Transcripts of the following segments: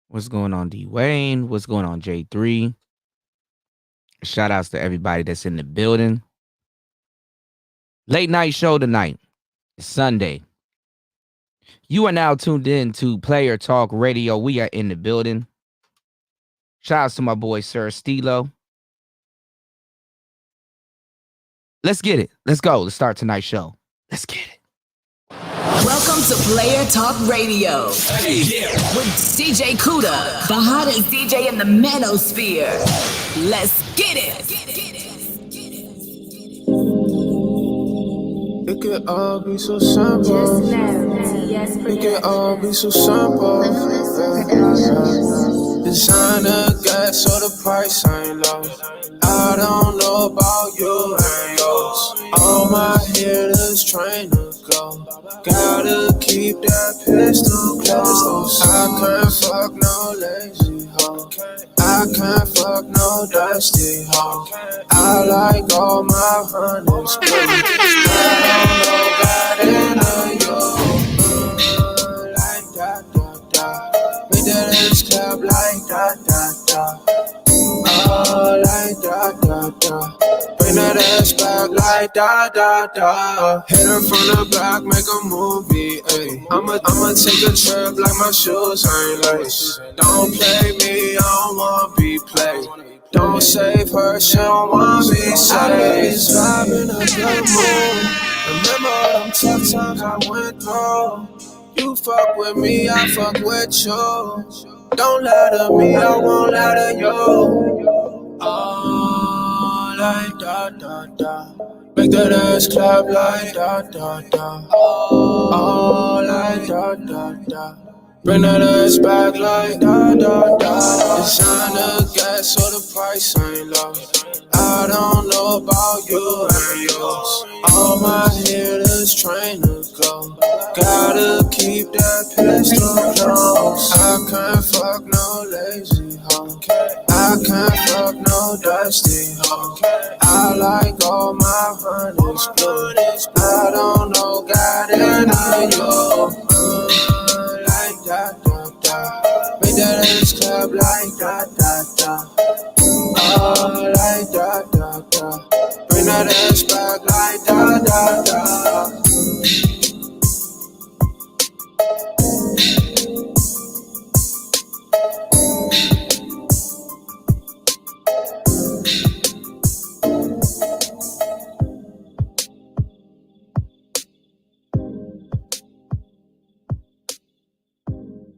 What's going on, D Wayne? What's going on, J3? Shout outs to everybody that's in the building. Late night show tonight. It's Sunday. You are now tuned in to Player Talk Radio. We are in the building. Shout outs to my boy, Sir Stilo. Let's get it. Let's go. Let's start tonight's show. Let's get it. Welcome to Player Talk Radio with DJ Kuda, the hottest DJ in the manosphere. Let's get it. It could all be so simple. It could all be so simple. Designer gas, so the price ain't low. I don't know about you and yours. All my hitters train to go. Gotta keep that pistol close. I can't fuck no lazy hoe. I can't fuck no dusty hoe. I like all my honeys clean. I don't know God in you. Like that, make that ass clap like that. Oh, like that. Bring that ass back like that. Hit her from the back, make a movie, ayy. I'ma take a trip like my shoes ain't lace. Don't play me, I don't wanna be played. Don't save her, she don't want me saved. I be vibing a good mood. Remember all them tough times I went through. You fuck with me, I fuck with you. Don't lie to me, I won't lie to you. Oh, like that. Make that ass clap like that. Oh, like that. Bring that ass back like that. Designer gas, so the price ain't low. I don't know about you and yours. All my hitters train to go. Gotta keep that pistol close. I can't fuck no lazy hoe. I can't fuck no dusty hoe. I like all my honeys blue. I don't know God in you. Like that. Make that ass clap like that. Oh, like that. Bring that ass back like that.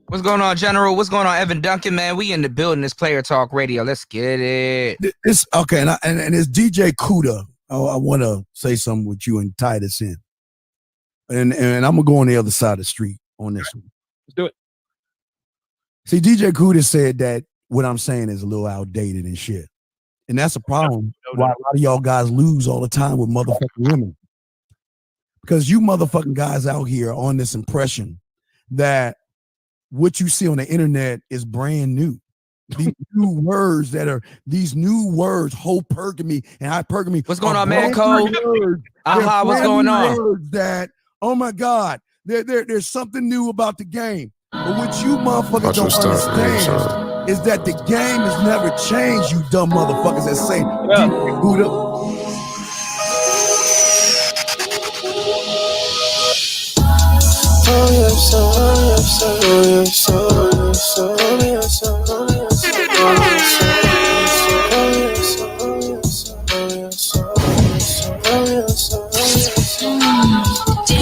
What's going on, General? What's going on, Evan Duncan, man? We in the building. This Player Talk Radio. Let's get it. It's okay, and it's DJ Kuda. I want to say something with you and tie this in. And I'm going to go on the other side of the street on this one. Let's do it. See, DJ Kuda said that what I'm saying is a little outdated and shit. And that's a problem why a lot of y'all guys lose all the time with motherfucking women. Because you motherfucking guys out here on this impression that what you see on the internet is brand new. These new words hypergamy and hypergamy. What's going on, man? Cole? Aha, what's going on? Words that, oh my God, there's something new about the game. But what you motherfuckers don't understand is that the game has never changed, you dumb motherfuckers that say, Buddha. Oh yes, oh yes, oh yes, oh yes, oh yes, oh yes,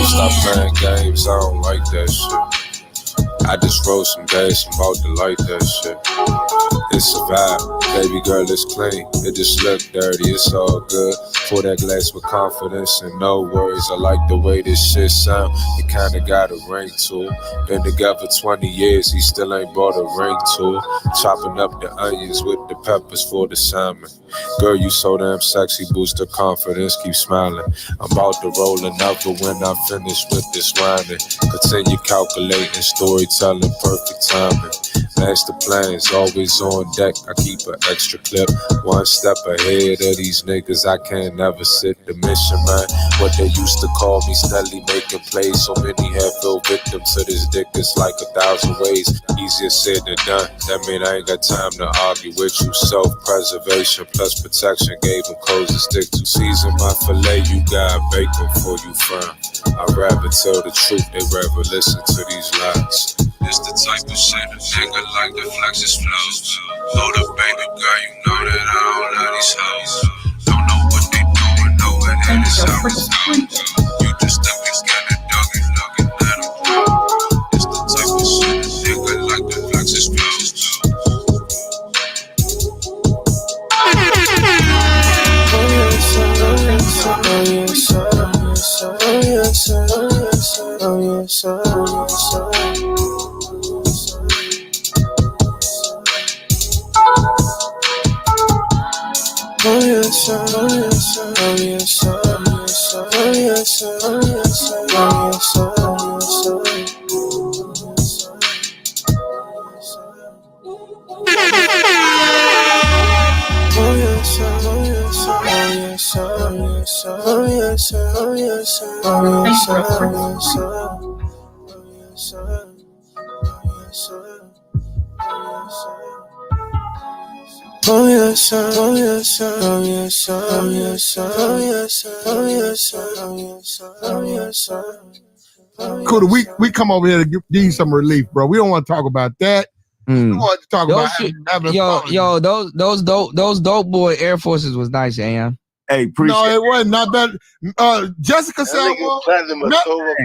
Stop playing games, I don't like that shit. I just wrote some days, I'm about to like that shit. It's a vibe, baby girl, it's clean. It just look dirty, it's all good. Pour that glass with confidence and no worries. I like the way this shit sound. It kinda got a ring to it. Been together 20 years, he still ain't brought a ring to it. Chopping up the onions with the peppers for the salmon. Girl, you so damn sexy, boost her confidence, keep smiling. I'm about to roll another when I'm finished with this rhyming. Continue calculating, storytelling, perfect timing. Master plans always on deck. I keep an extra clip. One step ahead of these niggas. I can't never sit the mission, man. What they used to call me, steadily making plays. So many have fell victim to this dick. It's like 1,000 ways. Easier said than done. That mean I ain't got time to argue with you. Self-preservation plus protection gave them clothes to stick to. Season my filet, you got bacon before you frown. I'd rather tell the truth, they rather listen to these lies. It's the type of shit a nigga like to flex his flows. Load up, baby girl, you know that I don't love these hoes. Don't know what they doing, know it ain't as how it goes. You just think we got a doggy looking at him. It's the type of shit a nigga like to flex his flows. Kuda, we come over here to give you some relief, bro. We don't want to talk about that. We want to talk about having fun. Those dope boy Air Forces was nice, AM. Hey, appreciate No, it wasn't. Not bad. Jessica said, Nigga platinum a no, Thor-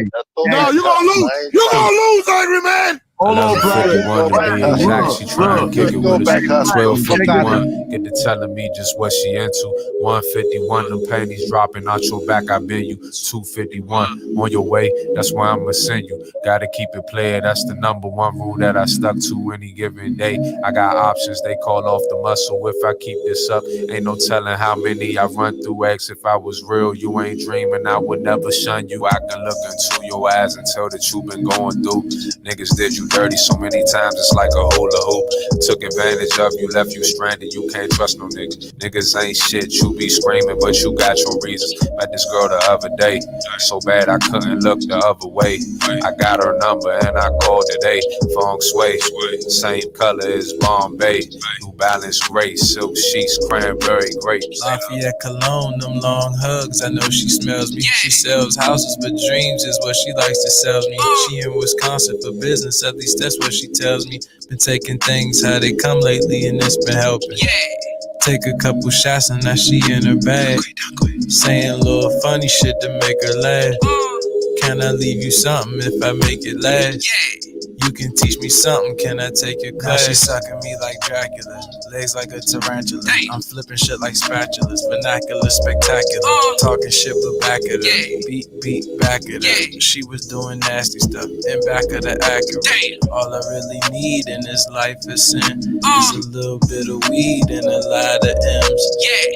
no, you gonna lose. You gonna lose, Angry Man. Hold on, brother. 11:51 to be exact. She trying to kick it with us. 12:51. Get Get to telling me just what she into. 151, them panties dropping out your back. I been you. 251 on your way. That's where I'ma send you. Gotta keep it playing. That's the number one rule that I stuck to any given day. I got options. They call off the muscle. If I keep this up, ain't no telling how many I run through X. If I was real, you ain't dreaming. I would never shun you. I can look into your eyes and tell that you been going through. Niggas did you dirty so many times, it's like a hula hoop. Took advantage of you, left you stranded. You can't trust no niggas. Niggas ain't shit, you be screaming, but you got your reasons. Met this girl the other day, so bad I couldn't look the other way. I got her number and I called today. Feng Shui, same color as Bombay. New Balance gray, silk sheets, cranberry grape. Lafayette cologne, them long hugs, I know she smells me. She sells houses, but dreams is what she likes to sell me. She in Wisconsin for business, at least that's what she tells me. Been taking things how they come lately and it's been helping. Take a couple shots and now she in her bag. Saying little funny shit to make her laugh. Can I leave you something if I make it last? You can teach me something, can I take your class? Now she sucking me like Dracula, legs like a tarantula. I'm flipping shit like spatulas, vernacular, spectacular. Talking shit but back at her, beat, back at her. She was doing nasty stuff, in back of the Acura. All I really need in this life is sin. Is a little bit of weed and a lot of M's.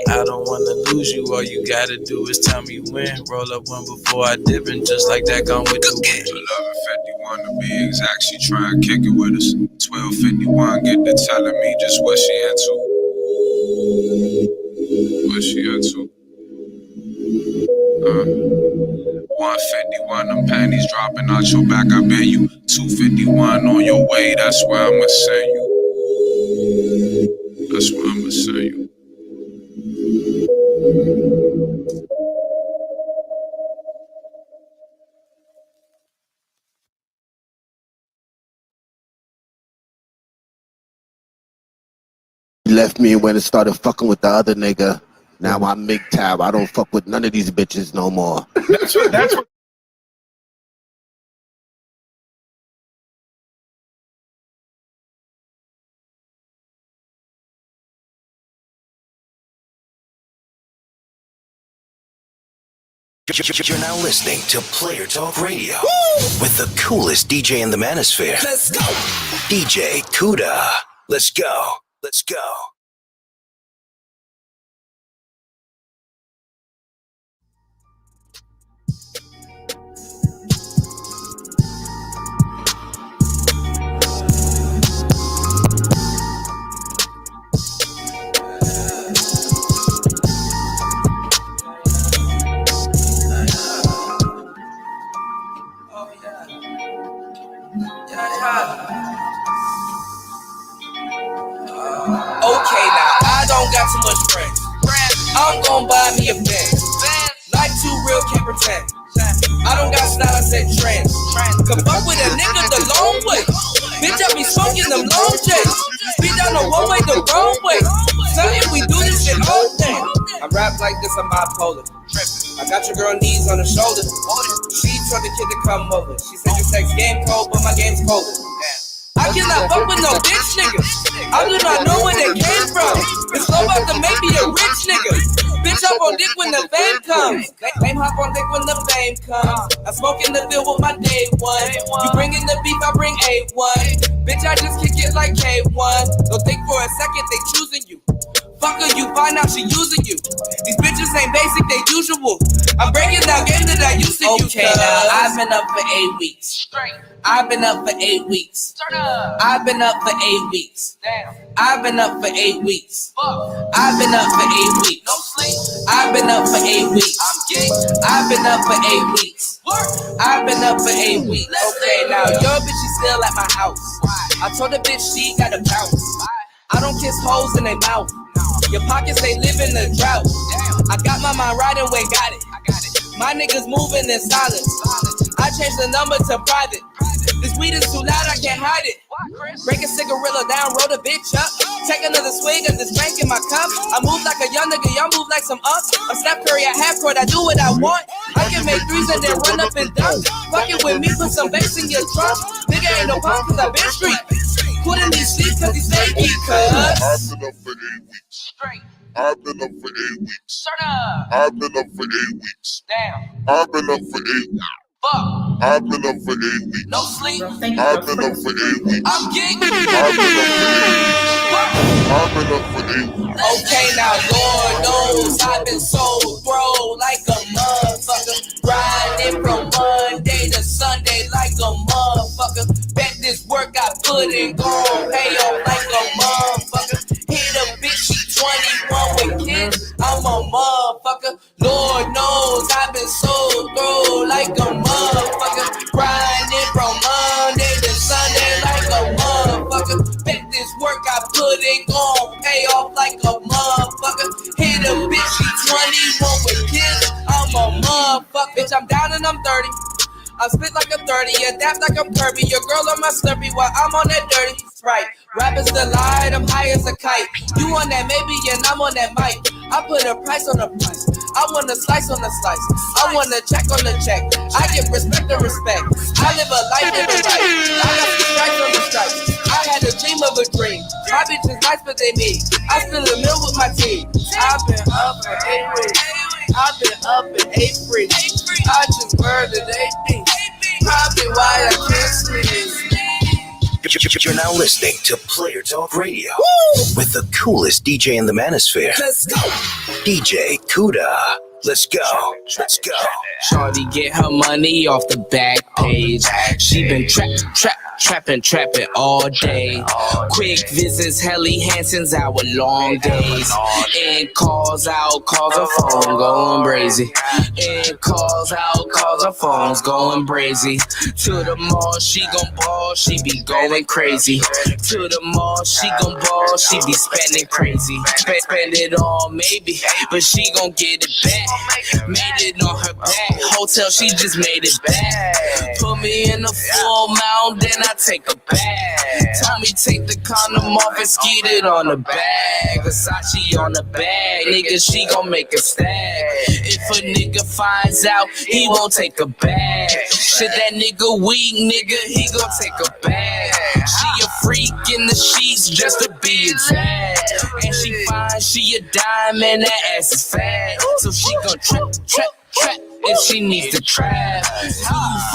I don't wanna lose you, all you gotta do is tell me when. Roll up one before I dip and just like that gone with the wind. 11:51 to be exact, she try and kick it with us. 12:51, get to telling me just what she into. What she into? 151, them panties dropping out your back, I bet you. 251 on your way, that's where I'ma send you. That's where I'ma send you. Left me and went and started fucking with the other nigga. Now I'm MGTOW. I don't fuck with none of these bitches no more. That's what. You're now listening to Player Talk Radio with the coolest DJ in the manosphere. Let's go. DJ Kuda. Let's go. Let's go. saying? I don't got style, I said trans. Come fuck with a nigga the long way. Bitch, I be smoking them long J's. Speed down the one way, the wrong way. Something we do this shit all day. I rap like this, I'm bipolar. I got your girl knees on her shoulder. She told the kid to come over. She said your sex game cold, but my game's colder. I cannot fuck with no bitch niggas. I do not know where they came from. It's slow about to make me a rich nigga. Bitch up on dick when the fame comes. Fame hop on dick when the fame comes. I smoke in the field with my day one. You bring in the beef, I bring A1. Bitch, I just kick it like K1. Don't think for a second they choosing you. Fuck her, you find out she using you. These bitches ain't basic, they usual. I'm breaking down game that I used to use. Okay, now I've been up for 8 weeks. I've been up for 8 weeks. I've been up for 8 weeks. I've been up for 8 weeks. I've been up for 8 weeks. No sleep. I've been up for 8 weeks. I've been up for 8 weeks. I've been up for 8 weeks. Okay, now your bitch is still at my house. I told the bitch she gotta bounce. I don't kiss hoes in their mouth. Your pockets, they live in the drought. I got my mind right away, got it. My niggas moving in silence. I changed the number to private. This weed is too loud, I can't hide it. Break a cigarilla down, roll the bitch up. Take another swig of this drink in my cup. I move like a young nigga, y'all move like some up. I'm Steph Curry at half court, I do what I want. I can make threes and then run up and dunk. Fucking with me, put some bass in your trunk. Nigga ain't no punk cause I been street. Put in these sleep cause he's snaky, cuz. I've been up for 8 weeks. I've been up for 8 weeks. I've been up for 8 weeks. Damn. I've been up for 8 weeks. Fuck. I've been up for 8 weeks. No sleep. I've been up for 8 weeks. I'm geeking. I've been up for 8 weeks. I've been up for 8 weeks. Okay, now Lord knows I've been so throw like a motherfucker. Grinding from Monday to Sunday like a motherfucker. Bet this work I put in gon' pay off like a motherfucker. Hit a bitch, she 21 with kids. I'm a motherfucker. Lord knows I've been so throw like a motherfucker. Grinding from Monday to Sunday like a motherfucker. Bet this work I put in gon' pay off like a motherfucker. Hit a bitch, she 21 with kids. I'm a motherfucker. Bitch, I'm down and I'm 30. I spit like a 30, adapt like I'm Kirby. Your girl on my slurpee while I'm on that dirty Sprite. Rappers the lie, I'm high as a kite. You on that maybe and I'm on that mic. I put a price on the price. I want a slice on the slice. I want a check on the check. I give respect to respect. I live a life in the right. I got the stripes on the stripes. I had a dream of a dream. My bitch is nice but they need. I spill a meal with my team. I've been up for 8 weeks. I've been up in 8 freaks. I just murdered 8 things. Probably why I can't sleep. You're now listening to Player Talk Radio with the coolest DJ in the manosphere. Let's go. DJ Kuda. Let's go. Let's go. Shorty get her money off the back page. She been trapping all day. Quick visits, Helly Hansen's our long days. And calls out, calls her phone going brazy. And calls out, calls her phones going brazy. To the mall, she gon' ball, she be going crazy. To the mall, she gon' ball, she be spending crazy. Spend it all maybe, but she gon' get it back. Made it on her back. Hotel, she just made it back. Put me in a full mount, then I take a bag. Told me take the condom off and skeet it on the bag. Versace on the bag, nigga, she gon' make a stack. If a nigga finds out, he won't take a bag. Shit, that nigga weak, nigga, he gon' take a bag. She a freak in the sheets just to be exact. And she fine, she a dime and that ass is fat. So she gon' trap if she needs to trap. 2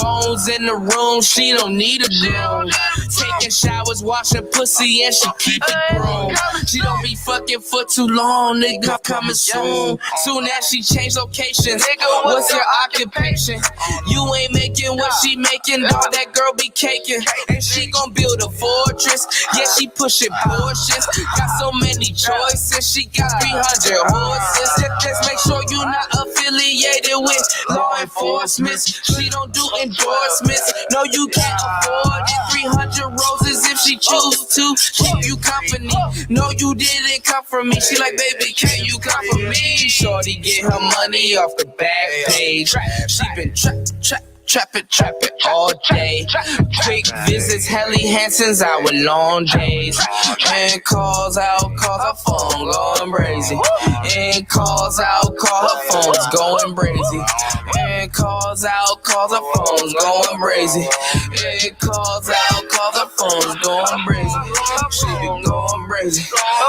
phones in the room, she don't need a broom. Taking showers, washing pussy, and she keep it grown. She don't be fucking for too long, nigga, coming soon. Soon as she change locations, what's your occupation? You ain't making what she making, dog, that girl be caking. And she gon' build a fortress, yeah, she pushing Porsches. Got so many choices, she got 300 horses. Just make sure you not affiliated with law enforcement. She don't do endorsements. No, you can't afford it. 300 roses if she choose to keep you company. No, you didn't come from me. She like, baby, can you come for me? Shorty get her money off the back page. She been trapping all day. Quick visits, Helly Hansen's our long days. And calls out, her phone going crazy. And calls out, her phone's going crazy. And calls out, her phone's going crazy. And calls out, her phone's going crazy. She been going crazy.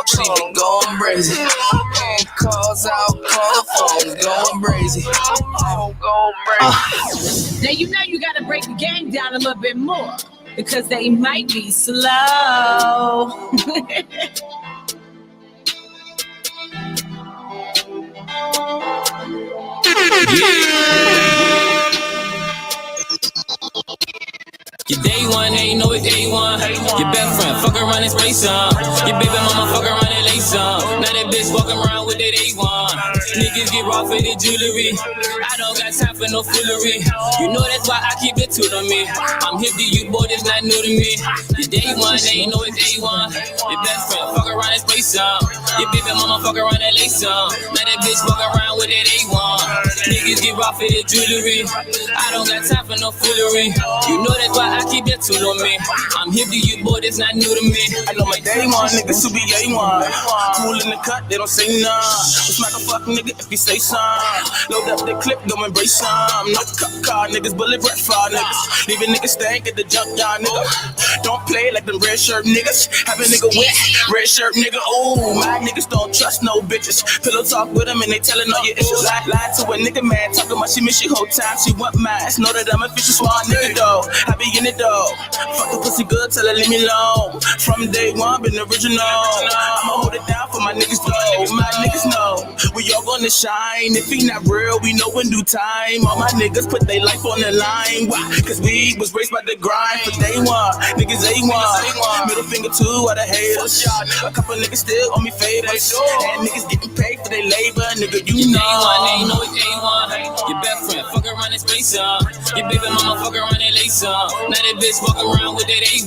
She been going crazy. And calls out, her phone's going crazy. Now you know you gotta break the game down a little bit more because they might be slow. Your day one, ain't know it's day one. Your best friend, fuck around and spray some. Your baby mama, fuck around and lay some. Now that bitch walking around with that A1. Niggas get raw for the jewelry. I don't got time for no foolery. You know that's why I keep it to me. I'm hip to you, boy, that's not new to me. Your day one, ain't know it's day one. Your best friend, fuck around and spray some. Your baby mama, fuck around and lay some. Now that bitch walk around with that A1. Niggas get raw for the jewelry. I don't got time for no foolery. You know that's why I keep that tool on me. I'm hip to you, boy, that's not new to me. I know my day one, niggas who be A1. Cool in the cut, they don't say none. Smack a fuck nigga if he say some. Load up the clip, go embrace some. No cup car niggas, bullet breath fire niggas. Leave a nigga stank at the junkyard nigga. Don't play like them red shirt niggas. Have a nigga wet, red shirt nigga. Ooh, my niggas don't trust no bitches. Pillow talk with them and they telling all your issues. Lie to a nigga man, talking about she miss you whole time. She want mine. Know that I'm a fishy smart nigga though. I be in it though. Fuck the pussy good, tell her leave me alone. From day one, been original. I'ma hold it down for my niggas though. My niggas know we all gonna shine. If he not real, we know in due time. All my niggas put their life on the line. Why? Cause we was raised by the grind. For day one, niggas A1. Middle finger to all the haters. A couple niggas still on me favors. And niggas getting paid for their labor. Nigga, you know. Ain't know it's A1. Your best friend, fuck around and space up. Your baby mama, fuck around and lace up. Now that bitch walk around with that A1.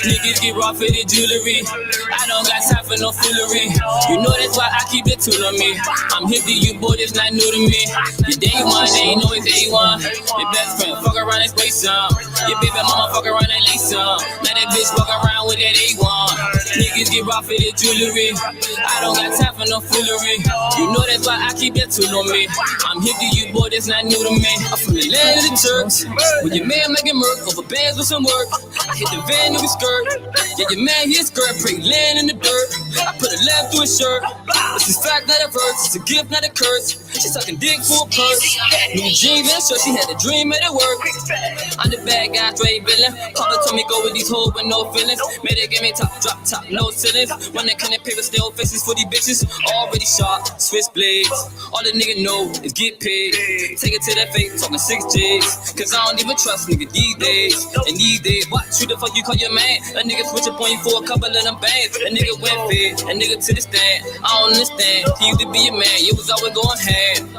Niggas get raw for the jewelry. I don't got time for no foolery. You know that's why I keep it to me. I'm hip to you, boy, that's not new to me. Your day one, they ain't know it's A1. Your best friend, fuck around and space some. Your baby mama, fuck around and lace some. Now that bitch walk around with that A1. Niggas get raw for the jewelry. I don't got time for no foolery. You know that's why I keep it to me. I'm hip to you, boy, that's not new to me. I'm from the land of the Turks. With your man making murk over bands with some work. I hit the van with a skirt. Yeah, your man his skirt, pretty land in the dirt. I put a lamp through his shirt. This is fact, not a verse. It's a gift, not a curse. She's sucking dick for a purse. New jeans and shirt, she had a dream at it work. I'm the bad guy, straight villain. Call her, told me go with these hoes with no feelings. Made it give me top, drop top, no ceilings. When they couldn't paper, still faces for these bitches. Already sharp, Swiss blades. All the nigga know is get paid. Take it to that fake, talking 6 J's. Cause I don't even trust nigga these days. And these days, what? Who the fuck you call your man? A nigga switch up on you for a couple of them bands. A nigga went fit, a nigga to the stand. I don't understand. He used to be a man, you was always going hand.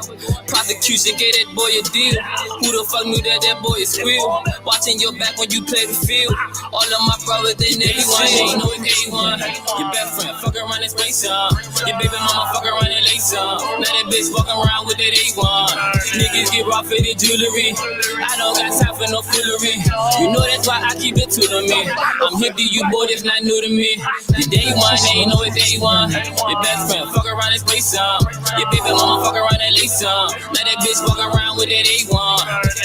Prosecution gave that boy a deal. Who the fuck knew that boy is squeal? Watching your back when you play the field. All of my brothers, they niggas ain't know it's A1. Your best friend, fuck around and space some. Your baby mama, fuck around and lace some. Now that bitch walking around with that A1. Niggas get raw for the jewelry. I don't got time for no foolery. You know that's why I keep it to me. I'm hip to you, boy, that's not new to me. Your day one, they ain't know it's A1. Your best friend, fuck around and space some. Your baby mama, fuck around and lace some. Now that bitch walk around with that A1.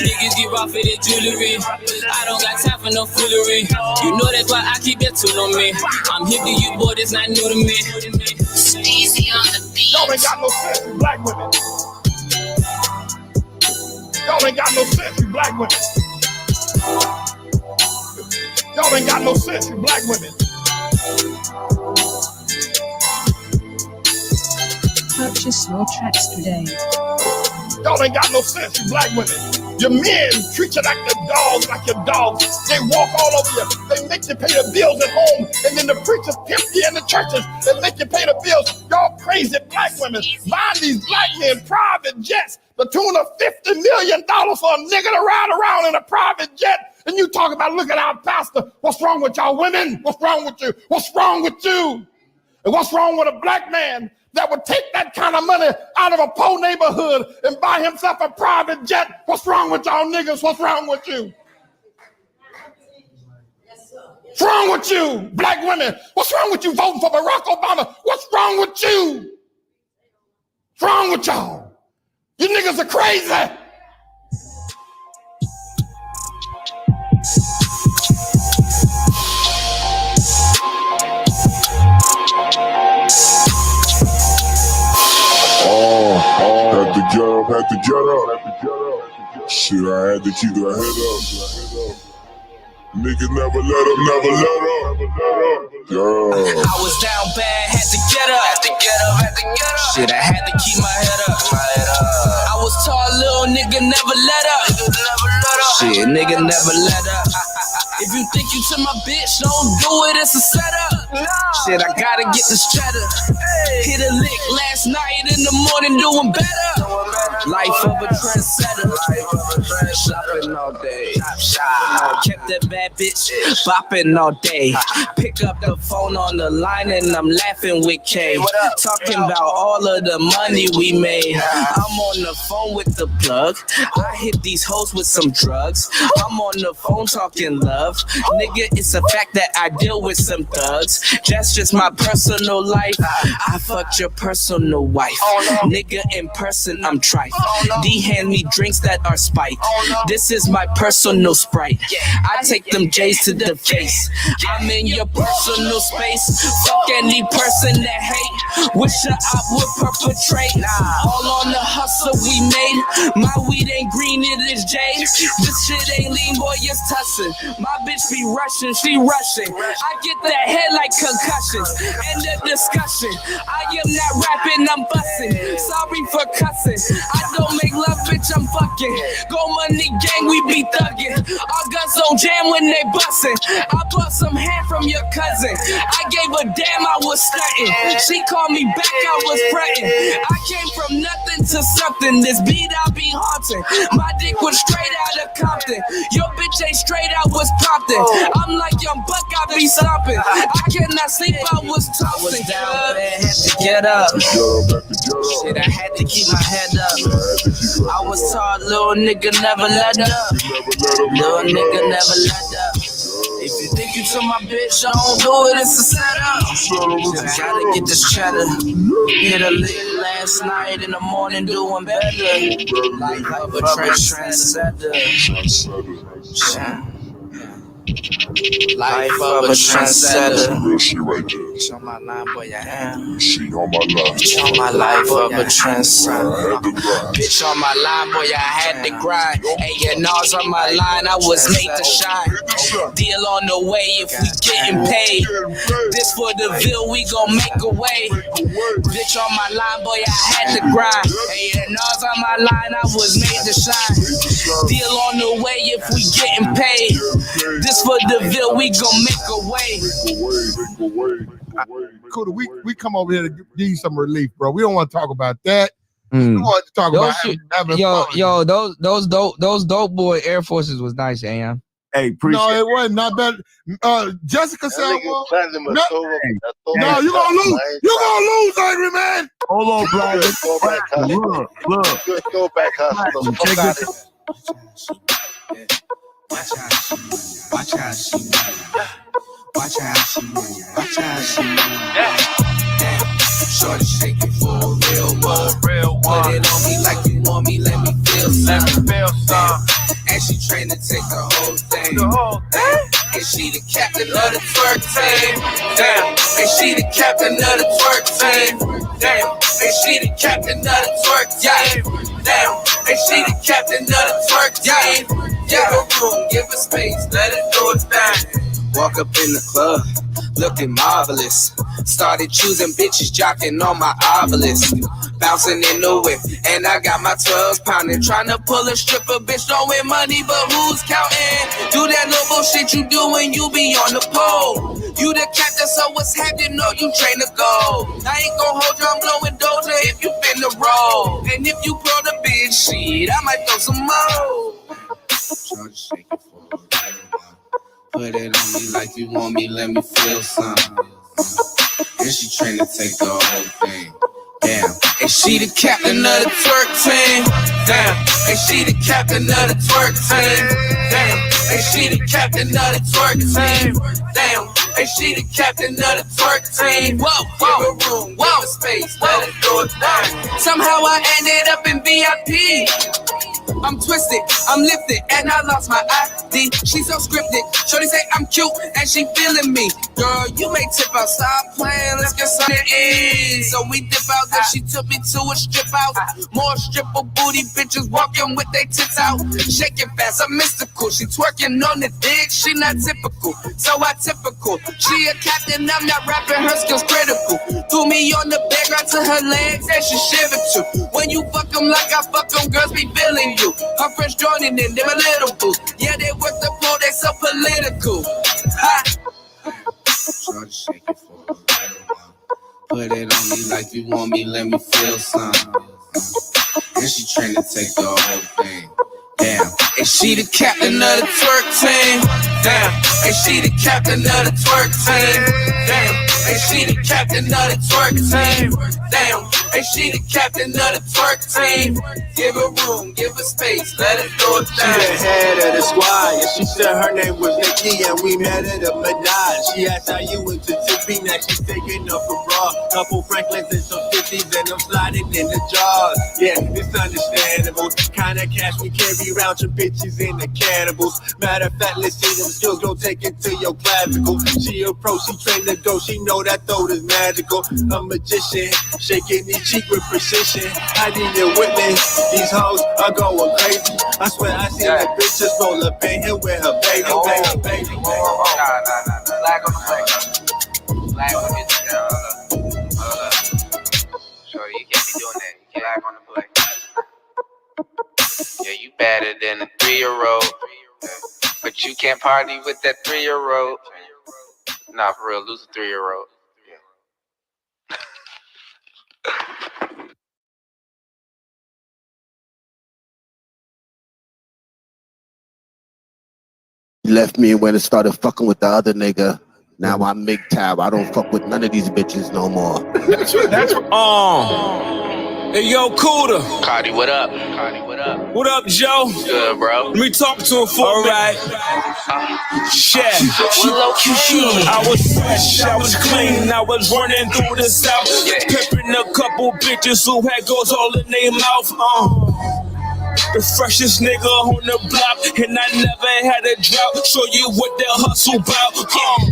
Niggas get raw for the jewelry. I don't got time for no foolery. You know that's why I keep it to me. I'm hip to you, boy, that's not new to me. Easy on the beat. Y'all ain't got no sense, you black women. Y'all ain't got no sense, you black women. Y'all ain't got no sense, you black women. Purchase your tracks today. Y'all ain't got no sense, you black women. Your men treat you like the dogs, like your dogs. They walk all over you. They make you pay the bills at home. And then the preachers pimp you in the churches. They make you pay the bills. Y'all crazy black women buying these black men private jets. The tune of $50 million for a nigga to ride around in a private jet. And you talk about, look at our pastor. What's wrong with y'all women? What's wrong with you? What's wrong with you? And what's wrong with a black man that would take that kind of money out of a poor neighborhood and buy himself a private jet? What's wrong with y'all niggas? What's wrong with you? What's wrong with you, black women? What's wrong with you voting for Barack Obama? What's wrong with you? What's wrong with y'all? You niggas are crazy. Had to get up. Shit, I had to keep the head up. Niggas never let up. Yeah. I was down bad, had to get up. Shit, I had to keep my head up. I was tall, little nigga, never let up. Shit, nigga, never let up. If you think you to my bitch, don't do it, it's a setup. Shit, I gotta get this cheddar. Hit a lick last night, in the morning doing better. Life of a trendsetter. Shopping all day. Kept that bad bitch bopping all day. Pick up the phone on the line and I'm laughing with K. Talking about all of the money we made. I'm on the phone with the plug. I hit these hoes with some drugs. I'm on the phone talking love. Nigga, it's a fact that I deal with some thugs. That's just my personal life. I fucked your personal wife. Nigga, in person, I'm trife. D hand me drinks that are spiked. This is my personal Sprite. I take them J's to the face. I'm in your personal space. Fuck any person that hate. Wish I would perpetrate. All on the hustle we made. My weed ain't green, it is J. This shit ain't lean, boy, it's tussin'. My bitch be rushing, she rushing. I get that head like concussions. End of discussion. I am not rapping, I'm busting. Sorry for cussing. I don't make love, bitch, I'm fucking. Go money gang, we be thugging. Our guns don't jam when they bustin'. I bought some hand from your cousin. I gave a damn, I was stunting. She called me back, I was fretting. I came from nothing to something. This beat I be haunting. My dick was straight out of Compton. Your bitch ain't straight, I was prompting. I'm like young buck, I be stomping. I cannot sleep, I was tossing. I was down bad, had to get up. Shit, I had to keep my head up. I was taught, little nigga never let up. Little nigga never let up. If you think you to my bitch, I don't do it, it's a setup. I gotta get this cheddar. Hit a lick last night, in the morning doing better. Life of a trendsetter. Life of a trendsetter. Real shit right there. Bitch on my line, boy, I am. She on my line. Bitch on my life of a trendsetter. Bitch on my line, boy, I had to grind. A&R's on my line, I was made to shine. Deal on the way if we getting paid. This for the bill, we gon' make a way. Bitch on my line, boy, I had to grind. A&R's on my line, I was made to shine. Deal on the way if we getting paid. This for the bill, we gon' make a way. Kuda, we come over here to give you some relief, bro. We don't want to talk about that. We want to talk about having fun. Those dope boy Air Forces was nice, AM. Hey, appreciate no, it wasn't. Not bad. Jessica said, no, you gonna lose. You gonna lose, Angry Man. Hold on, Brian. Look. Good throwback hustle. Check this. Watch how she move. Watch how she move. Watch how she move. Damn. Shorty shake it for a real one. Put it on me like you want me. Let me feel some. And she trained to take the whole thing. And she the captain of the twerk team. Damn. And she the captain of the twerk team. Damn. And she the captain of the twerk team. Damn. And she the captain of the twerk team. Give her room, give her space, let it do its thing. Walk up in the club, looking marvelous. Started choosing bitches, jocking on my obelisk. Bouncing in the whip, and I got my 12s pounding. Trying to pull a stripper, bitch, don't win money, but who's counting? Do that little bullshit you do when you be on the pole. You the captain, so what's happening? No, you train to go. I ain't gon' hold you, I'm blowing Doja if you finna roll. And if you blow the big shit, I might throw some more. Shorty shake it for a Put it on me like you want me, let me feel something. And she trying to take the whole thing. Damn. And she the captain of the twerk team. Damn. And she the captain of the twerk team. Damn. And she the captain of the twerk team. Damn. And she the captain of the twerk team. Whoa, whoa, give a room, whoa, give a space, let it do it down. Somehow I ended up in VIP. I'm twisted, I'm lifted, and I lost my ID. She's so scripted. Shorty say I'm cute, and she feeling me. Girl, you may tip out, stop playing, let's get something in. So we dip out, then she took me to a strip house. More stripper booty bitches walking with their tits out. Shaking fast, I'm mystical. She twerking on the dick, she not typical. So I typical. She a captain, I'm not rapping, her skills critical. Threw me on the bed, right to her legs, and she shivered too. When you fuck them like I fuck them, girls be feeling you. Her friends joining in, them a little boost. Yeah, they work the floor, they so political. Ha! Shorty shake it for a little while. Put it on me like you want me, let me feel something. And she trying to take the whole thing. Damn. And she the captain of the twerk team. Damn. And she the captain of the twerk team. Damn. And she the captain of the twerk team. Damn. And she the captain of the twerk team. Give her room, give her space, let her do it down. She the head of the squad, and she said her name was Nikki, and we met at a Madonna. She asked how you went to Tippy, now she's taking up a bra. Couple Franklins and some 50s, and I'm sliding in the jaws. Yeah, it's understandable. Kinda cash we carry around your bitches in the cannibals. Matter of fact, let's see them skills go take it to your clavicle. She a pro, she trained to go, she know that throat is magical. A magician, shaking each cheek with precision. I need your witness. These hoes are going crazy. I swear I see the bitches roll up in here with her baby, baby. Nah. Flag on the play. Flag on the play. Hold up. Sure, you can't be doing that. You can't flag on the play. Yeah, you better than a 3-year-old. But you can't party with that 3-year-old. Nah, for real, lose a 3-year-old. He left me and went and started fucking with the other nigga. Now I'm MGTOW. I don't fuck with none of these bitches no more. That's Hey, yo, Cuda. Cardi, what up? What up, Joe? Good, bro. Let me talk to him for a minute. Shit. I was fresh, I was clean, I was running through the south. Pimping a couple bitches who had goals all in their mouth. The freshest nigga on the block, and I never had a drought. Show you what the hustle bout.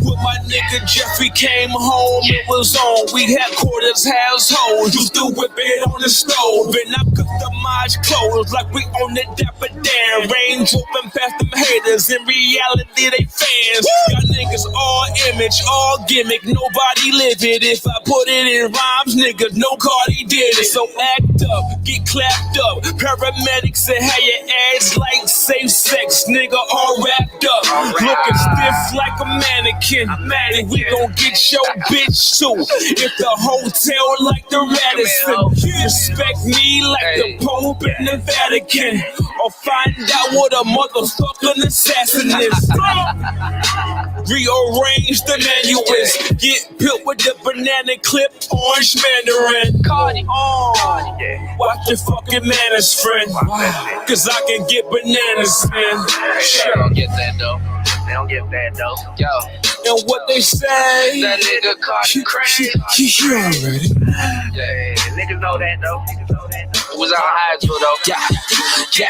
When my nigga Jeffrey came home, it was on. We had quarters, households, used to whip it on the stove. And I customized clothes like we on the Dapper Dan. Range open past them haters, in reality they fans. Y'all niggas all image, all gimmick, nobody live it. If I put it in rhymes, niggas, no Cardi did it. So act up, get clapped up. Paramedics and how your ass like safe sex, nigga, all wrapped up. Looking stiff like a mannequin. And we gon' get your bitch too. If the hotel like the Radisson, respect me like the Pope in the Vatican, or find out what a motherfucking assassin is. Rearrange the manuals, get built with the banana clip, orange mandarin. Watch your fucking manners, friend. Cause I can get bananas, man. They don't get that though. Yo. And what they say, that nigga Cardi crazy. You already. Yeah, niggas know that though. It was on high school though. Yeah.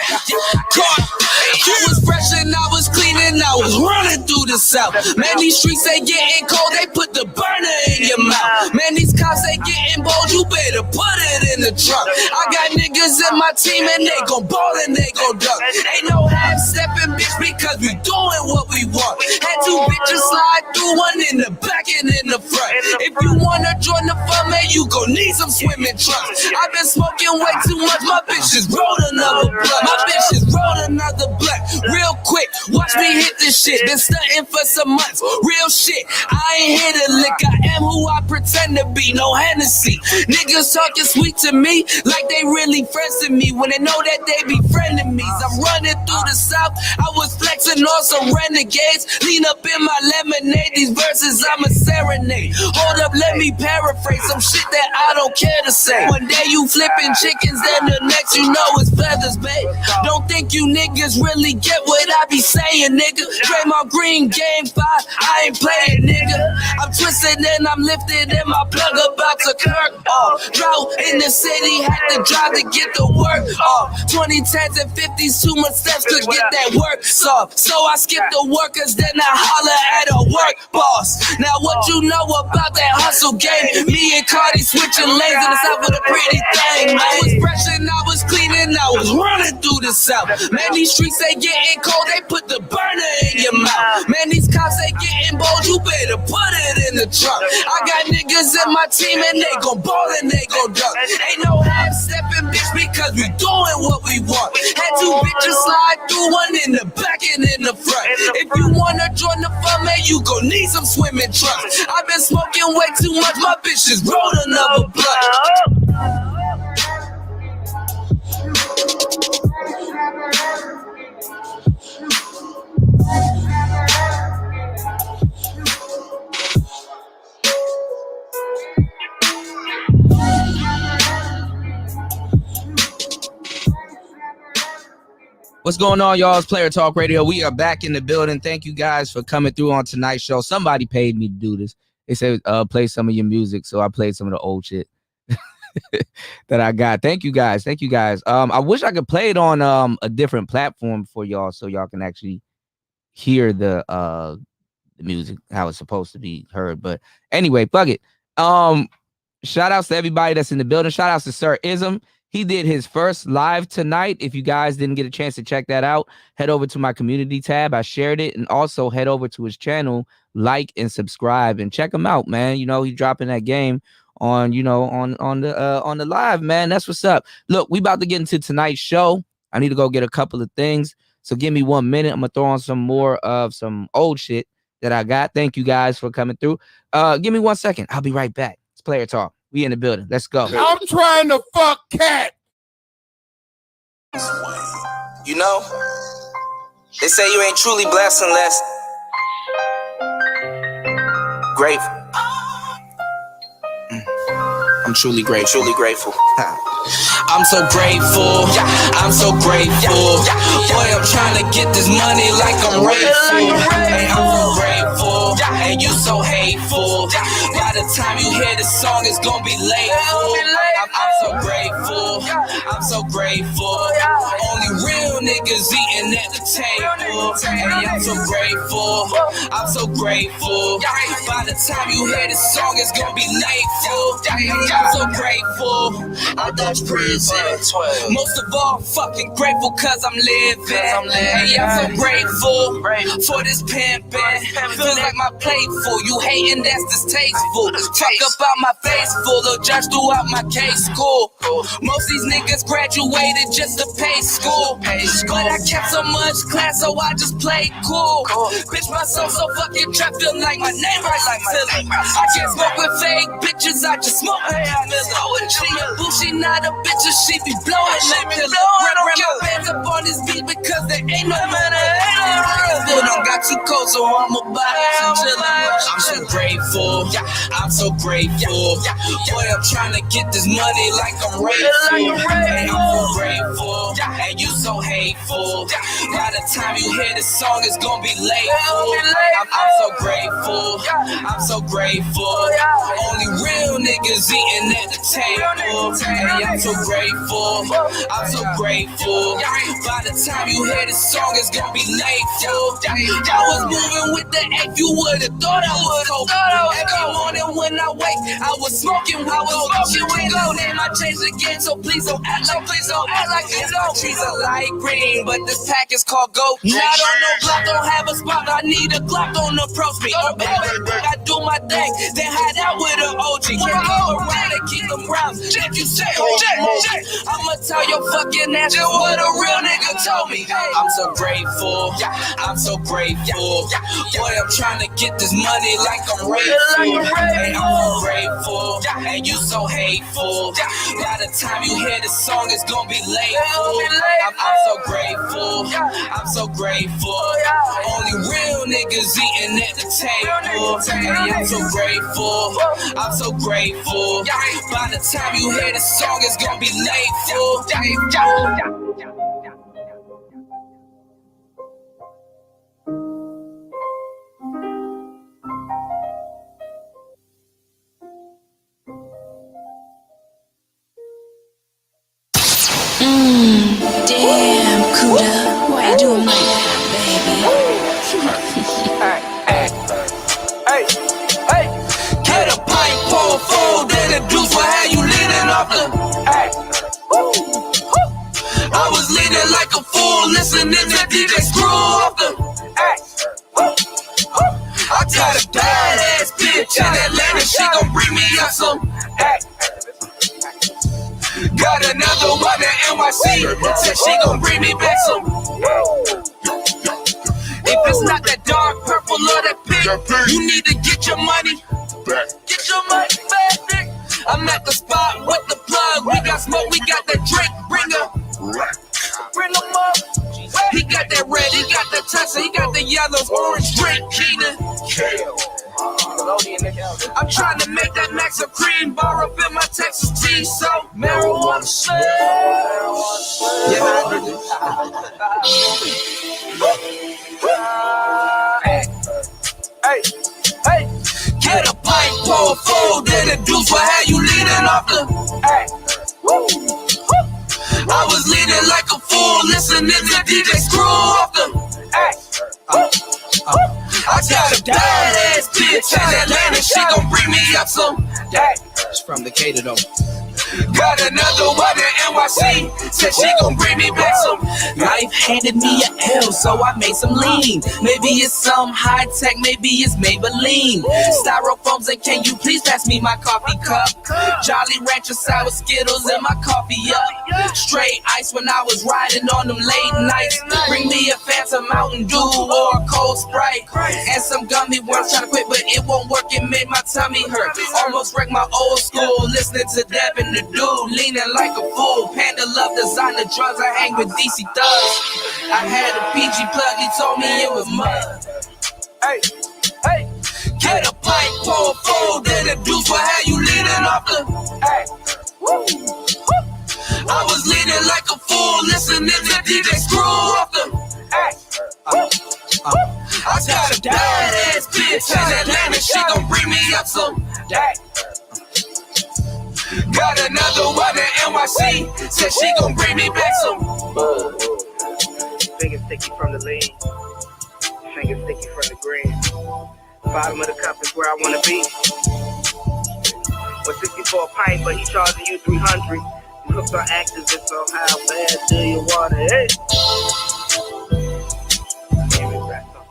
I was fresh and I was clean and I was running through the south. Man, these streets they getting cold, they put the burner in your mouth. Man, these cops they getting bold, you better put it in the trunk. I got niggas in my team and they gon' ball and they gon' duck. Ain't no half stepping bitch because we doing what we want. Had two bitches slide through, one in the back and in the front. If you wanna join the fun, man, you gon' need some swimming trunks. I've been smoking way too much, my bitch just rolled another blunt. My bitch just rolled roll another blunt. Real quick, watch me hit this shit. Been stunting for some months. Real shit, I ain't here to lick. I am who I pretend to be. No Hennessy. Niggas talking sweet to me like they really friends to me when they know that they be friending me. I'm running through the South. I was flexing on some renegades. Lean up in my lemonade. These verses I'm a serenade. Hold up, let me paraphrase some shit that I don't care to say. One day you flipping chickens, then the next you know it's feathers, babe. Don't think you niggas really get what I be saying, nigga. Draymond Green, game 5, I ain't playing, nigga. I'm twisted and I'm lifted and my plug about to kirk off. Drought in the city, had to drive to get the work off. 2010s and 50s, too much steps could get that work soft. So I skip the workers, then I holler at a work boss. Now what you know about that hustle game? Me and Cardi switching lanes in the South with a pretty thing. I was fresh and I was clean and I was running through the South. Man, these streets they getting cold, they put the burner in your mouth. Man, these cops they getting bold, you better put it in the trunk. I got niggas in my team and they gon' ball and they gon' dunk. Ain't no half stepping, bitch, because we doing what we want. Had 2 bitches slide through, one in the back and in the front. If you wanna join the fun, man, you gon' need some swimming trunks. I've been smoking way too much, my bitch just rolled another blunt. What's going on, y'all? It's Player Talk Radio. We are back in the building. Thank you guys for coming through on tonight's show. Somebody paid me to do this. They said play some of your music, so I played some of the old shit that I got. Thank you guys. Thank you guys. I wish I could play it on a different platform for y'all, so y'all can actually hear the music how it's supposed to be heard. But anyway, fuck it. Shout outs to everybody that's in the building. Shout outs to Sir Ism. He did his first live tonight. If you guys didn't get a chance to check that out, head over to my community tab. I shared it, and also head over to his channel, like and subscribe, and check him out, man. You know, he's dropping that game on, you know, on the live, man. That's what's up. Look, we about to get into tonight's show. I need to go get a couple of things, so give me 1 minute. I'm gonna throw on some more of some old shit that I got. Thank you guys for coming through. Give me 1 second. I'll be right back. It's Player Talk. We in the building. Let's go. I'm trying to fuck Cat. You know, they say you ain't truly blessed unless grateful. I'm truly grateful. I'm so grateful. I'm so grateful. Boy, I'm trying to get this money like I'm grateful. Hey, I'm so grateful. And you so hateful. By the time you hear this song, it's gonna be late. I'm so grateful. I'm so grateful. Only real niggas eating at the table. Hey, I'm so grateful. I'm so grateful. By the time you hear this song, it's gonna be late. I'm so grateful. I'm Dutch prison. Most of all, fucking grateful cause I'm living. Hey, I'm so grateful for this pimpin'. Feels like my plate full. You hating, that's distasteful. Talk about my face full of judge throughout my case school. Most these niggas graduated just to pay school. But I kept so much class, so I just played cool. Bitch, my soul so fucking trapped, feel like my name right like Philly. I can't smoke with fake bitches, I just smoke with Miller. She a boo, she not a bitch, and she be blowing like Miller. Run my bands up on this beat because there ain't no money. Still don't got too cold, so I'm about to chill. I'm so grateful. I'm so grateful. Boy, I'm trying to get this money like I'm grateful. Hey, I'm so grateful. And you so hateful. By the time you hear this song, it's gonna be late. I'm so grateful. I'm so grateful. Only real niggas eating at the table. Hey, I'm so grateful. I'm so grateful. By the time you hear this song, it's gonna be late. I was moving with the F, you would've thought I was cold. Every morning when I wake, I was smoking. Name I changed again, so please don't act like it's no trees are light green, but this pack is called Gold. Not on no block, don't have a spot. I need a Glock, don't approach me. I do my thing, then hide out with an OG. Can't go around and keep them rounds. If you say, I'ma tell your fucking ass what a real nigga nigga told me. I'm so grateful, I'm so grateful. Boy, I'm trying to get this money like I'm grateful. Hey, I'm so grateful, and you so hateful. By the time you hear the song, it's gonna be late. I'm so grateful, I'm so grateful. Only real niggas eating at the table. Hey, I'm so grateful, I'm so grateful. By the time you hear the song, it's gonna be late, fool. Damn, Kuda, why you doing like that, Hey, get a pint, pour a fold, then the deuce will have you leaning off the. I was leaning like a fool, listening to DJ Screw off the. I got a badass bitch in Atlanta, she gon' bring me up some. Got another one in NYC, said she gon' bring me back some. If it's not that dark purple or that pink, you need to get your money back. Get your money back, nigga. I'm at the spot with the plug. We got smoke, we got that drink. Bring them up. He got that red, he got that Texas, he got the yellow, orange drink. Keenan. I'm trying to make that max of cream bar up in my Texas tea, so marijuana smell. Yeah, hey, get a pint, pour a fold, then the deuce will have you leaning off the. I was leaning like a fool, listening to DJ Screw off the. I got a badass bitch in Atlanta, she gon' bring me up some. It's from Decatur though. Got another one in NYC, said she gon' bring me back some. Life handed me an L, so I made some lean. Maybe it's some high tech, maybe it's Maybelline. Styrofoams, and can you please pass me my coffee cup? Jolly Rancher sour Skittles in my coffee up. Straight ice when I was riding on them late nights. Bring me a Fanta Mountain Dew or a cold Sprite. And some gummy worms, trying to quit, but it won't work, it made my tummy hurt. Almost wrecked my old school, listening to Devin the Dude, leaning like a fool. Panda love designer drugs, I hang with DC thugs. I had a PG plug, he told me it was mud. Hey, get a pint, pour a fold, then the deuce will have you leaning off the. I was leaning like a fool, listening to DJ Screw off the. I got a badass bitch in Atlanta, she gon' bring me up some. Got another one in NYC, said she gon' bring me back some. Finger sticky from the lean, finger sticky from the green. Bottom of the cup is where I wanna be. 160 for a pint, but he charging you 300. You hooked on actors, and so how bad do you want it? Hey. Give me back some.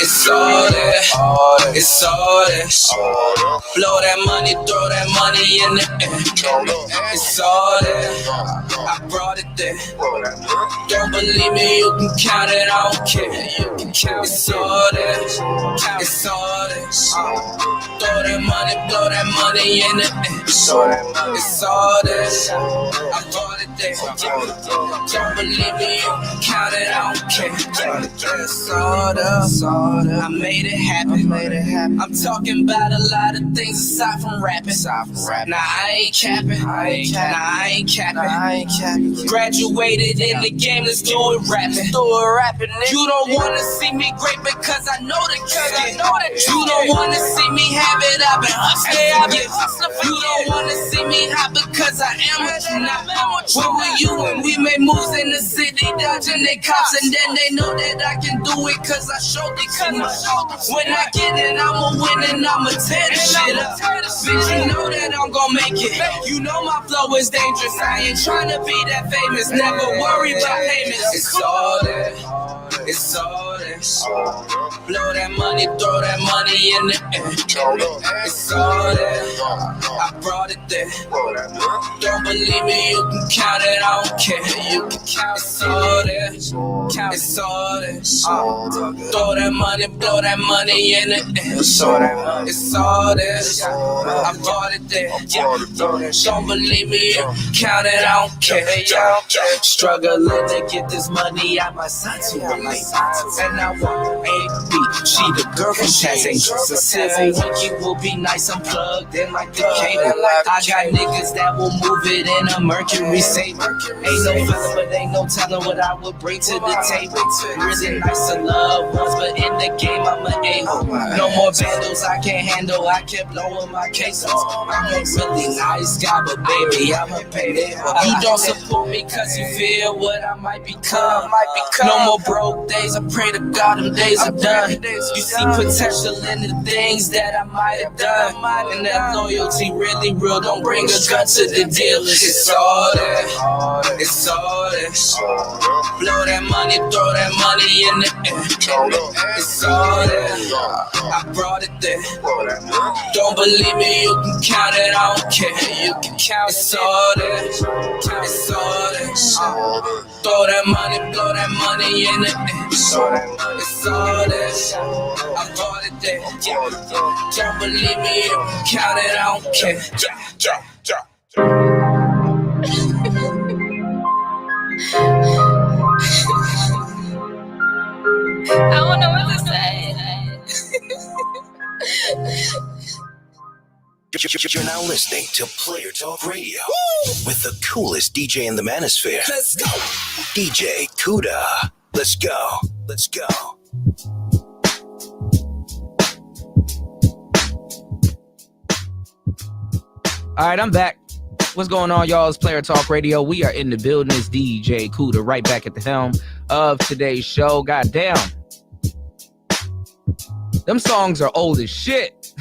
It's all that, it's all that. Blow that money, throw that money in the air. It's all that, I brought it there. Don't believe me, you can count it, I don't care. It's all that, it's all that. Throw that money, blow that money in the air. It's all that, I brought it there. it. Don't believe me, you can count it, I don't care. Sorta, I made it happen. I'm talking about a lot of things aside from rapping. Nah, I ain't capping. Graduated in the game, let's do it rapping. You don't wanna see me great because I know that you don't wanna see me have it, I've been hustling. You don't wanna see me hot because I am what you not. Where were you when we made moves in the city, dodging they cops, and then they know that I can do it cause I showed it to them. When I get it, I'ma win and I'ma tear the shit up. Bitch, you know that I'm gon' make it. You know my flow is dangerous. I ain't tryna be that famous. Never worry about payments. It's all that. Blow that money, throw that money in the air. It's all that. I brought it there. Don't believe me, you can count it, I don't care. You can count it. It's all that. It's all that. Throw that money, blow that money in the air. It's all that. I brought it there. Don't believe me, you can count it, I don't care. Struggling to get this money out my side. And I want A.B. She the girl from Chaz Angels. A civil wiki will be nice and plugged in like the cable. I got niggas that will move it in a Mercury Saber. Ain't no fella, but ain't no telling what I would bring to the table. Really nice to love ones, but in the game I'm an a-hole. No more vandals I can't handle. I kept blowing my cases. I'm a really nice guy, but baby, I'm a payday. You don't support me cause you fear what I might become. No more broke days, I pray to God them days are done. You see potential in the things that I might have done. And that loyalty really real, don't bring a gun to the deal. It's all that. Blow that money, throw that money in the air. It's all that. I brought it there. Don't believe me, you can count it, I don't care. You can count it. It's all that. Throw that money, blow that money in the air. It's all that. I brought it there. Don't believe me, you can count it, I don't care. I don't know what to say. You're now listening to Player Talk Radio with the coolest DJ in the manosphere. Let's go. DJ Kuda. Let's go. All right, I'm back. What's going on, y'all? It's Player Talk Radio. We are in the building. It's DJ Kuda right back at the helm of today's show. Goddamn. Them songs are old as shit.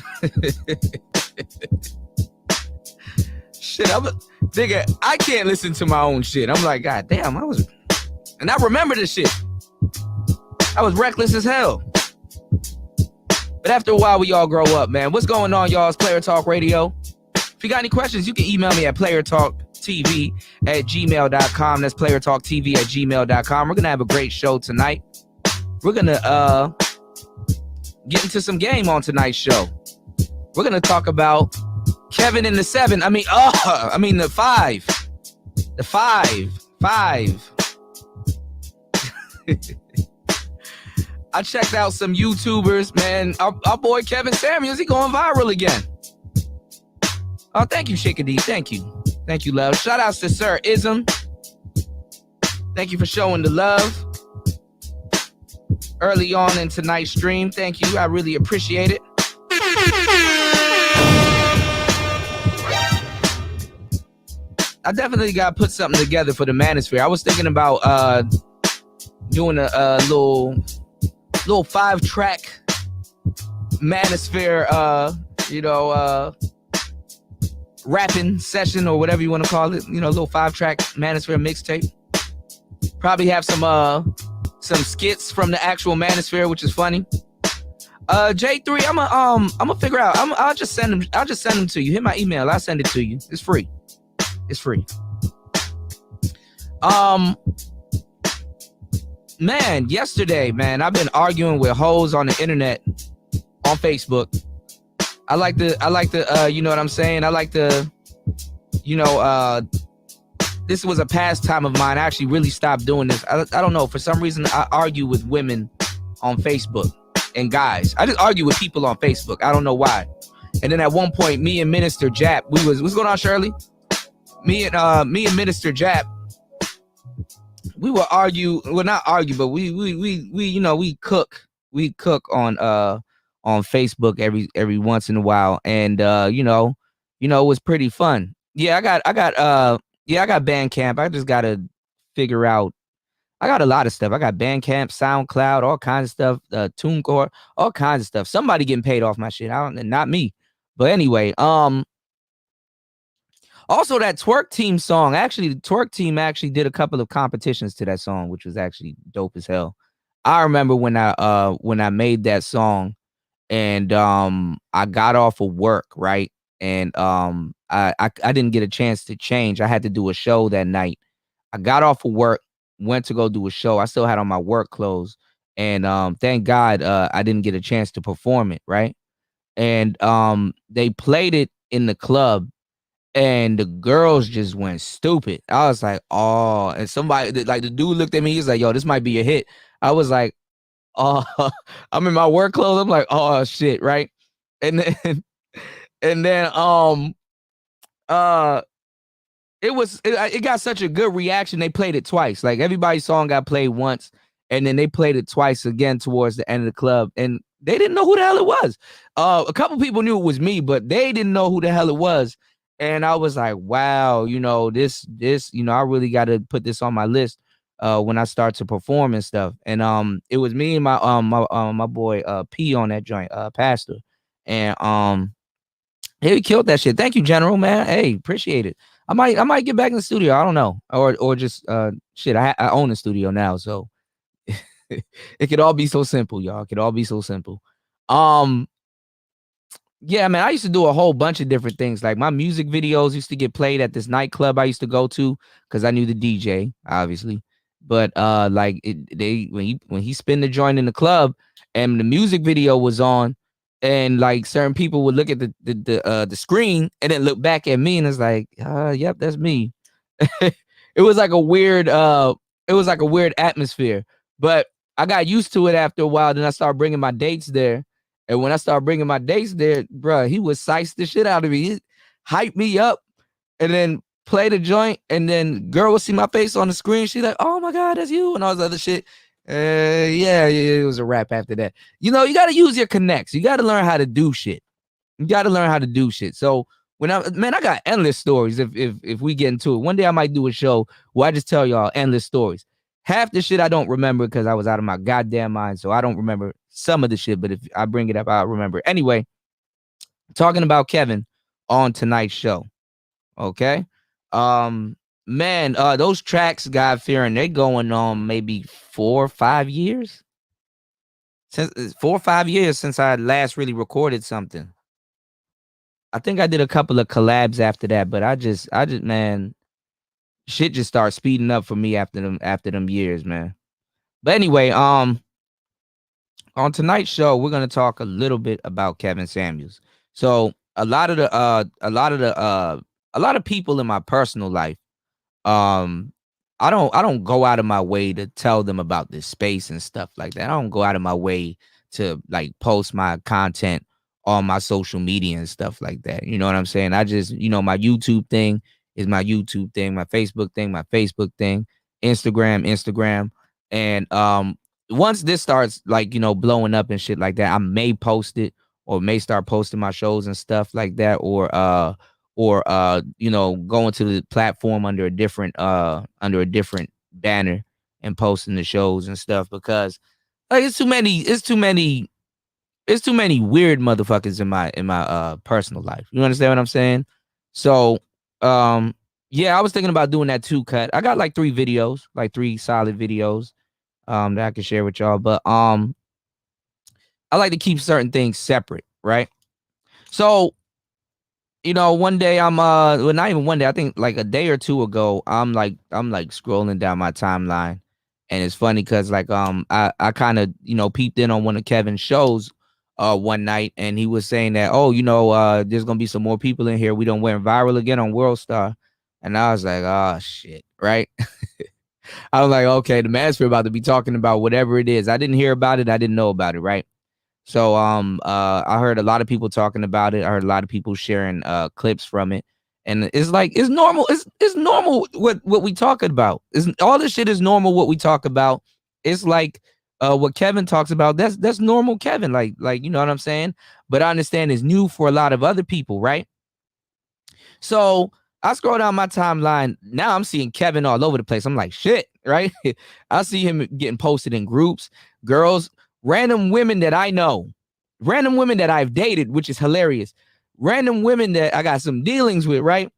Shit, nigga, I can't listen to my own shit. I'm like, God damn, and I remember this shit. I was reckless as hell. But after a while, we all grow up, man. What's going on, y'all? It's Player Talk Radio. If you got any questions, you can email me at playertalktv@gmail.com. That's playertalktv@gmail.com. We're going to have a great show tonight. We're going to get into some game on tonight's show. We're going to talk about Kevin in the 7. The 5. The 5. I checked out some YouTubers, man. Our boy Kevin Samuels, he going viral again. Oh, thank you, Shaker D. Thank you, love. Shout outs to Sir Ism. Thank you for showing the love early on in tonight's stream. Thank you. I really appreciate it. I definitely got to put something together for the Manosphere. I was thinking about doing a little 5-track Manosphere, rapping session or whatever you want to call it. You know, a little 5-track Manosphere mixtape. Probably have some skits from the actual Manosphere, which is funny. J3, I'm gonna figure out. I'll just send them to you. Hit my email. I'll send it to you. It's free. Man, yesterday, man, I've been arguing with hoes on the internet, on Facebook. I like the, you know what I'm saying? I like the, the this was a pastime of mine. I actually really stopped doing this. I don't know. For some reason, I argue with women on Facebook and guys. I just argue with people on Facebook. I don't know why. And then at one point, me and Minister Jap, what's going on, Shirley? Me and Minister Jap, we will argue. Well, not argue, but we cook. We cook on Facebook every once in a while, and it was pretty fun. Yeah, I got Bandcamp. I just gotta figure out. I got a lot of stuff. I got Bandcamp, SoundCloud, all kinds of stuff, TuneCore, all kinds of stuff. Somebody getting paid off my shit. Not me. But anyway, also that Twerk Team song. Actually, the Twerk Team actually did a couple of competitions to that song, which was actually dope as hell. I remember when I made that song, and I got off of work, right? And I didn't get a chance to change. I had to do a show that night. I got off of work, went to go do a show. I still had on my work clothes, and thank God I didn't get a chance to perform it, right? And they played it in the club, and the girls just went stupid. I was like, oh, and somebody, like the dude looked at me, he's like, yo, this might be a hit. I was like, oh, I'm in my work clothes. I'm like, oh shit, right? And then it got such a good reaction. They played it twice. Like everybody's song got played once, and then they played it twice again towards the end of the club, and they didn't know who the hell it was. A couple people knew it was me, but they didn't know who the hell it was. And I was like, wow, this, I really got to put this on my list when I start to perform and stuff. And it was me and my boy P on that joint, Pastor, and he killed that shit. Thank you, General, man. Hey, appreciate it. I might get back in the studio. I don't know, or just shit. I own a studio now, so it could all be so simple, y'all. It could all be so simple. Yeah, man, I used to do a whole bunch of different things. Like my music videos used to get played at this nightclub I used to go to because I knew the DJ, obviously. But when he spin the joint in the club and the music video was on, and like certain people would look at the screen and then look back at me, and it's like, yep, that's me. It was like a weird atmosphere, but I got used to it after a while. Then I started bringing my dates there. And when I started bringing my dates there, bro, he would size the shit out of me. He hyped me up and then play the joint. And then girl would see my face on the screen. She's like, oh my God, that's you. And all this other shit. Yeah, it was a wrap after that. You got to use your connects. You got to learn how to do shit. So I got endless stories. If we get into it, one day I might do a show where I just tell y'all endless stories. Half the shit I don't remember because I was out of my goddamn mind. So I don't remember some of the shit, but if I bring it up, I'll remember. Anyway, talking about Kevin on tonight's show. Okay. Man, those tracks, God Fearing, they're going on maybe 4 or 5 years. Since 4 or 5 years since I last really recorded something. I think I did a couple of collabs after that, but I just man, shit just started speeding up for me after them years, man. But anyway, on tonight's show, we're gonna talk a little bit about Kevin Samuels. So a lot of people in my personal life, I don't go out of my way to tell them about this space and stuff like that. I don't go out of my way to like post my content on my social media and stuff like that. You know what I'm saying? I just, my YouTube thing is my YouTube thing, my Facebook thing, Instagram. And once this starts like, blowing up and shit like that, I may post it or may start posting my shows and stuff like that, or going to the platform under a different banner and posting the shows and stuff, because like it's too many weird motherfuckers in my personal life. You understand what I'm saying? So yeah, I was thinking about doing that too. Cut. I got like 3 solid videos that I can share with y'all, but I like to keep certain things separate, right? So one day I'm well, not even one day, I think like a day or two ago, I'm like scrolling down my timeline, and it's funny because like I kind of peeped in on one of Kevin's shows one night, and he was saying that, there's gonna be some more people in here. We done went viral again on World Star. And I was like, oh shit, right? I was like, okay, the Manosphere about to be talking about whatever it is. I didn't hear about it. I didn't know about it, right? So I heard a lot of people talking about it. I heard a lot of people sharing clips from it. And it's like, it's normal. It's normal what we talking about. All this shit is normal what we talk about. It's like what Kevin talks about. That's normal Kevin. Like you know what I'm saying? But I understand it's new for a lot of other people, right? So I scroll down my timeline. Now I'm seeing Kevin all over the place. I'm like, shit, right? I see him getting posted in groups, girls, random women that I know, random women that I've dated, which is hilarious. Random women that I got some dealings with, right?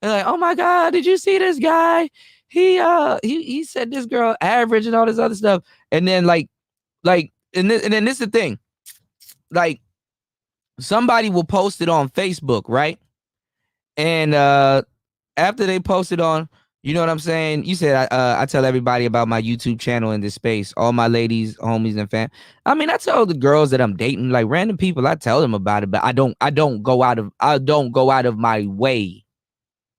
And like, oh my God, did you see this guy? He said this girl average and all this other stuff. And then and then this is the thing. Like, somebody will post it on Facebook, right? And after they posted on, you know what I'm saying? You said I tell everybody about my YouTube channel in this space, all my ladies, homies, and fam. I mean, I tell the girls that I'm dating, like random people, I tell them about it, but I don't go out of my way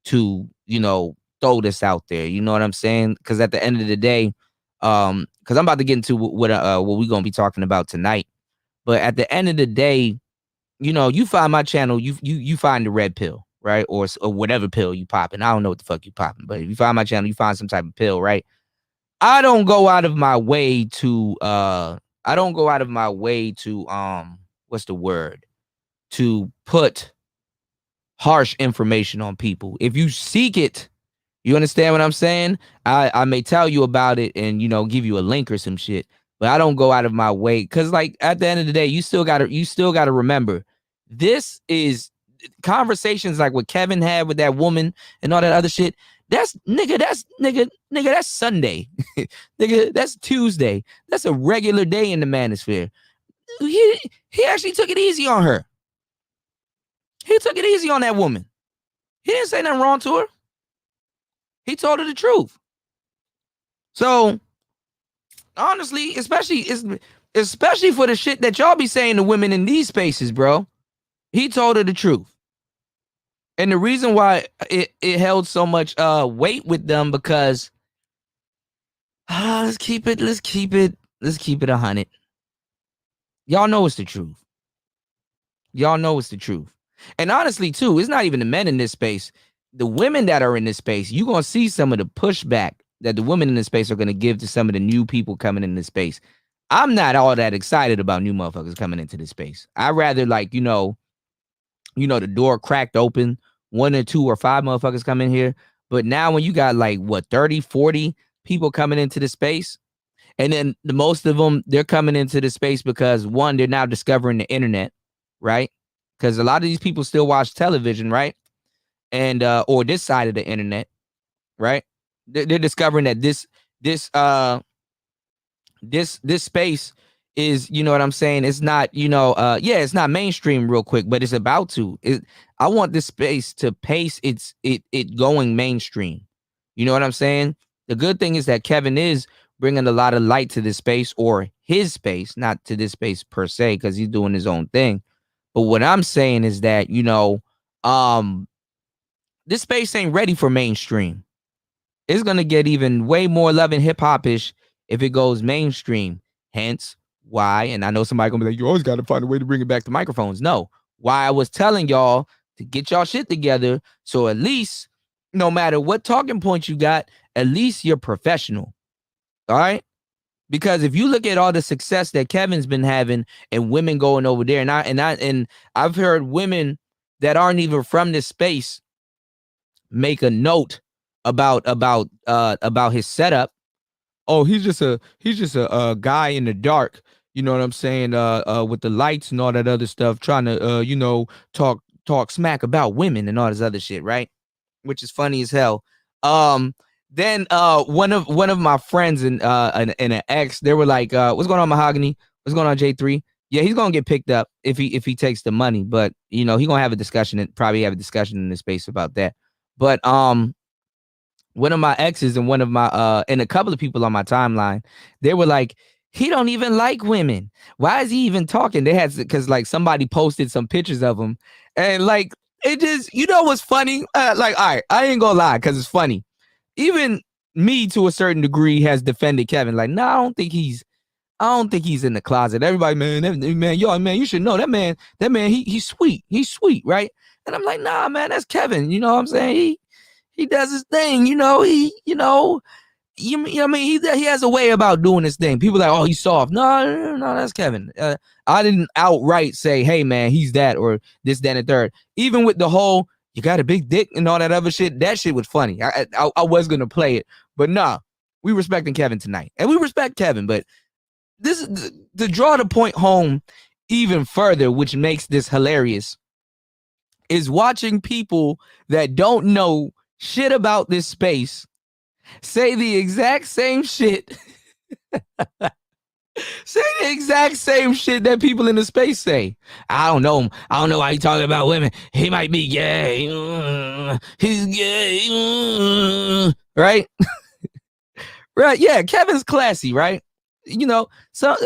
to, you know, throw this out there. You know what I'm saying? Because at the end of the day, because I'm about to get into what we're gonna be talking about tonight. But at the end of the day, you know, you find my channel, you find the red pill, right? Or whatever pill you popping. I don't know what the fuck you popping, but if you find my channel, you find some type of pill, right? I don't go out of my way to what's the word? To put harsh information on people. If you seek it, you understand what I'm saying? I may tell you about it and, you know, give you a link or some shit, but I don't go out of my way because, like, at the end of the day, you still gotta remember, this is conversations like what Kevin had with that woman and all that other shit. That's Sunday. Nigga, that's Tuesday. That's a regular day in the Manosphere. He actually took it easy on her. He took it easy on that woman. He didn't say nothing wrong to her. He told her the truth. So honestly, especially for the shit that y'all be saying to women in these spaces, bro, he told her the truth. And the reason why it held so much weight with them, because let's keep it 100. Y'all know it's the truth. Y'all know it's the truth. And honestly, too, it's not even the men in this space. The women that are in this space, you're going to see some of the pushback that the women in this space are going to give to some of the new people coming in this space. I'm not all that excited about new motherfuckers coming into this space. I rather, like, you know, the door cracked open, 1 or 2 or 5 motherfuckers come in here. But now when you got like, what, 30, 40 people coming into the space, and then the most of them, they're coming into the space because, one, they're now discovering the internet, right? Because a lot of these people still watch television, right? And or this side of the internet, right? They're discovering that this space is, you know what I'm saying? It's not, you know, it's not mainstream real quick, but it's about to. I want this space to pace it going mainstream. You know what I'm saying? The good thing is that Kevin is bringing a lot of light to this space, or his space, not to this space per se, because he's doing his own thing. But what I'm saying is that, you know, this space ain't ready for mainstream. It's going to get even way more love and hip-hop-ish if it goes mainstream. Hence why, and I know somebody going to be like, you always got to find a way to bring it back to microphones. No, why I was telling y'all to get y'all shit together, so at least, no matter what talking points you got, at least you're professional. All right? Because if you look at all the success that Kevin's been having and women going over there, and I've heard women that aren't even from this space make a note about his setup. Oh, he's just a guy in the dark, you know what I'm saying, with the lights and all that other stuff, trying to you know, talk smack about women and all this other shit, right? Which is funny as hell. Then one of my friends and an ex, they were like, what's going on, Mahogany? What's going on, J3? Yeah, he's gonna get picked up if he takes the money, but you know, he's gonna have a discussion and probably have a discussion in the space about that. But one of my exes and one of my and a couple of people on my timeline, they were like, he don't even like women. Why is he even talking? They had, because like somebody posted some pictures of him, and like it just, you know what's funny? Like, all right, I ain't gonna lie, because it's funny. Even me, to a certain degree, has defended Kevin. Like, no, I don't think he's in the closet. Everybody, man, you should know that man, he's sweet. He's sweet, right? And I'm like, nah, man, that's Kevin. You know what I'm saying? He does his thing, you know, he has a way about doing his thing. People are like, oh, he's soft. No, that's Kevin. I didn't outright say, hey, man, he's that or this, that, and third. Even with the whole, you got a big dick and all that other shit, that shit was funny. I was going to play it. But nah, we respecting Kevin tonight. And we respect Kevin. But this is to draw the point home even further, which makes this hilarious, is watching people that don't know shit about this space say the exact same shit. Say the exact same shit that people in the space say. I don't know him. I don't know why he's talking about women. He might be gay. He's gay. Right? Right. Yeah. Kevin's classy, right? You know, so,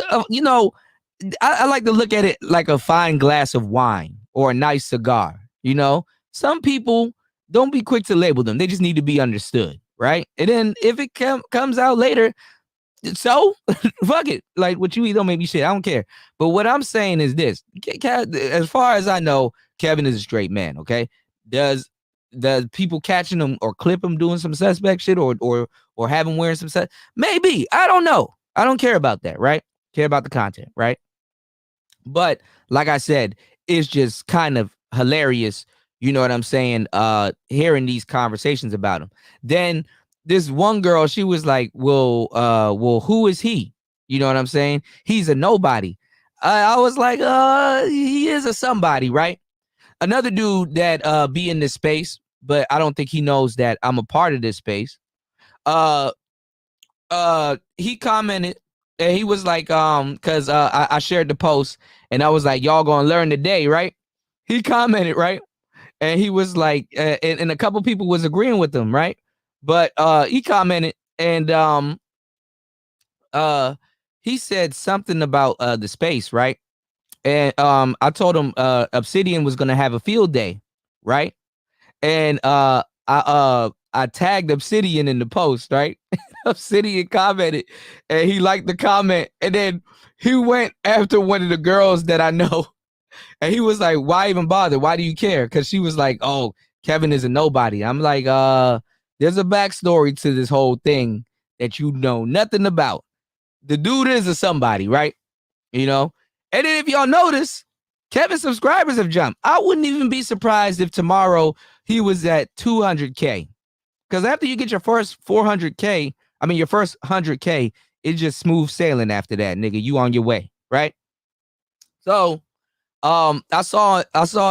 I like to look at it like a fine glass of wine or a nice cigar. You know, some people, don't be quick to label them. They just need to be understood. Right. And then if it comes out later, so fuck it. Like, what you eat don't make me shit. I don't care. But what I'm saying is this: as far as I know, Kevin is a straight man. Okay. Does people catching him or clip him doing some suspect shit or have him wearing some stuff? Maybe. I don't know. I don't care about that. Right. Care about the content. Right. But like I said, it's just kind of hilarious. You know what I'm saying? Hearing these conversations about him. Then this one girl, she was like, well, who is he? You know what I'm saying? He's a nobody. I was like, he is a somebody, right? Another dude that be in this space, but I don't think he knows that I'm a part of this space. He commented and he was like, because I shared the post and I was like, y'all gonna learn today, right? He commented, right? And he was like, and a couple people was agreeing with him, right? But he commented and he said something about the space, right? And I told him Obsidian was gonna have a field day, right? And I tagged Obsidian in the post, right? Obsidian commented and he liked the comment, and then he went after one of the girls that I know. And he was like, why even bother? Why do you care? Because she was like, oh, Kevin is a nobody. I'm like, there's a backstory to this whole thing that you know nothing about. The dude is a somebody, right? You know? And then if y'all notice, Kevin's subscribers have jumped. I wouldn't even be surprised if tomorrow he was at 200K. Because after you get your first 400K, your first 100K, it's just smooth sailing after that, nigga. You on your way, right? So, I saw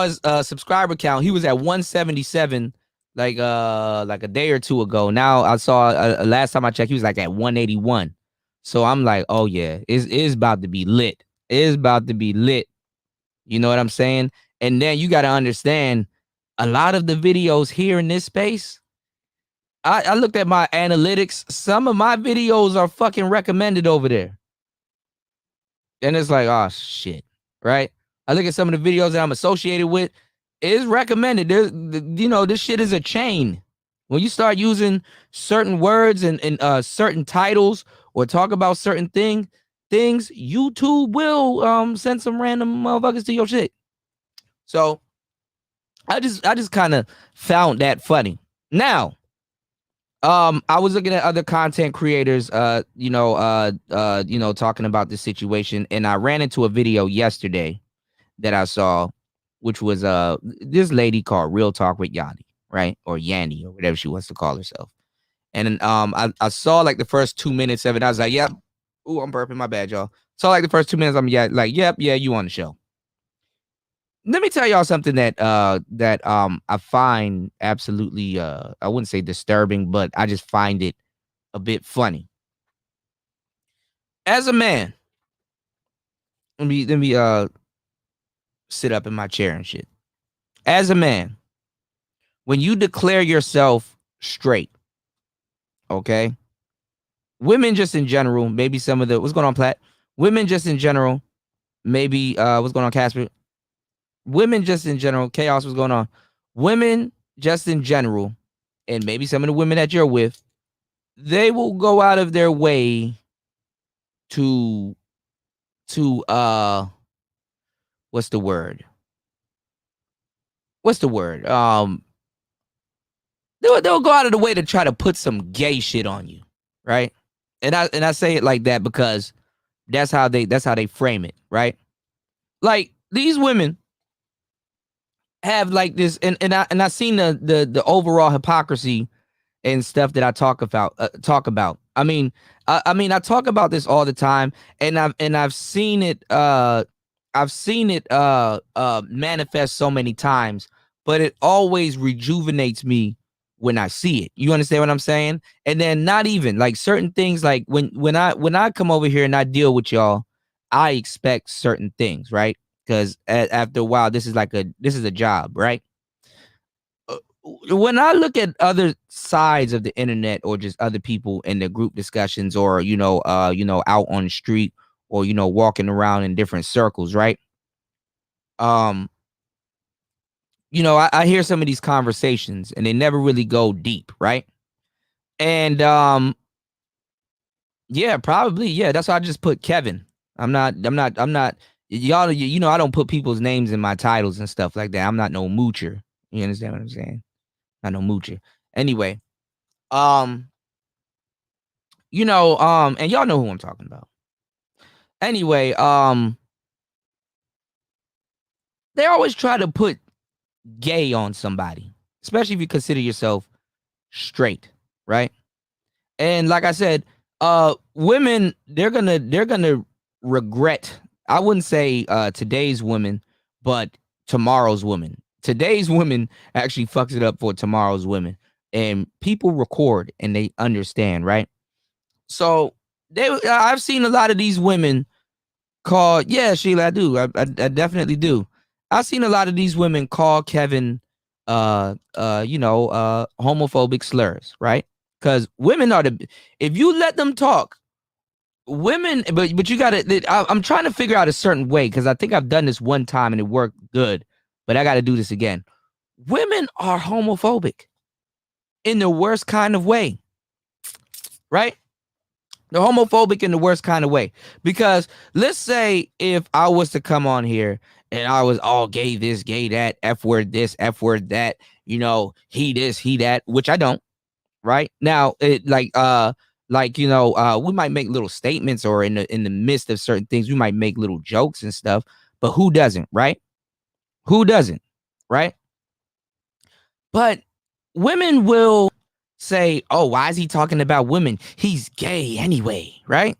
his subscriber count. He was at 177 like a day or two ago. Now I saw last time I checked, he was like at 181. So I'm like, oh yeah, it's about to be lit. It's about to be lit. You know what I'm saying? And then you got to understand, a lot of the videos here in this space, I looked at my analytics. Some of my videos are fucking recommended over there. And it's like, oh shit, right? I look at some of the videos that I'm associated with. It's recommended. This shit is a chain. When you start using certain words and certain titles or talk about certain things, YouTube will send some random motherfuckers to your shit. So I just kind of found that funny. Now, I was looking at other content creators, talking about this situation, and I ran into a video yesterday that I saw, which was this lady called Real Talk with Yanni, right? Or Yanni, or whatever she wants to call herself. And I saw like the first 2 minutes of it. I was like, yep. Ooh, I'm burping. My bad, y'all. Saw like the first 2 minutes. I'm yep, you on the show. Let me tell y'all something that I find absolutely I wouldn't say disturbing, but I just find it a bit funny. As a man, let me sit up in my chair and shit. As a man, when you declare yourself straight, okay? Women just in general, maybe some of the, what's going on, Platt? Women just in general, maybe, what's going on, Casper? Women just in general, Chaos, what's going on? women just in general, and maybe some of the women that you're with, they will go out of their way to what's the word? They'll go out of the way to try to put some gay shit on you, right? And I say it like that because that's how they frame it, right? Like these women have like this, and I seen the overall hypocrisy and stuff that I talk about. I mean, I talk about this all the time, and I've seen it. I've seen it manifest so many times, but it always rejuvenates me when I see it. You understand what I'm saying? And then not even like certain things, like when I come over here and I deal with y'all, I expect certain things, right? Because after a while, this is a job, right? When I look at other sides of the internet or just other people in the group discussions, or out on the street, or walking around in different circles, right? I hear some of these conversations and they never really go deep, right? And yeah, probably, yeah. That's why I just put Kevin. I'm not y'all, I don't put people's names in my titles and stuff like that. I'm not no moocher. You understand what I'm saying? Not no moocher. Anyway, and y'all know who I'm talking about. Anyway, they always try to put gay on somebody, especially if you consider yourself straight, right? And like I said, women, they're gonna regret. I wouldn't say today's women, but tomorrow's women. Today's women actually fucks it up for tomorrow's women, and people record and they understand, right? So I've seen a lot of these women call, yeah, Sheila, I do. I definitely do. I've seen a lot of these women call Kevin, homophobic slurs, right? Because women are if you let them talk, women, but you gotta, I'm trying to figure out a certain way, because I think I've done this one time and it worked good, but I got to do this again. Women are homophobic in the worst kind of way, right? They're homophobic in the worst kind of way. Because let's say if I was to come on here and I was all gay this, gay that, F word this, F word that, he this, he that, which I don't, right? Now, we might make little statements, or in the midst of certain things, we might make little jokes and stuff, but who doesn't, right? Who doesn't, right? But women will say, oh, why is he talking about women? He's gay anyway, right?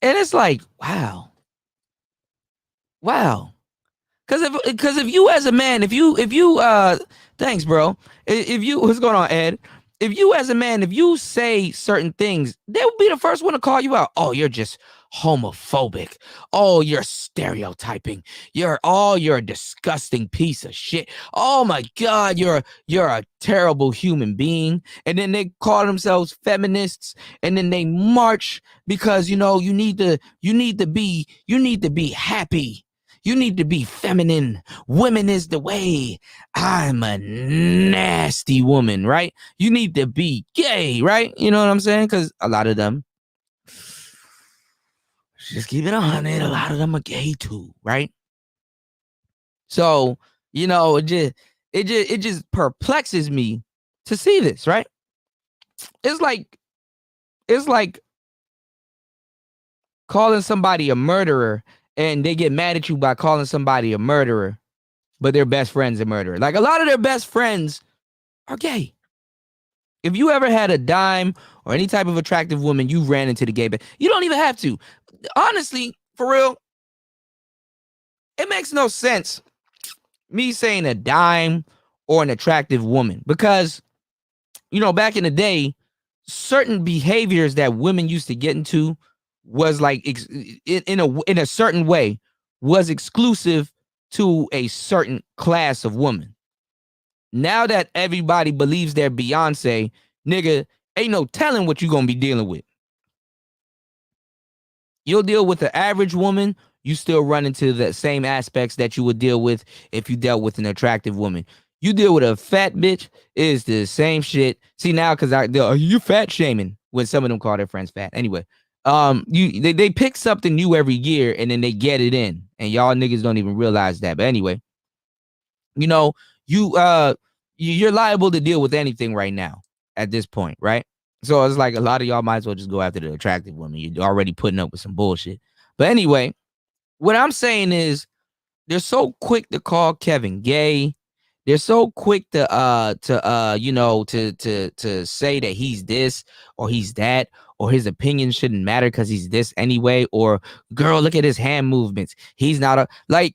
And it's like, wow. Because if you as a man, if you thanks, bro. What's going on, Ed? If you as a man, if you say certain things, they will be the first one to call you out. Oh, you're just homophobic. Oh, you're stereotyping. You're a disgusting piece of shit. Oh my God, you're a terrible human being. And then they call themselves feminists, and then they march because you need to be happy. You need to be feminine. Women is the way. I'm a nasty woman, right? You need to be gay, right? You know what I'm saying? Because a lot of them, just keep it 100, a lot of them are gay too, right? So, it just perplexes me to see this, right? It's like calling somebody a murderer, and they get mad at you by calling somebody a murderer, but their best friend's a murderer. Like, a lot of their best friends are gay. If you ever had a dime or any type of attractive woman, you ran into the gay bed. You don't even have to. Honestly, for real, it makes no sense me saying a dime or an attractive woman, because, back in the day, certain behaviors that women used to get into was like in a certain way was exclusive to a certain class of woman. Now that everybody believes they're Beyonce, nigga, ain't no telling what you're gonna be dealing with. You'll deal with the average woman, you still run into the same aspects that you would deal with if you dealt with an attractive woman. You deal with a fat bitch, it is the same shit. See, now, because you fat shaming when some of them call their friends fat. Anyway, they pick something new every year and then they get it in, and y'all niggas don't even realize that. But anyway, you know, you're liable to deal with anything right now at this point, right? So it's like a lot of y'all might as well just go after the attractive woman. You're already putting up with some bullshit. But anyway, what I'm saying is they're so quick to call Kevin gay. They're so quick to say that he's this or he's that, or his opinion shouldn't matter because he's this anyway, or girl, look at his hand movements. He's not a like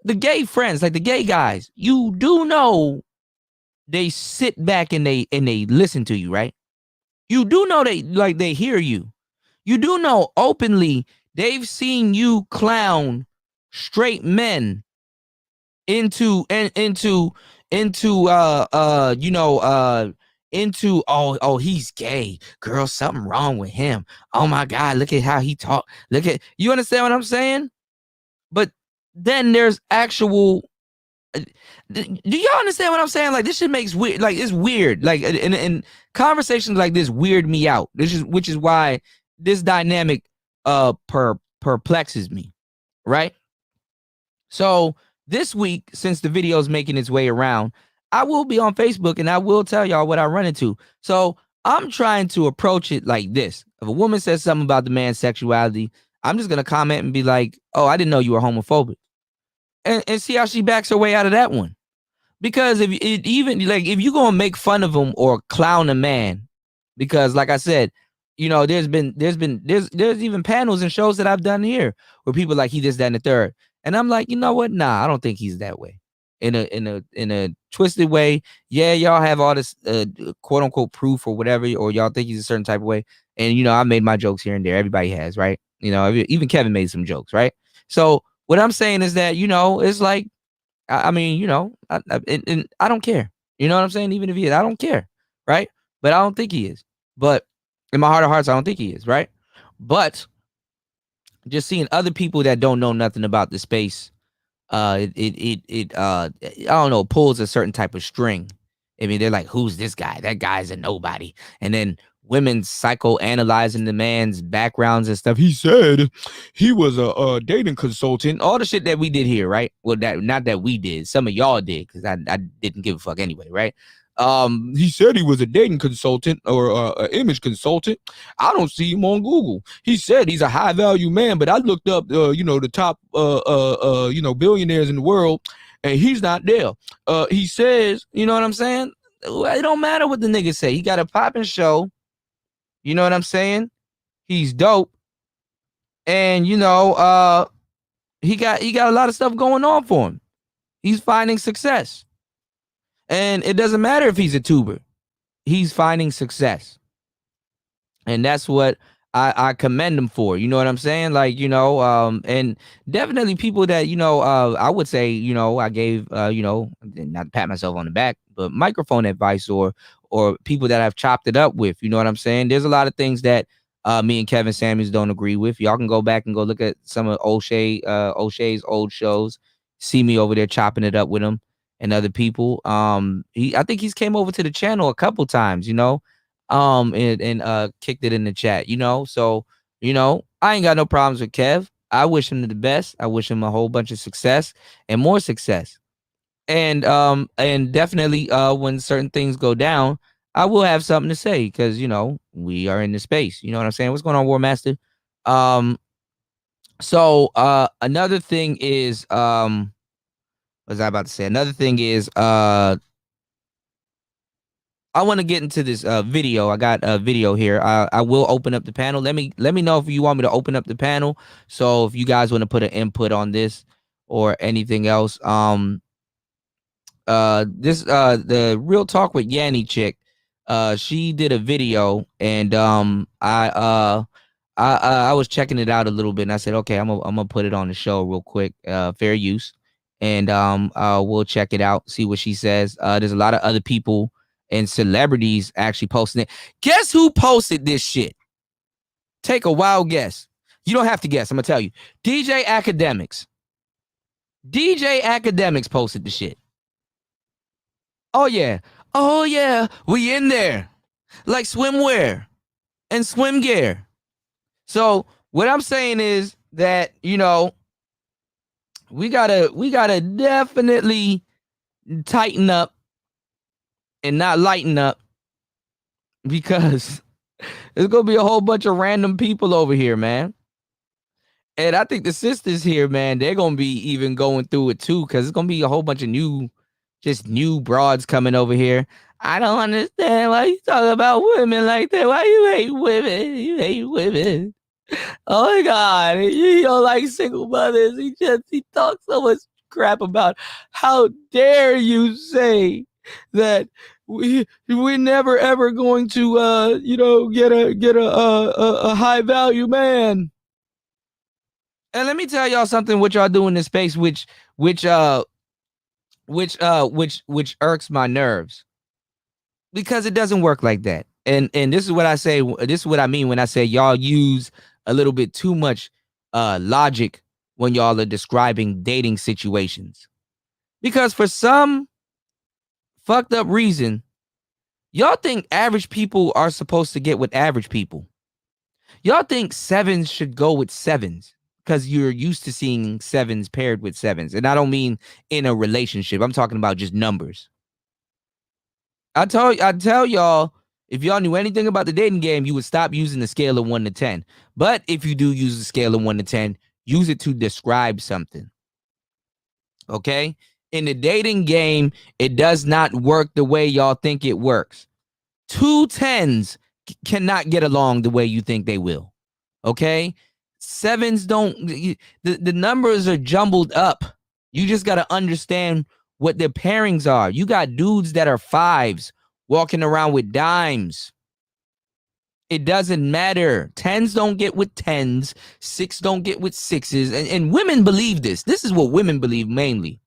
the gay friends, like the gay guys, you do know they sit back and they listen to you, right? You do know they hear you. You do know openly they've seen you clown straight men into he's gay, girl, something wrong with him. Oh my God, look at how he talk. Look at, you understand what I'm saying? But then there's actual. Do y'all understand what I'm saying? Like, this shit makes weird. Like, it's weird. Like, and conversations like this weird me out. Which is why this dynamic perplexes me, right? So this week, since the video is making its way around, I will be on Facebook and I will tell y'all what I run into. So I'm trying to approach it like this. If a woman says something about the man's sexuality, I'm just gonna comment and be like, "Oh, I didn't know you were homophobic," and see how she backs her way out of that one. Because if you're gonna make fun of him or clown a man, because like I said, there's even panels and shows that I've done here where people are like, he this, that, and the third, and I'm like, you know what? Nah, I don't think he's that way. In a twisted way, yeah, y'all have all this quote unquote proof or whatever, or y'all think he's a certain type of way, and I made my jokes here and there. Everybody has, right? Even Kevin made some jokes, right? So what I'm saying is that it's like, I don't care. You know what I'm saying? Even if he is, I don't care, right? But I don't think he is. But in my heart of hearts, I don't think he is, right? But just seeing other people that don't know nothing about the space, I don't know, pulls a certain type of string. I mean, they're like, who's this guy? That guy's a nobody. And then women psychoanalyzing the man's backgrounds and stuff. He said he was a dating consultant. All the shit that we did here, right? Well, not that we did. Some of y'all did, because I didn't give a fuck anyway, right? He said he was a dating consultant or an image consultant. I don't see him on Google. He said he's a high value man, but I looked up, the top, billionaires in the world, and he's not there. He says, you know what I'm saying? It don't matter what the nigga say. He got a popping show. You know what I'm saying? He's dope. And, he got a lot of stuff going on for him. He's finding success. And it doesn't matter if he's a tuber. He's finding success. And that's what I commend him for. You know what I'm saying? Like, and definitely people that, I would say, I gave, not to pat myself on the back, but microphone advice or people that I've chopped it up with. You know what I'm saying? There's a lot of things that me and Kevin Samuels don't agree with. Y'all can go back and go look at some of O'Shea's old shows. See me over there chopping it up with him and other people. I think he's came over to the channel a couple times, and kicked it in the chat, So, I ain't got no problems with Kev. I wish him the best. I wish him a whole bunch of success and more success. And definitely when certain things go down, I will have something to say because, we are in the space. You know what I'm saying? What's going on, War Master? So another thing is, what was I about to say? Another thing is, I want to get into this video. I got a video here. I will open up the panel. Let me know if you want me to open up the panel. So if you guys want to put an input on this or anything else, the Real Talk with Yanni chick, she did a video, and I was checking it out a little bit, and I said, okay, I'm gonna put it on the show real quick, fair use, and we'll check it out, see what she says. There's a lot of other people and celebrities actually posting it. Guess who posted this shit? Take a wild guess. You don't have to guess. I'm gonna tell you. DJ Academics. DJ Academics posted the shit. Oh yeah. Oh yeah. We in there. Like swimwear and swim gear. So what I'm saying is that, you know, we gotta definitely tighten up and not lighten up, because there's gonna be a whole bunch of random people over here, man. And I think the sisters here, man, they're gonna be even going through it too, because it's gonna be a whole bunch of new broads coming over here. I don't understand why you talk about women like that. Why you hate women? You hate women. Oh my God, you don't like single mothers. He talks so much crap about. How dare you say that we're never ever going to get a high value man. And let me tell y'all something what y'all do in this space which irks my nerves, because it doesn't work like that. And this is what I say, this is what I mean when I say y'all use a little bit too much logic when y'all are describing dating situations. Because for some fucked up reason, y'all think average people are supposed to get with average people. Y'all think sevens should go with sevens because you're used to seeing sevens paired with sevens. And I don't mean in a relationship. I'm talking about just numbers. I tell y'all, if y'all knew anything about the dating game, you would stop using the scale of 1 to 10. But if you do use the scale of 1 to 10, use it to describe something. Okay? In the dating game, it does not work the way y'all think it works. 2 10s cannot get along the way you think they will. Okay? Sevens don't, the numbers are jumbled up. You just got to understand what their pairings are. You got dudes that are 5s walking around with dimes. It doesn't matter. 10s don't get with 10s. 6 don't get with 6s. And women believe this. This is what women believe mainly.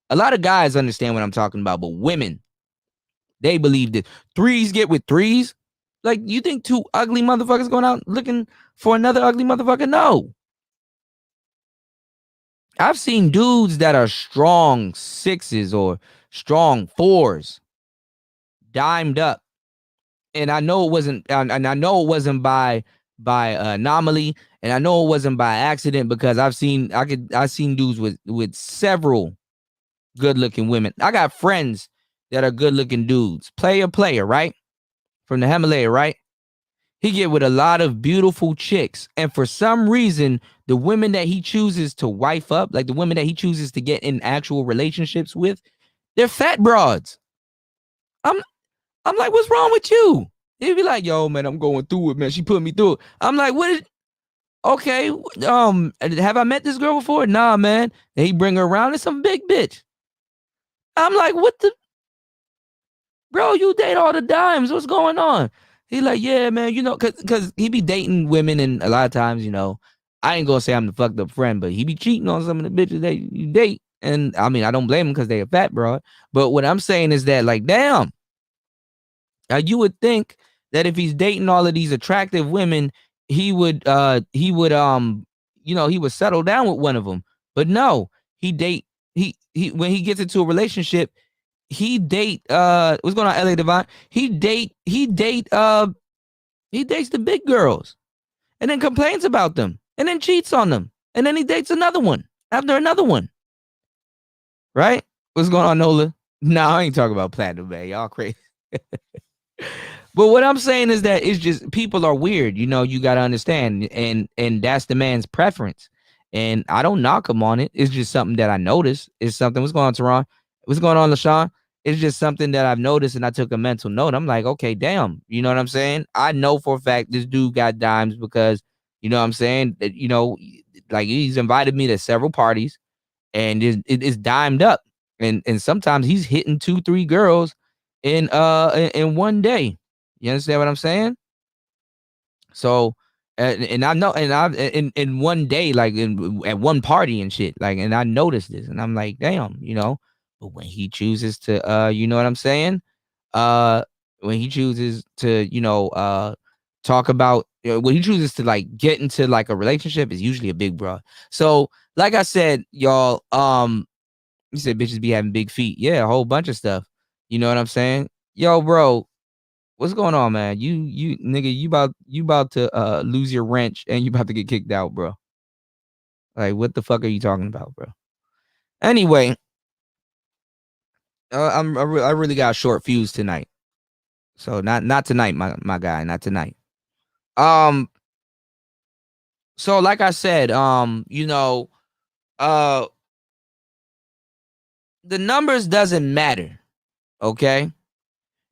A lot of guys understand what I'm talking about, but women, they believe that 3s get with 3s. Like, you think 2 ugly motherfuckers going out looking for another ugly motherfucker? No. I've seen dudes that are strong 6s or strong 4s dimed up. And I know it wasn't, and I know it wasn't by anomaly, and I know it wasn't by accident, because I've seen dudes with several good-looking women. I got friends that are good-looking dudes. Player, right? From the Himalaya, right? He get with a lot of beautiful chicks, and for some reason, the women that he chooses to wife up, like the women that he chooses to get in actual relationships with, they're fat broads. I'm like, what's wrong with you? He'd be like, yo, man, I'm going through it, man. She put me through it. I'm like, okay, have I met this girl before? Nah, man. And he bring her around. It's some big bitch. I'm like, what the? Bro, you date all the dimes. What's going on? He like, yeah, man, you know, because he be dating women, and a lot of times, you know, I ain't gonna say I'm the fucked up friend, but he be cheating on some of the bitches that you date. And I mean, I don't blame him because they a fat broad. But what I'm saying is that, like, damn, you would think that if he's dating all of these attractive women, he would settle down with one of them. But no, he when he gets into a relationship, he date what's going on, LA Divine? He dates the big girls and then complains about them and then cheats on them. And then he dates another one after another one. Right? What's going on, Nola? No, I ain't talking about platinum, man. Y'all crazy. But what I'm saying is that it's just, people are weird. You know, you got to understand. And that's the man's preference. And I don't knock him on it. It's just something that I noticed. It's something. What's going on, Teron? What's going on, LaShawn? It's just something that I've noticed, and I took a mental note. I'm like, okay, damn. You know what I'm saying? I know for a fact this dude got dimes because, you know what I'm saying? That, you know, like, he's invited me to several parties, and it's dimed up. And sometimes he's hitting 2-3 girls in one day. You understand what I'm saying? So, and I know, and I've in one day, like at one party and shit, like, and I noticed this, and I'm like, damn, you know. But when he chooses to, you know what I'm saying? When he chooses to, you know, talk about when he chooses to like get into like a relationship is usually a big bro. So like I said, y'all, you said bitches be having big feet. Yeah, a whole bunch of stuff. You know what I'm saying? Yo, bro, what's going on, man? You nigga, you about to lose your wrench and you about to get kicked out, bro. Like, what the fuck are you talking about, bro? Anyway, I really got a short fuse tonight. So not tonight, my guy, not tonight. So like I said, you know, the numbers doesn't matter, okay?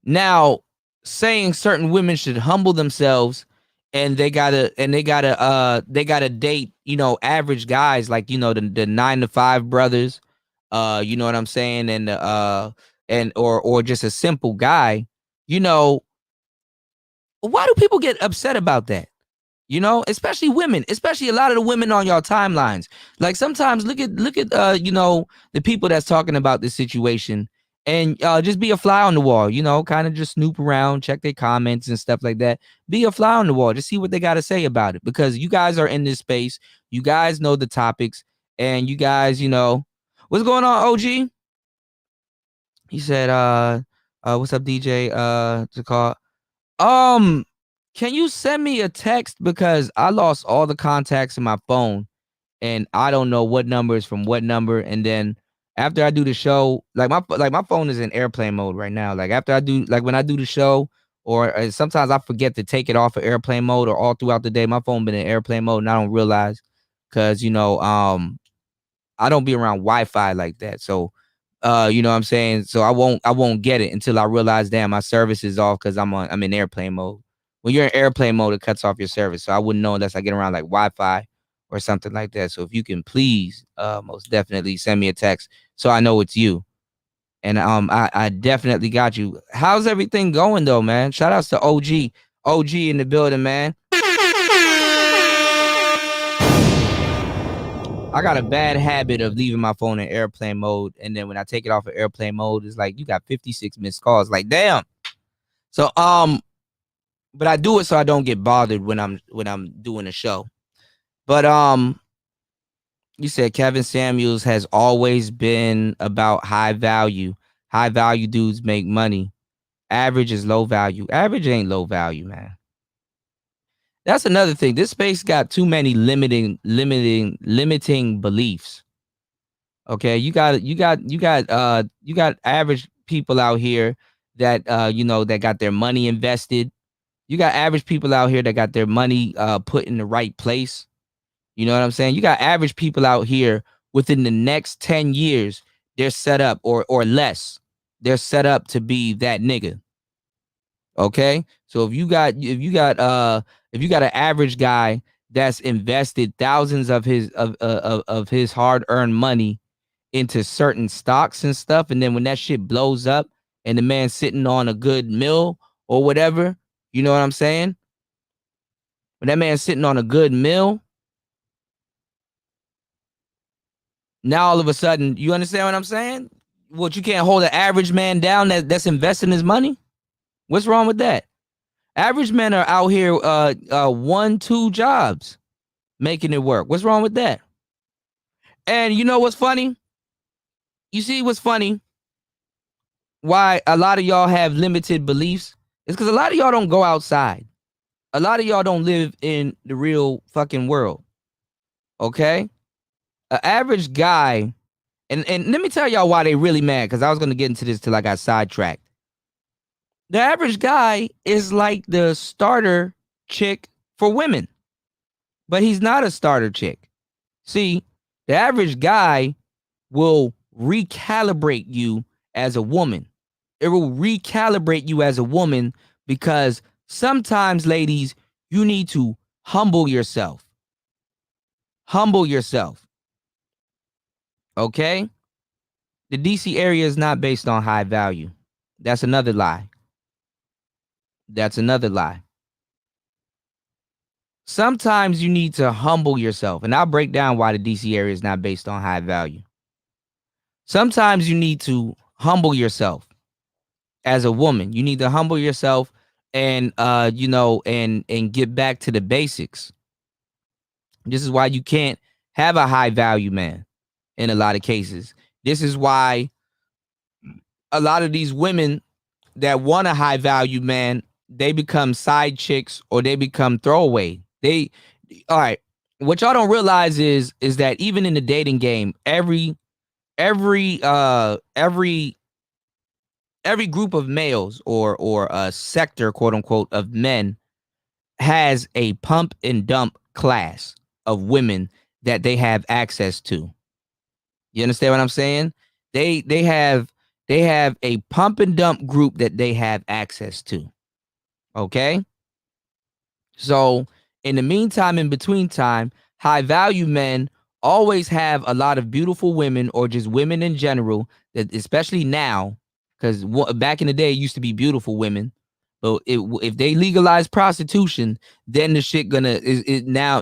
Now, saying certain women should humble themselves and they gotta date, you know, average guys like, you know, the 9-to-5 brothers, you know what I'm saying, and or just a simple guy, you know, why do people get upset about that? You know, especially women, especially a lot of the women on y'all timelines. Like sometimes look at you know, the people that's talking about this situation and just be a fly on the wall, you know, kind of just snoop around, check their comments and stuff like that. Be a fly on the wall, just see what they got to say about it, because you guys are in this space. You guys know the topics and you guys, you know, what's going on, OG? He said, what's up, DJ? To call. Can you send me a text, because I lost all the contacts in my phone and I don't know what number is from what number. And then after I do the show, like my phone is in airplane mode right now. Like after I do, like when I do the show, or sometimes I forget to take it off of airplane mode, or all throughout the day, my phone been in airplane mode and I don't realize, because, you know, I don't be around Wi-Fi like that. So, you know what I'm saying? So I won't get it until I realize, damn, my service is off because I'm in airplane mode. When you're in airplane mode, it cuts off your service. So I wouldn't know unless I get around like Wi-Fi or something like that. So if you can please, most definitely send me a text so I know it's you. And I definitely got you. How's everything going though, man? Shout outs to OG in the building, man. I got a bad habit of leaving my phone in airplane mode, and then when I take it off of airplane mode, it's like you got 56 missed calls. Like, damn. So but I do it so I don't get bothered when I'm doing a show. But you said Kevin Samuels has always been about high value. High value dudes make money. Average is low value. Average ain't low value, man. That's another thing. This space got too many limiting beliefs. Okay, you got average people out here that you know, that got their money invested. You got average people out here that got their money put in the right place. You know what I'm saying? You got average people out here within the next 10 years, they're set up, or less. They're set up to be that nigga. Okay? So if you got an average guy that's invested thousands of his hard-earned money into certain stocks and stuff, and then when that shit blows up and the man's sitting on a good mill or whatever, you know what I'm saying? When that man's sitting on a good mill, now all of a sudden, you understand what I'm saying? What, you can't hold an average man down that's investing his money? What's wrong with that? Average men are out here 1-2 jobs making it work. What's wrong with that? And you know what's funny? You see what's funny? Why a lot of y'all have limited beliefs? It's because a lot of y'all don't go outside. A lot of y'all don't live in the real fucking world. Okay? An average guy, and let me tell y'all why they really mad, because I was going to get into this till I got sidetracked. The average guy is like the starter chick for women, but he's not a starter chick. See, the average guy will recalibrate you as a woman. It will recalibrate you as a woman, because sometimes, ladies, you need to humble yourself. Humble yourself. Okay? The DC area is not based on high value. That's another lie. That's another lie. Sometimes you need to humble yourself. And I'll break down why the DC area is not based on high value. Sometimes you need to humble yourself as a woman. You need to humble yourself and and get back to the basics. This is why you can't have a high value man in a lot of cases. This is why a lot of these women that want a high value man, they become side chicks or they become throwaway. All right. What y'all don't realize is that even in the dating game, every group of males or a sector, quote unquote, of men has a pump and dump class of women that they have access to. You understand what I'm saying? They have a pump and dump group that they have access to. Okay? So in the meantime, in between time, high value men always have a lot of beautiful women or just women in general, that especially now, because back in the day it used to be beautiful women. But if they legalize prostitution, then the shit now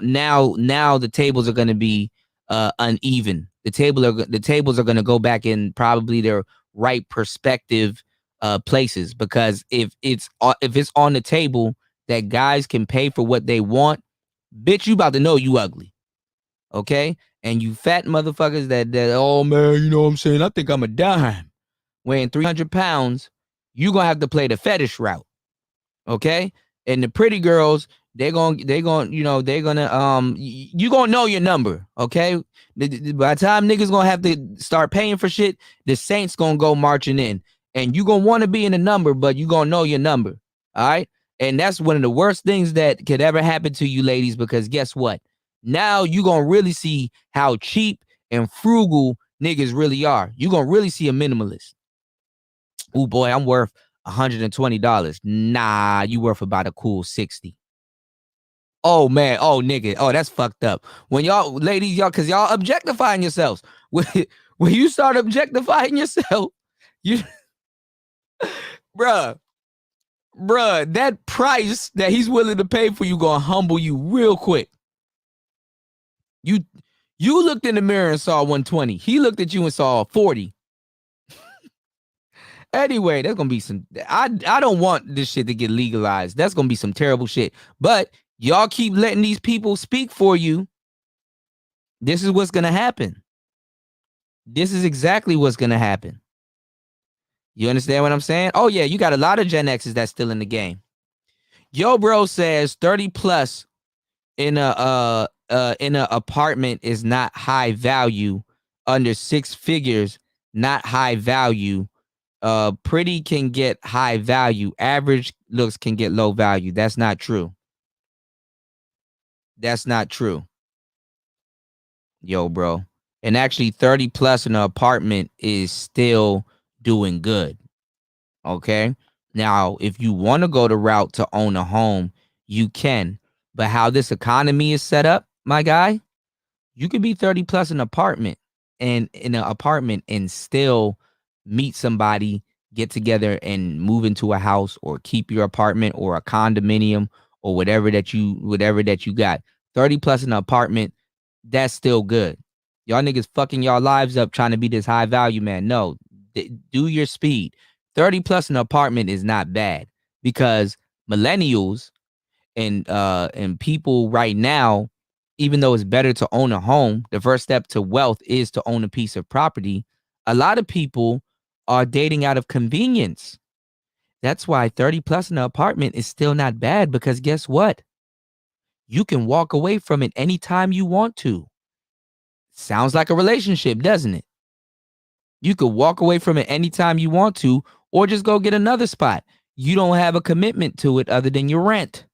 the tables are gonna be uneven. The tables are gonna go back in probably their right perspective places, because if it's on the table that guys can pay for what they want, bitch, you about to know you ugly. Okay? And you fat motherfuckers that oh man, you know what I'm saying? I think I'm a dime. Weighing 300 pounds, you gonna have to play the fetish route. Okay? And the pretty girls, you're gonna know your number. Okay? By the time niggas gonna have to start paying for shit, the Saints gonna go marching in. And you gonna want to be in the number, but you gonna know your number. All right? And that's one of the worst things that could ever happen to you ladies, because guess what? Now you gonna really see how cheap and frugal niggas really are. You gonna really see a minimalist. Oh boy, I'm worth $120. Nah, you worth about a cool 60. Oh man, oh nigga, oh that's fucked up. When y'all ladies, cause y'all objectifying yourselves. When you start objectifying yourself, you bruh, that price that he's willing to pay for you gonna humble you real quick. You looked in the mirror and saw 120. He looked at you and saw 40. Anyway, there's gonna be some. I don't want this shit to get legalized. That's gonna be some terrible shit. But y'all keep letting these people speak for you. This is what's gonna happen. This is exactly what's gonna happen. You understand what I'm saying? Oh yeah, you got a lot of Gen X's that's still in the game. Yo, bro says 30 plus in a apartment is not high value. Under 6 figures, not high value. Pretty can get high value. Average looks can get low value. That's not true. That's not true. Yo, bro. And actually 30 plus in an apartment is still doing good. Okay? Now, if you want to go the route to own a home, you can. But how this economy is set up, my guy, you could be 30 plus in an apartment and still meet somebody, get together and move into a house or keep your apartment or a condominium or whatever that you got. 30 plus in an apartment, that's still good. Y'all niggas fucking y'all lives up trying to be this high value man. No, do your speed. 30 plus in an apartment is not bad, because millennials and people right now, even though it's better to own a home, the first step to wealth is to own a piece of property. A lot of people are dating out of convenience. That's why 30 plus in an apartment is still not bad, because guess what? You can walk away from it anytime you want to. Sounds like a relationship, doesn't it? You could walk away from it anytime you want to, or just go get another spot. You don't have a commitment to it other than your rent.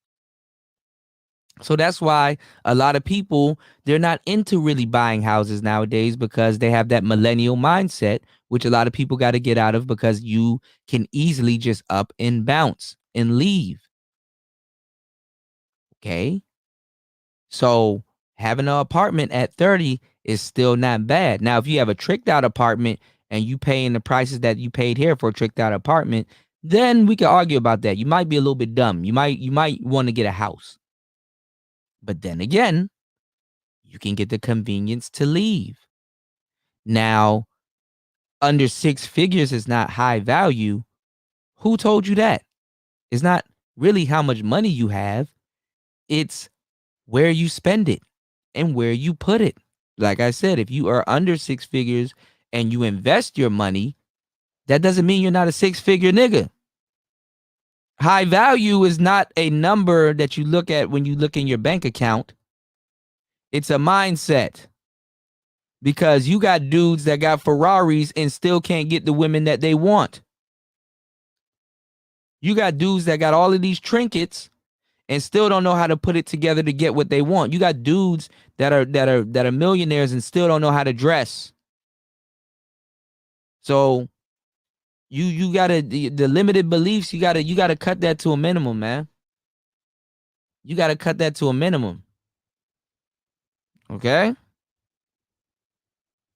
So that's why a lot of people, they're not into really buying houses nowadays, because they have that millennial mindset, which a lot of people got to get out of, because you can easily just up and bounce and leave. Okay? So having an apartment at 30 is still not bad. Now, if you have a tricked out apartment and you paying the prices that you paid here for a tricked out apartment, then we can argue about that. You might be a little bit dumb. You might want to get a house. But then again, you can get the convenience to leave. Now, under 6 figures is not high value. Who told you that? It's not really how much money you have. It's where you spend it and where you put it. Like I said, if you are under 6 figures and you invest your money, that doesn't mean you're not a 6-figure nigga. High value is not a number that you look at when you look in your bank account. It's a mindset. Because you got dudes that got Ferraris and still can't get the women that they want. You got dudes that got all of these trinkets and still don't know how to put it together to get what they want. You got dudes that are millionaires and still don't know how to dress. So you gotta the limited beliefs, you gotta cut that to a minimum, man. You gotta cut that to a minimum. Okay?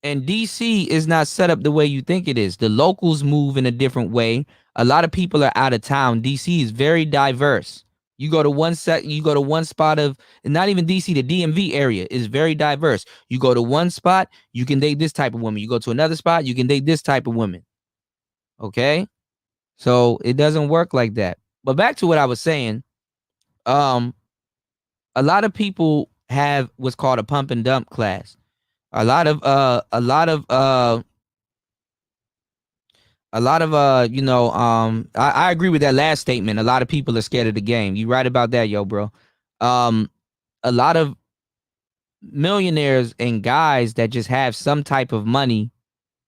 And DC is not set up the way you think it is. The locals move in a different way. A lot of people are out of town. DC is very diverse. You go to one spot of, and not even DC, the DMV area is very diverse. You go to one spot, you can date this type of woman. You go to another spot, you can date this type of woman. Okay? So it doesn't work like that. But back to what I was saying, a lot of people have what's called a pump and dump class. A lot of I agree with that last statement. A lot of people are scared of the game. You right about that, yo, bro. A lot of millionaires and guys that just have some type of money,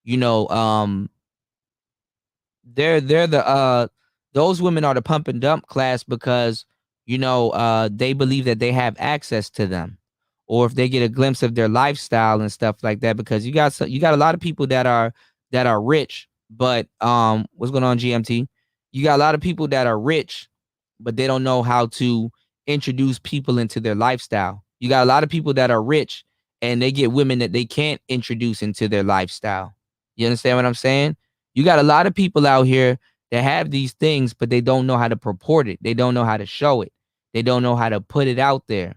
they're the those women are the pump and dump class because they believe that they have access to them. Or if they get a glimpse of their lifestyle and stuff like that, because you got a lot of people that are rich, but what's going on, GMT? You got a lot of people that are rich, but they don't know how to introduce people into their lifestyle. You got a lot of people that are rich and they get women that they can't introduce into their lifestyle. You understand what I'm saying? You got a lot of people out here that have these things, but they don't know how to purport it. They don't know how to show it. They don't know how to put it out there.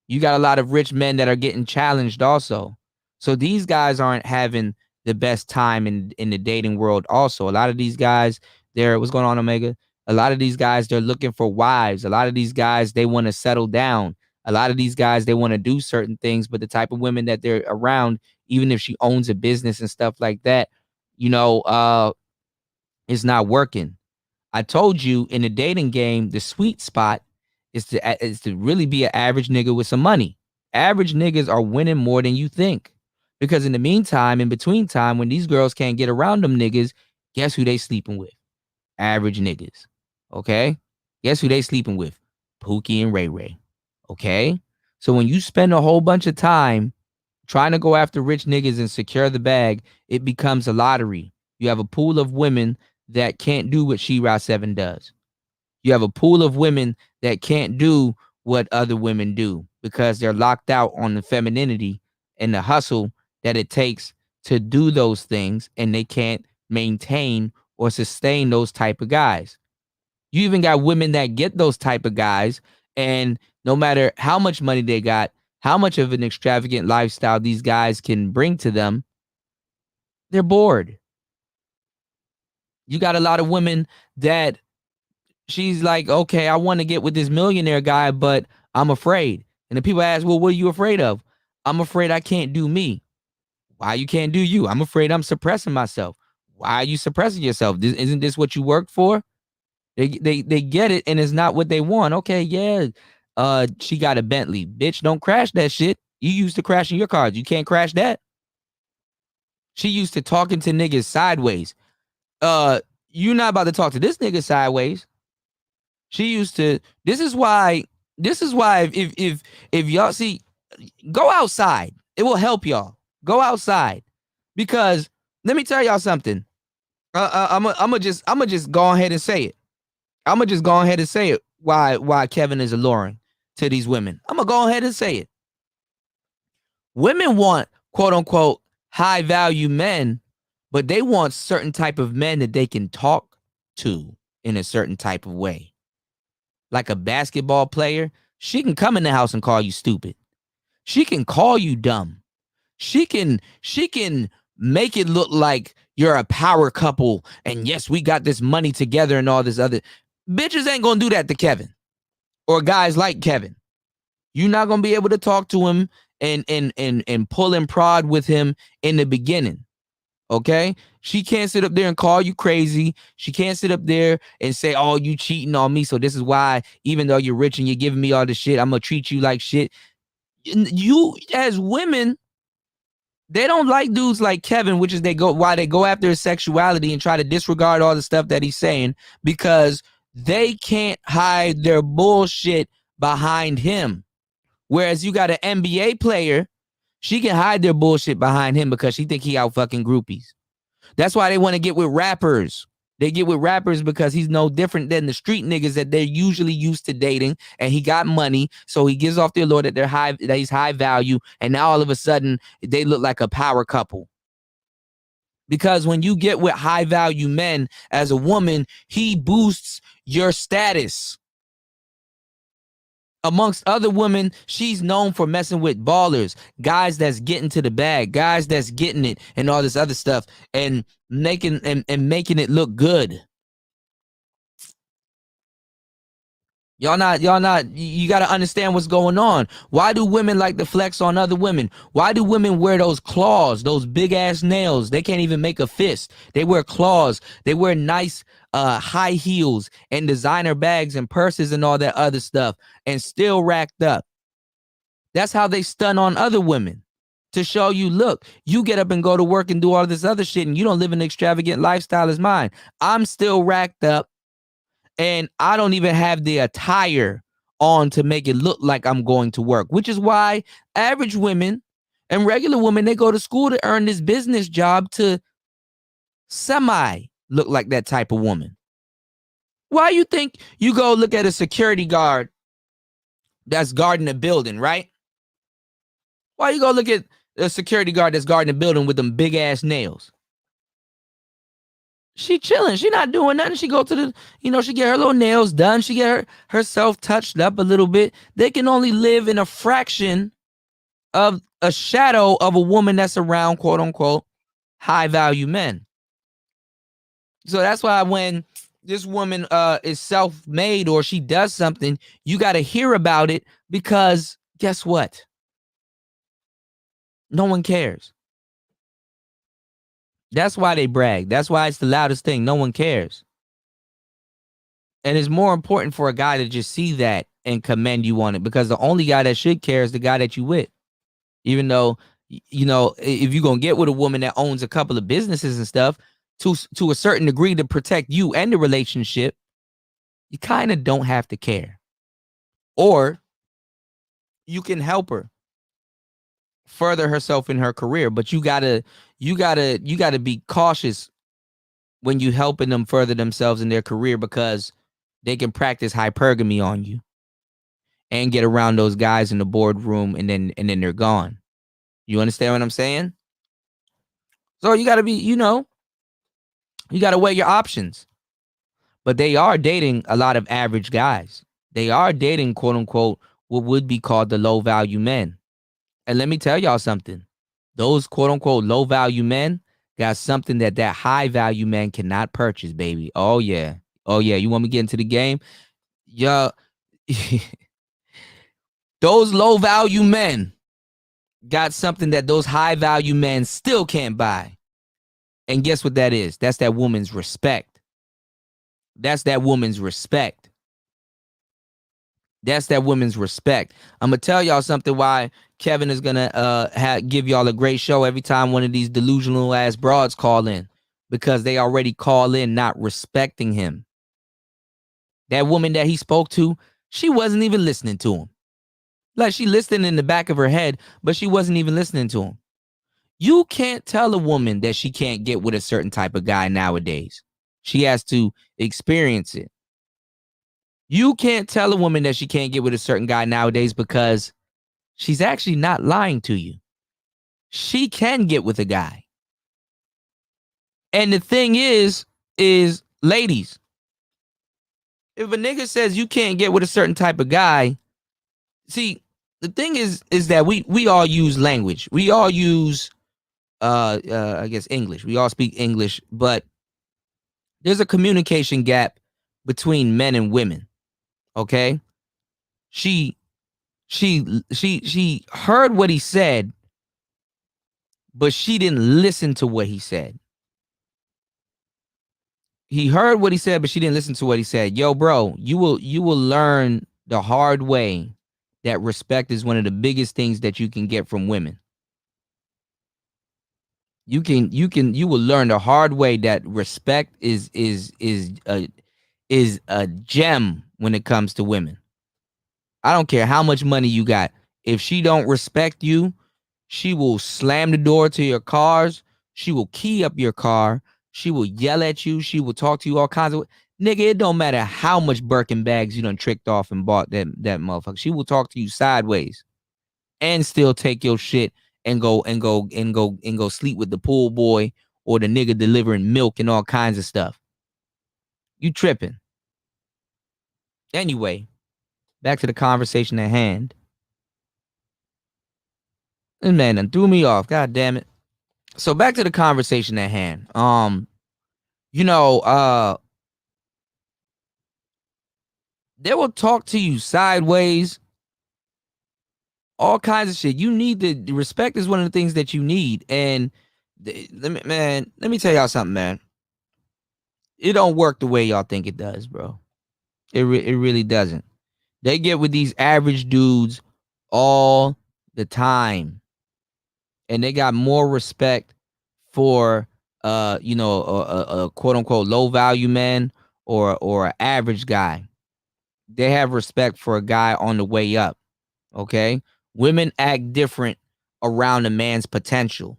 You got a lot of rich men that are getting challenged also. So these guys aren't having the best time in the dating world also. A lot of these guys, what's going on, Omega? A lot of these guys, they're looking for wives. A lot of these guys, they want to settle down. A lot of these guys, they want to do certain things, but the type of women that they're around, even if she owns a business and stuff like that, it's not working. I told you in the dating game, the sweet spot is to really be an average nigga with some money. Average niggas are winning more than you think. Because in the meantime, in between time, when these girls can't get around them niggas, guess who they sleeping with? Average niggas. Okay? Guess who they sleeping with? Pookie and Ray Ray. Okay? So when you spend a whole bunch of time trying to go after rich niggas and secure the bag, it becomes a lottery. You have a pool of women that can't do what She-Ra 7 does. You have a pool of women that can't do what other women do because they're locked out on the femininity and the hustle that it takes to do those things, and they can't maintain or sustain those type of guys. You even got women that get those type of guys, and no matter how much money they got, how much of an extravagant lifestyle these guys can bring to them, they're bored. You got a lot of women that she's like, okay, I want to get with this millionaire guy, but I'm afraid. And the people ask, well, what are you afraid of? I'm afraid I can't do me. Why you can't do you? I'm afraid I'm suppressing myself. Why are you suppressing yourself? Isn't this what you worked for? They get it, and it's not what they want. Okay, yeah, she got a Bentley. Bitch, don't crash that shit. You used to crashing your cars. You can't crash that. She used to talking to niggas sideways. You're not about to talk to this nigga sideways. She used to. This is why if y'all see, go outside. It will help y'all. Go outside, because let me tell y'all something. I'm just go ahead and say it. I'm gonna just go ahead and say it. Why Kevin is alluring to these women. I'm gonna go ahead and say it. Women want quote unquote high value men, but they want certain type of men that they can talk to in a certain type of way. Like a basketball player, she can come in the house and call you stupid. She can call you dumb. She can make it look like you're a power couple and yes, we got this money together and all this other. Bitches ain't gonna do that to Kevin or guys like Kevin. You're not gonna be able to talk to him and pull and prod with him in the beginning. Okay? She can't sit up there and call you crazy. She can't sit up there and say, oh, you cheating on me. So this is why, even though you're rich and you're giving me all this shit, I'm gonna treat you like shit. You as women, they don't like dudes like Kevin, which is they go after his sexuality and try to disregard all the stuff that he's saying because they can't hide their bullshit behind him. Whereas you got an NBA player, she can hide their bullshit behind him because she think he out fucking groupies. That's why they want to get with rappers. They get with rappers because he's no different than the street niggas that they're usually used to dating, and he got money, so he gives off the allure that he's high value, and now all of a sudden they look like a power couple. Because when you get with high value men as a woman, he boosts your status. Amongst other women, she's known for messing with ballers, guys that's getting to the bag, guys that's getting it, and all this other stuff, and making it look good. You got to understand what's going on. Why do women like to flex on other women? Why do women wear those claws, those big ass nails? They can't even make a fist. They wear claws. They wear nice high heels and designer bags and purses and all that other stuff and still racked up. That's how they stun on other women to show you, look, you get up and go to work and do all this other shit and you don't live an extravagant lifestyle as mine. I'm still racked up. And I don't even have the attire on to make it look like I'm going to work, which is why average women and regular women, they go to school to earn this business job to semi look like that type of woman. Why you think you go look at a security guard that's guarding a building, right? Why you go look at a security guard that's guarding a building with them big ass nails? She chilling. She not doing nothing. She go to the, she get her little nails done. She get herself touched up a little bit. They can only live in a fraction of a shadow of a woman that's around, quote unquote, high value men. So that's why when this woman is self-made or she does something, you got to hear about it because guess what? No one cares. That's why they brag. That's why it's the loudest thing. No one cares. And it's more important for a guy to just see that and commend you on it because the only guy that should care is the guy that you with. Even though, if you're going to get with a woman that owns a couple of businesses and stuff to a certain degree to protect you and the relationship, you kind of don't have to care. Or you can help her further herself in her career, but you gotta be cautious when you helping them further themselves in their career because they can practice hypergamy on you and get around those guys in the boardroom and then they're gone. You understand what I'm saying? So you gotta be, you gotta weigh your options. But they are dating a lot of average guys. They are dating, quote unquote, what would be called the low value men. And let me tell y'all something. Those quote unquote low value men got something that high value man cannot purchase, baby. Oh yeah. You want me to get into the game? Yeah. Those low value men got something that those high value men still can't buy. And guess what that is? That's that woman's respect. That's that woman's respect. That's that woman's respect. I'm going to tell y'all something why Kevin is going to give y'all a great show every time one of these delusional ass broads call in. Because they already call in not respecting him. That woman that he spoke to, she wasn't even listening to him. Like she listened in the back of her head, but she wasn't even listening to him. You can't tell a woman that she can't get with a certain type of guy nowadays. She has to experience it. You can't tell a woman that she can't get with a certain guy nowadays because she's actually not lying to you. She can get with a guy. And the thing is ladies, if a nigga says you can't get with a certain type of guy, see, the thing is that we all use language. We all use, I guess, English. We all speak English, but there's a communication gap between men and women. Okay? She heard what he said, but she didn't listen to what he said. He heard what he said, but she didn't listen to what he said. Yo, bro, you will learn the hard way that respect is one of the biggest things that you can get from women. You will learn the hard way that respect is a gem when it comes to women. I don't care how much money you got. If she don't respect you, she will slam the door to your cars. She will key up your car. She will yell at you. She will talk to you all kinds of nigga. It don't matter how much Birkin bags you done tricked off and bought that motherfucker. She will talk to you sideways and still take your shit and go sleep with the pool boy or the nigga delivering milk and all kinds of stuff. You tripping. Anyway, back to the conversation at hand. This man done threw me off. God damn it. So back to the conversation at hand. They will talk to you sideways. All kinds of shit. You need the respect is one of the things that you need. And let me tell y'all something, man. It don't work the way y'all think it does, bro. It really doesn't. They get with these average dudes all the time. And they got more respect for a quote unquote low value man or an average guy. They have respect for a guy on the way up. Okay? Women act different around a man's potential.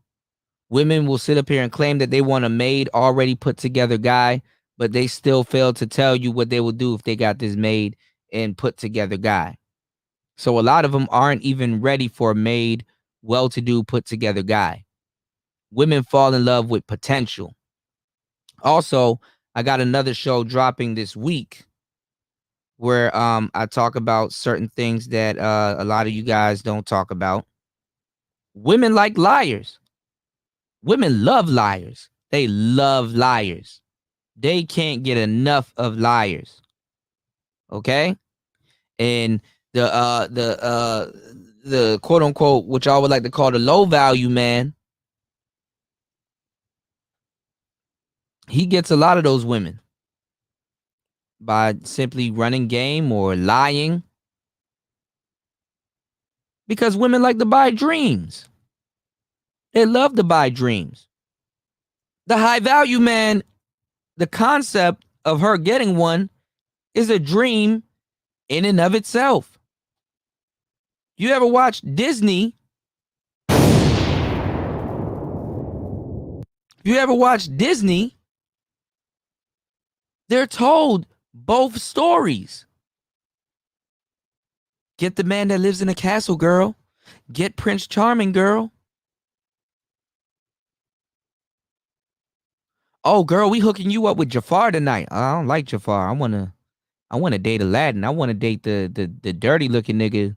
Women will sit up here and claim that they want a made, already put together guy, but they still fail to tell you what they will do if they got this made and put together guy. So a lot of them aren't even ready for a made, well-to-do, put together guy. Women fall in love with potential. Also, I got another show dropping this week where I talk about certain things that a lot of you guys don't talk about. Women like liars. Women love liars. They love liars. They can't get enough of liars. Okay? And the quote unquote, which I would like to call the low value man, he gets a lot of those women by simply running game or lying. Because women like to buy dreams. They love to buy dreams. The high value man, the concept of her getting one is a dream in and of itself. You ever watch Disney? You ever watch Disney? They're told both stories. Get the man that lives in a castle, girl. Get Prince Charming, girl. Oh, girl, we hooking you up with Jafar tonight. I don't like Jafar. I wanna date Aladdin. I wanna date the dirty looking nigga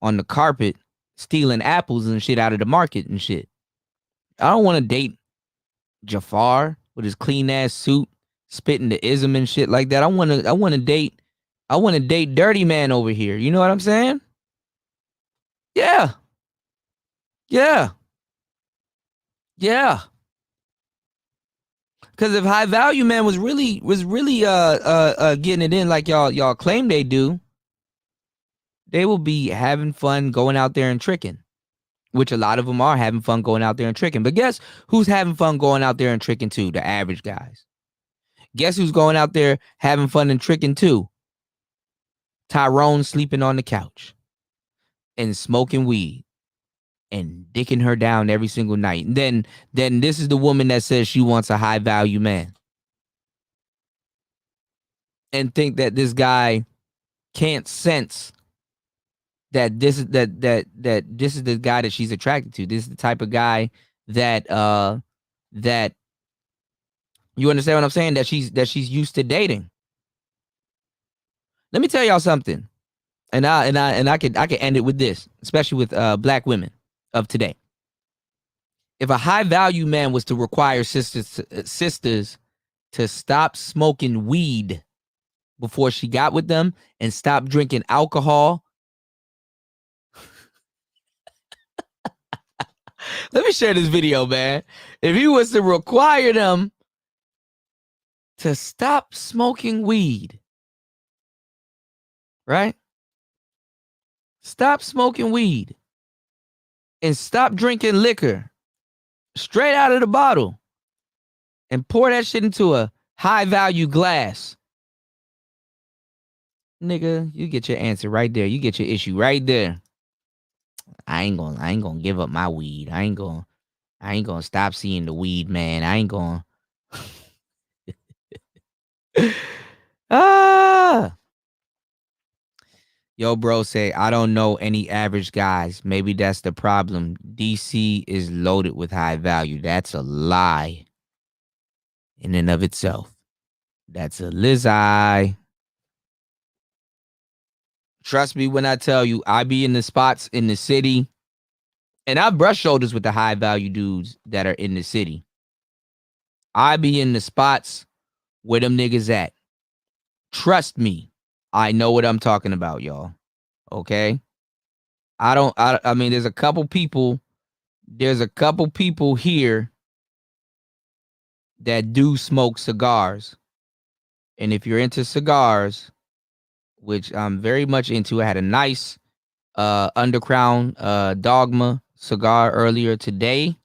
on the carpet stealing apples and shit out of the market and shit. I don't want to date Jafar with his clean ass suit, spitting the ism and shit like that. I want to date dirty man over here. You know what I'm saying? Yeah. Because if high value man was really getting it in like y'all claim they do, they will be having fun going out there and tricking, which a lot of them are having fun going out there and tricking. But guess who's having fun going out there and tricking too? The average guys. Guess who's going out there having fun and tricking too? Tyrone sleeping on the couch and smoking weed and dicking her down every single night. And then this is the woman that says she wants a high value man and think that this guy can't sense that this is this is the guy that she's attracted to. This is the type of guy that you understand what I'm saying? That she's used to dating. Let me tell y'all something, and I can end it with this, especially with black women of today. If a high value man was to require sisters to stop smoking weed before she got with them and stopped drinking alcohol. Let me share this video, man. If he was to require them to stop smoking weed, right? Stop smoking weed and stop drinking liquor straight out of the bottle and pour that shit into a high-value glass. Nigga, you get your answer right there. You get your issue right there. I ain't gonna give up my weed. I ain't gonna stop seeing the weed, man. I ain't gonna. Yo, bro, say I don't know any average guys. Maybe that's the problem. DC is loaded with high value. That's a lie in and of itself. That's a lie. Trust me when I tell you, I be in the spots in the city, and I brush shoulders with the high value dudes that are in the city. I be in the spots where them niggas at. Trust me, I know what I'm talking about, y'all. Okay? I mean, there's a couple people here that do smoke cigars. And if you're into cigars, which I'm very much into. I had a nice Underground Dogma cigar earlier today.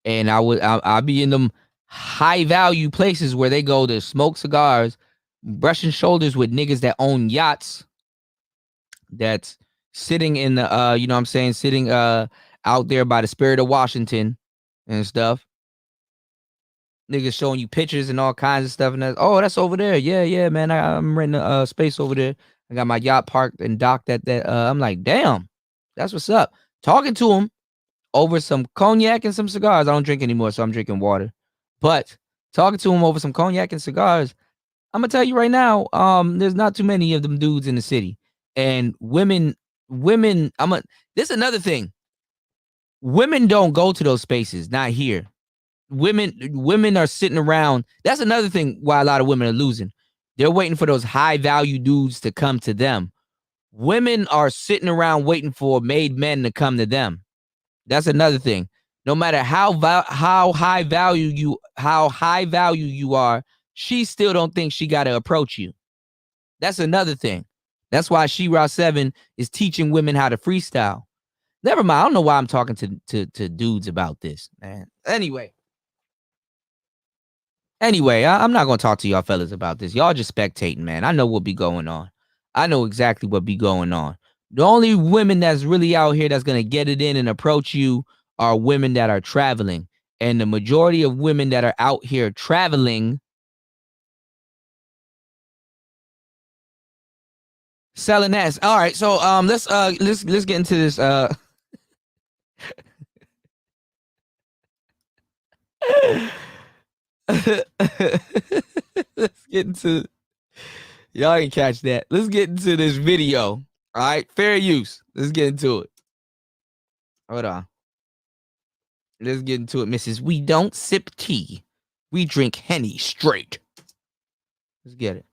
And I'll be in them high value places where they go to smoke cigars, brushing shoulders with niggas that own yachts, that's sitting in the sitting out there by the Spirit of Washington and stuff. Niggas showing you pictures and all kinds of stuff, and that's over there. Yeah, man. I'm renting a space over there. I got my yacht parked and docked at that. I'm like, damn, that's what's up. Talking to him over some cognac and some cigars. I don't drink anymore, so I'm drinking water. But talking to him over some cognac and cigars, I'm gonna tell you right now, there's not too many of them dudes in the city. And women. This is another thing. Women don't go to those spaces. Not here. Women are sitting around. That's another thing why a lot of women are losing. They're waiting for those high value dudes to come to them. Women are sitting around waiting for made men to come to them. That's another thing. No matter how high value you are, she still don't think she got to approach you. That's another thing. That's why She-Ra 7 is teaching women how to freestyle. Never mind. I don't know why I'm talking to dudes about this, man. Anyway, I'm not going to talk to y'all fellas about this. Y'all just spectating, man. I know what be going on. I know exactly what be going on. The only women that's really out here that's going to get it in and approach you are women that are traveling. And the majority of women that are out here traveling, selling ass. All right, so let's get into this. Let's get into. Y'all can catch that. Let's get into this video. All right, fair use. Let's get into it. Hold on. Let's get into it, Mrs. We don't sip tea. We drink Henny straight. Let's get it.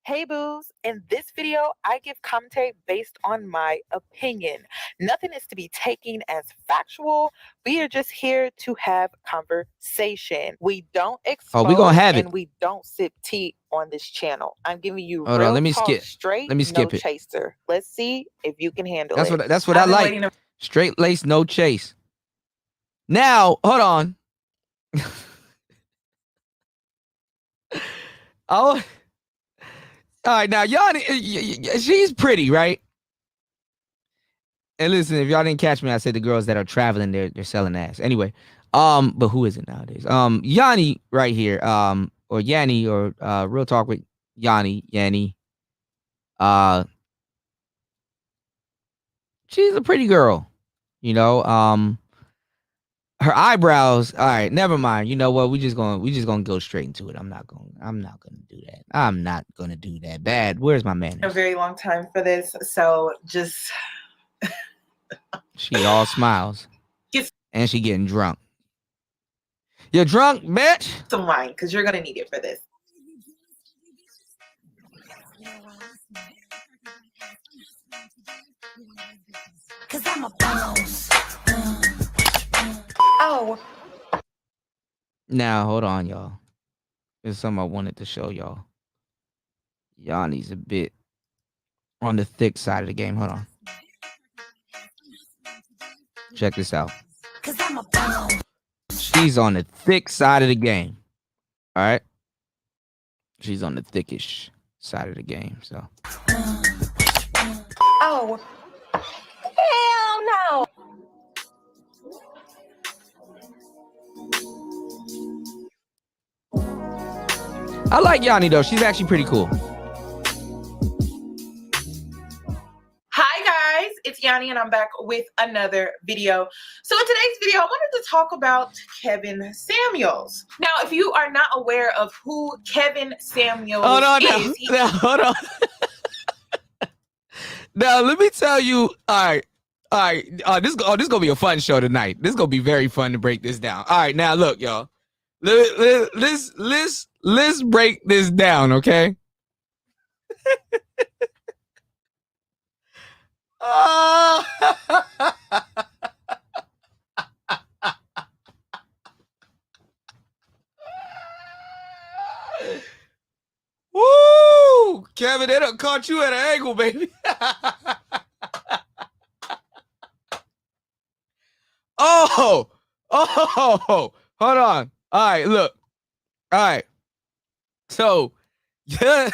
Hey boos, in this video, I give commentary based on my opinion. Nothing is to be taken as factual. We are just here to have conversation. We don't expose we gonna have it. And we don't sip tea on this channel. I'm giving you Hold real on, let me talk skip. straight, Let me skip no it. chaser. Let's see if you can handle That's it. what I like. Straight lace, no chase. Now, hold on. Oh. All right, now Yanni, she's pretty, right? And listen, if y'all didn't catch me, I said the girls that are traveling, they're selling ass. Anyway, but who is it nowadays? Yanni right here, or Yanni, or Real Talk with Yanni. She's a pretty girl, you know. Her eyebrows. All right, never mind. You know what? We just gonna go straight into it. I'm not gonna do that. I'm not gonna do that. Bad. Where's my man? A very long time for this, so just She all smiles. Yes. And she getting drunk. You're drunk, bitch. some wine because you're gonna need it for this. Cause I'm a boss. Oh. Now, hold on, y'all. There's something I wanted to show y'all. Yanni's a bit on the thick side of the game. Hold on. Check this out. Cause I'm a boss. She's on the thick side of the game. All right? She's on the thickish side of the game, so. Oh. Hell no. I like Yanni, though. She's actually pretty cool. Hi guys, it's Yanni and I'm back with another video. So in today's video, I wanted to talk about Kevin Samuels. Now, if you are not aware of who Kevin Samuels Hold on is, now. Hold on. Now, let me tell you. All right. This gonna be a fun show tonight. This gonna be very fun to break this down. All right, now look, y'all. Let's break this down, okay? Woo! Kevin, they done caught you at an angle, baby. Oh, hold on. All right, look. All right. So, yeah,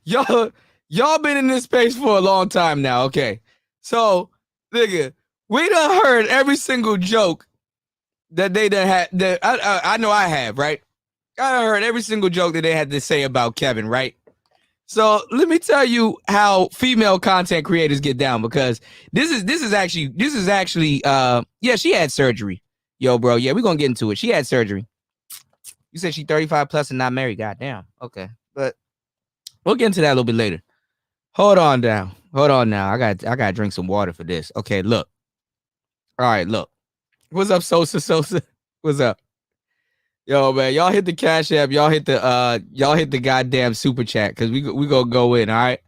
y'all been in this space for a long time now, okay? So, nigga, we done heard every single joke that they done had. That I know I have, right? I done heard every single joke that they had to say about Kevin, right? So let me tell you how female content creators get down, because this is actually yeah, she had surgery. Yo, bro, yeah, we're gonna get into it. She had surgery. You said she 35 plus and not married. Goddamn. Okay. But we'll get into that a little bit later. Hold on now. I gotta drink some water for this. Okay, look. All right, look. What's up, Sosa? What's up? Yo, man, y'all hit the Cash App. Y'all hit the goddamn super chat, because we gonna go in, all right?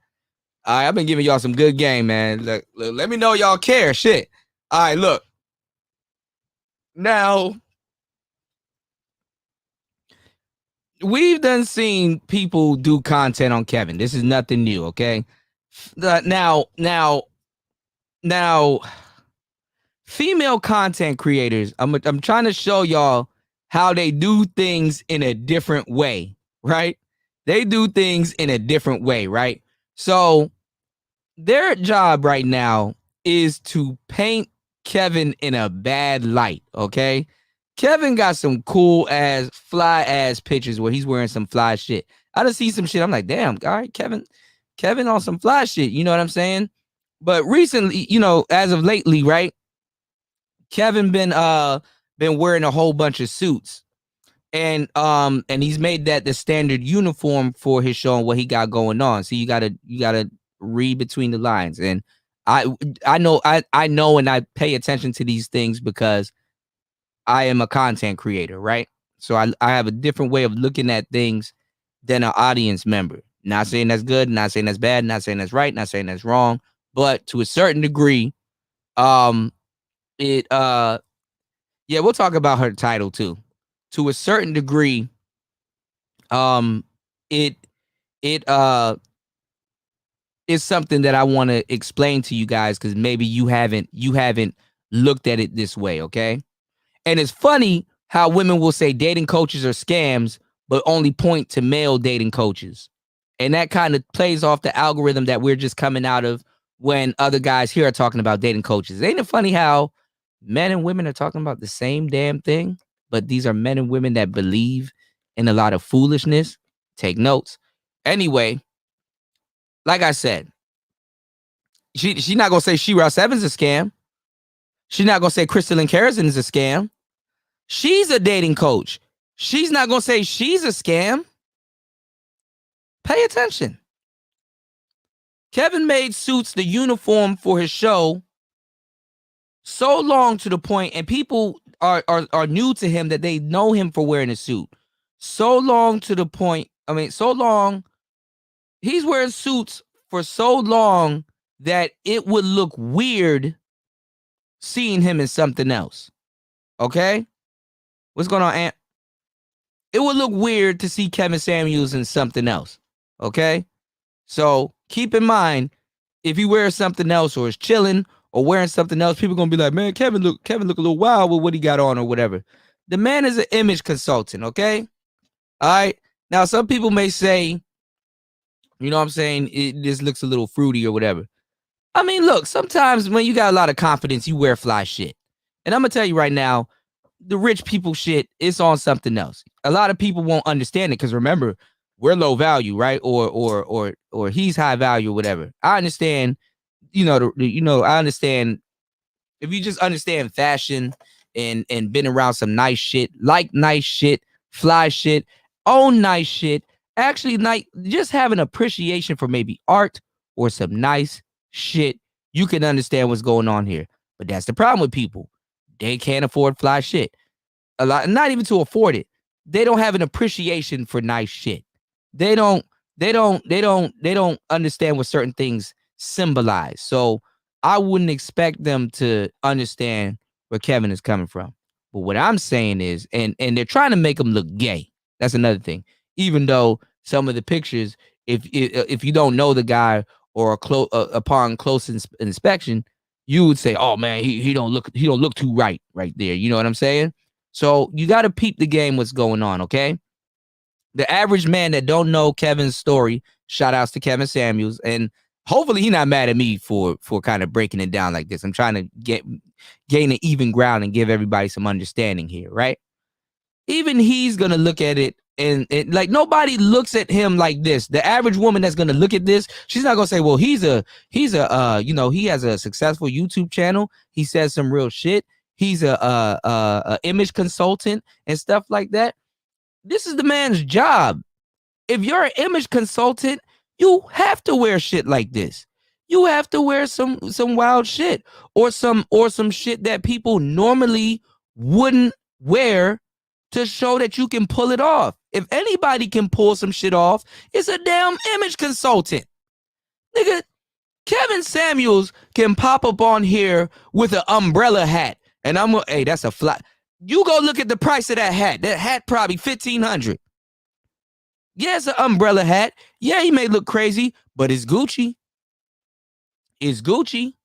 All right, I've been giving y'all some good game, man. Look, let me know y'all care. Shit. All right, look. Now, we've done seen people do content on Kevin. This is nothing new, okay? Now, female content creators, I'm trying to show y'all how they do things in a different way, right? They do things in a different way, right? So their job right now is to paint Kevin in a bad light, okay? Kevin got some cool ass, fly ass pictures where he's wearing some fly shit. I just see some shit. I'm like, damn, all right, Kevin on some fly shit. You know what I'm saying? But recently, you know, as of lately, right? Kevin been wearing a whole bunch of suits, and he's made that the standard uniform for his show and what he got going on. So you gotta read between the lines, and I know and I pay attention to these things because I am a content creator, right? So I have a different way of looking at things than an audience member. Not saying that's good, not saying that's bad, not saying that's right, not saying that's wrong, but to a certain degree, yeah, we'll talk about her title too. To a certain degree, it is something that I want to explain to you guys, because maybe you haven't looked at it this way, okay? And it's funny how women will say dating coaches are scams, but only point to male dating coaches. And that kind of plays off the algorithm that we're just coming out of when other guys here are talking about dating coaches. Ain't it funny how men and women are talking about the same damn thing, but these are men and women that believe in a lot of foolishness? Take notes. Anyway, like I said, she's not going to say She Ross Evans is a scam. She's not going to say Crystalline Carrison is a scam. She's a dating coach. She's not going to say she's a scam. Pay attention. Kevin made suits the uniform for his show so long to the point, and people are new to him that they know him for wearing a suit. So long to the point, so long he's wearing suits for so long that it would look weird seeing him in something else. Okay? What's going on, Ant? It would look weird to see Kevin Samuels in something else. Okay? So keep in mind, if he wears something else or is chilling or wearing something else, people gonna be like, man, Kevin look a little wild with what he got on or whatever. The man is an image consultant, okay? All right. Now, some people may say, you know what I'm saying, this looks a little fruity or whatever. I mean, look, sometimes when you got a lot of confidence, you wear fly shit. And I'm gonna tell you right now, the rich people shit, it's on something else. A lot of people won't understand it because remember, we're low value, right? Or he's high value, or whatever. I understand, I understand if you just understand fashion and been around some nice shit, like nice shit, fly shit, own nice shit, actually just have an appreciation for maybe art or some nice shit, you can understand what's going on here. But that's the problem with people. They can't afford fly shit. A lot, not even to afford it. They don't have an appreciation for nice shit. They don't understand what certain things symbolize. So I wouldn't expect them to understand where Kevin is coming from. But what I'm saying is, and they're trying to make him look gay. That's another thing. Even though some of the pictures, if you don't know the guy or upon close inspection, you would say, "Oh man, he don't look too right there." You know what I'm saying? So you got to peep the game. What's going on? Okay. The average man that don't know Kevin's story, shout outs to Kevin Samuels, and hopefully he's not mad at me for kind of breaking it down like this. I'm trying to gain an even ground and give everybody some understanding here, right? Even he's gonna look at it and like nobody looks at him like this. The average woman that's gonna look at this, she's not gonna say, well, he has a successful YouTube channel. He says some real shit. He's a image consultant and stuff like that. This is the man's job. If you're an image consultant, you have to wear shit like this. You have to wear some wild shit or some shit that people normally wouldn't wear to show that you can pull it off. If anybody can pull some shit off, it's a damn image consultant. Nigga, Kevin Samuels can pop up on here with an umbrella hat. And hey, that's a fly. You go look at the price of that hat. That hat probably $1,500. Yeah, it's an umbrella hat. Yeah, he may look crazy, but it's Gucci. It's Gucci.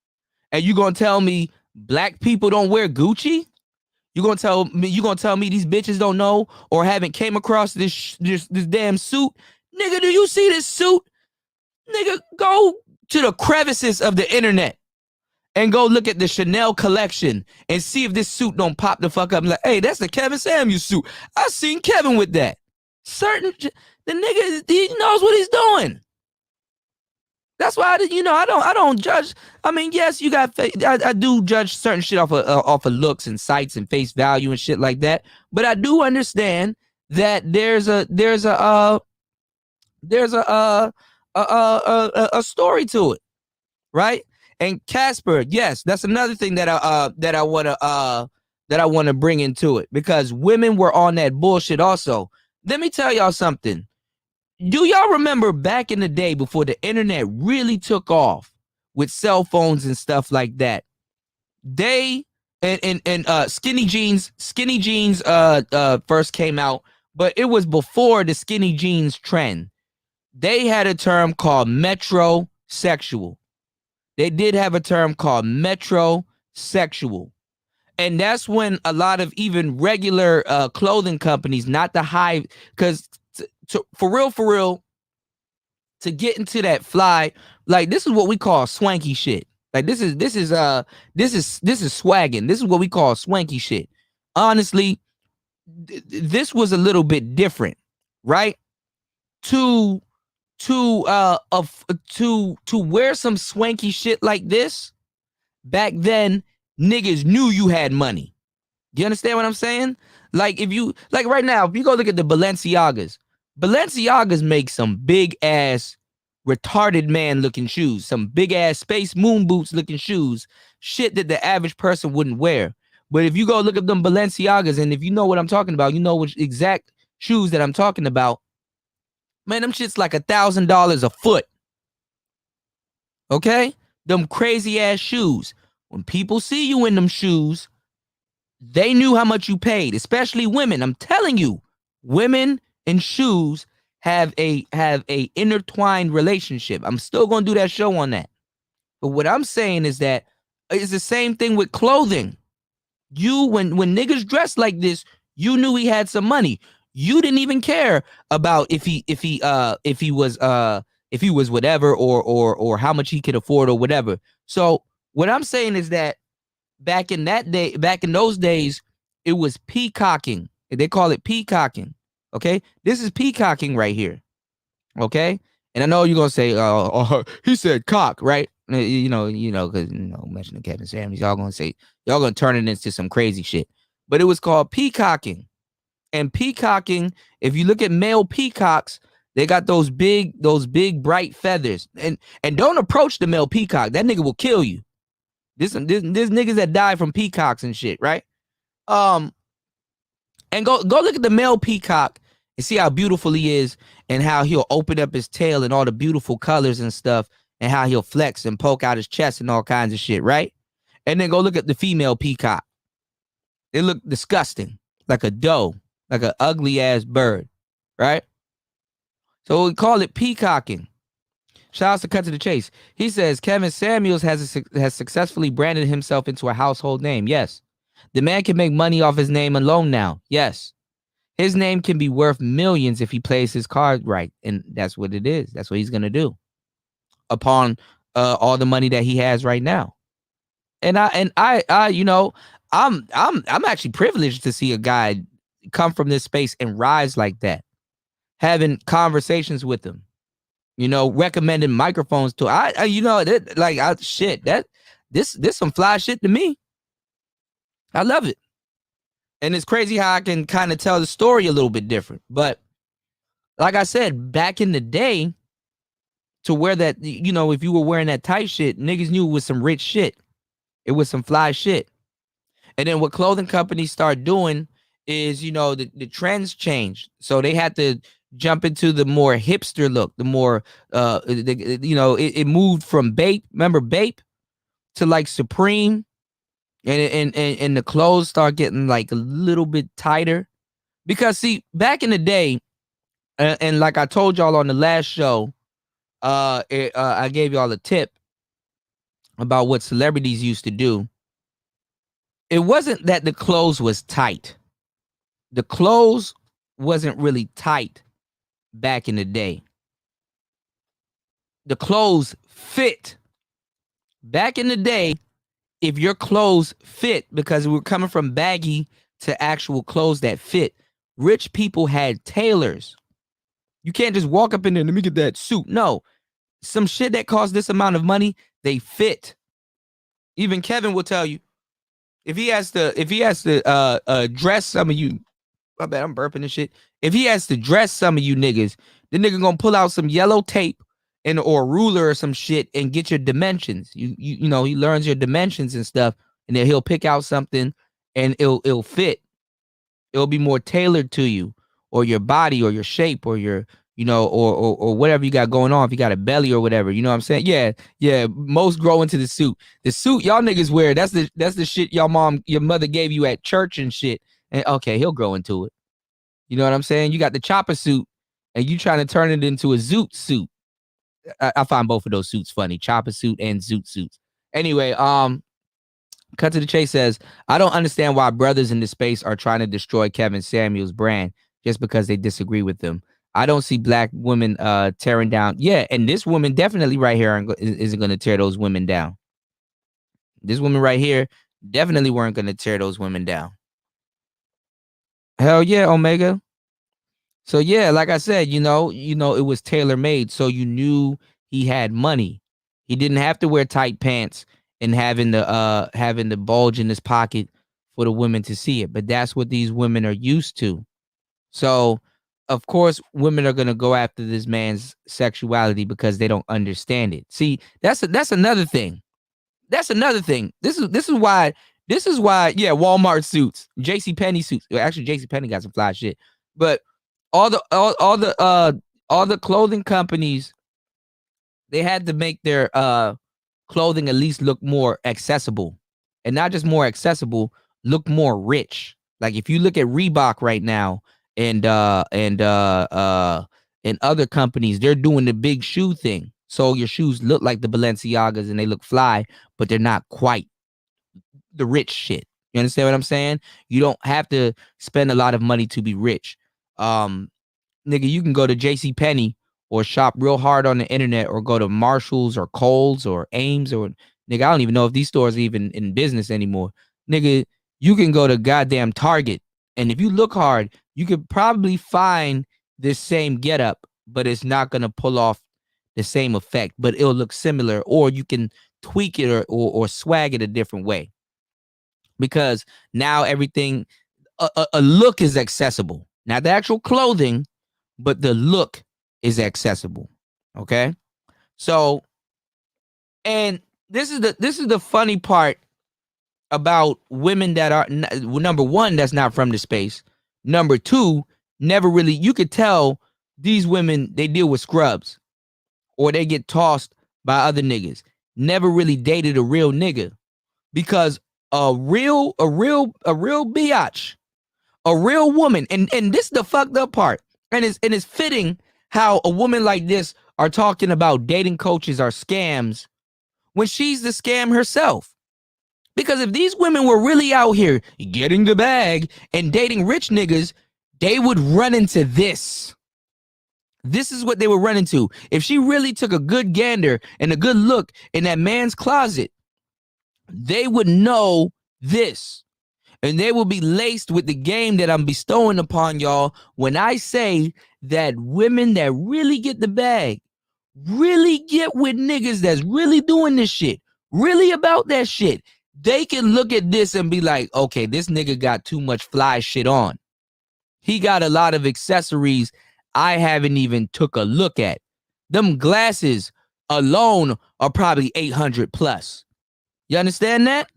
And you gonna tell me black people don't wear Gucci? You gonna tell me these bitches don't know or haven't came across this damn suit? Nigga, do you see this suit? Nigga, go to the crevices of the internet and go look at the Chanel collection and see if this suit don't pop the fuck up. Like, hey, that's the Kevin Samuels suit. I seen Kevin with that. The nigga, he knows what he's doing. That's why I don't judge. I mean, yes, you got. I do judge certain shit off of looks and sights and face value and shit like that. But I do understand that there's a story to it, right? And Casper, yes, that's another thing that I want to bring into it because women were on that bullshit also. Let me tell y'all something. Do y'all remember back in the day before the internet really took off with cell phones and stuff like that? They and skinny jeans first came out, but it was before the skinny jeans trend. They had a term called metrosexual. They did have a term called metrosexual. And that's when a lot of even regular clothing companies, not the high, because for real, to get into that fly, like this is what we call swanky shit. Like this is swagging. This is what we call swanky shit. Honestly, this was a little bit different, right? To wear some swanky shit like this, back then niggas knew you had money. Do you understand what I'm saying? Like right now, if you go look at the Balenciagas make some big ass retarded man looking shoes, some big ass Space Moon boots looking shoes, shit that the average person wouldn't wear. But if you go look at them Balenciagas, and if you know what I'm talking about, you know which exact shoes that I'm talking about. Man, them shit's like $1,000 a foot. Okay? Them crazy ass shoes. When people see you in them shoes, they knew how much you paid, especially women. I'm telling you, women and shoes have a intertwined relationship. I'm still gonna do that show on that. But what I'm saying is that it's the same thing with clothing. You, when niggas dressed like this, you knew he had some money. You didn't even care about if he was whatever or how much he could afford or whatever. So what I'm saying is that back in those days, it was peacocking. They call it peacocking. Okay, this is peacocking right here. Okay, and I know you're gonna say, he said cock, right? You know, because mentioning Kevin Samuels, y'all gonna turn it into some crazy shit. But it was called peacocking. And peacocking, if you look at male peacocks, they got those big bright feathers. And don't approach the male peacock. That nigga will kill you. There's niggas that die from peacocks and shit, right? And go look at the male peacock and see how beautiful he is and how he'll open up his tail and all the beautiful colors and stuff and how he'll flex and poke out his chest and all kinds of shit, right? And then go look at the female peacock. They look disgusting, like a doe, like an ugly ass bird, right? So we call it peacocking. Shout out to Cut to the Chase. He says Kevin Samuels has successfully branded himself into a household name. Yes. The man can make money off his name alone now. Yes. His name can be worth millions if he plays his card right. And that's what it is. That's what he's going to do upon all the money that he has right now. And I you know, I'm actually privileged to see a guy come from this space and rise like that. Having conversations with him, you know, recommending microphones to this some fly shit to me. I love it. And it's crazy how I can kind of tell the story a little bit different. But like I said, back in the day, to wear that, you know, if you were wearing that tight shit, niggas knew it was some rich shit. It was some fly shit. And then what clothing companies start doing is, you know, the trends changed. So they had to jump into the more hipster look, the more, it moved from Bape, remember Bape, to like Supreme. And the clothes start getting like a little bit tighter. Because, see, back in the day, and like I told y'all on the last show, I gave y'all a tip about what celebrities used to do. It wasn't that the clothes was tight. The clothes wasn't really tight back in the day. The clothes fit. Back in the day, if your clothes fit, because we're coming from baggy to actual clothes that fit, rich people had tailors. You can't just walk up in there, let me get that suit. No, some shit that costs this amount of money, they fit. Even Kevin will tell you, if he has to dress some of you, I bet I'm burping and shit. If he has to dress some of you niggas, the nigga gonna pull out some yellow tape or a ruler or some shit and get your dimensions. You know, he learns your dimensions and stuff, and then he'll pick out something and it'll fit. It'll be more tailored to you or your body or your shape or your, you know, or whatever you got going on. If you got a belly or whatever, you know what I'm saying? Yeah. Most grow into the suit. The suit y'all niggas wear, that's the shit your mother gave you at church and shit. And okay, he'll grow into it. You know what I'm saying? You got the chopper suit and you trying to turn it into a zoot suit. I find both of those suits funny, chopper suit and zoot suits. Anyway, Cut to the Chase says, I don't understand why brothers in this space are trying to destroy Kevin Samuels' brand just because they disagree with them. I don't see black women tearing down. Yeah, and this woman definitely right here isn't going to tear those women down. This woman right here definitely weren't going to tear those women down. Hell yeah, Omega. So yeah, like I said, you know, it was tailor-made, so you knew he had money. He didn't have to wear tight pants and having the bulge in his pocket for the women to see it. But that's what these women are used to. So, of course, women are gonna go after this man's sexuality because they don't understand it. See, that's another thing. That's another thing. This is why, yeah, Walmart suits, JCPenney suits. Well, actually, JCPenney got some fly shit, but all the all the clothing companies, they had to make their clothing at least look more accessible, and not just more accessible, look more rich. Like if you look at Reebok right now and other companies, they're doing the big shoe thing. So your shoes look like the Balenciagas and they look fly, but they're not quite the rich shit. You understand what I'm saying? You don't have to spend a lot of money to be rich. Nigga, you can go to JCPenney or shop real hard on the internet, or go to Marshalls or Kohl's or Ames, or nigga, I don't even know if these stores are even in business anymore. Nigga, you can go to goddamn Target, and if you look hard, you could probably find this same getup, but it's not gonna pull off the same effect, but it'll look similar, or you can tweak it or swag it a different way. Because now everything, a look is accessible. Not the actual clothing, but the look is accessible. Okay? So, and this is the funny part about women that are, number one, that's not from the space. Number two, never really, you could tell these women, they deal with scrubs, or they get tossed by other niggas. Never really dated a real nigga, because a real biatch, a real woman, and this is the fucked up part, and it's fitting how a woman like this are talking about dating coaches are scams when she's the scam herself. Because if these women were really out here getting the bag and dating rich niggas, they would run into this. This is what they would run into. If she really took a good gander and a good look in that man's closet, they would know this. And they will be laced with the game that I'm bestowing upon y'all when I say that women that really get the bag, really get with niggas that's really doing this shit, really about that shit, they can look at this and be like, okay, this nigga got too much fly shit on. He got a lot of accessories I haven't even took a look at. Them glasses alone are probably 800 plus. You understand that?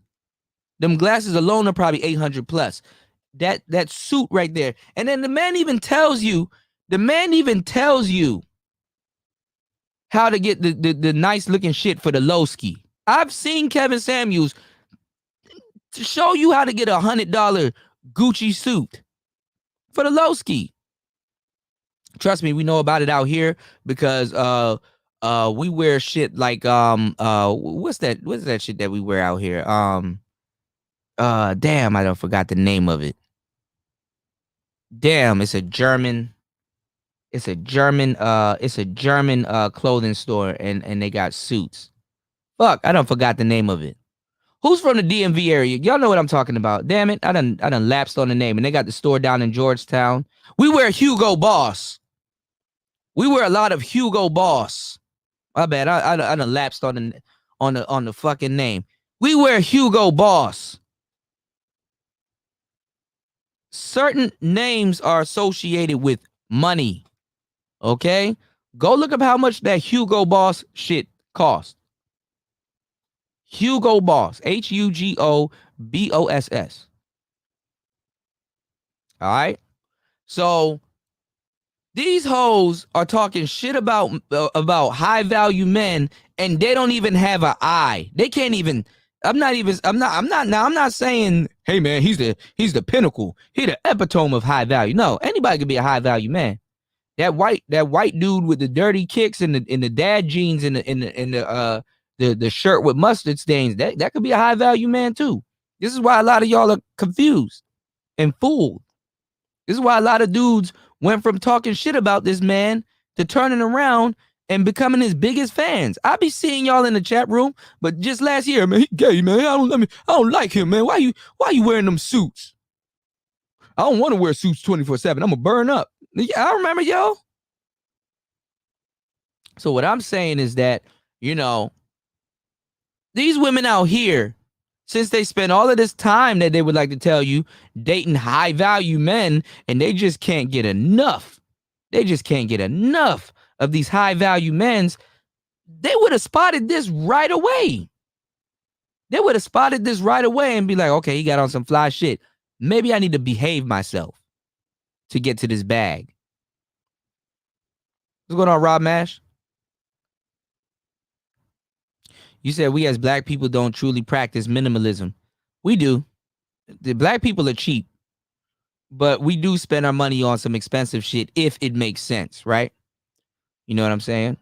Them glasses alone are probably 800 plus. That suit right there. And then the man even tells you how to get the nice looking shit for the low ski. I've seen Kevin Samuels to show you how to get $100 Gucci suit for the low ski. Trust me, we know about it out here because we wear shit like what's that shit that we wear out here? Damn, I don't forgot the name of it. Damn, it's a German clothing store, and they got suits. Fuck, I don't forgot the name of it. Who's from the DMV area? Y'all know what I'm talking about. Damn it, I done lapsed on the name, and they got the store down in Georgetown. We wear Hugo Boss. We wear a lot of Hugo Boss. My bad, I done lapsed on the fucking name. We wear Hugo Boss. Certain names are associated with money. Okay? Go look up how much that Hugo Boss shit cost. Hugo Boss. HUGOBOSS. All right? So these hoes are talking shit about high value men, and they don't even have an eye. They can't even. I'm not saying, hey man, he's the pinnacle. He the epitome of high value. No, anybody could be a high value man. That white dude with the dirty kicks and the dad jeans and the shirt with mustard stains, that could be a high value man too. This is why a lot of y'all are confused and fooled. This is why a lot of dudes went from talking shit about this man to turning around and becoming his biggest fans. I be seeing y'all in the chat room, but just last year, man, he gay, man. I don't like him, man. Why you wearing them suits? I don't want to wear suits 24/7. I'm gonna burn up. I remember y'all. So what I'm saying is that, you know, these women out here, since they spend all of this time that they would like to tell you dating high value men, and they just can't get enough. They just can't get enough of these high value men's. They would have spotted this right away. They would have spotted this right away and be like, okay, he got on some fly shit. Maybe I need to behave myself to get to this bag. What's going on, Rob Mash? You said we as black people don't truly practice minimalism. We do. The black people are cheap, but we do spend our money on some expensive shit if it makes sense, right? You know what I'm saying?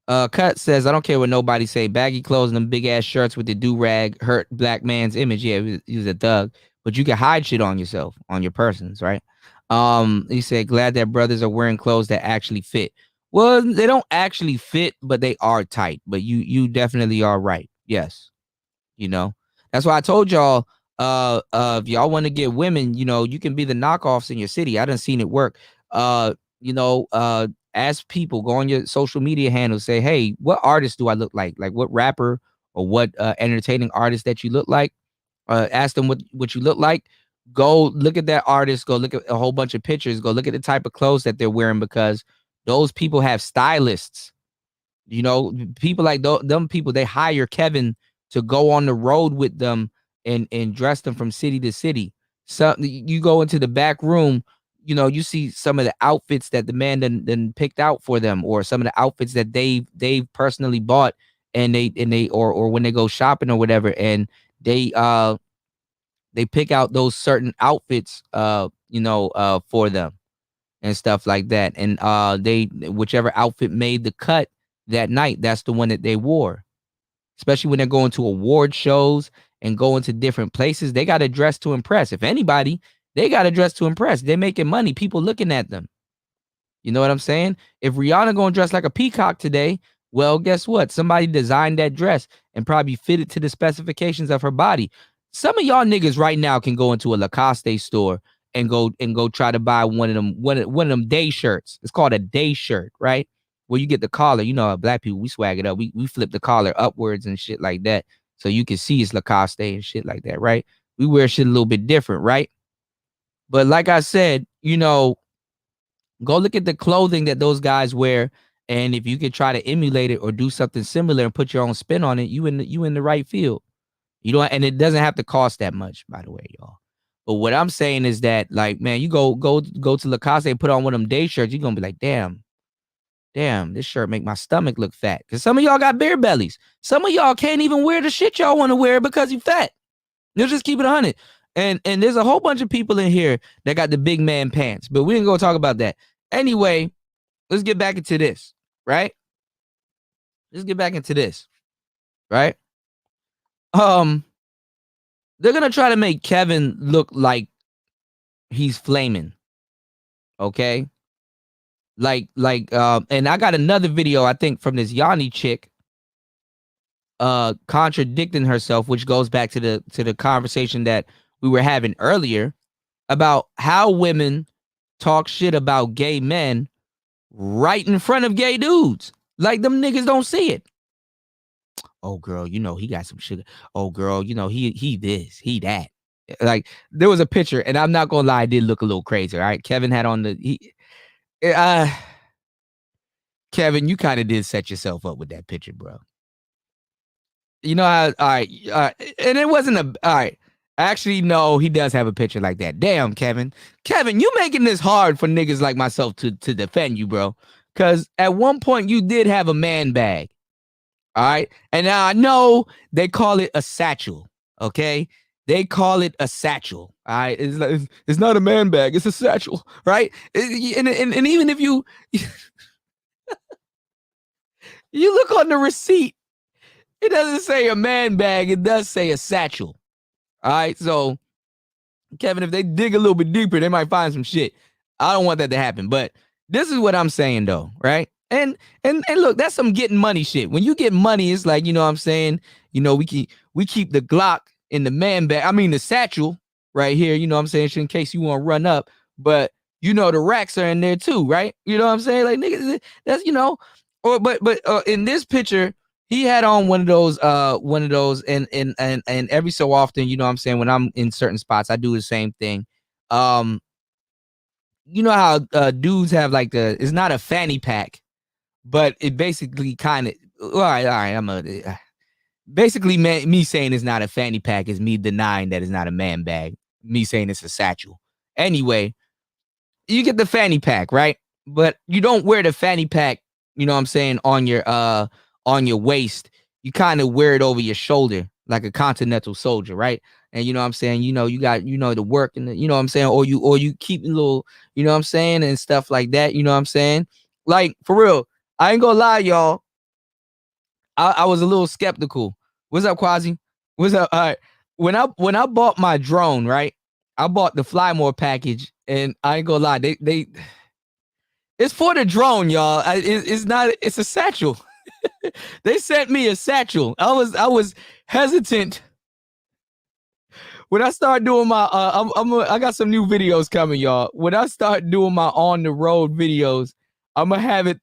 Cut says, I don't care what nobody say. Baggy clothes and them big ass shirts with the do-rag hurt black man's image. Yeah, he was a thug. But you can hide shit on yourself, on your persons, right? He said, glad that brothers are wearing clothes that actually fit. Well, they don't actually fit, but they are tight. But you definitely are right. Yes. You know, that's why I told y'all, if y'all want to get women, you know, you can be the knockoffs in your city. I done seen it work. Ask people, go on your social media handles, say, hey, what artist do I look like? Like what rapper or what entertaining artist that you look like? Ask them what you look like. Go look at that artist. Go look at a whole bunch of pictures. Go look at the type of clothes that they're wearing, because those people have stylists. You know, people like them people, they hire Kevin to go on the road with them and dress them from city to city. So you go into the back room, you know, you see some of the outfits that the man then picked out for them, or some of the outfits that they've personally bought, and they or when they go shopping or whatever, and they pick out those certain outfits for them and stuff like that. And whichever outfit made the cut that night, that's the one that they wore. Especially when they're going to award shows and going to different places, they got to dress to impress. If anybody, they got to dress to impress. They're making money. People looking at them. You know what I'm saying? If Rihanna going to dress like a peacock today, well, guess what? Somebody designed that dress and probably fit it to the specifications of her body. Some of y'all niggas right now can go into a Lacoste store and go try to buy one of them day shirts. It's called a day shirt, right? Where you get the collar. You know, black people, we swag it up. We flip the collar upwards and shit like that, so you can see it's Lacoste and shit like that, right? We wear shit a little bit different, right? But like I said, you know, go look at the clothing that those guys wear, and if you could try to emulate it or do something similar and put your own spin on it, you in the right field. You know, and it doesn't have to cost that much, by the way, y'all. But what I'm saying is that, like, man, you go to Lacoste and put on one of them day shirts, you're gonna be like, damn, this shirt make my stomach look fat. Because some of y'all got beer bellies. Some of y'all can't even wear the shit y'all want to wear because you fat. You'll just keep it 100. And there's a whole bunch of people in here that got the big man pants, but we ain't gonna talk about that. Anyway, let's get back into this, right? Let's get back into this, right? They're gonna try to make Kevin look like he's flaming. Okay. And I got another video, I think, from this Yanni chick contradicting herself, which goes back to the conversation that we were having earlier about how women talk shit about gay men right in front of gay dudes. Like, them niggas don't see it. Oh, girl, you know, he got some sugar. Oh, girl, you know, he this, he that. Like, there was a picture, and I'm not gonna lie, it did look a little crazy. All right, Kevin had on Kevin, you kind of did set yourself up with that picture, bro. You know how? All right, and it wasn't all right. Actually, no, he does have a picture like that. Damn, Kevin, you making this hard for niggas like myself to defend you, bro. Because at one point you did have a man bag. All right. And now I know they call it a satchel. Okay. They call it a satchel. All right. It's not a man bag. It's a satchel. Right. And even if you look on the receipt, it doesn't say a man bag. It does say a satchel. All right. So, Kevin, if they dig a little bit deeper, they might find some shit. I don't want that to happen. But this is what I'm saying, though. Right. And look, that's some getting money shit. When you get money, it's like, you know what I'm saying? You know, we keep the Glock in the man bag. I mean, the satchel right here, you know what I'm saying? In case you want to run up. But, you know, the racks are in there too, right? You know what I'm saying? Like, niggas, that's, you know, but in this picture, he had on one of those, and every so often, you know what I'm saying? When I'm in certain spots, I do the same thing. You know how dudes have like it's not a fanny pack, but it basically kind of, all right. Basically, me saying it's not a fanny pack is me denying that it's not a man bag. Me saying it's a satchel. Anyway, you get the fanny pack, right? but you don't wear the fanny pack, you know what I'm saying, on your waist. You kind of wear it over your shoulder like a continental soldier, right? And you know what I'm saying, you got, the work and you know what I'm saying, or you keep a little, you know what I'm saying, and stuff like that, you know what I'm saying? Like, for real, I ain't gonna lie, y'all. I was a little skeptical. What's up, Quasi? What's up? All right. When I bought my drone, right? I bought the Fly More package, and I ain't gonna lie, they it's for the drone, y'all. It's a satchel. They sent me a satchel. I was hesitant. When I start doing my I got some new videos coming, y'all. When I start doing my on the road videos, I'm gonna have it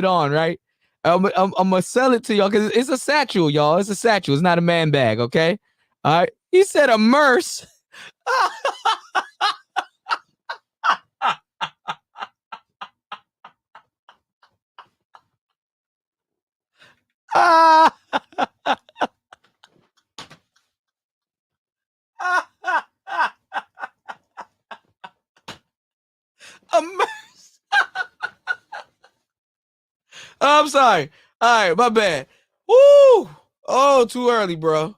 on, right? I'm gonna sell it to y'all because it's a satchel, y'all. It's a satchel. It's not a man bag, okay? All right. He said a Merce. A Merce. I'm sorry. All right, my bad. Woo! Oh, too early, bro.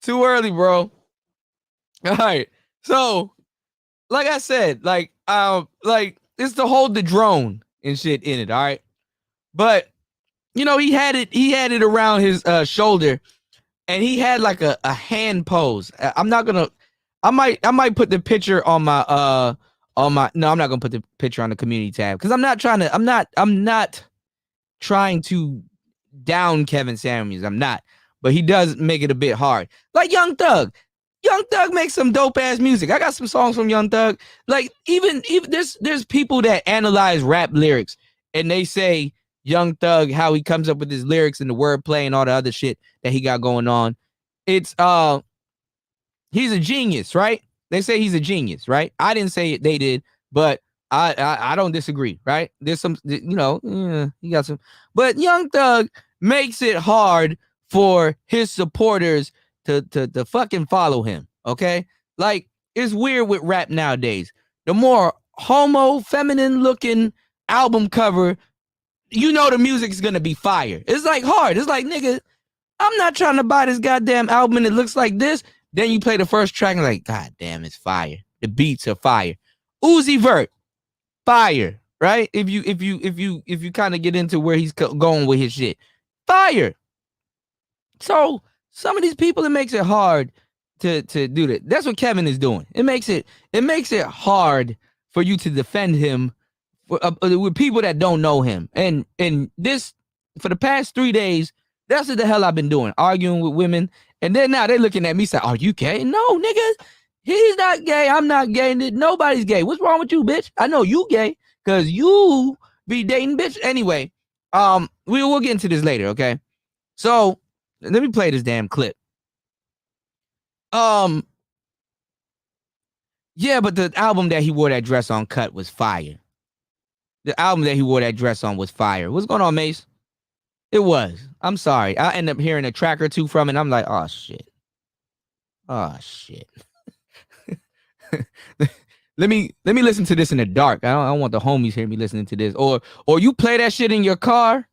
Too early, bro. All right. So, like I said, like it's to hold the drone and shit in it, all right? But he had it around his shoulder, and he had like a hand pose. I might put the picture on my no, I'm not gonna put the picture on the community tab because I'm not trying to down Kevin Samuels. I'm not, but he does make it a bit hard. Like Young Thug. Young Thug makes some dope ass music. I got some songs from Young Thug. Like even there's people that analyze rap lyrics and they say Young Thug, how he comes up with his lyrics and the wordplay and all the other shit that he got going on. It's he's a genius, right? They say he's a genius, right? I didn't say it, they did, but I don't disagree, right? There's some, he got some, but Young Thug makes it hard for his supporters to fucking follow him, okay? Like, it's weird with rap nowadays. The more homo, feminine looking album cover, the music is gonna be fire. It's like hard. It's like, nigga, I'm not trying to buy this goddamn album and it looks like this. Then you play the first track and like, god damn, it's fire. The beats are fire. Uzi Vert, fire, right? If you kind of get into where he's going with his shit, fire. So some of these people, it makes it hard to do that. That's what Kevin is doing. It makes it hard for you to defend him with people that don't know him. And this, for the past 3 days, that's what the hell I've been doing, arguing with women. And then now they're looking at me saying, are you gay? No, nigga, he's not gay. I'm not gay. Nobody's gay. What's wrong with you, bitch? I know you gay because you be dating bitch. Anyway, we'll get into this later, okay? So let me play this damn clip. Yeah, but the album that he wore that dress on cut was fire. The album that he wore that dress on was fire. What's going on, Mace? It was. I'm sorry. I end up hearing a track or two from it. And I'm like, oh shit. Oh shit. Let me listen to this in the dark. I don't want the homies hear me listening to this. Or you play that shit in your car.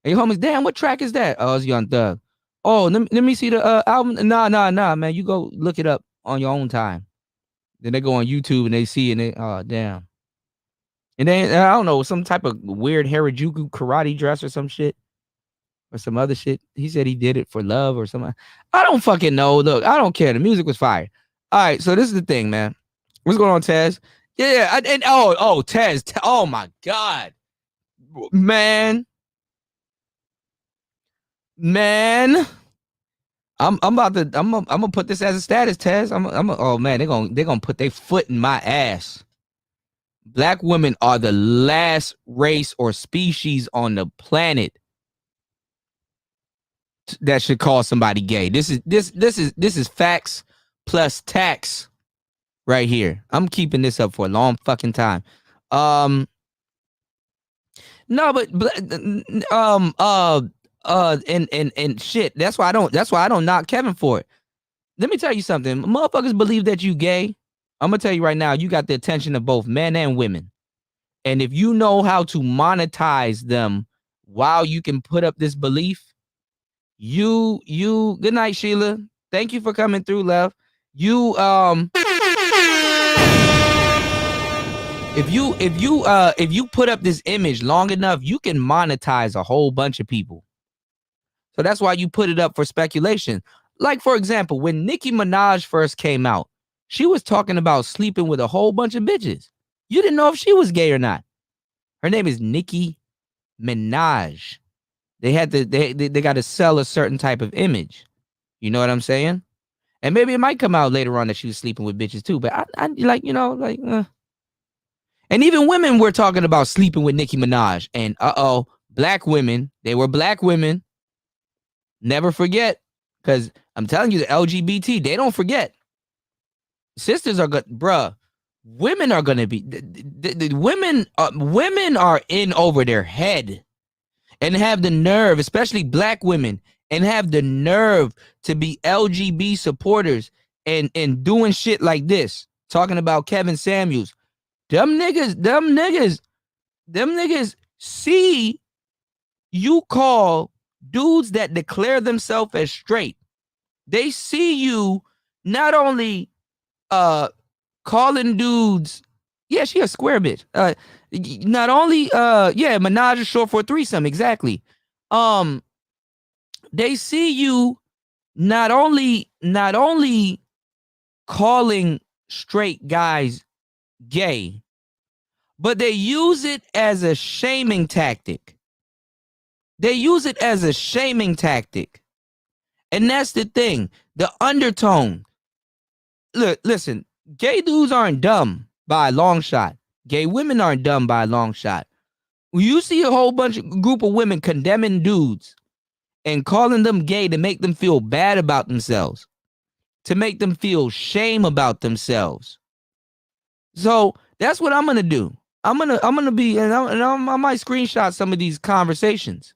And your homies, damn, what track is that? Oh, it's Young Thug. Oh, let me see the album. Nah, man. You go look it up on your own time. Then they go on YouTube and they see and they, oh damn. And then I don't know, some type of weird Harajuku karate dress or some shit. Or some other shit. He said he did it for love or something. I don't fucking know. Look, I don't care. The music was fire. All right, so this is the thing, man. What's going on, Taz? Yeah, Taz. Oh my God, man. I'm gonna put this as a status, Taz. Oh man, they're gonna put their foot in my ass. Black women are the last race or species on the planet that should call somebody gay. This is facts plus tax right here. I'm keeping this up for a long fucking time. No, but and shit. That's why I don't knock Kevin for it. Let me tell you something. Motherfuckers believe that you gay. I'm gonna tell you right now, you got the attention of both men and women. And if you know how to monetize them while you can put up this belief, you good night, Sheila. Thank you for coming through, love. You if you put up this image long enough, you can monetize a whole bunch of people. So that's why you put it up for speculation. Like, for example, when Nicki Minaj first came out, she was talking about sleeping with a whole bunch of bitches. You didn't know if she was gay or not. Her name is Nicki Minaj. They had to they got to sell a certain type of image. You know what I'm saying? And maybe it might come out later on that she was sleeping with bitches too. But I like, you know, like, And even women were talking about sleeping with Nicki Minaj. And black women, they were black women. Never forget. Because I'm telling you, the LGBT, they don't forget. Sisters are good, bruh. Women are gonna be the women are in over their head and have the nerve, especially black women, and have the nerve to be LGBT supporters and doing shit like this, talking about Kevin Samuels. Them niggas see you call dudes that declare themselves as straight. They see you not only calling dudes, yeah, she a square bitch. Not only Minaj is short for threesome, exactly. They see you not only calling straight guys gay, but they use it as a shaming tactic. They use it as a shaming tactic. And that's the thing, the undertone. Look, listen, gay dudes aren't dumb by a long shot. Gay women aren't dumb by a long shot. When you see a whole group of women condemning dudes and calling them gay to make them feel bad about themselves, to make them feel shame about themselves. So that's what I'm gonna do. I'm gonna be, and I might screenshot some of these conversations.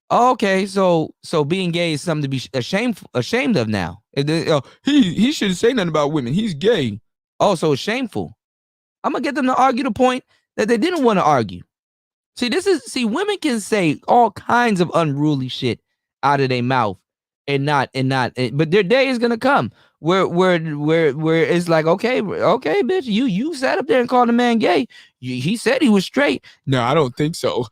Okay, so being gay is something to be ashamed of now. He shouldn't say nothing about women. He's gay. Oh, so it's shameful. I'm gonna get them to argue the point that they didn't want to argue. See, women can say all kinds of unruly shit out of their mouth and but their day is gonna come where it's like, okay, bitch, you sat up there and called a man gay. He said he was straight. No, I don't think so.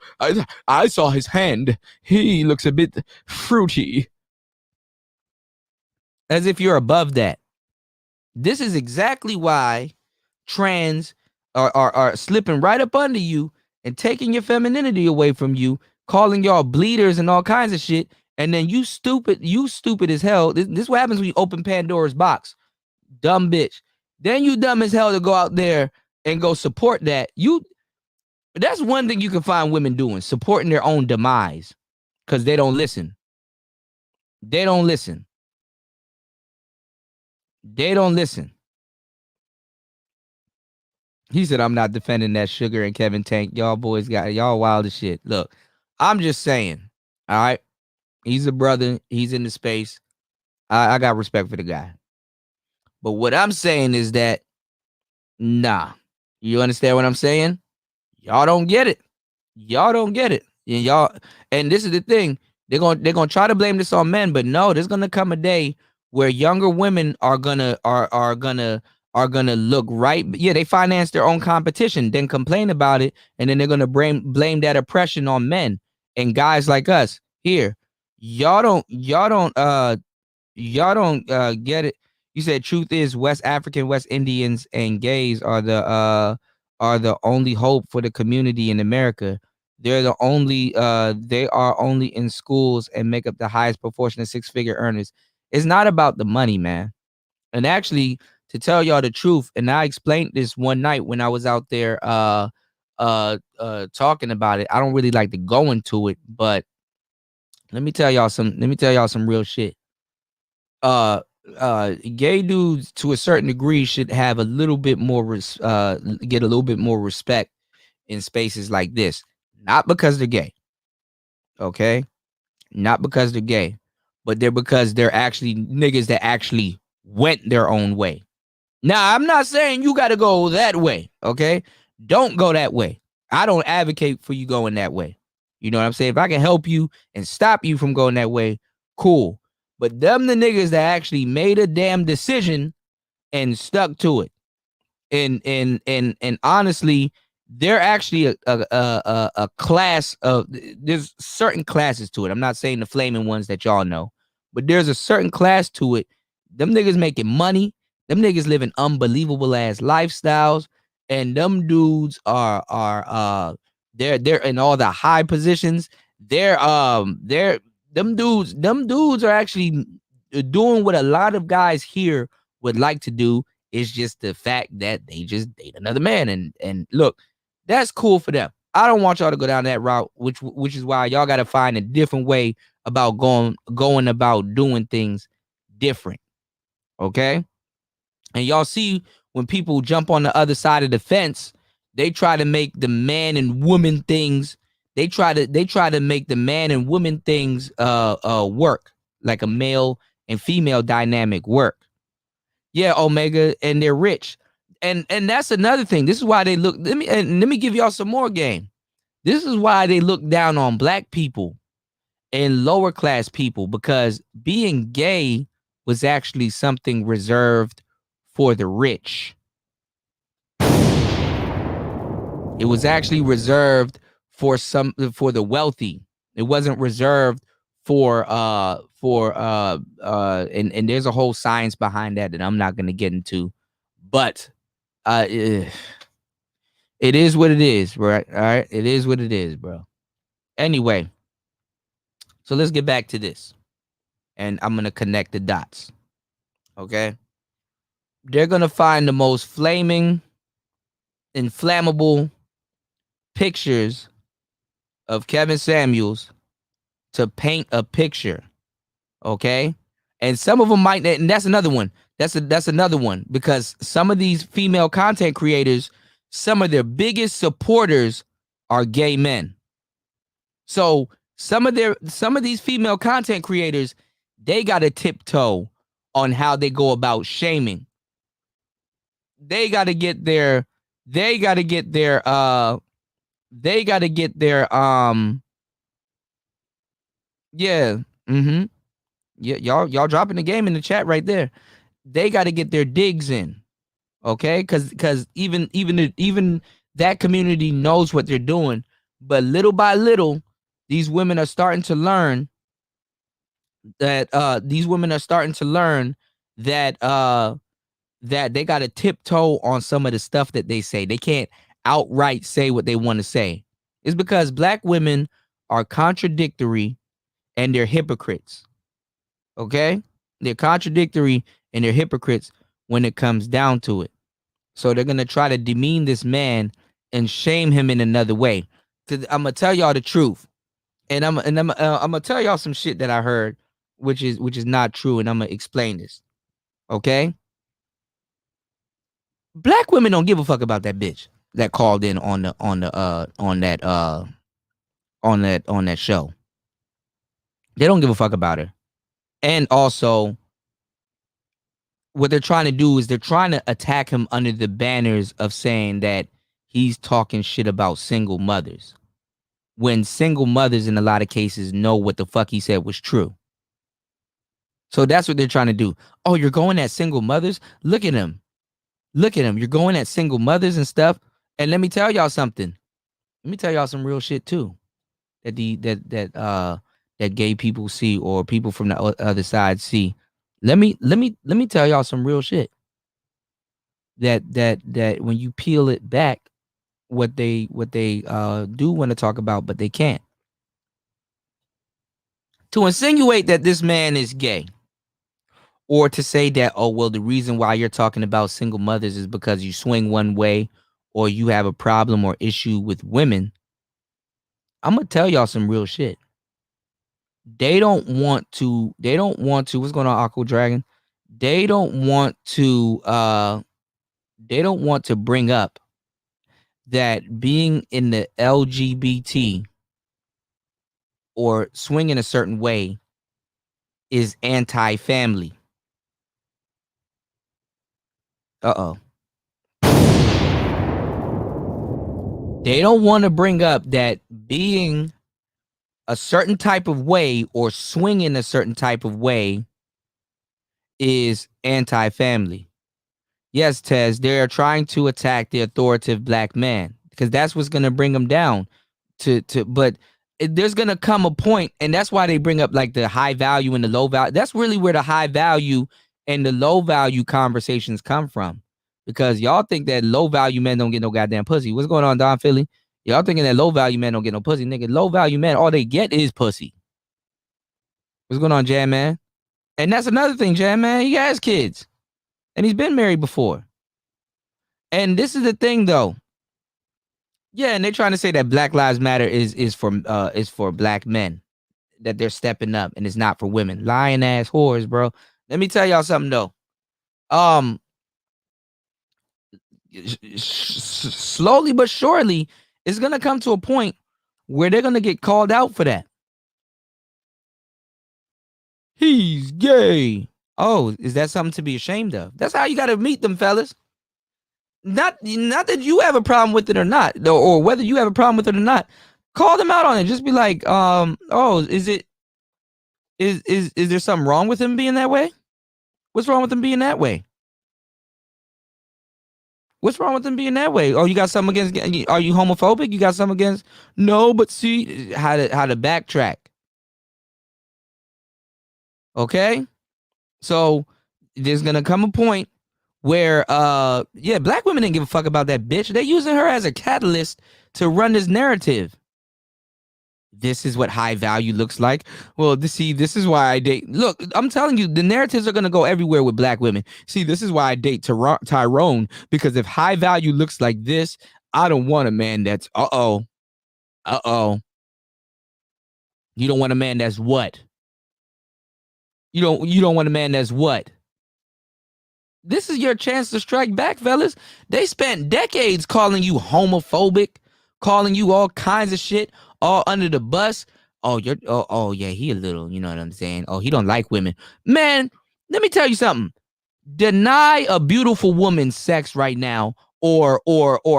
I saw his hand. He looks a bit fruity. As if you're above that. This is exactly why trans are slipping right up under you and taking your femininity away from you, calling y'all bleeders and all kinds of shit. And then you stupid as hell. This is what happens when you open Pandora's box. Dumb bitch. Then you dumb as hell to go out there and go support that. That's one thing you can find women doing, supporting their own demise. Because they don't listen. They don't listen. They don't listen. He said, I'm not defending that Sugar and Kevin Tank. Y'all boys y'all wild as shit. Look, I'm just saying. All right. He's a brother. He's in the space. I got respect for the guy. But what I'm saying is that, nah. You understand what I'm saying? Y'all don't get it. Y'all don't get it. And this is the thing. They're gonna try to blame this on men, but no, there's gonna come a day where younger women are gonna look right. Yeah, they finance their own competition, then complain about it, and then they're gonna blame that oppression on men and guys like us here. Y'all don't get it. You said truth is West African, West Indians, and gays are the only hope for the community in America. They are only in schools and make up the highest proportion of six-figure earners. It's not about the money, man. And actually, to tell y'all the truth, and I explained this one night when I was out there talking about it. I don't really like to go into it, but let me tell y'all some real shit. Gay dudes to a certain degree should have a little bit more get a little bit more respect in spaces like this. Not because they're gay. Okay? Not because they're gay, but because they're actually niggas that actually went their own way. Now, I'm not saying you got to go that way, okay? don't go that way. I don't advocate for you going that way. You know what I'm saying? If I can help you and stop you from going that way, cool. But them the niggas that actually made a damn decision and stuck to it. And honestly, they're actually a class of, there's certain classes to it. I'm not saying the flaming ones that y'all know, but there's a certain class to it. Them niggas making money. Them niggas living unbelievable ass lifestyles. And them dudes are they're in all the high positions. Them dudes are actually doing what a lot of guys here would like to do. Is just the fact that they just date another man. And look, that's cool for them. I don't want y'all to go down that route, which is why y'all got to find a different way about going about doing things different. Okay? And y'all see when people jump on the other side of the fence, they try to make the man and woman things, they try to make the man and woman things work, like a male and female dynamic work. Yeah, Omega, and they're rich. And that's another thing. This is why they look, let me give y'all some more game. This is why they look down on black people and lower class people, because being gay was actually something reserved for the rich. It was actually reserved for the wealthy. It wasn't reserved for and there's a whole science behind that I'm not going to get into, but it is what it is, right? All right, it is what it is, bro. Anyway, so let's get back to this, and I'm going to connect the dots. Okay, they're going to find the most flaming, inflammable pictures of Kevin Samuels to paint a picture. Okay, and some of them might, and that's another one. That's another one, because some of these female content creators, some of their biggest supporters are gay men. So some of these female content creators, they got to tiptoe on how they go about shaming. They got to get their yeah. Mm-hmm. Yeah, y'all dropping the game in the chat right there. They got to get their digs in, okay? Because even that community knows what they're doing, but little by little, these women are starting to learn that that they got to tiptoe on some of the stuff that they say. They can't outright say what they want to say. It's because black women are contradictory and they're hypocrites. Okay? They're contradictory and they're hypocrites when it comes down to it. So they're going to try to demean this man and shame him in another way. I'm going to tell y'all the truth. And I'm going to tell y'all some shit that I heard, which is not true, and I'm going to explain this. Okay? Black women don't give a fuck about that bitch that called in on that show. They don't give a fuck about her. And also, what they're trying to do is they're trying to attack him under the banners of saying that he's talking shit about single mothers, when single mothers in a lot of cases know what the fuck he said was true. So that's what they're trying to do. Oh, you're going at single mothers? Look at him. Look at him. You're going at single mothers and stuff. And let me tell y'all something. Let me tell y'all some real shit too. That gay people see, or people from the other side see. Let me tell y'all some real shit. That when you peel it back, what they do want to talk about, but they can't. To insinuate that this man is gay, or to say that, oh, well, the reason why you're talking about single mothers is because you swing one way, or you have a problem or issue with women. I'm gonna tell y'all some real shit. They don't want to, what's going on, Aqua Dragon? They don't want to bring up that being in the LGBT or swinging a certain way is anti-family. They don't want to bring up that being a certain type of way or swinging a certain type of way is anti-family. Yes, Tez, they're trying to attack the authoritative black man because that's what's going to bring them down. But there's going to come a point, and that's why they bring up like the high value and the low value. That's really where the high value and the low value conversations come from, because y'all think that low value men don't get no goddamn pussy. What's going on, Don Philly? Y'all thinking that low value men don't get no pussy. Nigga, low value men, all they get is pussy. What's going on, Jam Man? And that's another thing, Jam Man. He has kids. And he's been married before. And this is the thing, though. Yeah, and they're trying to say that Black Lives Matter is for black men, that they're stepping up, and it's not for women. Lying ass whores, bro. Let me tell y'all something, though. Slowly but surely, it's gonna come to a point where they're gonna get called out for that. He's gay. Oh, is that something to be ashamed of? That's how you got to meet them, fellas. Not that you have a problem with it or not, or whether you have a problem with it or not. Call them out on it. Just be like, oh, is there something wrong with him being that way? What's wrong with him being that way? What's wrong with him being that way? Oh, you got something against? Are you homophobic? You got something against? No, but see how to backtrack. Okay, so there's gonna come a point where black women didn't give a fuck about that bitch. They're using her as a catalyst to run this narrative. This is what high value looks like. Well, this is why I date. Look, I'm telling you, the narratives are gonna go everywhere with black women. See, this is why I date Tyrone, because if high value looks like this, I don't want a man that's You don't want a man that's what? You don't want a man that's what? This is your chance to strike back, fellas. They spent decades calling you homophobic, calling you all kinds of shit, all under the bus. Oh, yeah, he a little, you know what I'm saying? Oh, he don't like women. Man, let me tell you something. Deny a beautiful woman sex right now, or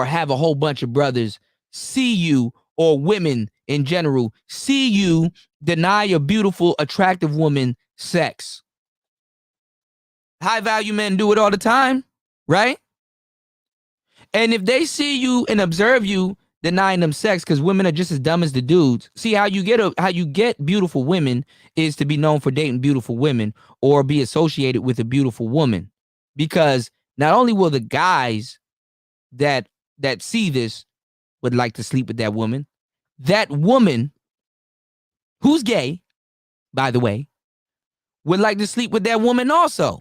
have a whole bunch of brothers see you, or women in general see you deny a beautiful, attractive woman sex. High value men do it all the time, right? And if they see you and observe you denying them sex, because women are just as dumb as the dudes. See, how you get beautiful women is to be known for dating beautiful women or be associated with a beautiful woman, because not only will the guys that see this would like to sleep with that woman who's gay, by the way, would like to sleep with that woman also.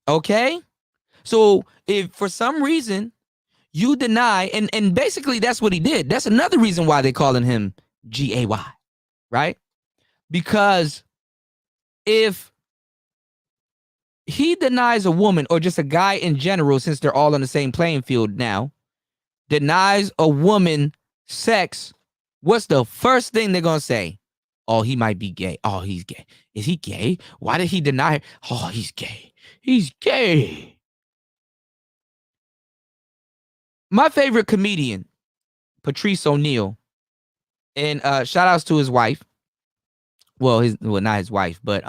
Okay? So if for some reason you deny, and basically that's what he did. That's another reason why they're calling him GAY, right? Because if he denies a woman, or just a guy in general, since they're all on the same playing field now, denies a woman sex, what's the first thing they're going to say? Oh, he might be gay. Oh, he's gay. Is he gay? Why did he deny her? Oh, he's gay. He's gay. My favorite comedian, Patrice O'Neal, and shout outs to his wife. Well, not his wife, but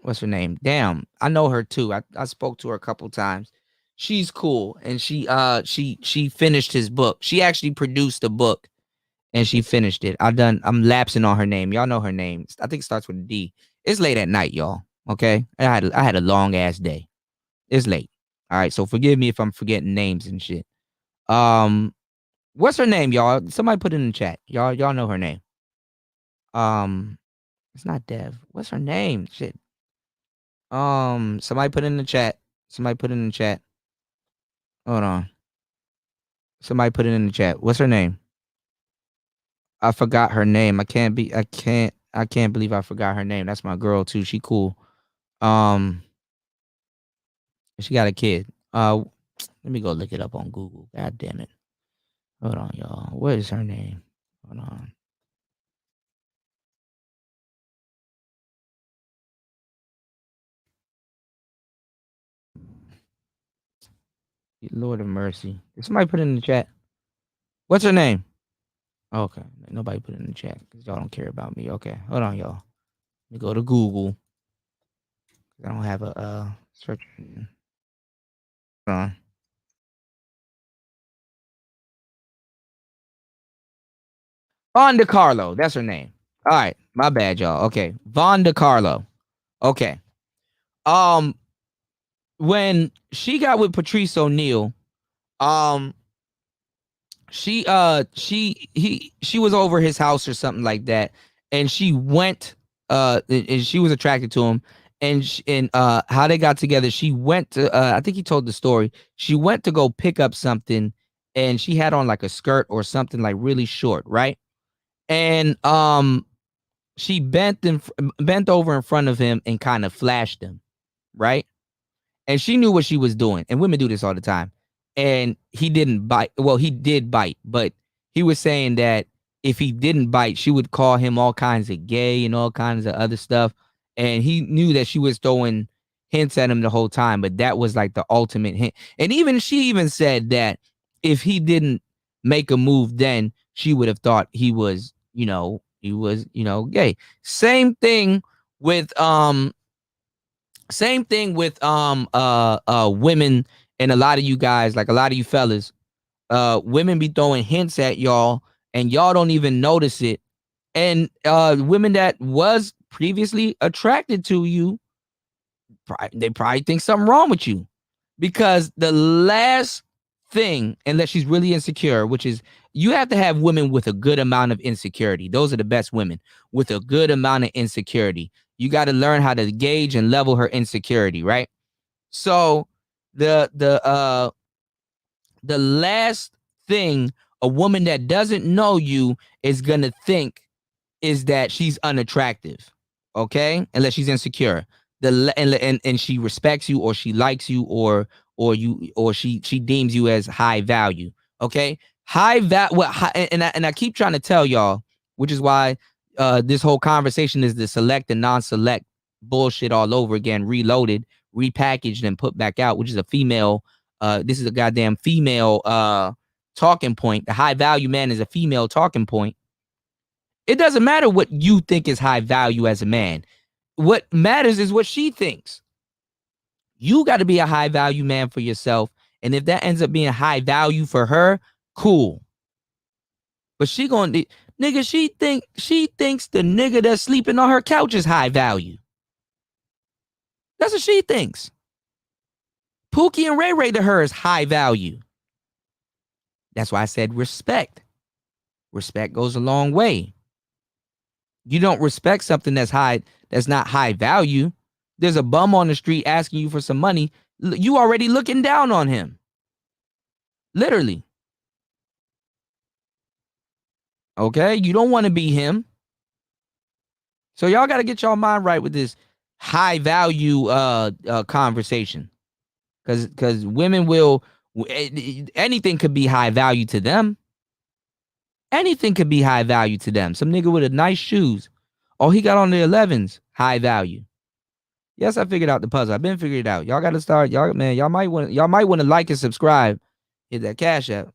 what's her name? Damn, I know her too. I spoke to her a couple times. She's cool, and she finished his book. She actually produced the book, and she finished it. I'm lapsing on her name. Y'all know her name. I think it starts with a D. It's late at night, y'all. Okay, I had a long ass day. It's late. All right, so forgive me if I'm forgetting names and shit. What's her name, y'all? Somebody put it in the chat. Y'all know her name. It's not Dev. What's her name? Shit. Somebody put it in the chat. Hold on. Somebody put it in the chat. What's her name? I forgot her name. I can't believe I forgot her name. That's my girl too. She cool. She got a kid. Let me go look it up on Google. God damn it. Hold on, y'all. What is her name? Hold on. Lord of mercy. Did somebody put it in the chat? What's her name? Okay, nobody put it in the chat because y'all don't care about me. Okay, hold on, y'all. Let me go to Google. I don't have a search. Hold on. Vonda Carlo, that's her name. All right, my bad, y'all. Okay, Vonda Carlo. Okay. When she got with Patrice O'Neal, she was over his house or something like that, and she went and she was attracted to him, and how they got together, she went to I think he told the story. She went to go pick up something, and she had on like a skirt or something like really short, right? And she bent over in front of him and kind of flashed him, right? And she knew what she was doing. And women do this all the time. And he didn't bite. Well, he did bite, but he was saying that if he didn't bite, she would call him all kinds of gay and all kinds of other stuff. And he knew that she was throwing hints at him the whole time, but that was like the ultimate hint. And she even said that if he didn't make a move, then she would have thought he was, gay. Same thing with women, and a lot of you guys, like a lot of you fellas, women be throwing hints at y'all and y'all don't even notice it. And women that was previously attracted to you, they probably think something wrong with you, because the last thing, unless she's really insecure, which is you have to have women with a good amount of insecurity. Those are the best women, with a good amount of insecurity. You got to learn how to gauge and level her insecurity, right? So the last thing a woman that doesn't know you is gonna think is that she's unattractive, okay? Unless she's insecure. And she respects you, or she likes you, or she deems you as high value, okay? And I keep trying to tell y'all, which is why this whole conversation is the select and non-select bullshit all over again, reloaded, repackaged, and put back out, which is a female. This is a goddamn female talking point. The high value man is a female talking point. It doesn't matter what you think is high value as a man. What matters is what she thinks. You got to be a high value man for yourself. And if that ends up being high value for her, cool. But she gonna, nigga, she thinks the nigga that's sleeping on her couch is high value. That's what she thinks. Pookie and Ray Ray to her is high value. That's why I said respect. Respect goes a long way. You don't respect something that's not high value. There's a bum on the street asking you for some money. You already looking down on him. Literally. Okay? You don't want to be him. So y'all got to get y'all mind right with this high value conversation. Because women will, anything could be high value to them. Anything could be high value to them. Some nigga with a nice shoes. Oh, he got on the 11s. High value. Yes, I figured out the puzzle. I've been figuring it out. Y'all got to start. Y'all might want to like and subscribe. Hit that cash app.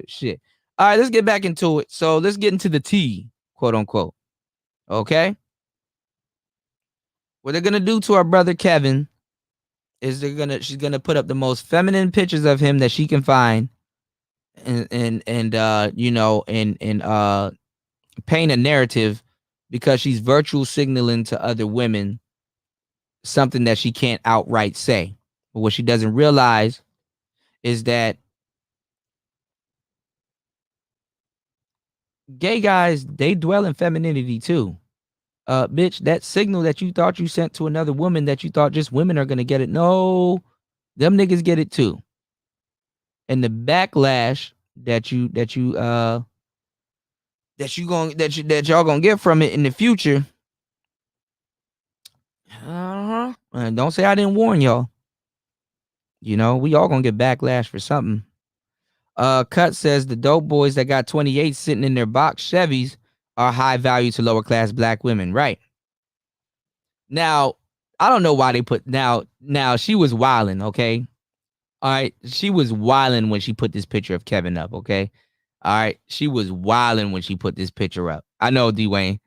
Shit. All right, let's get back into it. So let's get into the tea, quote unquote. Okay. What they're gonna do to our brother Kevin is she's gonna put up the most feminine pictures of him that she can find, and paint a narrative, because she's virtual signaling to other women something that she can't outright say. But what she doesn't realize is that gay guys, they dwell in femininity too. Bitch, that signal that you thought you sent to another woman that you thought just women are gonna get it. No, them niggas get it too. And the backlash that y'all gonna get from it in the future. And don't say I didn't warn y'all. We all gonna get backlash for something. Cut says the dope boys that got 28 sitting in their box Chevys are high value to lower class black women, right? Now, I don't know why they put now she was wilding, okay? All right, she was wilding when she put this picture of Kevin up, okay? All right. She was wilding when she put this picture up. I know, Dwayne.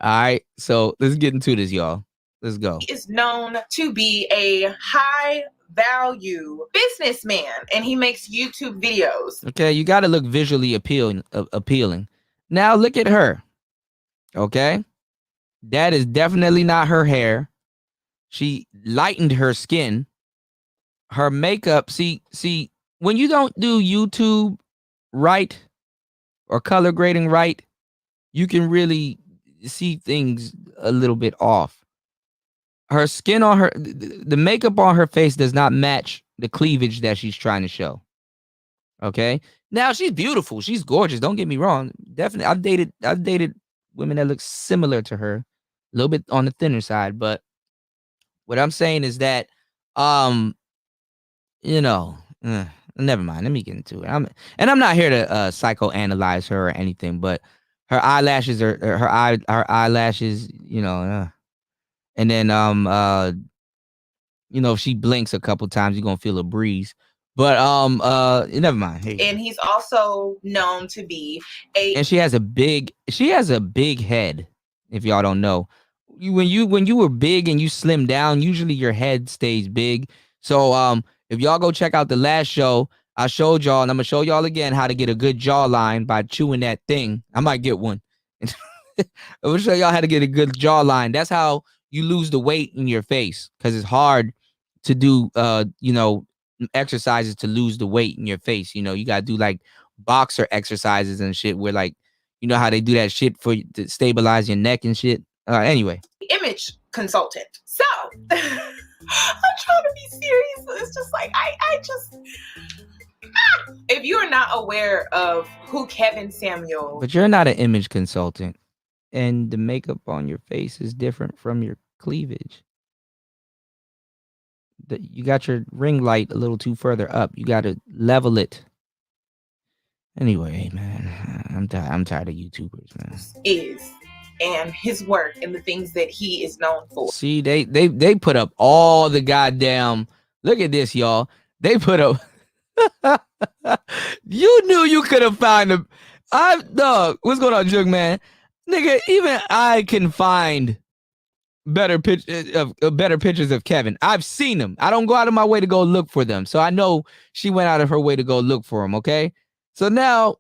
All right. So let's get into this, y'all. Let's go. He is known to be a high value businessman and he makes YouTube videos. Okay. You got to look visually appealing. Now look at her. Okay. That is definitely not her hair. She lightened her skin. Her makeup. See, when you don't do YouTube right or color grading right, you can really see things a little bit off. Her skin on her, the makeup on her face does not match the cleavage that she's trying to show. Okay. Now she's beautiful. She's gorgeous. Don't get me wrong. Definitely. I've dated women that look similar to her, a little bit on the thinner side. But what I'm saying is that, never mind. Let me get into it. I'm not here to psychoanalyze her or anything, but her eyelashes are her eyelashes, and then if she blinks a couple times, you're gonna feel a breeze. But never mind. Hey. And he's also known to be and she has a big head. If y'all don't know, when you were big and you slim down, usually your head stays big. So if y'all go check out the last show, I showed y'all, and I'm gonna show y'all again how to get a good jawline by chewing that thing. I might get one. I'm gonna show y'all how to get a good jawline. That's how you lose the weight in your face, because it's hard to do exercises to lose the weight in your face. You gotta do like boxer exercises and shit where, like, you know how they do that shit to stabilize your neck and shit. Anyway, image consultant. So I'm trying to be serious. It's just like if you are not aware of who Kevin Samuel, but you're not an image consultant, and the makeup on your face is different from your cleavage. You got your ring light a little too further up. You got to level it. Anyway, man, I'm tired of YouTubers, man. And his work and the things that he is known for. See, they put up all the goddamn. Look at this, y'all. They put up. You knew you could have found them. Dog. What's going on, Jug Man? Nigga, even I can find better pictures of Kevin. I've seen them. I don't go out of my way to go look for them. So I know she went out of her way to go look for them. Okay. So now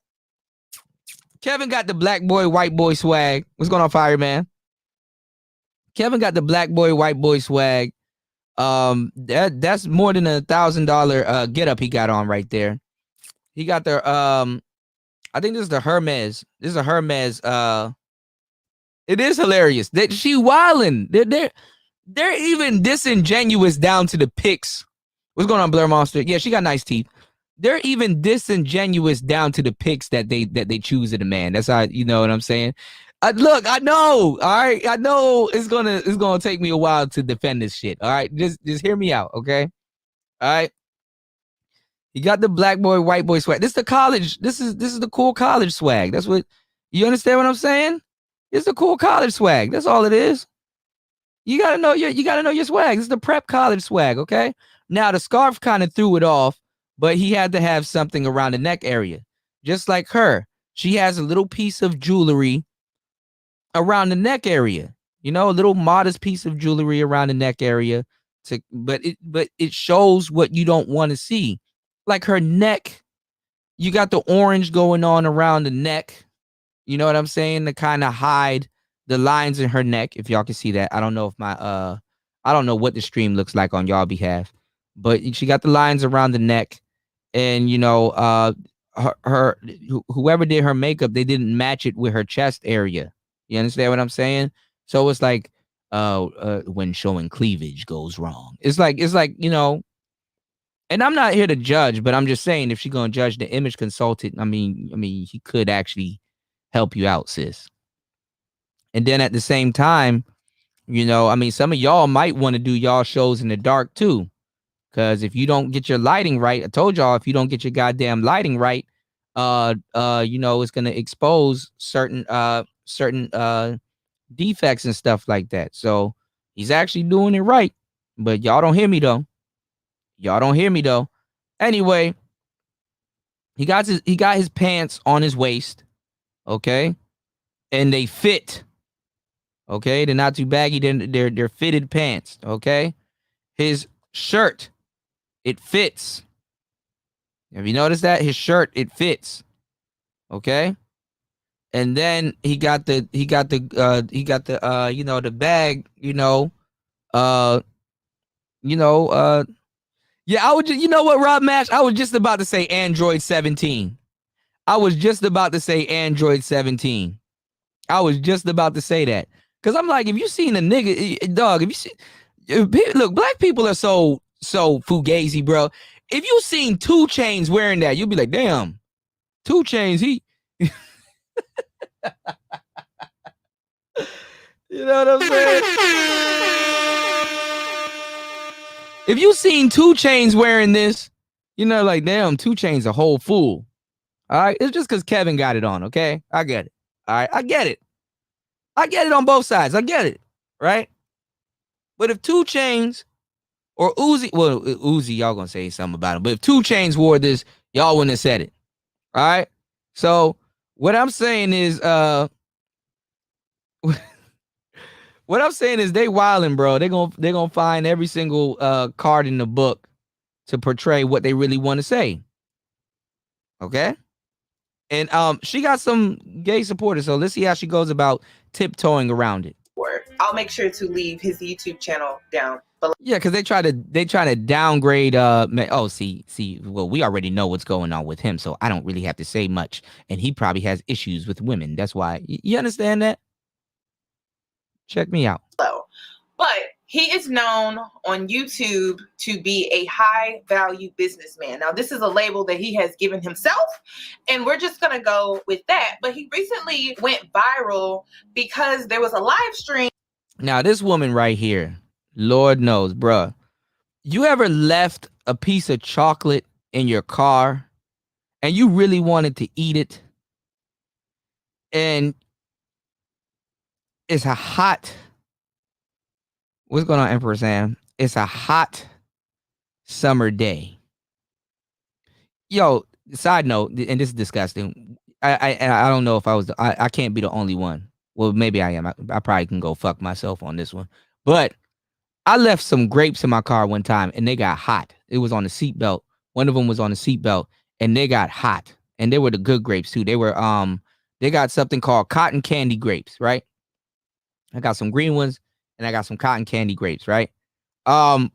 Kevin got the black boy, white boy swag. What's going on, Fireman? Kevin got the black boy, white boy swag. That's more than $1,000 get up he got on right there. He got their I think this is the Hermes. This is a Hermes. It is hilarious that she wildin'. They're even disingenuous down to the pics. What's going on, Blur Monster? Yeah, she got nice teeth. They're even disingenuous down to the pics that they choose of the man. That's how, you know what I'm saying? Look, I know. All right, I know it's gonna take me a while to defend this shit. All right, just hear me out, okay? All right. You got the black boy, white boy swag. This is the college. This is the cool college swag. That's what you understand what I'm saying? It's the cool college swag. That's all it is. You gotta know your swag. This is the prep college swag, okay? Now the scarf kind of threw it off, but he had to have something around the neck area. Just like her. She has a little piece of jewelry around the neck area. You know, a little modest piece of jewelry around the neck area. But it shows what you don't want to see. Like her neck, you got the orange going on around the neck. You know what I'm saying? To kind of hide the lines in her neck. If y'all can see that. I don't know if I don't know what the stream looks like on y'all behalf. But she got the lines around the neck. And, you know, whoever did her makeup, they didn't match it with her chest area. You understand what I'm saying? So it's like when showing cleavage goes wrong. It's like, you know, and I'm not here to judge, but I'm just saying, if she's going to judge the image consultant, I mean, he could actually help you out, sis. And then at the same time, you know, I mean, some of y'all might want to do y'all shows in the dark too. Because if you don't get your lighting right, I told y'all, if you don't get your goddamn lighting right, you know, it's going to expose certain defects and stuff like that. So he's actually doing it right. But y'all don't hear me though. Anyway, He got his pants on his waist, okay, and they fit. Okay, they're not too baggy. They're fitted pants. Okay, his shirt, it fits. Have you noticed that his shirt it fits? Okay, and then he got the the bag. Yeah, I would just, you know what, Rob Mash? I was just about to say Android 17. I was just about to say Android 17. I was just about to say that. Because I'm like, if you seen a nigga, dog, look, black people are so fugazi, bro. If you seen 2 Chainz wearing that, you'll be like, damn, 2 Chainz, he... You know what I'm saying? If you seen 2 Chainz wearing this, like, damn, 2 Chainz a whole fool. All right? It's just because Kevin got it on, okay? I get it. All right? I get it. I get it on both sides. I get it. Right? But if 2 Chainz or Uzi, well, Uzi, y'all gonna say something about him. But if 2 Chainz wore this, y'all wouldn't have said it. All right? So what I'm saying is, what I'm saying is they wildin', bro. They're gonna find every single card in the book to portray what they really want to say. Okay? And she got some gay supporters, so let's see how she goes about tiptoeing around it. I'll make sure to leave his YouTube channel down below. Yeah, because they try to downgrade well, we already know what's going on with him, so I don't really have to say much. And he probably has issues with women. That's why. You understand that? Check me out. But he is known on YouTube to be a high-value businessman. Now, this is a label that he has given himself, and we're just going to go with that. But he recently went viral because there was a live stream. Now, this woman right here, Lord knows, bruh, you ever left a piece of chocolate in your car and you really wanted to eat it? And it's a hot... What's going on, Emperor Sam? It's a hot summer day. Yo, side note, and this is disgusting. I don't know if I can't be the only one. Well, maybe I am. I probably can go fuck myself on this one. But I left some grapes in my car one time and they got hot. It was on the seatbelt. One of them was on the seatbelt and they got hot. And they were the good grapes too. They were they got something called cotton candy grapes, right? I got some green ones. And I got some cotton candy grapes, right? All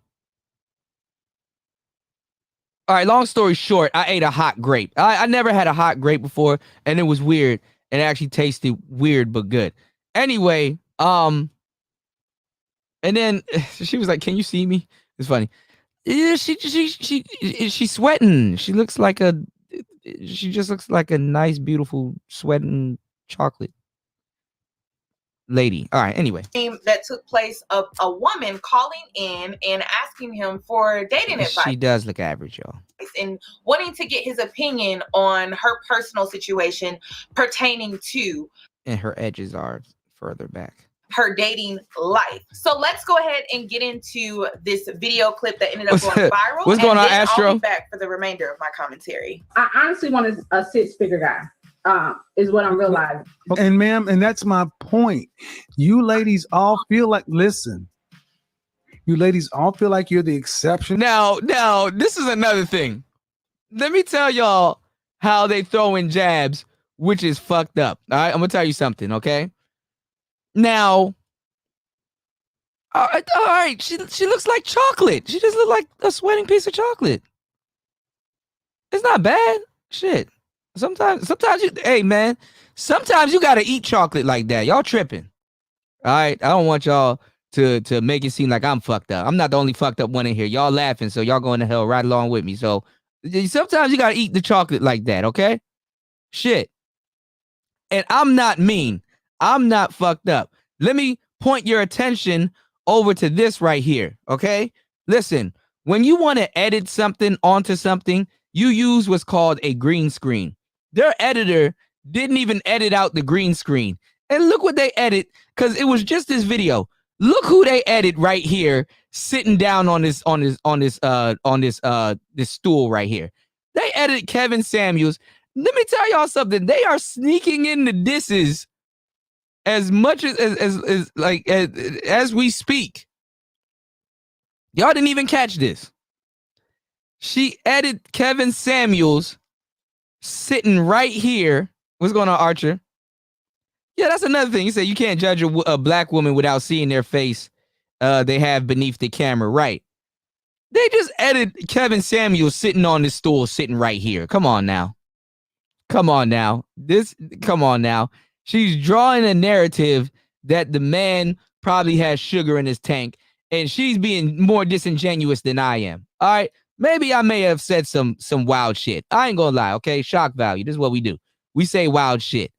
right, long story short, I ate a hot grape. I never had a hot grape before, and it was weird. It actually tasted weird, but good. Anyway, and then she was like, "Can you see me?" It's funny. Yeah, she's sweating. She just looks like a nice, beautiful, sweating chocolate lady. All right, anyway. That took place of a woman calling in and asking him for dating advice. She does look average, y'all. And wanting to get his opinion on her personal situation pertaining to... And her edges are further back. Her dating life. So let's go ahead and get into this video clip that ended up going viral. What's going on, Astro? I'll be back for the remainder of my commentary. I honestly want a 6-figure guy. Is what I'm realizing. And ma'am, and that's my point. You ladies all feel like, listen, you ladies all feel like you're the exception. Now, this is another thing. Let me tell y'all how they throw in jabs, which is fucked up. All right, I'm gonna tell you something, okay? Now, all right, she looks like chocolate. She just looks like a sweating piece of chocolate. It's not bad. Shit. Sometimes hey man, sometimes you gotta eat chocolate like that. Y'all tripping. All right. I don't want y'all to make it seem like I'm fucked up. I'm not the only fucked up one in here. Y'all laughing, so y'all going to hell right along with me. So sometimes you gotta eat the chocolate like that, okay? Shit. And I'm not mean. I'm not fucked up. Let me point your attention over to this right here, okay? Listen, when you want to edit something onto something, you use what's called a green screen. Their editor didn't even edit out the green screen. And look what they edit, because it was just this video. Look who they edit right here, sitting down on this stool right here. They edited Kevin Samuels. Let me tell y'all something. They are sneaking in the disses as much as we speak. Y'all didn't even catch this. She edited Kevin Samuels sitting right here. What's going on, Archer? Yeah, that's another thing. You said you can't judge a black woman without seeing their face they have beneath the camera. Right. They just edited Kevin Samuels sitting on this stool, sitting right here. Come on now. Come on now. Come on now. She's drawing a narrative that the man probably has sugar in his tank, and she's being more disingenuous than I am. All right. Maybe I may have said some wild shit. I ain't gonna lie, okay? Shock value. This is what we do. We say wild shit.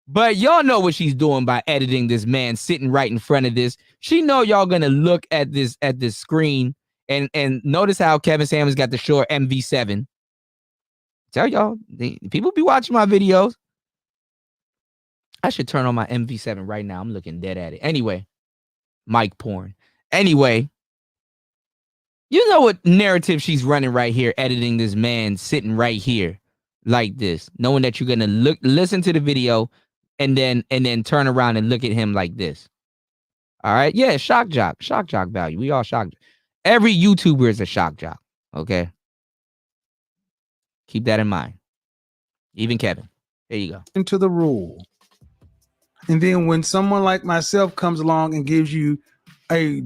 But y'all know what she's doing by editing this man sitting right in front of this. She know y'all gonna look at this screen and notice how Kevin Samuels got the Shure MV7. Tell y'all, people be watching my videos. I should turn on my MV7 right now. I'm looking dead at it. Anyway, mic porn. Anyway, you know what narrative she's running right here, editing this man sitting right here like this, knowing that you're gonna listen to the video and then turn around and look at him like this. All right, yeah, shock jock value. We all shock. Every YouTuber is a shock jock. Okay, keep that in mind. Even Kevin. There you go. Into the rule, and then when someone like myself comes along and gives you a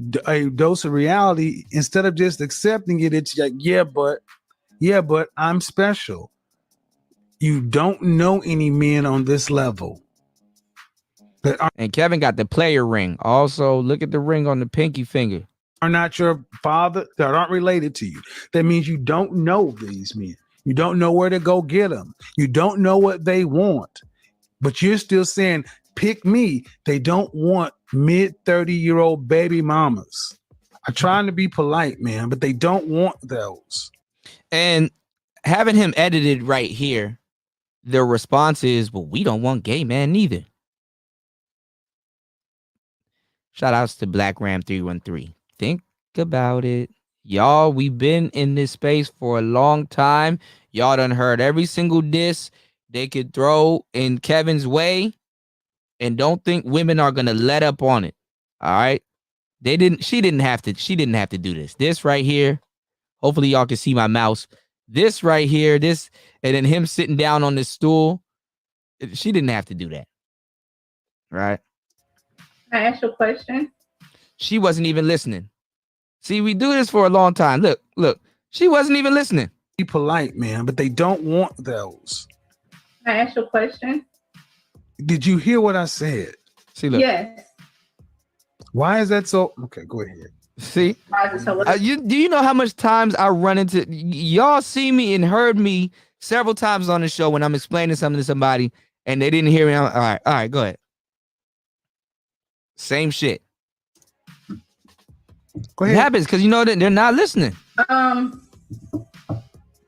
dose of reality, instead of just accepting it, it's like, yeah, but I'm special. You don't know any men on this level. And Kevin got the player ring. Also, look at the ring on the pinky finger. Are not your father, that aren't related to you. That means you don't know these men. You don't know where to go get them. You don't know what they want. But you're still saying, pick me. They don't want mid-30-year-old baby mamas. I'm trying to be polite, man, but they don't want those. And having him edited right here, the response is, well, we don't want gay man neither. Shout outs to Black Ram 313. Think about it. Y'all, we've been in this space for a long time. Y'all done heard every single diss they could throw in Kevin's way. And don't think women are gonna let up on it. All right. She didn't have to do this. This right here. Hopefully y'all can see my mouse. This right here, and then him sitting down on this stool. She didn't have to do that. Right? Can I ask you a question? She wasn't even listening. See, we do this for a long time. Look. She wasn't even listening. Be polite, man, but they don't want those. Can I ask you a question? Did you hear what I said? See, look. Yes. Why is that so? Okay, go ahead. See, Why is it so? Do you know how much times I run into y'all see me and heard me several times on the show when I'm explaining something to somebody and they didn't hear me? All right, go ahead. Same shit. Go ahead. It happens because you know that they're not listening.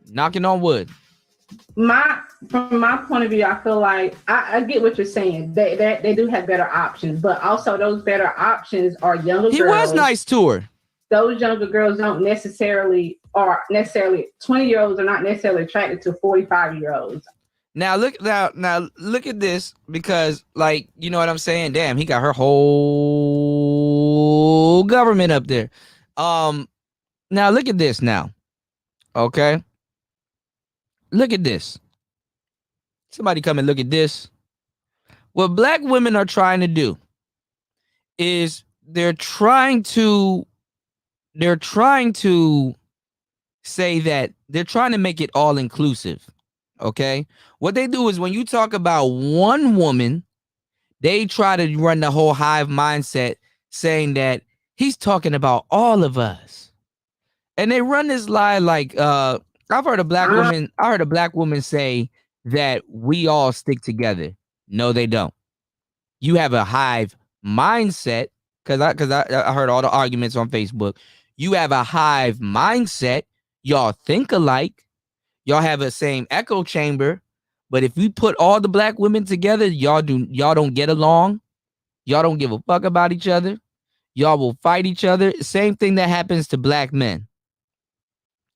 Knocking on wood. From my point of view, I feel like I get what you're saying. They do have better options, but also those better options are younger girls. He was nice to her. Those younger girls don't necessarily 20-year-olds are not necessarily attracted to 45-year-olds. Now look at this, because like, you know what I'm saying? Damn, he got her whole government up there. Now look at this now. Okay. Look at this. Somebody come and look at this. What black women are trying to do is they're trying to say that they're trying to make it all inclusive. Okay. What they do is when you talk about one woman, they try to run the whole hive mindset saying that he's talking about all of us. And they run this lie like, I heard a black woman say that we all stick together. No, they don't. You have a hive mindset, because I heard all the arguments on Facebook. You have a hive mindset. Y'all think alike. Y'all have a same echo chamber. But if we put all the black women together, y'all don't get along. Y'all don't give a fuck about each other. Y'all will fight each other. Same thing that happens to black men.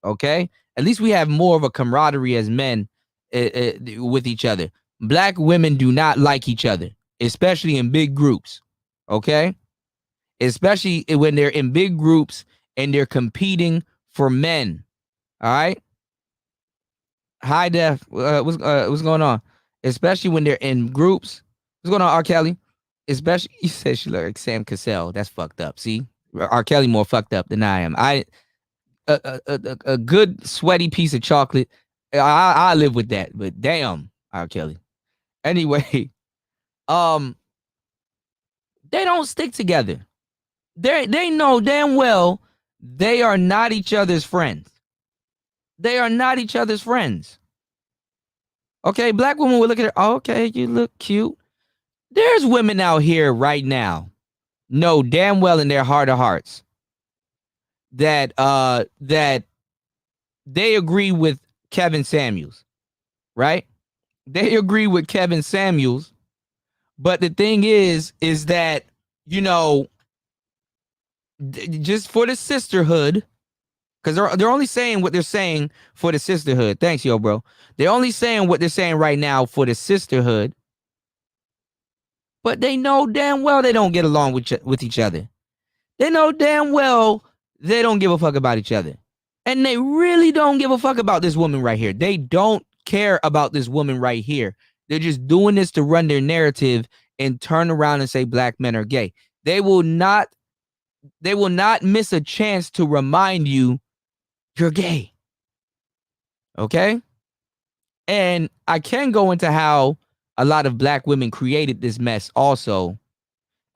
Okay? At least we have more of a camaraderie as men with each other. Black women do not like each other, especially in big groups. Okay? Especially when they're in big groups and they're competing for men. All right? High def, what's going on? Especially when they're in groups. What's going on, R. Kelly? Especially, you said she looked like Sam Cassell. That's fucked up. See? R. Kelly more fucked up than I am. A good sweaty piece of chocolate. I live with that, but damn, R. Kelly. Anyway, they don't stick together. They know damn well they are not each other's friends. They are not each other's friends. Okay, black women will look at her. Oh, okay, you look cute. There's women out here right now, know damn well in their heart of hearts that they agree with Kevin Samuels, right? They agree with Kevin Samuels, but the thing is that, you know, just for the sisterhood, because they're only saying what they're saying for the sisterhood. Thanks, yo, bro. They're only saying what they're saying right now for the sisterhood, but they know damn well they don't get along with each other. They know damn well they don't give a fuck about each other. And they really don't give a fuck about this woman right here. They don't care about this woman right here. They're just doing this to run their narrative and turn around and say black men are gay. They will not miss a chance to remind you you're gay. Okay? And I can go into how a lot of black women created this mess also.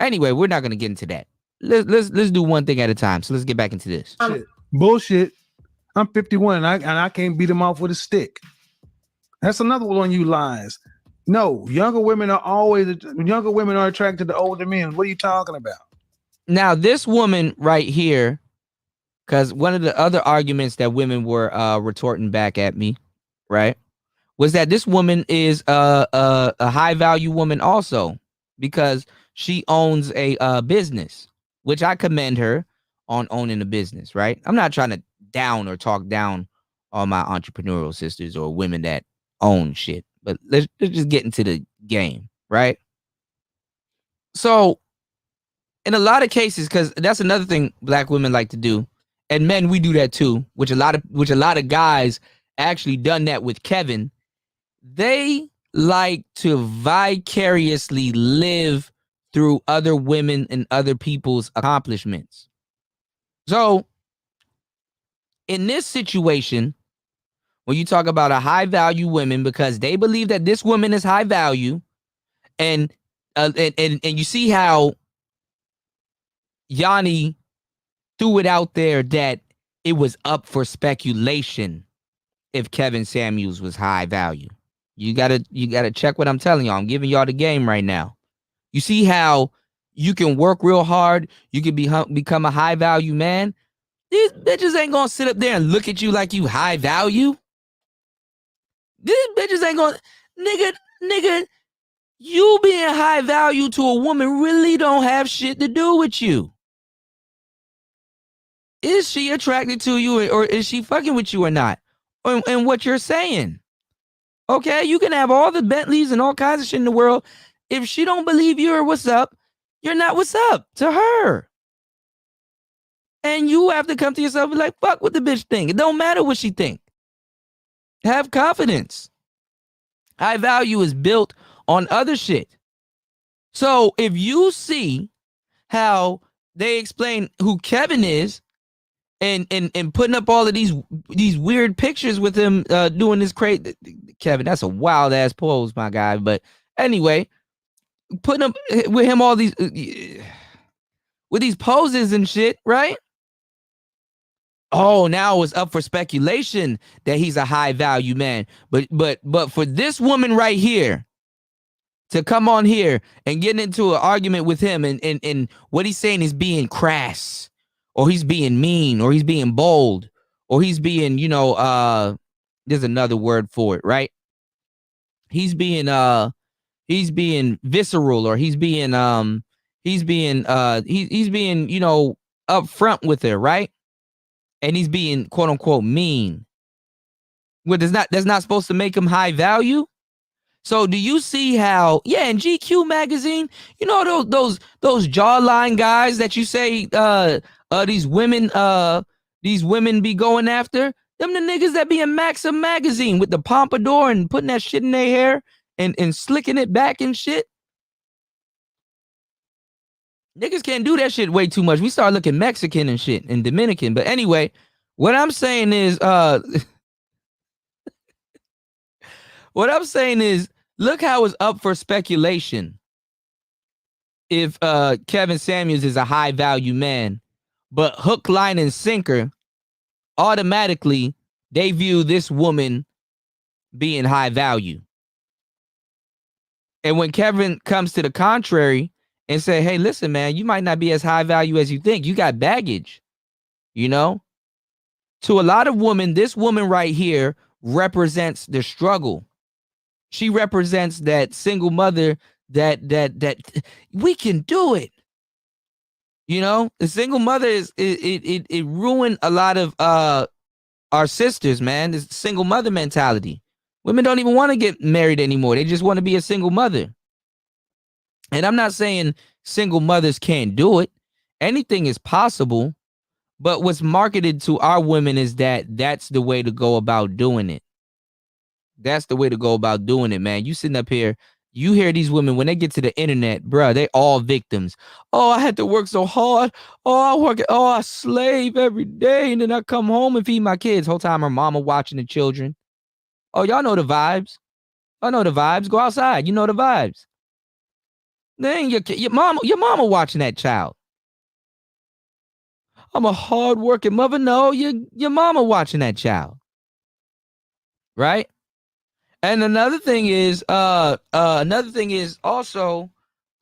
Anyway, we're not going to get into that. Let's do one thing at a time. So let's get back into this. Bullshit. I'm 51 and I can't beat him off with a stick. That's another one on you lies. No, younger women are attracted to older men. What are you talking about? Now, this woman right here, because one of the other arguments that women were retorting back at me, right, was that this woman is a high value woman also, because she owns a business, which I commend her on owning a business, right? I'm not trying to down or talk down on my entrepreneurial sisters or women that own shit, but let's just get into the game, right? So in a lot of cases, because that's another thing black women like to do, and men, we do that too, which a lot of guys actually done that with Kevin. They like to vicariously live through other women and other people's accomplishments. So in this situation, when you talk about a high value woman, because they believe that this woman is high value, and you see how Yanni threw it out there that it was up for speculation if Kevin Samuels was high value. You gotta check what I'm telling y'all. I'm giving y'all the game right now. You see how you can work real hard, you can become a high value man. These bitches ain't gonna sit up there and look at you like you high value. These bitches ain't gonna, nigga, you being high value to a woman really don't have shit to do with you. Is she attracted to you, or is she fucking with you or not? And what you're saying. Okay, you can have all the Bentleys and all kinds of shit in the world. If she don't believe you're what's up, you're not what's up to her. And you have to come to yourself and be like, fuck what the bitch think. It don't matter what she think. Have confidence. High value is built on other shit. So if you see how they explain who Kevin is, and putting up all of these weird pictures with him doing this crazy, Kevin, that's a wild ass pose, my guy. But anyway, putting up with him all these with these poses and shit, right? Oh, now it's up for speculation that he's a high value man. But for this woman right here to come on here and get into an argument with him, and what he's saying is being crass, or he's being mean, or he's being bold, or he's being, there's another word for it, right? He's being visceral, or he's being upfront with her, right? And he's being quote unquote mean. What that's not supposed to make them high value? So do you see how, in GQ magazine, you know, those jawline guys that you say these women be going after? Them the niggas that be in Maxim magazine with the pompadour and putting that shit in their hair and slicking it back and shit. Niggas can't do that shit way too much. We start looking Mexican and shit and Dominican. But anyway, what I'm saying is look how it's up for speculation if Kevin Samuels is a high value man, but hook, line, and sinker, automatically they view this woman being high value. And when Kevin comes to the contrary and say, hey, listen, man, you might not be as high value as you think. You got baggage, you know? To a lot of women, this woman right here represents the struggle. She represents that single mother that we can do it. You know, the single mother it ruined a lot of our sisters, man. This single mother mentality. Women don't even want to get married anymore. They just want to be a single mother. And I'm not saying single mothers can't do it. Anything is possible. But what's marketed to our women is that's the way to go about doing it. That's the way to go about doing it, man. You sitting up here, you hear these women, when they get to the internet, bruh, they all victims. Oh, I had to work so hard. I slave every day. And then I come home and feed my kids. Whole time her mama watching the children. Oh, y'all know the vibes. I know the vibes. Go outside. You know the vibes. Then your mama watching that child. I'm a hard-working mother. No, your mama watching that child. Right? And another thing is also,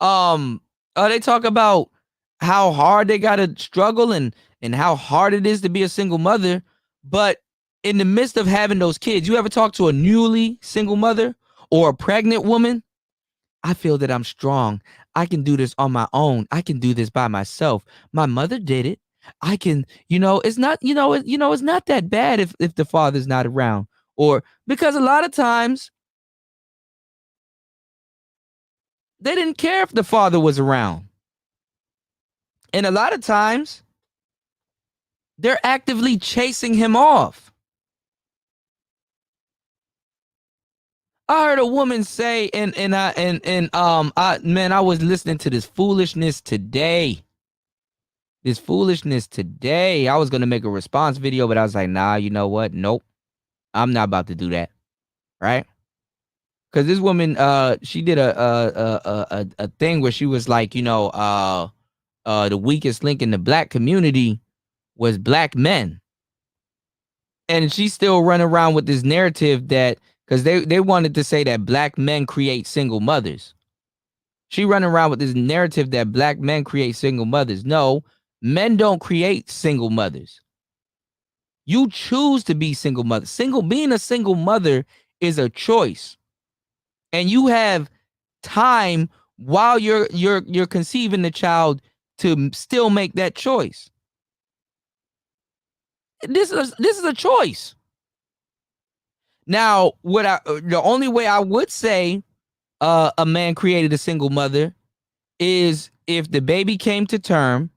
they talk about how hard they gotta struggle and how hard it is to be a single mother. But in the midst of having those kids, you ever talk to a newly single mother or a pregnant woman? I feel that I'm strong. I can do this on my own. I can do this by myself. My mother did it. I can, it's not, it's not that bad if the father's not around. Or because a lot of times they didn't care if the father was around. And a lot of times they're actively chasing him off. I heard a woman say, I was listening to this foolishness today. I was going to make a response video, but I was like, nah, you know what? Nope. I'm not about to do that. Right? Because this woman, she did a thing where she was like, the weakest link in the black community was black men. And she's still running around with this narrative that, because they wanted to say that black men create single mothers. She running around with this narrative that black men create single mothers. No, men don't create single mothers. You choose to be single mother. Being a single mother is a choice. And you have time while you're conceiving the child to still make that choice. This is a choice. Now, the only way I would say a man created a single mother is if the baby came to term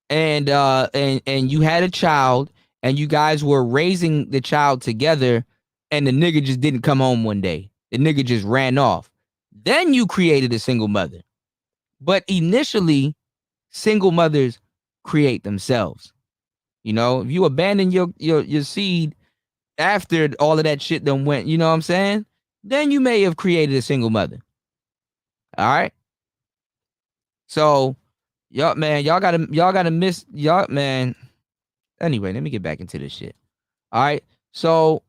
and you had a child and you guys were raising the child together and the nigga just didn't come home one day. The nigga just ran off. Then you created a single mother. But initially, single mothers create themselves. If you abandon your seed after all of that shit done went, you know what I'm saying? Then you may have created a single mother. All right. So, y'all gotta miss y'all, man. Anyway, let me get back into this shit. All right. So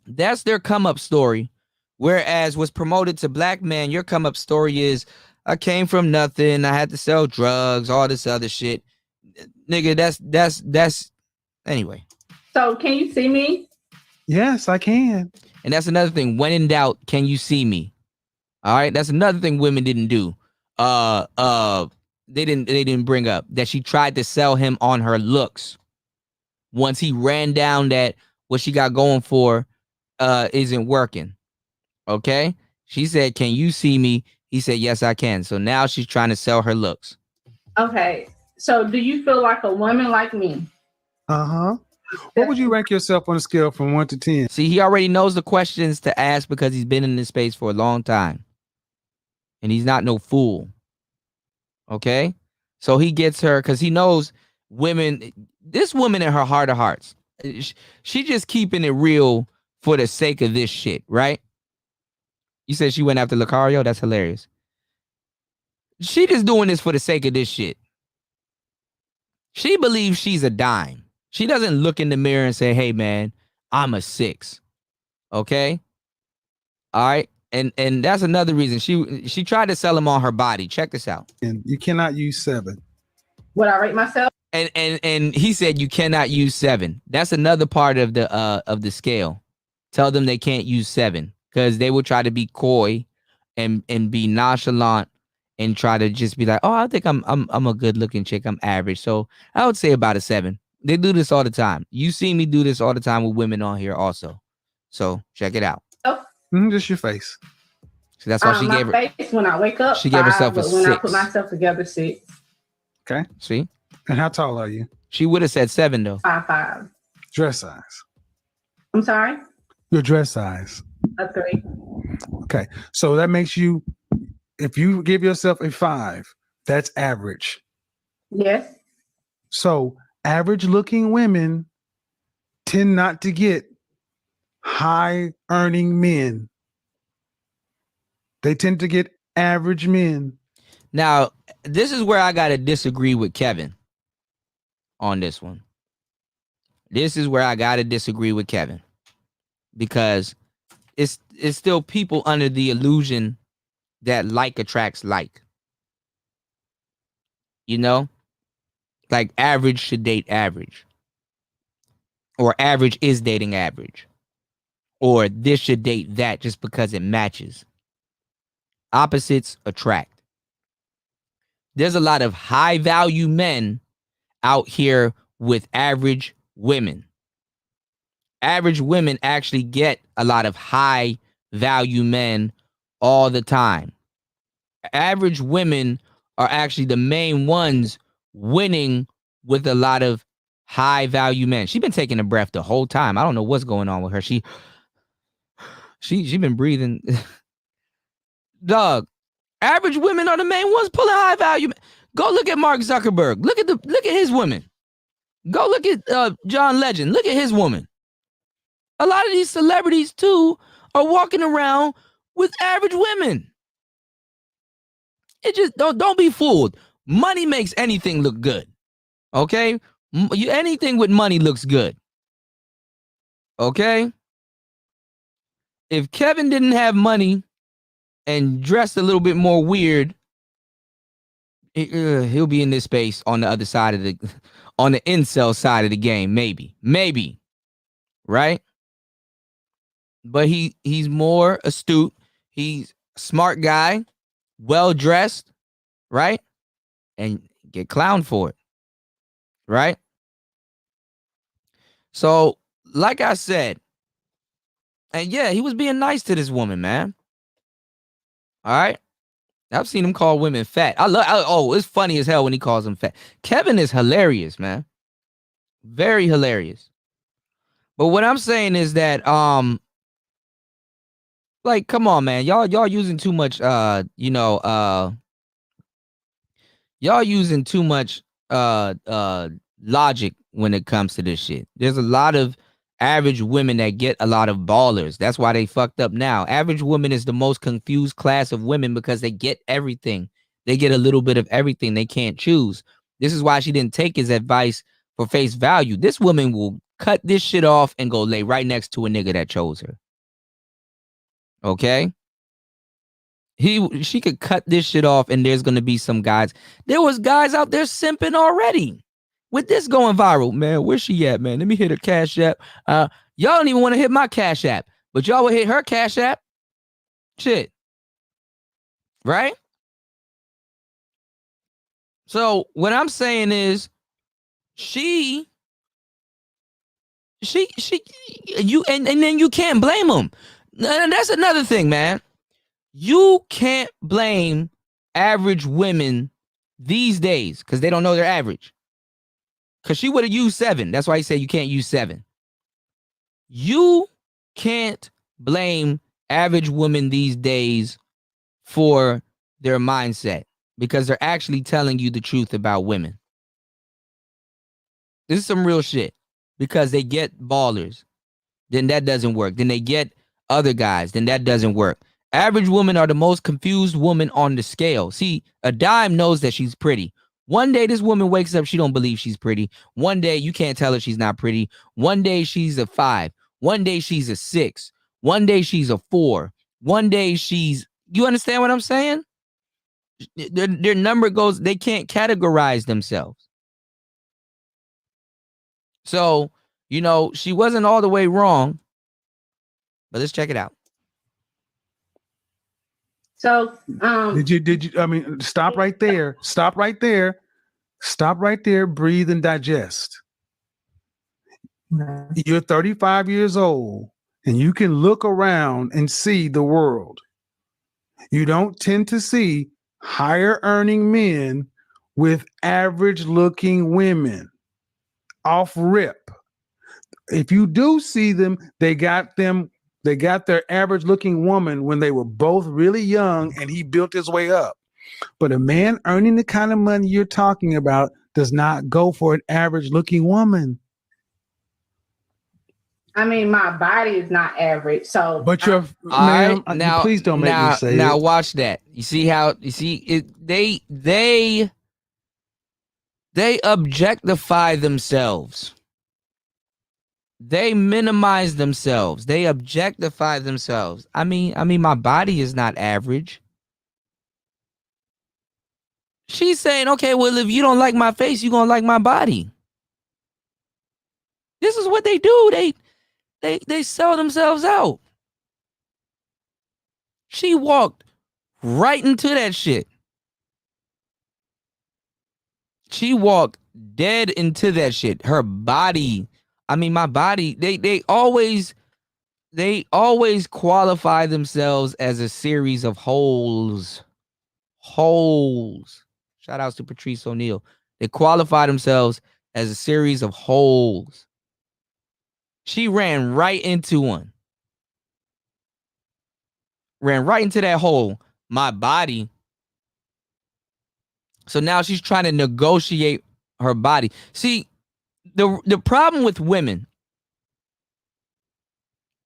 that's their come up story. Whereas what's promoted to black men, your come up story is I came from nothing. I had to sell drugs, all this other shit. Nigga, that's anyway. So can you see me? Yes, I can. And that's another thing. When in doubt, can you see me? All right. That's another thing women didn't do. They didn't bring up that she tried to sell him on her looks. Once he ran down that what she got going for isn't working. Okay? She said, "Can you see me?" He said, "Yes, I can." So now she's trying to sell her looks. Okay. So do you feel like a woman like me? Uh-huh. What would you rank yourself on a scale from 1 to 10? See, he already knows the questions to ask because he's been in this space for a long time. And he's not no fool. Okay? So he gets her because he knows women, this woman in her heart of hearts, she just keeping it real for the sake of this shit, right? You said she went after Lucario? That's hilarious. She just doing this for the sake of this shit. She believes she's a dime. She doesn't look in the mirror and say, "Hey, man, I'm a 6." Okay? All right? And that's another reason. She tried to sell him on her body. Check this out. And you cannot use 7. Would I rate myself? And he said you cannot use 7. That's another part of the scale. Tell them they can't use 7 because they will try to be coy and be nonchalant and try to just be like, "Oh, I think I'm a good looking chick. I'm average." So I would say about a 7. They do this all the time. You see me do this all the time with women on here also. So check it out. Just your face. So that's why she gave her face when I wake up. She gave herself a 6. When I put myself together, 6. Okay. See? And how tall are you? She would have said 7 though. 5'5". Dress size. I'm sorry? Your dress size. A 3. Okay. So that makes you, if you give yourself a 5, that's average. Yes. So average looking women tend not to get high earning men. They tend to get average men. Now, this is where I got to disagree with Kevin on this one. This is where I got to disagree with Kevin because it's still people under the illusion that like attracts like. You know? Like average should date average. Or average is dating average. Or this should date that just because it matches. Opposites attract. There's a lot of high value men out here with average women. Average women actually get a lot of high value men all the time. Average women are actually the main ones winning with a lot of high value men. She's been taking a breath the whole time. I don't know what's going on with her. She been breathing. Dog. Average women are the main ones pulling high value. Go look at Mark Zuckerberg. Look at his women. Go look at John Legend. Look at his woman. A lot of these celebrities too are walking around with average women. It just don't be fooled. Money makes anything look good. Okay? Anything with money looks good. Okay? If Kevin didn't have money and dressed a little bit more weird, he'll be in this space on the other side of on the incel side of the game. Maybe. Right? But he's more astute. He's a smart guy, well-dressed, right? And get clowned for it. Right? So, like I said, and yeah, he was being nice to this woman, man. All right? I've seen him call women fat. It's funny as hell when he calls them fat. Kevin is hilarious, man. Very hilarious. But what I'm saying is that, like, come on, man. Y'all using too much, y'all using too much, logic when it comes to this shit. There's a lot of average women that get a lot of ballers. That's why they fucked up now. Average woman is the most confused class of women because they get everything. They get a little bit of everything. They can't choose. This is why she didn't take his advice for face value. This woman will cut this shit off and go lay right next to a nigga that chose her. Okay? She could cut this shit off and there's going to be some guys. There was guys out there simping already. With this going viral, man, where's she at, man? Let me hit her Cash App. Y'all don't even want to hit my Cash App, but y'all will hit her Cash App. Shit. Right? So what I'm saying is she you and then you can't blame them. And that's another thing, man. You can't blame average women these days because they don't know they're average. Because she would have used 7. That's why he said you can't use 7. You can't blame average women these days for their mindset because they're actually telling you the truth about women. This is some real shit because they get ballers. Then that doesn't work. Then they get other guys. Then that doesn't work. Average women are the most confused woman on the scale. See, a dime knows that she's pretty. One day this woman wakes up, she don't believe she's pretty. One day you can't tell her she's not pretty. One day she's a 5. One day she's a 6. One day she's a 4. One day she's, you understand what I'm saying? Their number goes, they can't categorize themselves. So, you know, she wasn't all the way wrong, but let's check it out. So, did you, I mean, stop right there. Stop right there. Stop right there. Breathe and digest. You're 35 years old and you can look around and see the world. You don't tend to see higher earning men with average looking women off rip. If you do see them, they got their average looking woman when they were both really young and he built his way up. But a man earning the kind of money you're talking about does not go for an average looking woman. I mean, my body is not average, so. But you're, ma'am, now, please don't make me say now it. watch that. You see how they objectify themselves. They minimize themselves. They objectify themselves. I mean, my body is not average. She's saying, okay, well, if you don't like my face, you're gonna like my body. This is what they do. They sell themselves out. She walked right into that shit. She walked dead into that shit. Her body, I mean, my body, they always qualify themselves as a series of holes. Shout outs to Patrice O'Neal. They qualify themselves as a series of holes. She ran right into one. Ran right into that hole. My body. So now she's trying to negotiate her body. See, the problem with women.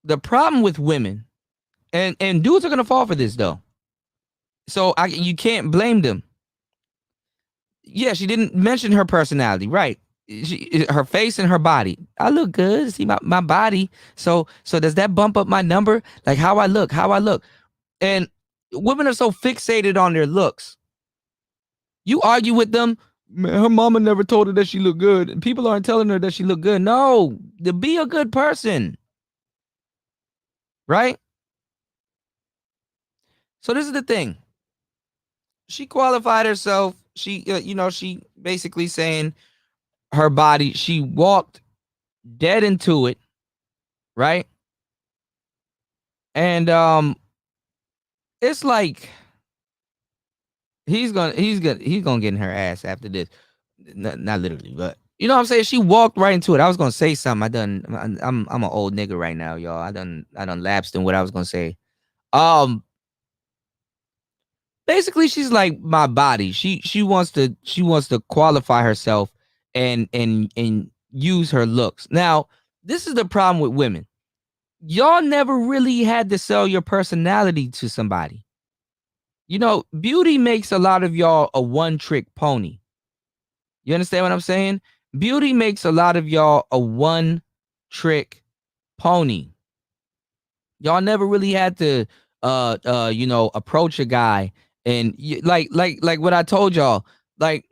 The problem with women, and dudes are gonna fall for this though. So you can't blame them. Yeah, she didn't mention her personality, right? Her face and her body. I look good. See my body. So does that bump up my number? Like how I look. And women are so fixated on their looks. You argue with them, man, her mama never told her that she looked good. And people aren't telling her that she looked good. No, to be a good person. Right? So this is the thing. She qualified herself. She, she basically saying her body, she walked dead into it, right? And it's like he's gonna get in her ass after this. Not literally, but you know what I'm saying? She walked right into it. I was gonna say something. I'm an old nigga right now, y'all. I done lapsed in what I was gonna say. Basically, she's like my body. She wants to qualify herself and use her looks. Now, this is the problem with women. Y'all never really had to sell your personality to somebody. You know, beauty makes a lot of y'all a one-trick pony. You understand what I'm saying? Beauty makes a lot of y'all a one-trick pony. Y'all never really had to approach a guy. And like what I told y'all, like,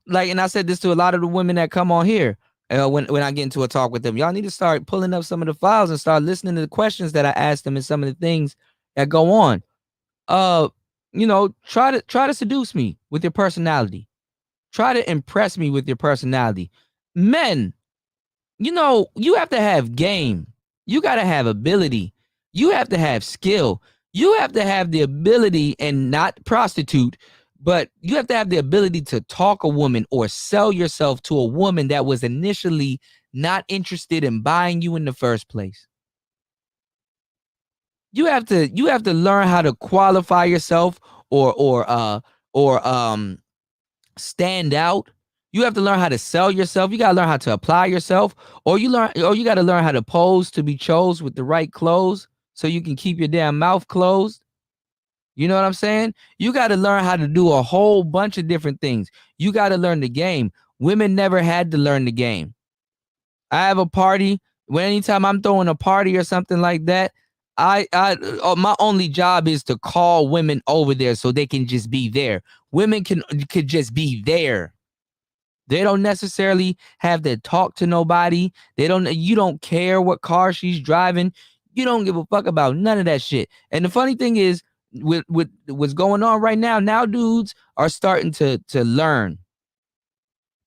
and I said this to a lot of the women that come on here when I get into a talk with them. Y'all need to start pulling up some of the files and start listening to the questions that I asked them and some of the things that go on. Try to seduce me with your personality. Try to impress me with your personality. Men, You know, you have to have game. You got to have ability. You have to have skill. You have to have the ability and not prostitute, but you have to have the ability to talk a woman or sell yourself to a woman that was initially not interested in buying you in the first place. You have to learn how to qualify yourself or stand out. You have to learn how to sell yourself. You got to learn how to apply yourself, or you got to learn how to pose to be chose with the right clothes so you can keep your damn mouth closed. You know what I'm saying? You got to learn how to do a whole bunch of different things. You got to learn the game. Women never had to learn the game. I have a party. Anytime I'm throwing a party or something like that, my only job is to call women over there so they can just be there. Women could just be there. They don't necessarily have to talk to nobody. You don't care what car she's driving. You don't give a fuck about none of that shit. And the funny thing is, with what's going on right now dudes are starting to learn.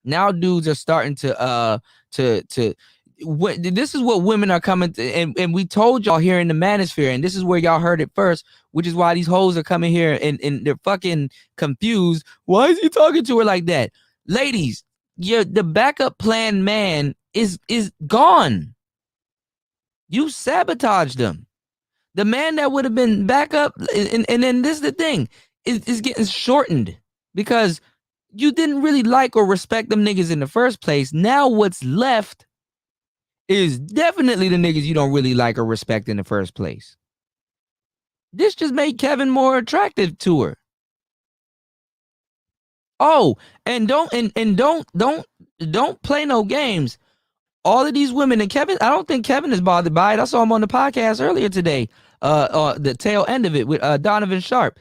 Now dudes are starting to this is what women are coming to, and we told y'all here in the manosphere, and this is where y'all heard it first, which is why these hoes are coming here and they're fucking confused. Why is he talking to her like that? Ladies, the backup plan man is gone. You sabotaged them. The man that would have been backup, and then this is the thing, is getting shortened because you didn't really like or respect them niggas in the first place. Now what's left is definitely the niggas you don't really like or respect in the first place. This just made Kevin more attractive to her. Oh, and don't play no games. All of these women, and Kevin, I don't think Kevin is bothered by it. I saw him on the podcast earlier today. The tail end of it with Donovan Sharp.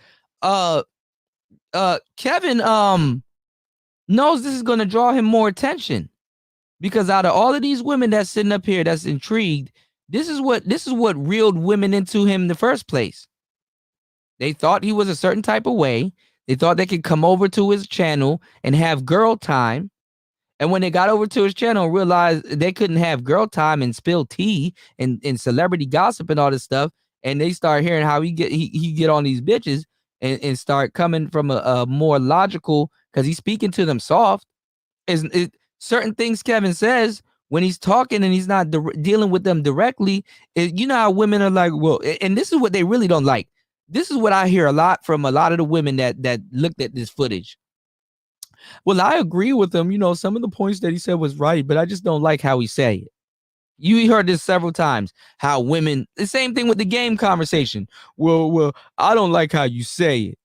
Kevin knows this is gonna draw him more attention. Because out of all of these women that's sitting up here that's intrigued, this is what reeled women into him in the first place. They thought he was a certain type of way. They thought they could come over to his channel and have girl time. And when they got over to his channel and realized they couldn't have girl time and spill tea and celebrity gossip and all this stuff, and they start hearing how he get on these bitches and start coming from a more logical, because he's speaking to them soft. Certain things Kevin says when he's talking and he's not dealing with them directly, you know how women are like, well, and this is what they really don't like. This is what I hear a lot from a lot of the women that looked at this footage. Well, I agree with him. You know, some of the points that he said was right, but I just don't like how he said it. You heard this several times, how women, the same thing with the game conversation. Well, I don't like how you say it.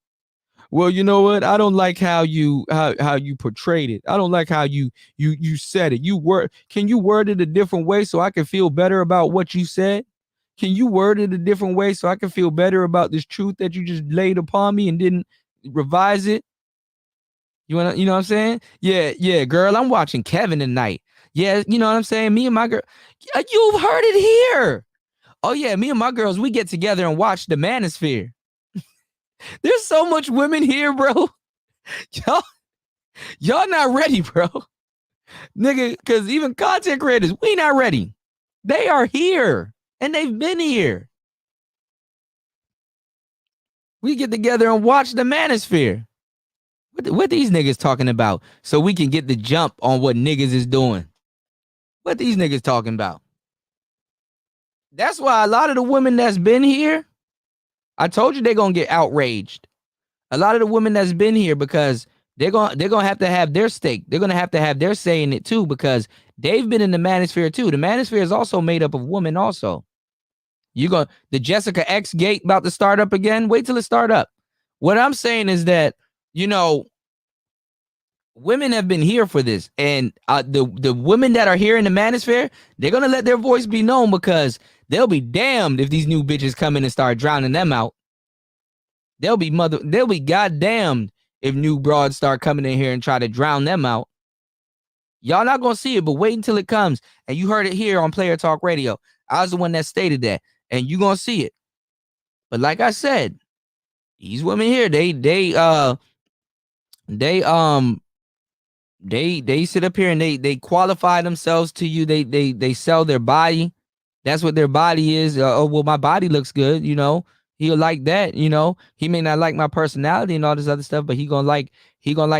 Well, you know what? I don't like how you portrayed it. I don't like how you said it. Can you word it a different way so I can feel better about what you said? Can you word it a different way so I can feel better about this truth that you just laid upon me and didn't revise it? You know what I'm saying? Yeah, girl, I'm watching Kevin tonight. Yeah, you know what I'm saying? Me and my girl, you've heard it here. Oh yeah, me and my girls, we get together and watch the Manosphere. There's so much women here, bro. Y'all not ready, bro. Nigga, because even content creators, we not ready. They are here, and they've been here. We get together and watch the Manosphere. What these niggas talking about? So we can get the jump on what niggas is doing. What these niggas talking about? That's why a lot of the women that's been here, I told you they're gonna get outraged. A lot of the women that's been here, because they're gonna have to have their stake. They're gonna have to have their say in it too, because they've been in the Manosphere too. The Manosphere is also made up of women also. The Jessica X gate about to start up again. Wait till it start up. What I'm saying is that, you know, women have been here for this, and the women that are here in the Manosphere, they're gonna let their voice be known, because they'll be damned if these new bitches come in and start drowning them out. They'll be goddamned if new broads start coming in here and try to drown them out. Y'all not gonna see it, but wait until it comes. And you heard it here on Player Talk Radio. I was the one that stated that, and you gonna see it. But like I said, these women here, they They sit up here and they qualify themselves to you. They sell their body. That's what their body is. Oh, well, my body looks good, you know. He'll like that, you know. He may not like my personality and all this other stuff, but he gonna like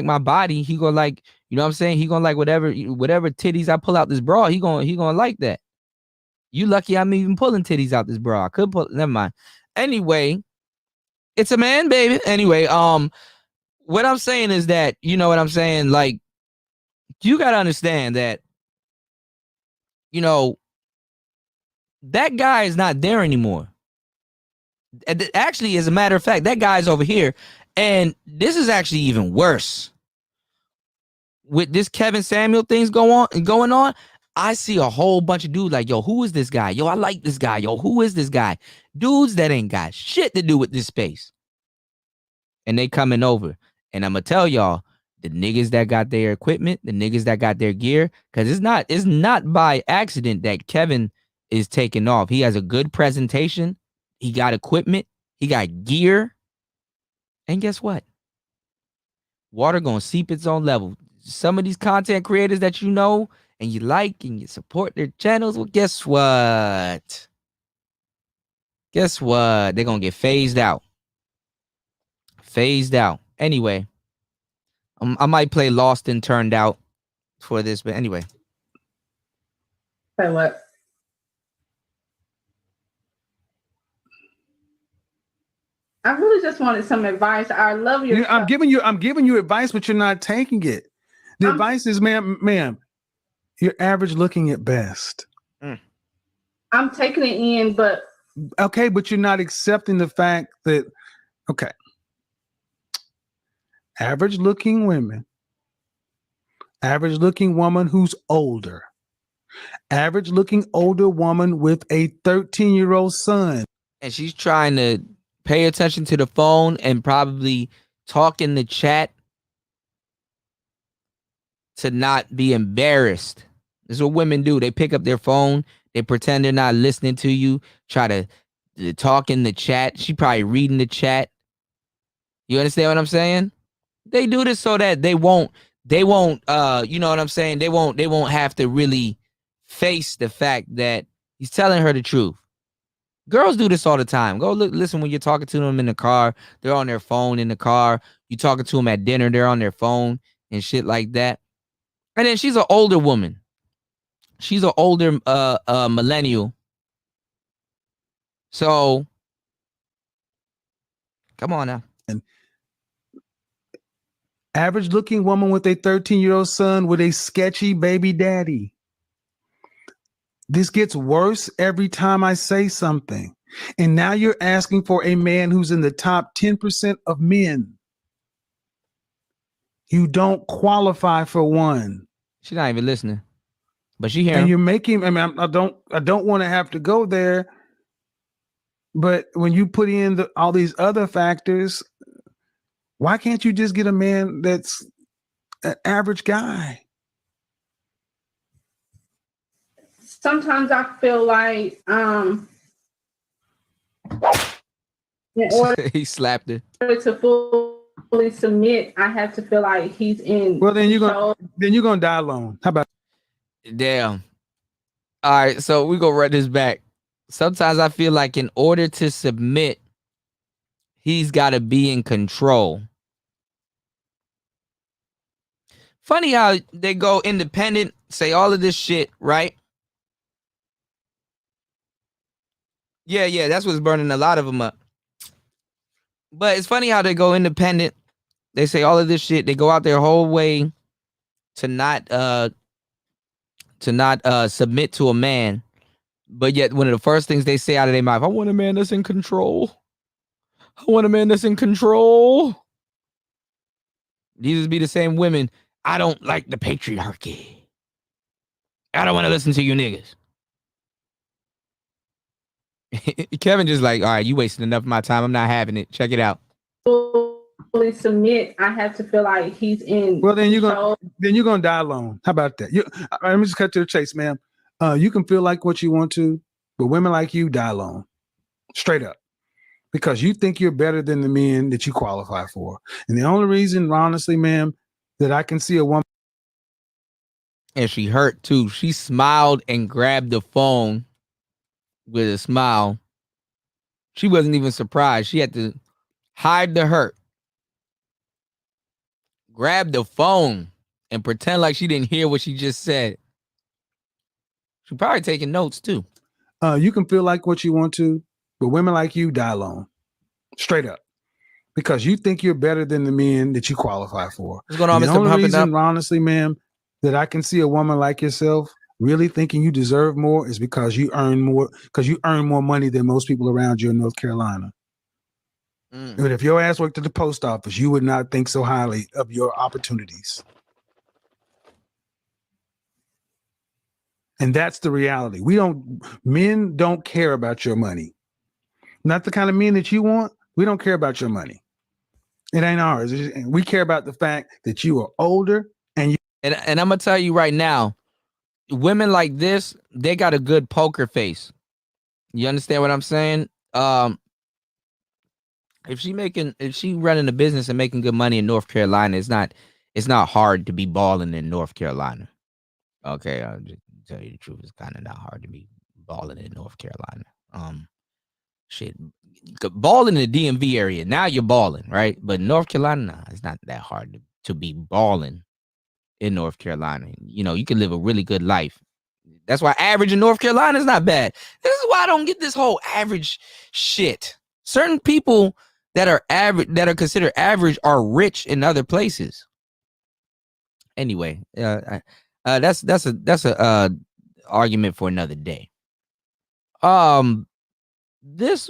my body. He gonna like, you know what I'm saying? He gonna like whatever titties I pull out this bra. He gonna like that. You lucky I'm even pulling titties out this bra. I could pull. Never mind. Anyway, it's a man, baby. Anyway, what I'm saying is that, you know what I'm saying? Like, you gotta understand that, you know, that guy is not there anymore. Actually, as a matter of fact, that guy's over here. And this is actually even worse. With this Kevin Samuel things going on, I see a whole bunch of dudes like, yo, who is this guy? Yo, I like this guy. Yo, who is this guy? Dudes that ain't got shit to do with this space. And they coming over. And I'm going to tell y'all, the niggas that got their equipment, the niggas that got their gear, because it's not by accident that Kevin is taking off. He has a good presentation. He got equipment. He got gear. And guess what? Water gonna seep its own level. Some of these content creators that you know and you like and you support their channels, well, guess what? Guess what? They're gonna get phased out. Phased out. Anyway, I might play Lost and Turned Out for this, but anyway. Say what? I really just wanted some advice. I love your. I'm giving you advice, but you're not taking it. The advice is, ma'am, you're average looking at best. I'm taking it in, but okay, but you're not accepting the fact that average looking women, average looking woman who's older, average looking older woman with a 13-year-old son, and she's trying to pay attention to the phone and probably talk in the chat to not be embarrassed. This is what women do. They pick up their phone. They pretend they're not listening to you. Try to talk in the chat. She probably reading the chat. You understand what I'm saying? They do this so that they won't, you know what I'm saying? They won't have to really face the fact that he's telling her the truth. Girls do this all the time. Go listen when you're talking to them in the car. They're on their phone in the car. You talking to them at dinner. They're on their phone and shit like that. And then she's an older woman. She's an older millennial. So, come on now. An average looking woman with a 13-year-old son with a sketchy baby daddy. This gets worse every time I say something. And now you're asking for a man who's in the top 10% of men. You don't qualify for one. She's not even listening. But she hearing. And you're making, I mean, I don't want to have to go there. But when you put in all these other factors, why can't you just get a man that's an average guy? sometimes I feel like in order he slapped her. to fully submit, I have to feel like he's in. Well, then you're gonna die alone. How about? Damn. All right, so we gonna run this back. Sometimes I feel like in order to submit, he's got to be in control. Funny how they go independent, say all of this shit, right? Yeah, that's what's burning a lot of them up. But it's funny how they go independent. They say all of this shit. They go out their whole way to not submit to a man. But yet one of the first things they say out of their mouth, I want a man that's in control. I want a man that's in control. These would be the same women. I don't like the patriarchy. I don't want to listen to you niggas. Kevin just like, all right, you wasted enough of my time. I'm not having it. Check it out. Fully submit, I have to feel like he's in. Well, then you're gonna die alone. How about that? Let me just cut to the chase, ma'am. You can feel like what you want to, but women like you die alone, straight up, because you think you're better than the men that you qualify for. And the only reason, honestly, ma'am, that I can see a woman And she hurt too. She smiled and grabbed the phone with a smile. She wasn't even surprised. She had to hide the hurt, grab the phone, and pretend like she didn't hear what she just said. She probably taking notes too. You can feel like what you want to, but women like you die alone. Straight up. Because you think you're better than the men that you qualify for. What's going on, The Mr. only Pump It reason, Up? honestly, ma'am, that I can see a woman like yourself really thinking you deserve more is because you earn more money than most people around you in North Carolina. But if your ass worked at the post office, you would not think so highly of your opportunities. And that's the reality. Men don't care about your money. Not the kind of men that you want. We don't care about your money. It ain't ours. We care about the fact that you are older and you. And I'm gonna tell you right now, women like this, they got a good poker face. You understand what I'm saying? If she running a business and making good money in North Carolina, it's not hard to be balling in North Carolina. Okay, I'll just tell you the truth. It's kind of not hard to be balling in North Carolina. Shit, balling in the DMV area. Now you're balling, right? But North Carolina, nah, it's not that hard to be balling in North Carolina. You know, you can live a really good life. That's why average in North Carolina is not bad. This is why I don't get this whole average shit. Certain people that are average, that are considered average, are rich in other places. Anyway, that's a argument for another day. This,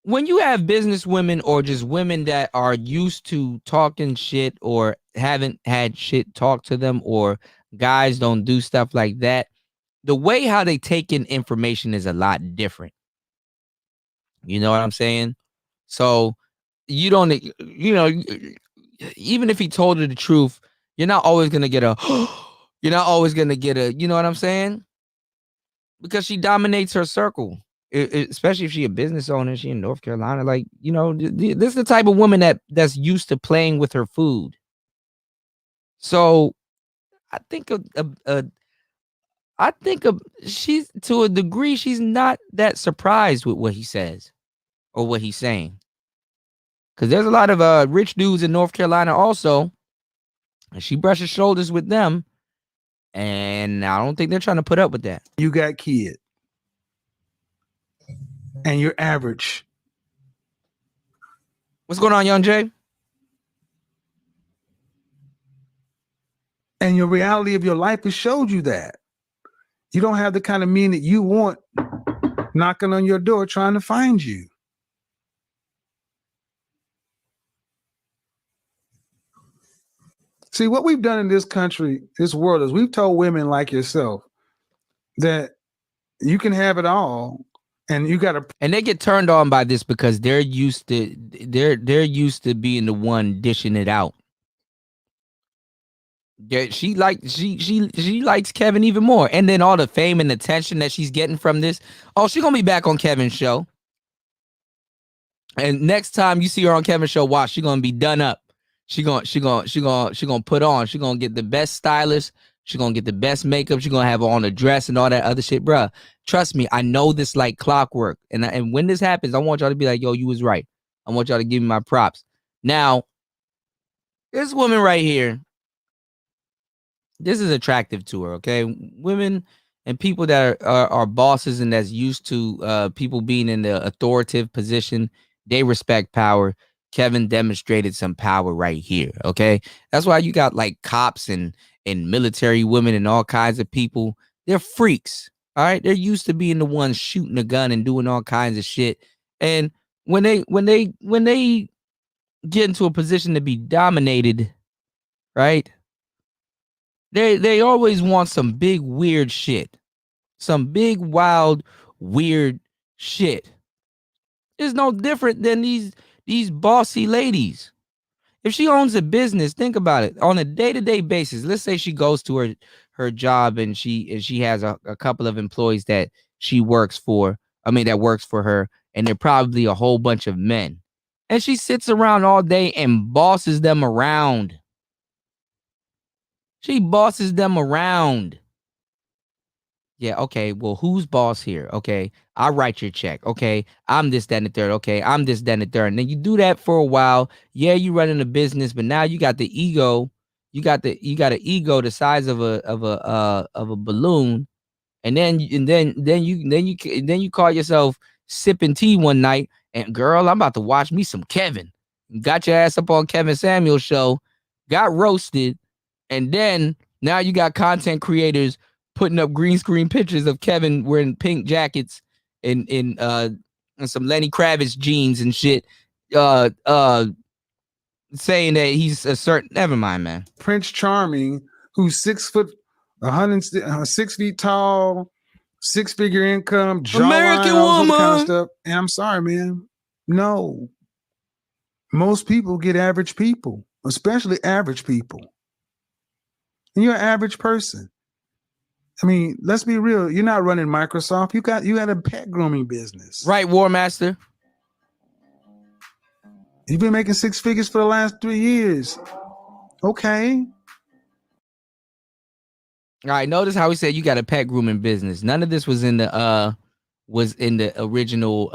when you have business women or just women that are used to talking shit or haven't had shit talk to them, or guys don't do stuff like that, the way how they take in information is a lot different. You know what I'm saying? So you don't, even if he told her the truth, you're not always going to get a, you know what I'm saying? Because she dominates her circle. Especially if she a business owner, she in North Carolina, like, this is the type of woman that's used to playing with her food. So I think she's, to a degree, she's not that surprised with what he says or what he's saying, because there's a lot of rich dudes in North Carolina also, and she brushes shoulders with them, and I don't think they're trying to put up with that. You got kids. And you're average. What's going on, Young Jay? And your reality of your life has showed you that. You don't have the kind of men that you want knocking on your door trying to find you. See, what we've done in this country, this world, is we've told women like yourself that you can have it all. And you got to, and they get turned on by this because they're used to being the one dishing it out. She likes Kevin even more, and then all the fame and attention that she's getting from this. Oh, she's gonna be back on Kevin's show, and next time you see her on Kevin's show, watch, she's gonna be done up. She gonna put on. She's gonna get the best stylist. She's gonna get the best makeup. She's gonna have on a dress and all that other shit, bruh. Trust me, I know this like clockwork. And when this happens, I want y'all to be like, yo, you was right. I want y'all to give me my props. Now, this woman right here, this is attractive to her, okay? Women and people that are bosses and that's used to people being in the authoritative position, they respect power. Kevin demonstrated some power right here, okay? That's why you got like cops and military women and all kinds of people. They're freaks, all right? They're used to being the ones shooting a gun and doing all kinds of shit. And when they get into a position to be dominated, right? They always want some big weird shit. Some big wild weird shit. It's no different than these bossy ladies. If she owns a business, think about it. On a day-to-day basis, let's say she goes to her job and she has a couple of employees that she works for. That works for her, and they're probably a whole bunch of men. And she sits around all day and bosses them around. She bosses them around. Yeah, okay. Well, who's boss here? Okay, I write your check. Okay, I'm this, that, and the third. Okay, I'm this, that, and the third. And then you do that for a while. Yeah, you running a business, but now you got the ego. You got an ego the size of a balloon, and then you call yourself sipping tea one night, and girl, I'm about to watch me some Kevin. Got your ass up on Kevin Samuel's show, got roasted, and then now you got content creators putting up green screen pictures of Kevin wearing pink jackets and some Lenny Kravitz jeans and shit, saying that he's a certain. Never mind, man. Prince Charming, who's 6 feet tall, 6-figure income, American all this kind of woman. stuff. And I'm sorry, man. No, most people get average people, especially average people. And you're an average person. I mean, let's be real. You're not running Microsoft. You had a pet grooming business, right, War Master? You've been making 6 figures for the last 3 years. Okay. All right. Notice how he said you got a pet grooming business. None of this was in the original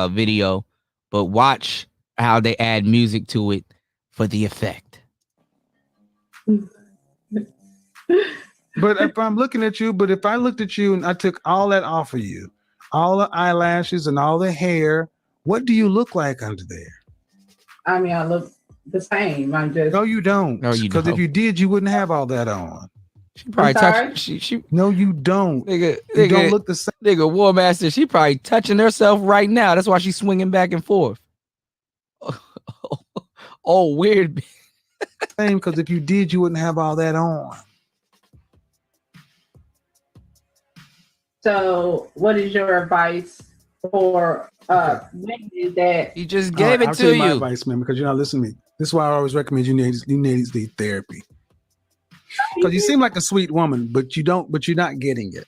video, but watch how they add music to it for the effect. But if I'm looking at you, if I looked at you and I took all that off of you, all the eyelashes and all the hair, what do you look like under there? I mean, I look the same. I'm just. No, you don't. No, you Because don't. if you did, you wouldn't have all that on. She probably sorry? touched. She. No, you don't. Nigga, You don't look the same. Nigga, War Master. She probably touching herself right now. That's why she's swinging back and forth. Oh, weird. Same, because if you did, you wouldn't have all that on. So, what is your advice for women that he just gave it I'll to tell my you? advice, man, because you're not listening to me. This is why I always recommend you need therapy. Because you seem like a sweet woman, but you're not getting it.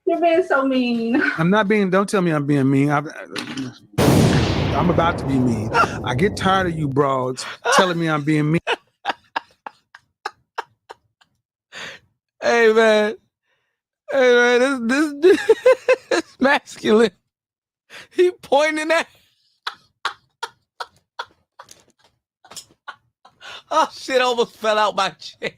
You're being so mean. I'm not being. Don't tell me I'm being mean. I'm about to be mean. I get tired of you broads telling me I'm being mean. Hey man, this is masculine. He pointing at. Oh shit! Almost fell out my chair.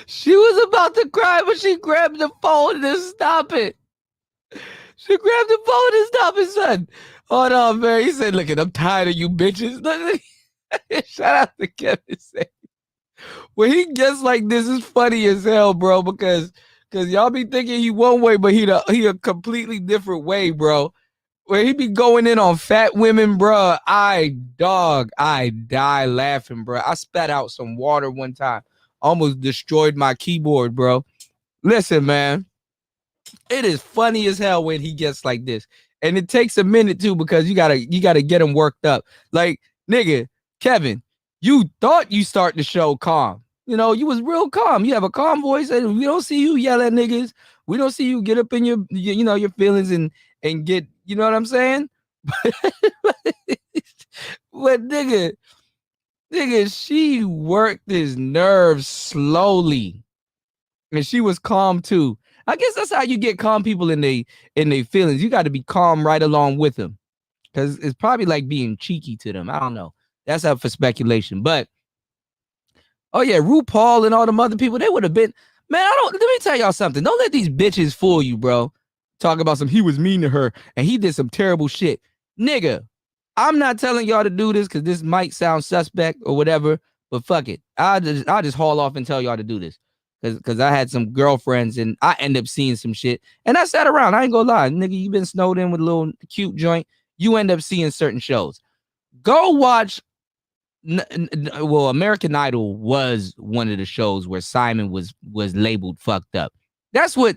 She was about to cry, but she grabbed the phone and stop it. She grabbed the phone and stop it, son. Hold on, man. He said, "Look, I'm tired of you bitches." Shout out to Kevin Samuels. When he gets like this, is funny as hell, bro. Because y'all be thinking he one way, but he a completely different way, bro. When he be going in on fat women, bro, I die laughing, bro. I spat out some water one time, almost destroyed my keyboard, bro. Listen, man, it is funny as hell when he gets like this, and it takes a minute too because you gotta get him worked up. Like, nigga, Kevin, you thought you start the show calm. You know, you was real calm. You have a calm voice, and we don't see you yell at niggas. We don't see you get up in your feelings and get, you know what I'm saying? But nigga, she worked his nerves slowly, and she was calm too. I guess that's how you get calm people in their feelings. You got to be calm right along with them, because it's probably like being cheeky to them. I don't know. That's up for speculation. But oh yeah, RuPaul and all them other people, they would have been. Man, let me tell y'all something. Don't let these bitches fool you, bro. Talk about he was mean to her and he did some terrible shit. Nigga, I'm not telling y'all to do this because this might sound suspect or whatever, but fuck it. I'll just haul off and tell y'all to do this. Because I had some girlfriends and I end up seeing some shit. And I sat around. I ain't gonna lie. Nigga, you been snowed in with a little cute joint. You end up seeing certain shows. Go watch. Well, American Idol was one of the shows where Simon was labeled fucked up. That's what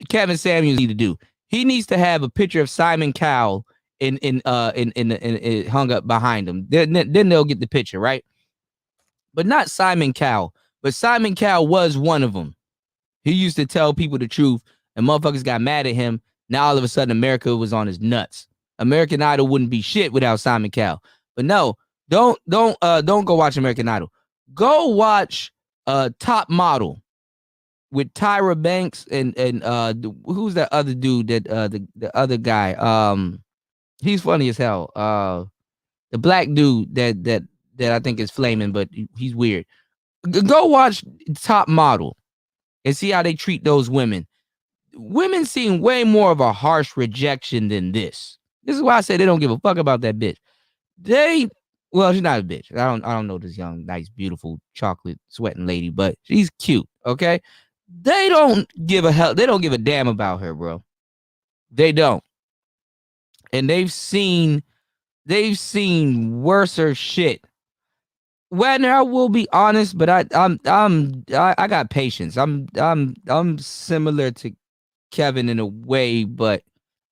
Kevin Samuels need to do. He needs to have a picture of Simon Cowell in hung up behind him. Then they'll get the picture, right? But not Simon Cowell. But Simon Cowell was one of them. He used to tell people the truth, and motherfuckers got mad at him. Now all of a sudden, America was on his nuts. American Idol wouldn't be shit without Simon Cowell. But no, don't go watch American Idol. Go watch Top Model with Tyra Banks and who's that other dude that the other guy? He's funny as hell. The black dude that I think is flaming, but he's weird. Go watch Top Model and see how they treat those women. Women seem way more of a harsh rejection than this. This is why I say they don't give a fuck about that bitch. Well, she's not a bitch. I don't know this young, nice, beautiful, chocolate sweating lady, but she's cute. Okay, they don't give a hell. They don't give a damn about her, bro. They don't. And they've seen worser shit. Wagner, I will be honest, but I got patience. I'm similar to Kevin in a way, but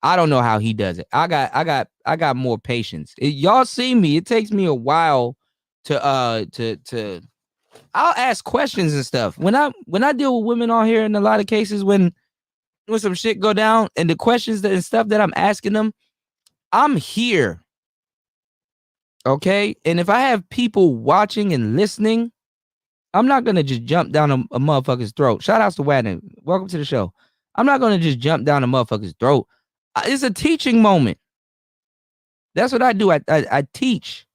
I don't know how he does it. I got more patience. Y'all see me. It takes me a while to I'll ask questions and stuff. When I deal with women on here in a lot of cases when some shit go down and the questions and stuff that I'm asking them, I'm here. Okay? And if I have people watching and listening, I'm not gonna just jump down a motherfucker's throat. Shout outs to Wagner. Welcome to the show. I'm not gonna just jump down a motherfucker's throat. It's a teaching moment. That's what I do. I teach.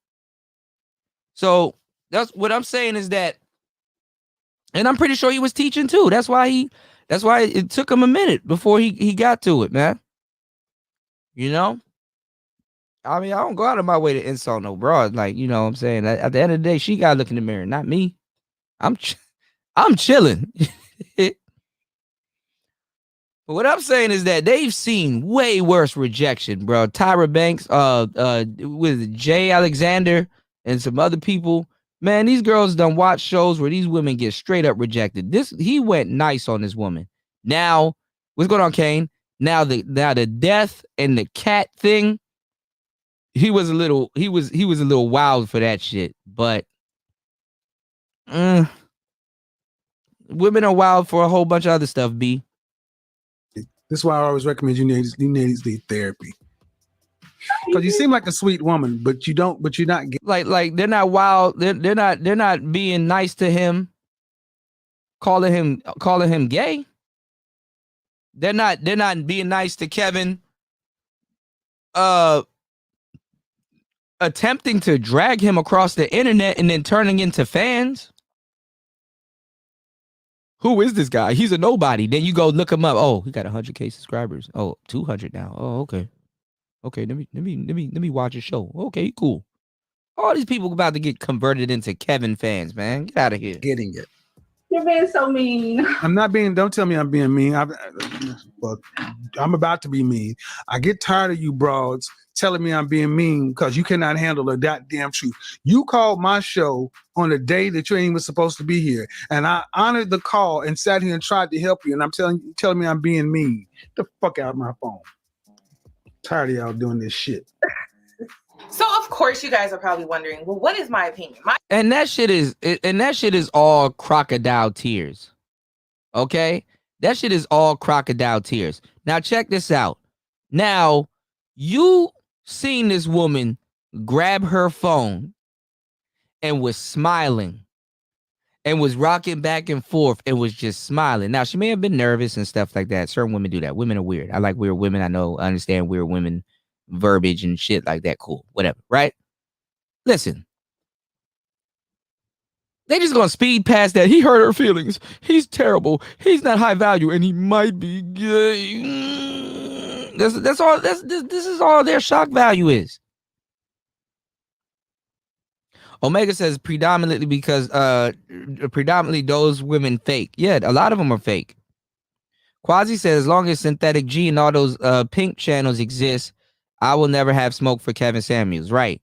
So that's what I'm saying is that, and I'm pretty sure he was teaching too. That's why it took him a minute before he got to it, man. You know? I mean, I don't go out of my way to insult no broad. Like, you know what I'm saying? At the end of the day, she gotta look in the mirror, not me. I'm chilling. But what I'm saying is that they've seen way worse rejection, bro. Tyra Banks, with Jay Alexander and some other people. Man, these girls done watch shows where these women get straight up rejected. He went nice on this woman. Now, what's going on, Kane? Now the death and the cat thing. He was a little wild for that shit, but women are wild for a whole bunch of other stuff, B. This is why I always recommend you need therapy. Because you seem like a sweet woman, but you're not like they're not wild. They're not being nice to him, calling him gay. They're not being nice to Kevin. Attempting to drag him across the internet and then turning into fans. Who is this guy? He's a nobody. Then you go look him up. Oh, he got 100K subscribers. Oh, 200 now. Oh, okay. Okay, let me watch his show. Okay, cool. All these people about to get converted into Kevin fans, man. Get out of here. Getting it. You're being so mean. I'm not being. Don't tell me I'm being mean. I'm about to be mean. I get tired of you broads telling me I'm being mean because you cannot handle the goddamn truth. You called my show on a day that you ain't even supposed to be here, and I honored the call and sat here and tried to help you. And I'm telling me I'm being mean. Get the fuck out of my phone. Tired of y'all doing this shit. So of course you guys are probably wondering, well, what is my opinion? And that shit is all crocodile tears. Okay? That shit is all crocodile tears. Now check this out. Now, you seen this woman grab her phone and was smiling and was rocking back and forth and was just smiling. Now, she may have been nervous and stuff like that. Certain women do that. Women are weird. I like weird women. I understand weird women verbiage and shit like that. Cool. Whatever. Right? Listen. They just gonna speed past that. He hurt her feelings. He's terrible. He's not high value and he might be gay. That's all. This is all their shock value is. Omega says predominantly because predominantly those women fake. Yeah, a lot of them are fake. Quasi says as long as Synthetic G and all those pink channels exist, I will never have smoke for Kevin Samuels. Right.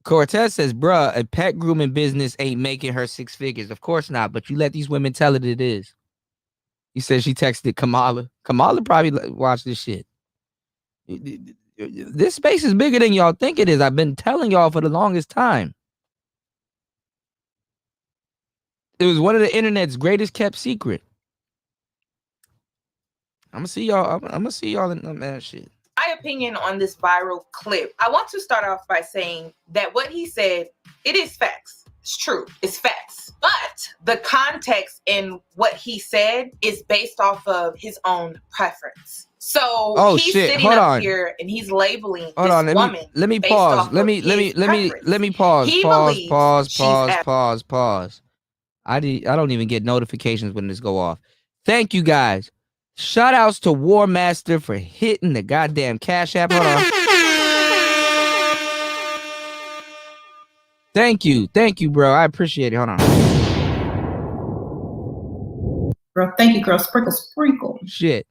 Cortez says, bruh, a pet grooming business ain't making her 6 figures. Of course not, but you let these women tell it is. He says she texted Kamala. Kamala probably watched this shit. This space is bigger than y'all think it is. I've been telling y'all for the longest time. It was one of the internet's greatest kept secret. I'm gonna see y'all in that shit. My my opinion on this viral clip, I want to start off by saying that what he said, it is facts. It's true. It's facts. But the context in what he said is based off of his own preference. So he's sitting up here and he's labeling this woman. Let me based pause. off Let of me pause. He Pause. I don't even get notifications when this go off. Thank you guys. Shout outs to War Master for hitting the goddamn Cash App. Hold on. Thank you, bro. I appreciate it. Hold on. Girl, thank you, girl. Sprinkle. Shit.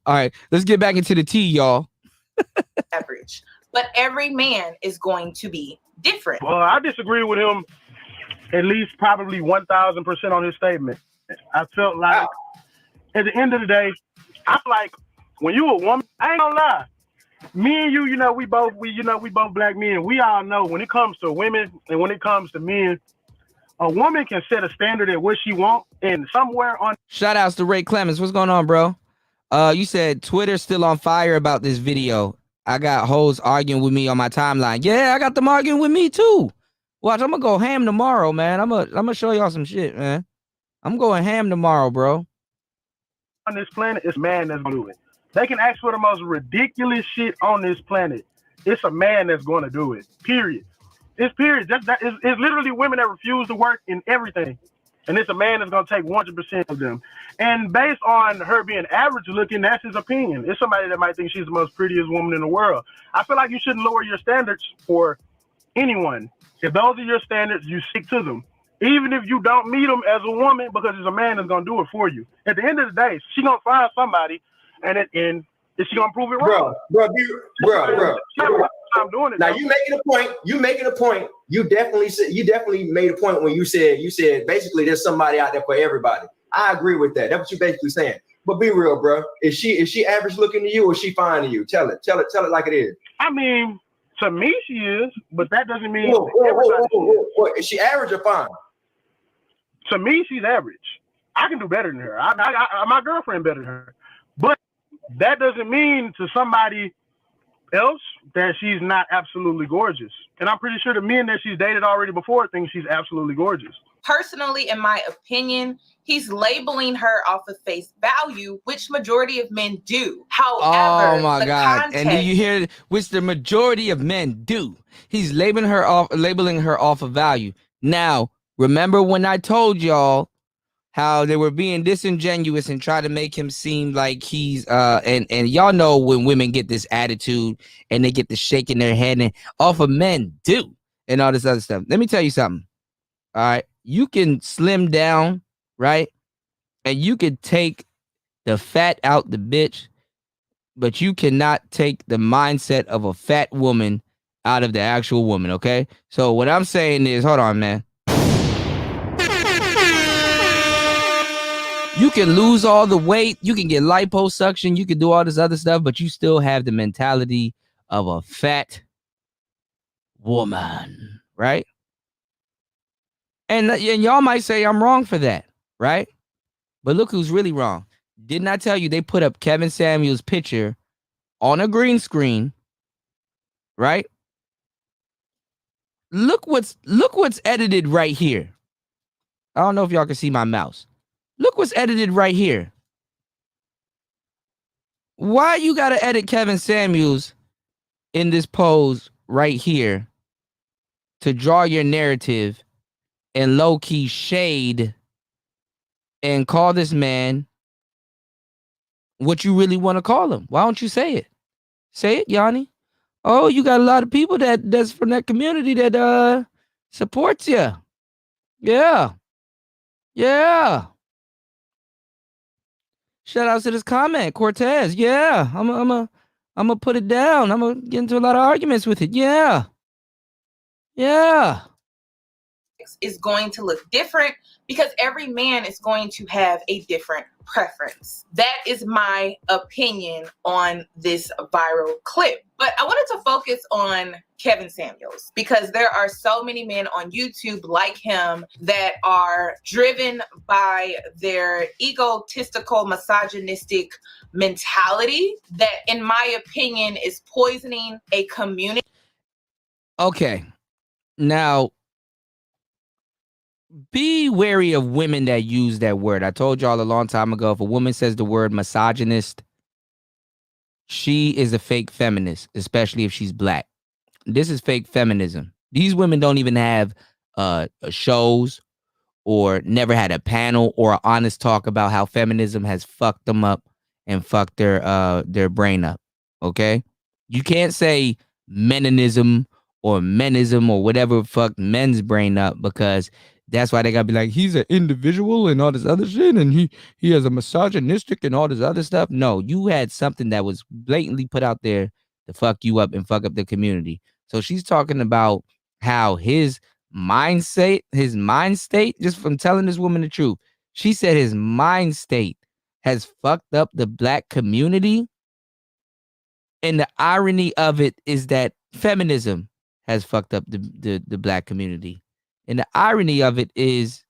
All right, let's get back into the tea, y'all. Average, but every man is going to be different. Well, I disagree with him at least probably 1,000% on his statement. I felt like at the end of the day, I'm like, when you a woman, I ain't gonna lie. Me and you, we both black men. We all know when it comes to women and when it comes to men, a woman can set a standard at what she wants, and somewhere on. Shout outs to Ray Clemens. What's going on, bro? You said Twitter's still on fire about this video. I got hoes arguing with me on my timeline. Yeah, I got them arguing with me too. Watch, I'm gonna go ham tomorrow, man. I'm gonna show y'all some shit, man. I'm going ham tomorrow, bro. On this planet, it's man that's gonna do it. They can ask for the most ridiculous shit on this planet. It's a man that's gonna do it. Period. It's period. It's literally women that refuse to work in everything. And it's a man that's going to take 100% of them. And based on her being average looking, that's his opinion. It's somebody that might think she's the most prettiest woman in the world. I feel like you shouldn't lower your standards for anyone. If those are your standards, you stick to them. Even if you don't meet them as a woman, because it's a man that's going to do it for you. At the end of the day, she's going to find somebody, and at the end, is she going to prove it wrong? Bro. I'm doing it. Now you making a point. You definitely made a point when you said basically there's somebody out there for everybody. I agree with that. That's what you basically saying. But be real, bro. Is she average looking to you or is she fine to you? Tell it like it is. I mean, to me she is, but that doesn't mean whoa. Is she average or fine? To me, she's average. I can do better than her. I my girlfriend better than her. But that doesn't mean to somebody else that she's not absolutely gorgeous. And I'm pretty sure the men that she's dated already before think she's absolutely gorgeous. Personally, in my opinion, he's labeling her off of face value, which majority of men do. However, oh my God. And do you hear which the majority of men do? He's labeling her off of value. Now, remember when I told y'all how they were being disingenuous and try to make him seem like he's and y'all know when women get this attitude and they get the shaking their head and off of men do and all this other stuff. Let me tell you something. All right. You can slim down, right? And you can take the fat out the bitch, but you cannot take the mindset of a fat woman out of the actual woman, okay? So what I'm saying is, hold on, man. You can lose all the weight, you can get liposuction, you can do all this other stuff, but you still have the mentality of a fat woman, right? And y'all might say I'm wrong for that, right? But look who's really wrong. Didn't I tell you they put up Kevin Samuels' picture on a green screen, right? Look what's edited right here. I don't know if y'all can see my mouse. Look what's edited right here. Why you gotta edit Kevin Samuels in this pose right here to draw your narrative and low-key shade and call this man what you really want to call him? Why don't you say it? Say it, Yanni. Oh, you got a lot of people that's from that community that supports you. Yeah. Shout out to this comment, Cortez. Yeah, I'm gonna put it down. I'm gonna get into a lot of arguments with it. Yeah. Is going to look different because every man is going to have a different preference. That is my opinion on this viral clip. But I wanted to focus on Kevin Samuels because there are so many men on YouTube like him that are driven by their egotistical, misogynistic mentality that, in my opinion, is poisoning a community. Okay. Now, be wary of women that use that word. I told y'all a long time ago, if a woman says the word misogynist, she is a fake feminist, especially if she's black. This is fake feminism. These women don't even have shows or never had a panel or an honest talk about how feminism has fucked them up and fucked their brain up. Okay? You can't say meninism or menism or whatever fucked men's brain up, because that's why they gotta be like, he's an individual and all this other shit, and he has a misogynistic and all this other stuff. No, you had something that was blatantly put out there to fuck you up and fuck up the community. So she's talking about how his mind state, just from telling this woman the truth, she said his mind state has fucked up the black community. And the irony of it is that feminism has fucked up the black community. And the irony of it is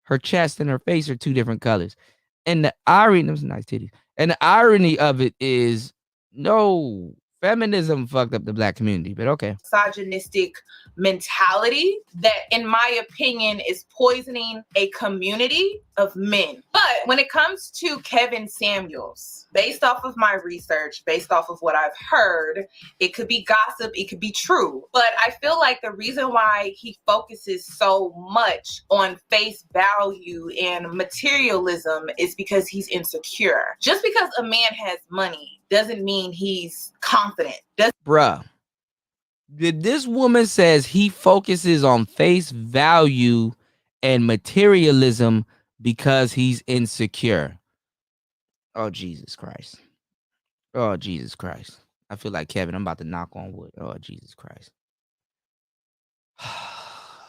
her chest and her face are two different colors. And the irony, those nice titties. And the irony of it is, no, feminism fucked up the black community, but okay. Misogynistic mentality that, in my opinion, is poisoning a community of men. But when it comes to Kevin Samuels, based off of my research, based off of what I've heard, it could be gossip, it could be true. But I feel like the reason why he focuses so much on face value and materialism is because he's insecure. Just because a man has money doesn't mean he's confident. Bruh, this woman says he focuses on face value and materialism because he's insecure. Oh, Jesus Christ. Oh, Jesus Christ. I feel like Kevin. I'm about to knock on wood. Oh, Jesus Christ.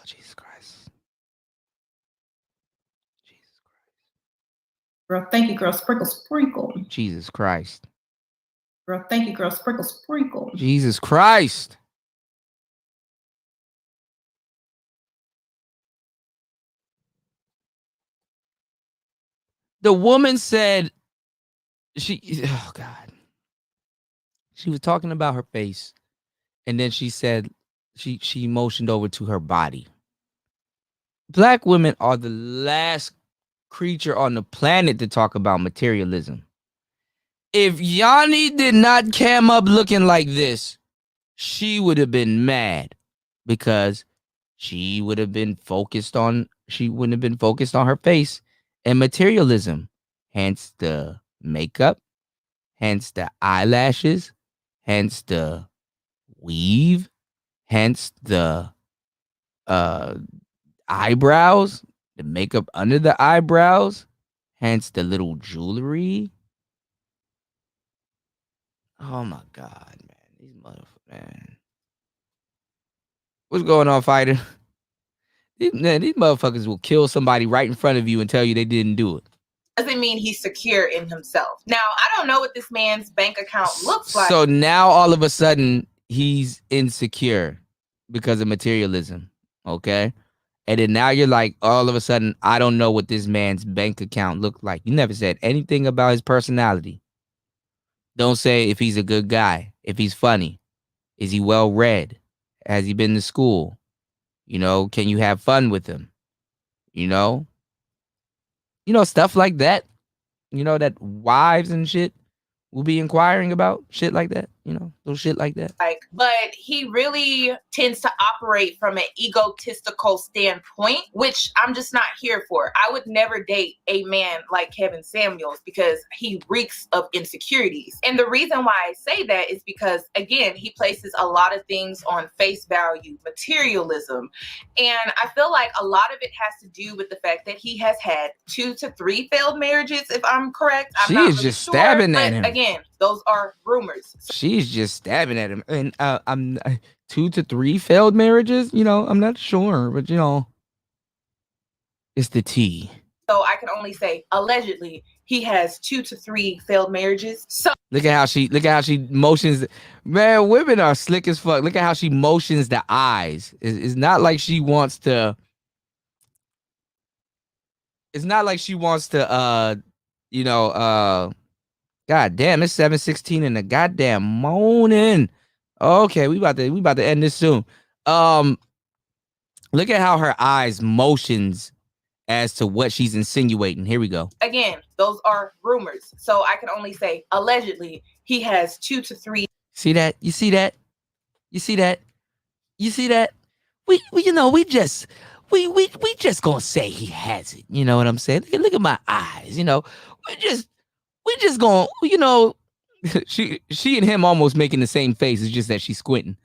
Jesus Christ. Girl, thank you, girl. Sprinkle, sprinkle. Jesus Christ. Girl, thank you, girl. Sprinkle, sprinkle. Jesus Christ. The woman said oh God. She was talking about her face, and then she said she motioned over to her body. Black women are the last creature on the planet to talk about materialism. If Yanni did not cam up looking like this, she would have been mad, because she wouldn't have been focused on her face and materialism. Hence the makeup, hence the eyelashes, hence the weave, hence the eyebrows, the makeup under the eyebrows, hence the little jewelry. Oh my God, man. These motherfuckers, man. What's going on, fighter? These motherfuckers will kill somebody right in front of you and tell you they didn't do it. Doesn't mean he's secure in himself. Now, I don't know what this man's bank account looks like. So now all of a sudden he's insecure because of materialism. Okay. And then now you're like, all of a sudden, I don't know what this man's bank account looked like. You never said anything about his personality. Don't say if he's a good guy, if he's funny. Is he well read? Has he been to school? You know, can you have fun with him? You know, stuff like that. You know, that wives and shit will be inquiring about shit like that. You know, little shit like that. But he really tends to operate from an egotistical standpoint, which I'm just not here for. I would never date a man like Kevin Samuels because he reeks of insecurities. And the reason why I say that is because, again, he places a lot of things on face value, materialism. And I feel like a lot of it has to do with the fact that he has had 2 to 3 failed marriages, if I'm correct. I'm not really just sure, stabbing but at him. Again, those are rumors. She's just stabbing at him. And I'm 2 to 3 failed marriages. You know, I'm not sure, but you know, it's the tea. So I can only say allegedly he has 2 to 3 failed marriages. So look at how she motions. Man, women are slick as fuck. Look at how she motions the eyes. It's not like she wants to. It's not like she wants to. God damn, it's 7:16 in the goddamn morning. Okay, we about to end this soon. Look at how her eyes motions as to what she's insinuating. Here we go. Again, those are rumors. So I can only say allegedly he has 2 to 3. See that? You see that? You see that? You see that? We you know, we just gonna say he has it. You know what I'm saying? Look at my eyes. You know, we just gonna, you know, she and him almost making the same face. It's just that she's squinting.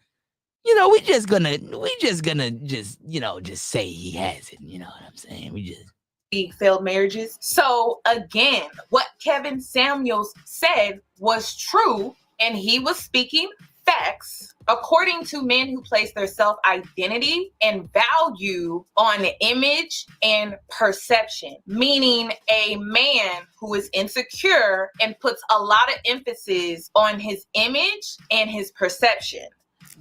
You know, we just gonna you know, just say he has it. You know what I'm saying? We just failed marriages. So again, what Kevin Samuels said was true, and he was speaking facts according to men who place their self-identity and value on image and perception, meaning a man who is insecure and puts a lot of emphasis on his image and his perception.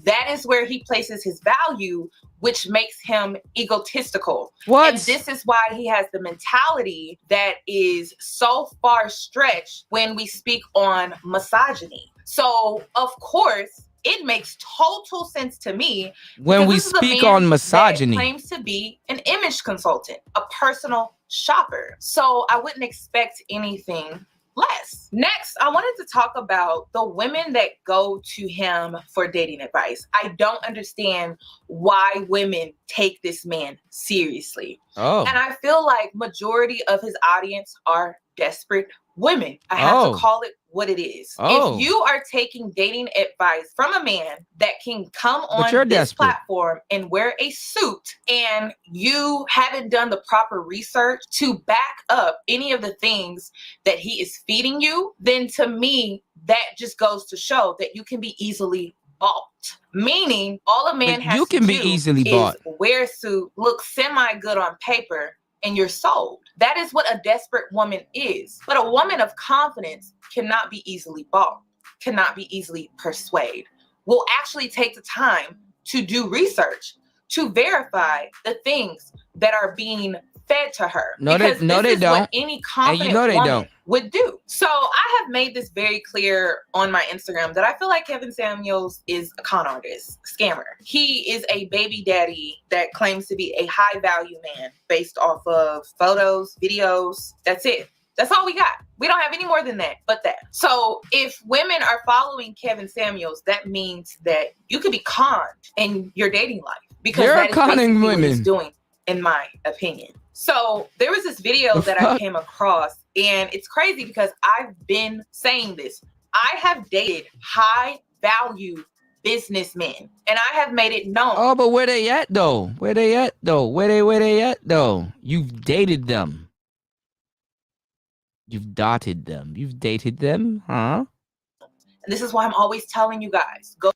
That is where he places his value, which makes him egotistical. What? And this is why he has the mentality that is so far stretched when we speak on misogyny. So, of course, it makes total sense to me when we speak on misogyny. That claims to be an image consultant, a personal shopper. So I wouldn't expect anything less. Next, I wanted to talk about the women that go to him for dating advice. I don't understand why women take this man seriously. Oh. And I feel like majority of his audience are desperate women. I have to call it what it is. Oh. If you are taking dating advice from a man that can come on this desperate. platform and wear a suit, and you haven't done the proper research to back up any of the things that he is feeding you, then to me, that just goes to show that you can be easily bought. Meaning, all a man has to be do easily is bought. wear a suit, look semi-good on paper, and you're sold. That is what a desperate woman is. But a woman of confidence cannot be easily bought, cannot be easily persuaded, will actually take the time to do research, to verify the things that are being fed to her. No, because they this is don't. what any confident And you know they woman don't. would do. So I have made this very clear on my Instagram that I feel like Kevin Samuels is a con artist, scammer. He is a baby daddy that claims to be a high value man based off of photos, videos. That's it. That's all we got. We don't have any more than that, but that. So if women are following Kevin Samuels, that means that you could be conned in your dating life, because You're that is conning basically what he's women. doing, in my opinion. So there was this video that I came across, and it's crazy because I've been saying this. I have dated high value businessmen, and I have made it known. Oh, but where they at though? Where they at though? Where they at though? You've dated them. You've dotted them. You've dated them, huh? And this is why I'm always telling you guys, go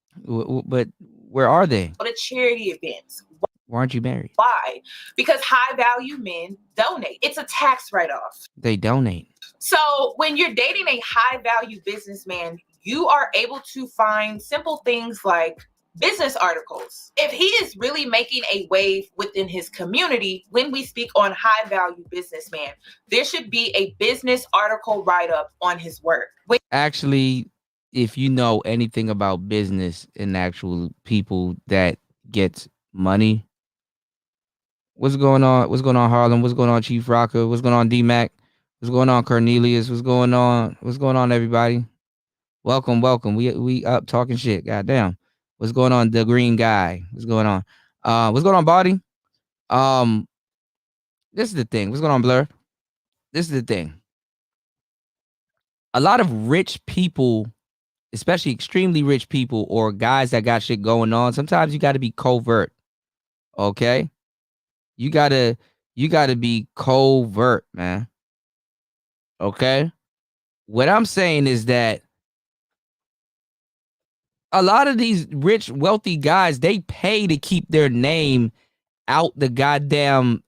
But where are they? to charity events. Why aren't you married? Why? Because high value men donate. It's a tax write-off. They donate. So when you're dating a high value businessman, you are able to find simple things like business articles. If he is really making a wave within his community, when we speak on high value businessman, there should be a business article write-up on his work. Actually, if you know anything about business and actual people that get money, what's going on? What's going on, Harlem? What's going on, Chief Rocker? What's going on, D-Mac? What's going on, Cornelius? What's going on? What's going on, everybody? Welcome. We up talking shit. Goddamn. What's going on, the green guy? What's going on? What's going on, Body? This is the thing. What's going on, Blur? This is the thing. A lot of rich people, especially extremely rich people or guys that got shit going on, sometimes you got to be covert. Okay? You gotta be covert, man. Okay? What I'm saying is that a lot of these rich, wealthy guys, they pay to keep their name out them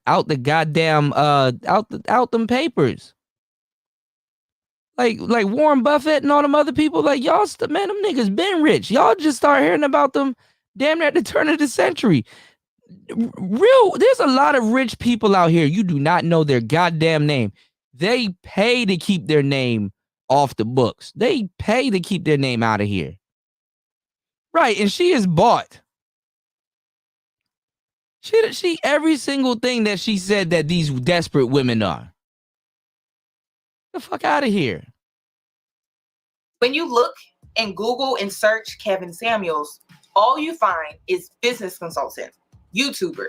papers. Like Warren Buffett and all them other people, like y'all, man, them niggas been rich. Y'all just start hearing about them damn near at the turn of the century. There's a lot of rich people out here. You do not know their goddamn name. They pay to keep their name off the books. They pay to keep their name out of here. Right, and she is bought. She every single thing that she said that these desperate women are. The fuck out of here. When you look and Google and search Kevin Samuels, all you find is business consultant, YouTuber,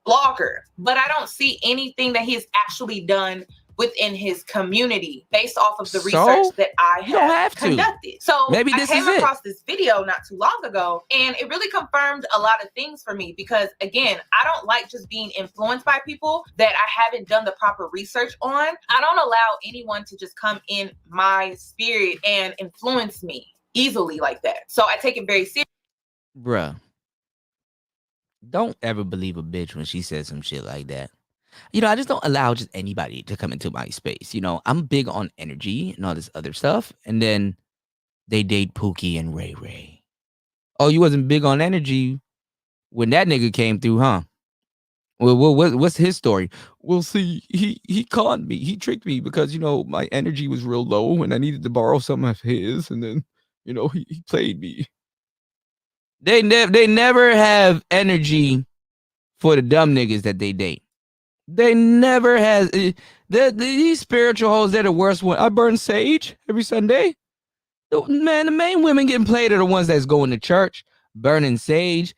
blogger, but I don't see anything that he has actually done within his community based off of the research that I have conducted. So maybe this I came is it. across this video not too long ago, and it really confirmed a lot of things for me because, again, I don't like just being influenced by people that I haven't done the proper research on. I don't allow anyone to just come in my spirit and influence me easily like that. So I take it very seriously. Bruh. Don't ever believe a bitch when she says some shit like that. You know, I just don't allow just anybody to come into my space. You know, I'm big on energy and all this other stuff. And then they date Pookie and Ray Ray. Oh, you wasn't big on energy when that nigga came through, huh? Well, what's his story? Well, see, he conned me. He tricked me because, you know, my energy was real low and I needed to borrow some of his. And then, you know, he played me. They never have energy for the dumb niggas that they date. They never has. These spiritual hoes, they're the worst one. I burn sage every Sunday. Man, the main women getting played are the ones that's going to church, burning sage.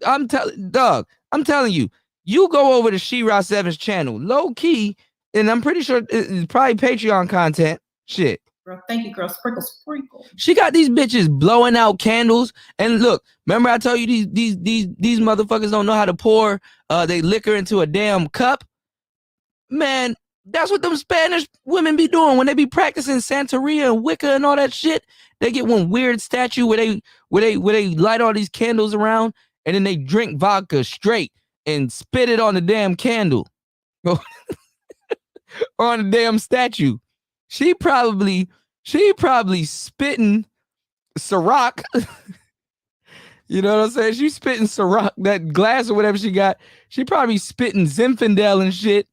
I'm telling you, you go over to She-Ra 7's channel, low key, and I'm pretty sure it's probably Patreon content. Shit. Girl, thank you, girl. Sprinkle, sprinkle. She got these bitches blowing out candles. And look, remember I told you these motherfuckers don't know how to pour they liquor into a damn cup? Man, that's what them Spanish women be doing when they be practicing Santeria and Wicca and all that shit. They get one weird statue where they light all these candles around and then they drink vodka straight and spit it on the damn candle. Or on the damn statue. She probably spitting Ciroc. You know what I'm saying? She's spitting Ciroc, that glass or whatever she got. She probably spitting Zinfandel and shit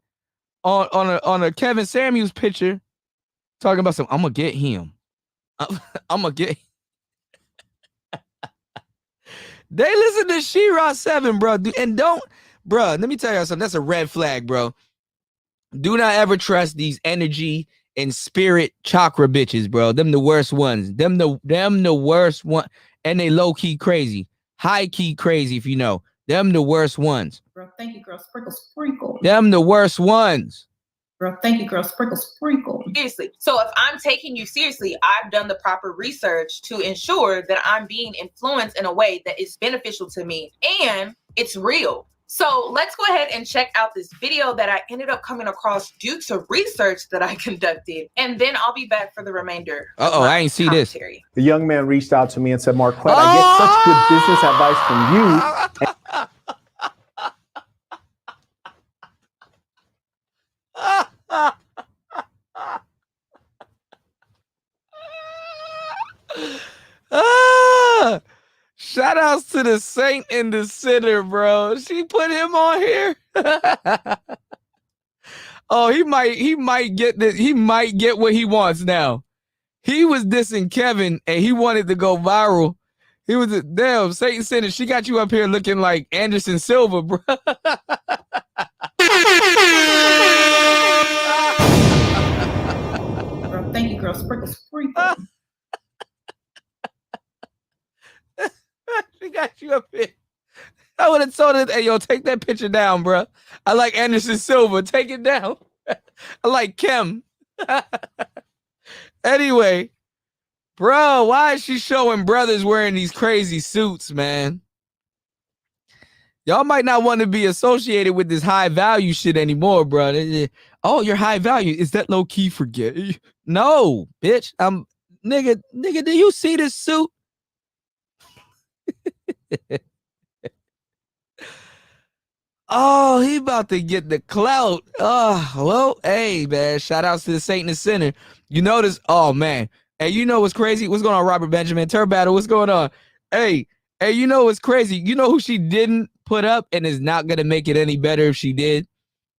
on a Kevin Samuels picture, talking about some. I'm gonna get him. I'm gonna get. They listen to She-Ra 7, bro, and don't, bro. Let me tell you something. That's a red flag, bro. Do not ever trust these energy and spirit chakra bitches, bro. Them the worst ones. Them the worst one. And they low key crazy, high key crazy. If you know them, the worst ones. Girl, thank you, girl. Sprinkle, sprinkle. Them the worst ones. Girl, thank you, girl. Sprinkle, sprinkle. Seriously. So if I'm taking you seriously, I've done the proper research to ensure that I'm being influenced in a way that is beneficial to me and it's real. So let's go ahead and check out this video that I ended up coming across due to research that I conducted. And then I'll be back for the remainder. I ain't see this. The young man reached out to me and said, Marquette, I get such good business advice from you. Shout outs to the saint and the sinner, bro. She put him on here. Oh, he might get this. He might get what he wants now. He was dissing Kevin and he wanted to go viral. He was damn Satan sinner. She got you up here looking like Anderson Silva, bro. Girl, thank you, girl. Sprinkle, sprinkle. She got you up here. I would have told her, hey, yo, take that picture down, bro. I like Anderson Silva. Take it down. I like Kim. Anyway, bro, why is she showing brothers wearing these crazy suits, man? Y'all might not want to be associated with this high value shit anymore, bro. Oh, you're high value. Is that low key for gay? No, bitch. Nigga, do you see this suit? Oh, he about to get the clout. Oh, well, hey, man. Shout outs to the Saint and the Sinner. You notice, oh, man. Hey, you know what's crazy? What's going on, Robert Benjamin? Turn Battle, what's going on? Hey, you know what's crazy? You know who she didn't put up and is not going to make it any better if she did?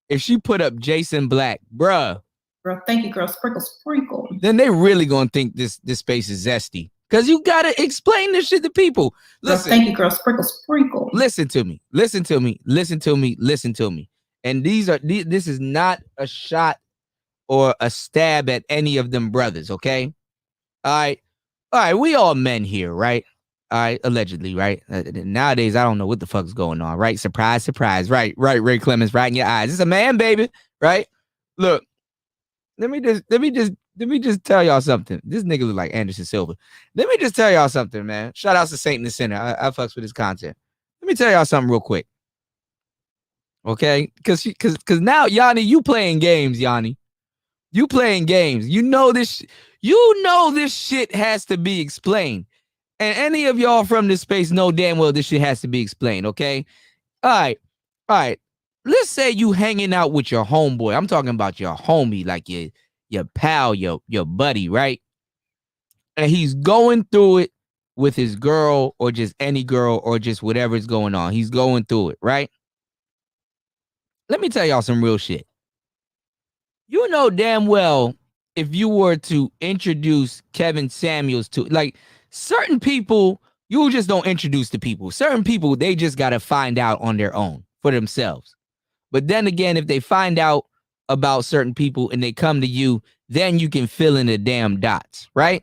If she put up Jason Black. Bruh. Girl, thank you, girl. Sprinkle, sprinkle. then they really gonna think this space is zesty. Cause you gotta explain this shit to people. Listen, girl, thank you, girl. Sprinkle, sprinkle. Listen to me. Listen to me. Listen to me. Listen to me. And this is not a shot or a stab at any of them brothers. Okay. All right. We all men here, right? All right. Allegedly, right? Nowadays, I don't know what the fuck's going on, right? Surprise, surprise. Right. Ray Clemens, right in your eyes. It's a man, baby. Right. Look. Let me just tell y'all something. This nigga look like Anderson Silva. Let me just tell y'all something, man. Shout out to Saint in the Center. I fucks with his content. Let me tell y'all something real quick. Okay? Cause now, Yanni, you playing games, Yanni. You playing games. You know this shit has to be explained. And any of y'all from this space know damn well this shit has to be explained, okay? All right. Let's say you hanging out with your homeboy. I'm talking about your homie, like your pal, your buddy, right? And he's going through it with his girl or just any girl or just whatever's going on. He's going through it, right? Let me tell y'all some real shit. You know damn well if you were to introduce Kevin Samuels to, like, certain people, you just don't introduce to people. Certain people, they just got to find out on their own for themselves. But then again, if they find out about certain people and they come to you, then you can fill in the damn dots, right?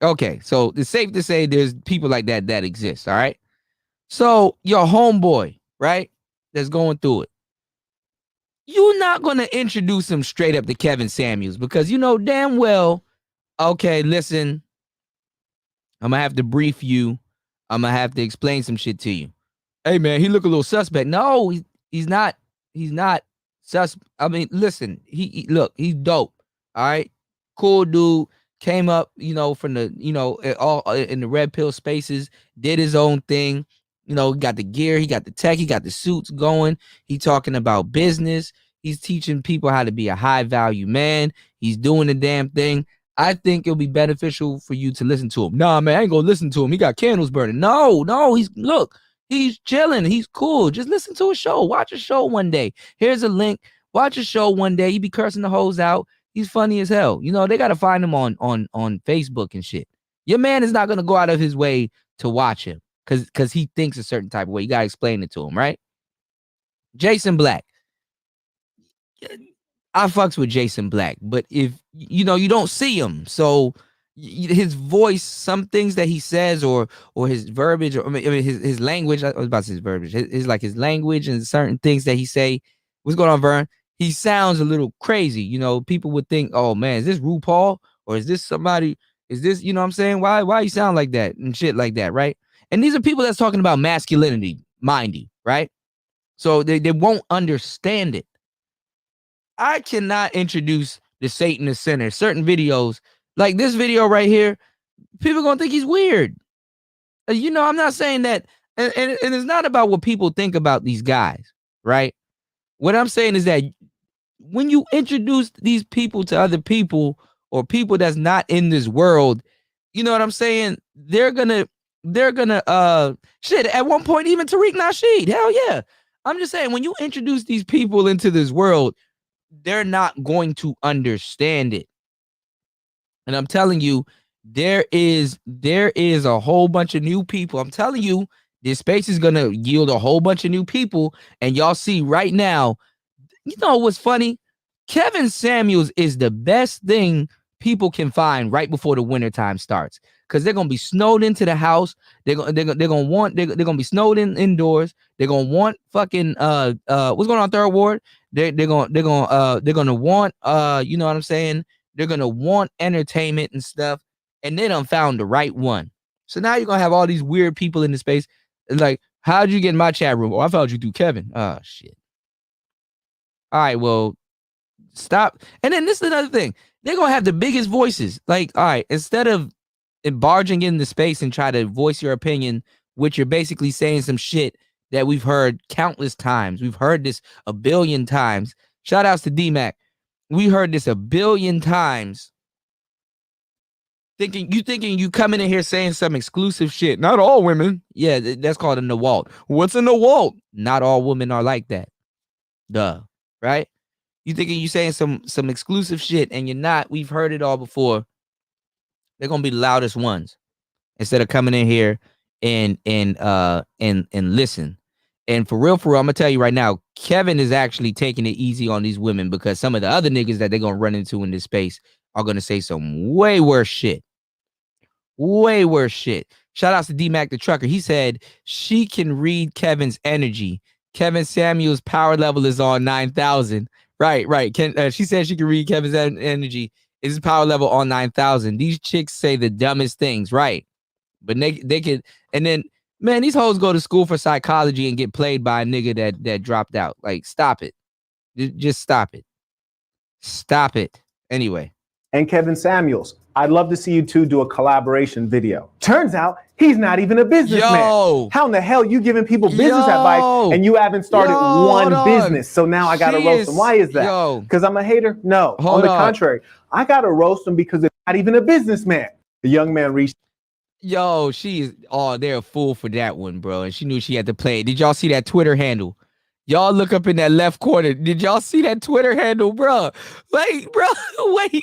Okay, so it's safe to say there's people like that exist, all right? So your homeboy, right, that's going through it, you're not going to introduce him straight up to Kevin Samuels because you know damn well, okay, listen, I'm going to have to brief you. I'm going to have to explain some shit to you. Hey, man, he look a little suspect. No, he's not sus. I mean, listen, look, he's dope. All right. Cool dude. Came up, from the, all in the red pill spaces, did his own thing. He got the gear, he got the tech, he got the suits going. He talking about business. He's teaching people how to be a high value man. He's doing the damn thing. I think it'll be beneficial for you to listen to him. Nah, man, I ain't gonna listen to him. He got candles burning. No, he's chilling. He's cool. Just listen to a show. Watch a show one day. Here's a link. Watch a show one day. He be cursing the hoes out. He's funny as hell. They got to find him on Facebook and shit. Your man is not going to go out of his way to watch him because he thinks a certain type of way. You got to explain it to him, right? Jason Black. I fucks with Jason Black, but if, you don't see him. So his voice, some things that he says or his verbiage, or his language, I was about to say his verbiage, his language and certain things that he say. What's going on, Vern? He sounds a little crazy. People would think, oh man, is this RuPaul or is this somebody? Is this, what I'm saying? Why you sound like that and shit like that, right? And these are people that's talking about masculinity, mind you, right? So they won't understand it. I cannot introduce the Satan the Sinner. Certain videos, like this video right here, people gonna think he's weird. I'm not saying that, and it's not about what people think about these guys, right? What I'm saying is that when you introduce these people to other people or people that's not in this world, you know what I'm saying? They're gonna shit. At one point, even Tariq Nasheed, hell yeah. I'm just saying, when you introduce these people into this world, they're not going to understand it. And I'm telling you, there is a whole bunch of new people. I'm telling you, this space is gonna yield a whole bunch of new people. And y'all see right now, what's funny? Kevin Samuels is the best thing people can find right before the wintertime starts. Because they're gonna be snowed into the house. They're gonna be snowed indoors. They're gonna want fucking what's going on Third Ward? They're gonna want you know what I'm saying? They're gonna want entertainment and stuff, and they done found the right one. So now you're gonna have all these weird people in the space. Like, how'd you get in my chat room? Oh, I found you through Kevin. Oh shit. All right, well, stop. And then this is another thing. They're gonna have the biggest voices. Like, all right, instead of barging in the space and try to voice your opinion, which you're basically saying some shit that we've heard countless times. We've heard this a billion times. Shout outs to D-Mac. We heard this a billion times. Thinking you coming in here saying some exclusive shit. Not all women. Yeah, that's called a NAWALT. What's a NAWALT? Not all women are like that. Duh. Right? You thinking you saying some exclusive shit, and you're not. We've heard it all before. They're gonna be the loudest ones instead of coming in here and listen. And for real, I'm gonna tell you right now, Kevin is actually taking it easy on these women because some of the other niggas that they're gonna run into in this space are gonna say some way worse shit. Way worse shit. Shout outs to D-Mac the trucker. He said she can read Kevin's energy. Kevin Samuels' power level is on 9,000. Right. She said she can read Kevin's energy. Is his power level on 9,000? These chicks say the dumbest things, right? But they could, and then man, these hoes go to school for psychology and get played by a nigga that dropped out. Like, stop it. Just stop it. Stop it. Anyway. And Kevin Samuels, I'd love to see you two do a collaboration video. Turns out he's not even a businessman. Yo. How in the hell you giving people business advice and you haven't started one business? So now I gotta roast him. Why is that? Because I'm a hater? No. On the contrary, I gotta roast him because it's not even a businessman. The young man reached. Yo, they're a fool for that one, bro. And she knew she had to play it. Did y'all see that Twitter handle? Y'all look up in that left corner. Did y'all see that Twitter handle, bro? Wait, bro. Wait.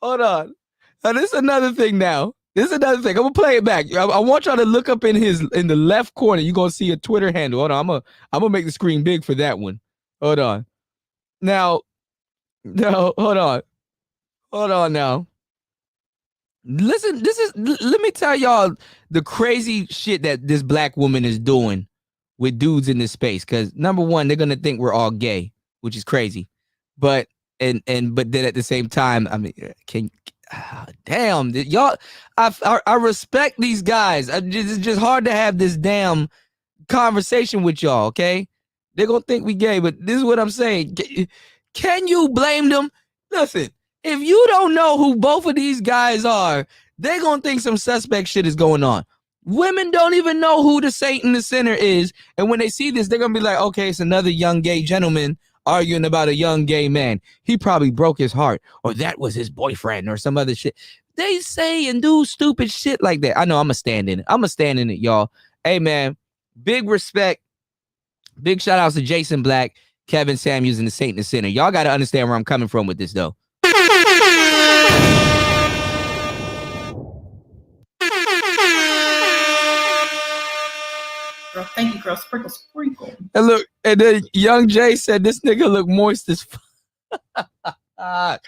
Hold on. Now, this is another thing now. This is another thing. I'm going to play it back. I want y'all to look up in the left corner. You're going to see a Twitter handle. Hold on. I'm going to make the screen big for that one. Hold on. Now, no, hold on. Hold on now. Listen, let me tell y'all the crazy shit that this black woman is doing with dudes in this space. Because number one, they're gonna think we're all gay, which is crazy. But then at the same time, I mean, damn, y'all, I respect these guys. It's just hard to have this damn conversation with y'all. Okay, they're gonna think we gay, but this is what I'm saying. Can you blame them? Listen. If you don't know who both of these guys are, they're going to think some suspect shit is going on. Women don't even know who the Saint in the Center is. And when they see this, they're going to be like, okay, it's another young gay gentleman arguing about a young gay man. He probably broke his heart, or that was his boyfriend, or some other shit. They say and do stupid shit like that. I know I'm going to stand in it. I'm going to stand in it, y'all. Hey, man, big respect. Big shout outs to Jason Black, Kevin Samuels, and the Saint in the Center. Y'all got to understand where I'm coming from with this, though. Girl, thank you, girl. Sprinkle, sprinkle. And look, and then Young Jay said this nigga look moist as fuck.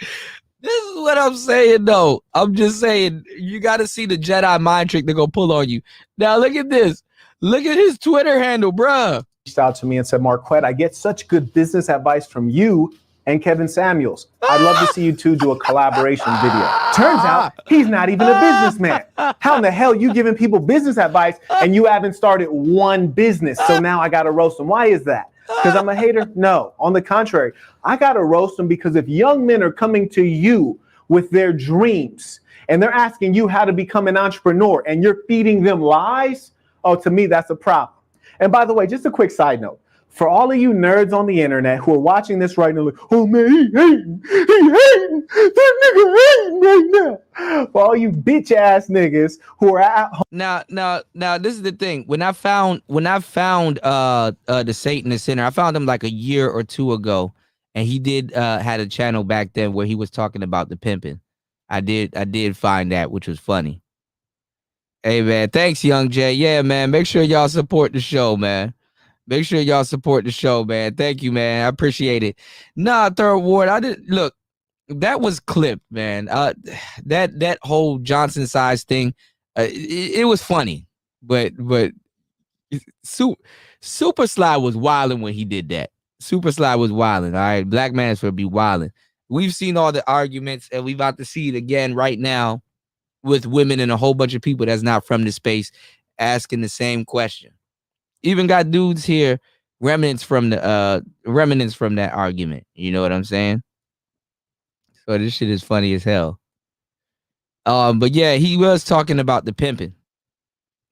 This is what I'm saying, though. I'm just saying, you got to see the Jedi mind trick they're going to pull on you. Now, look at this. Look at his Twitter handle, bruh. Reached out to me and said, Marquette, I get such good business advice from you and Kevin Samuels. I'd love to see you two do a collaboration video. Turns out he's not even a businessman. How in the hell you giving people business advice and you haven't started one business? So now I got to roast him. Why is that? Because I'm a hater? No. On the contrary, I got to roast him because if young men are coming to you with their dreams and they're asking you how to become an entrepreneur and you're feeding them lies, oh, to me, that's a problem. And by the way, just a quick side note. For all of you nerds on the internet who are watching this right now, like, oh man, he hating, that nigga hating right now. For all you bitch ass niggas who are at home. Now, this is the thing. When I found the Saint in the Center, I found him like a year or two ago, and he did had a channel back then where he was talking about the pimping. I did find that, which was funny. Hey man, thanks, Young Jay. Yeah, man, make sure y'all support the show, man. Make sure y'all support the show, man. Thank you, man. I appreciate it. Nah, Third Ward, I didn't look. That was clipped, man. That whole Johnson size thing, it was funny, but Super Sly was wilding when he did that. Super Sly was wilding. All right, Black Manosphere be wilding. We've seen all the arguments, and we about to see it again right now with women and a whole bunch of people that's not from the space asking the same question. Even got dudes here, remnants from that argument. You know what I'm saying? So this shit is funny as hell. But yeah, he was talking about the pimping.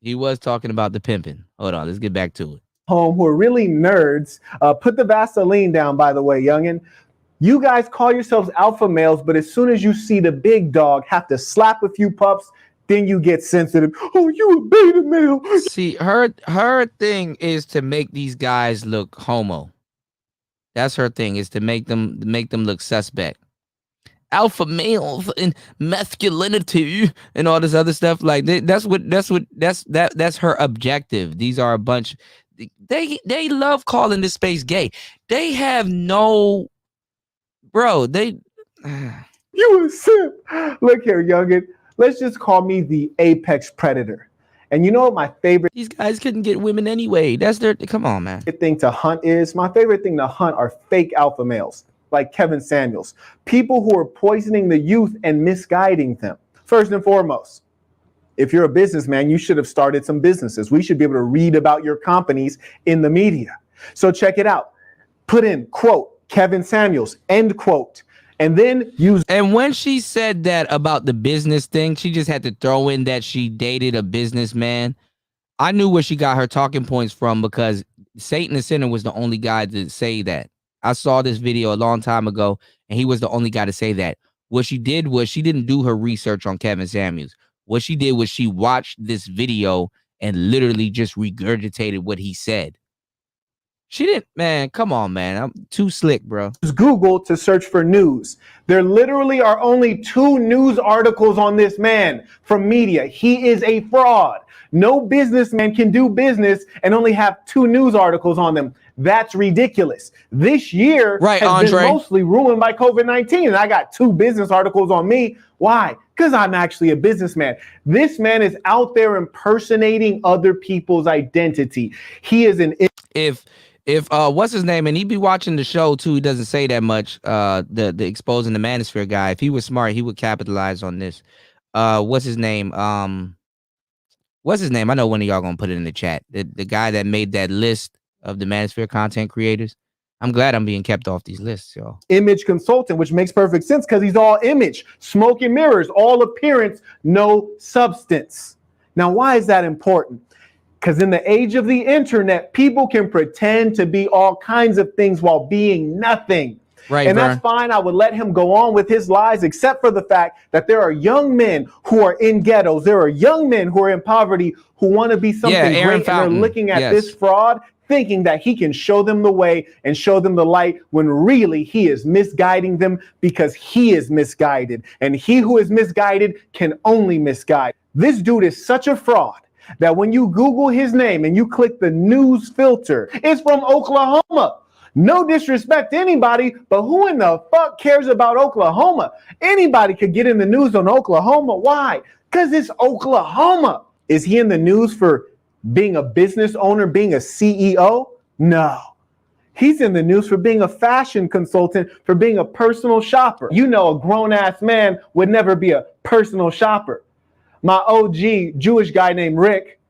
Hold on, let's get back to it. Home who are really nerds. Put the Vaseline down, by the way, youngin. You guys call yourselves alpha males, but as soon as you see the big dog have to slap a few pups, then you get sensitive. Oh, you a beta male. See, her thing is to make these guys look homo. That's her thing, is to make them look suspect. Alpha male and masculinity and all this other stuff. Like that's her objective. These are a bunch. They love calling this space gay. They have no, bro. You a simp. Look here, youngin. Let's just call me the apex predator. And you know what my favorite? These guys couldn't get women anyway. That's their. Come on, man. Thing to hunt is my favorite thing to hunt are fake alpha males like Kevin Samuels, people who are poisoning the youth and misguiding them. First and foremost, if you're a businessman, you should have started some businesses. We should be able to read about your companies in the media. So check it out. Put in quote Kevin Samuels, end quote. And then use. And when she said that about the business thing, she just had to throw in that she dated a businessman. I knew where she got her talking points from, because Satan the Sinner was the only guy to say that. I saw this video a long time ago, and he was the only guy to say that. What she did was she didn't do her research on Kevin Samuels. What she did was she watched this video and literally just regurgitated what he said. She didn't, man, come on, man. I'm too slick, bro. Use Google to search for news. There literally are only 2 news articles on this man from media. He is a fraud. No businessman can do business and only have 2 news articles on them. That's ridiculous. This year has been mostly ruined by COVID-19, and I got 2 business articles on me. Why? Because I'm actually a businessman. This man is out there impersonating other people's identity. He is an... If what's his name, and he'd be watching the show too, he doesn't say that much, the exposing the manosphere guy. If he was smart, he would capitalize on this. What's his name? I know one of y'all gonna put it in the chat. The guy that made that list of the manosphere content creators. I'm glad I'm being kept off these lists, y'all. Image consultant, which makes perfect sense because he's all image, smoke and mirrors, all appearance, no substance. Now, why is that important? Because in the age of the internet, people can pretend to be all kinds of things while being nothing. Right, and Vern. that's fine. I would let him go on with his lies, except for the fact that there are young men who are in ghettos. There are young men who are in poverty who want to be something great. And they're looking at this fraud, thinking that he can show them the way and show them the light, when really he is misguiding them because he is misguided. And he who is misguided can only misguide. This dude is such a fraud that when you Google his name and you click the news filter, it's from Oklahoma. No disrespect to anybody, but who in the fuck cares about Oklahoma? Anybody could get in the news on Oklahoma. Why? Because it's Oklahoma. Is he in the news for being a business owner, being a CEO? No. He's in the news for being a fashion consultant, for being a personal shopper. You know, a grown-ass man would never be a personal shopper. My OG Jewish guy named Rick,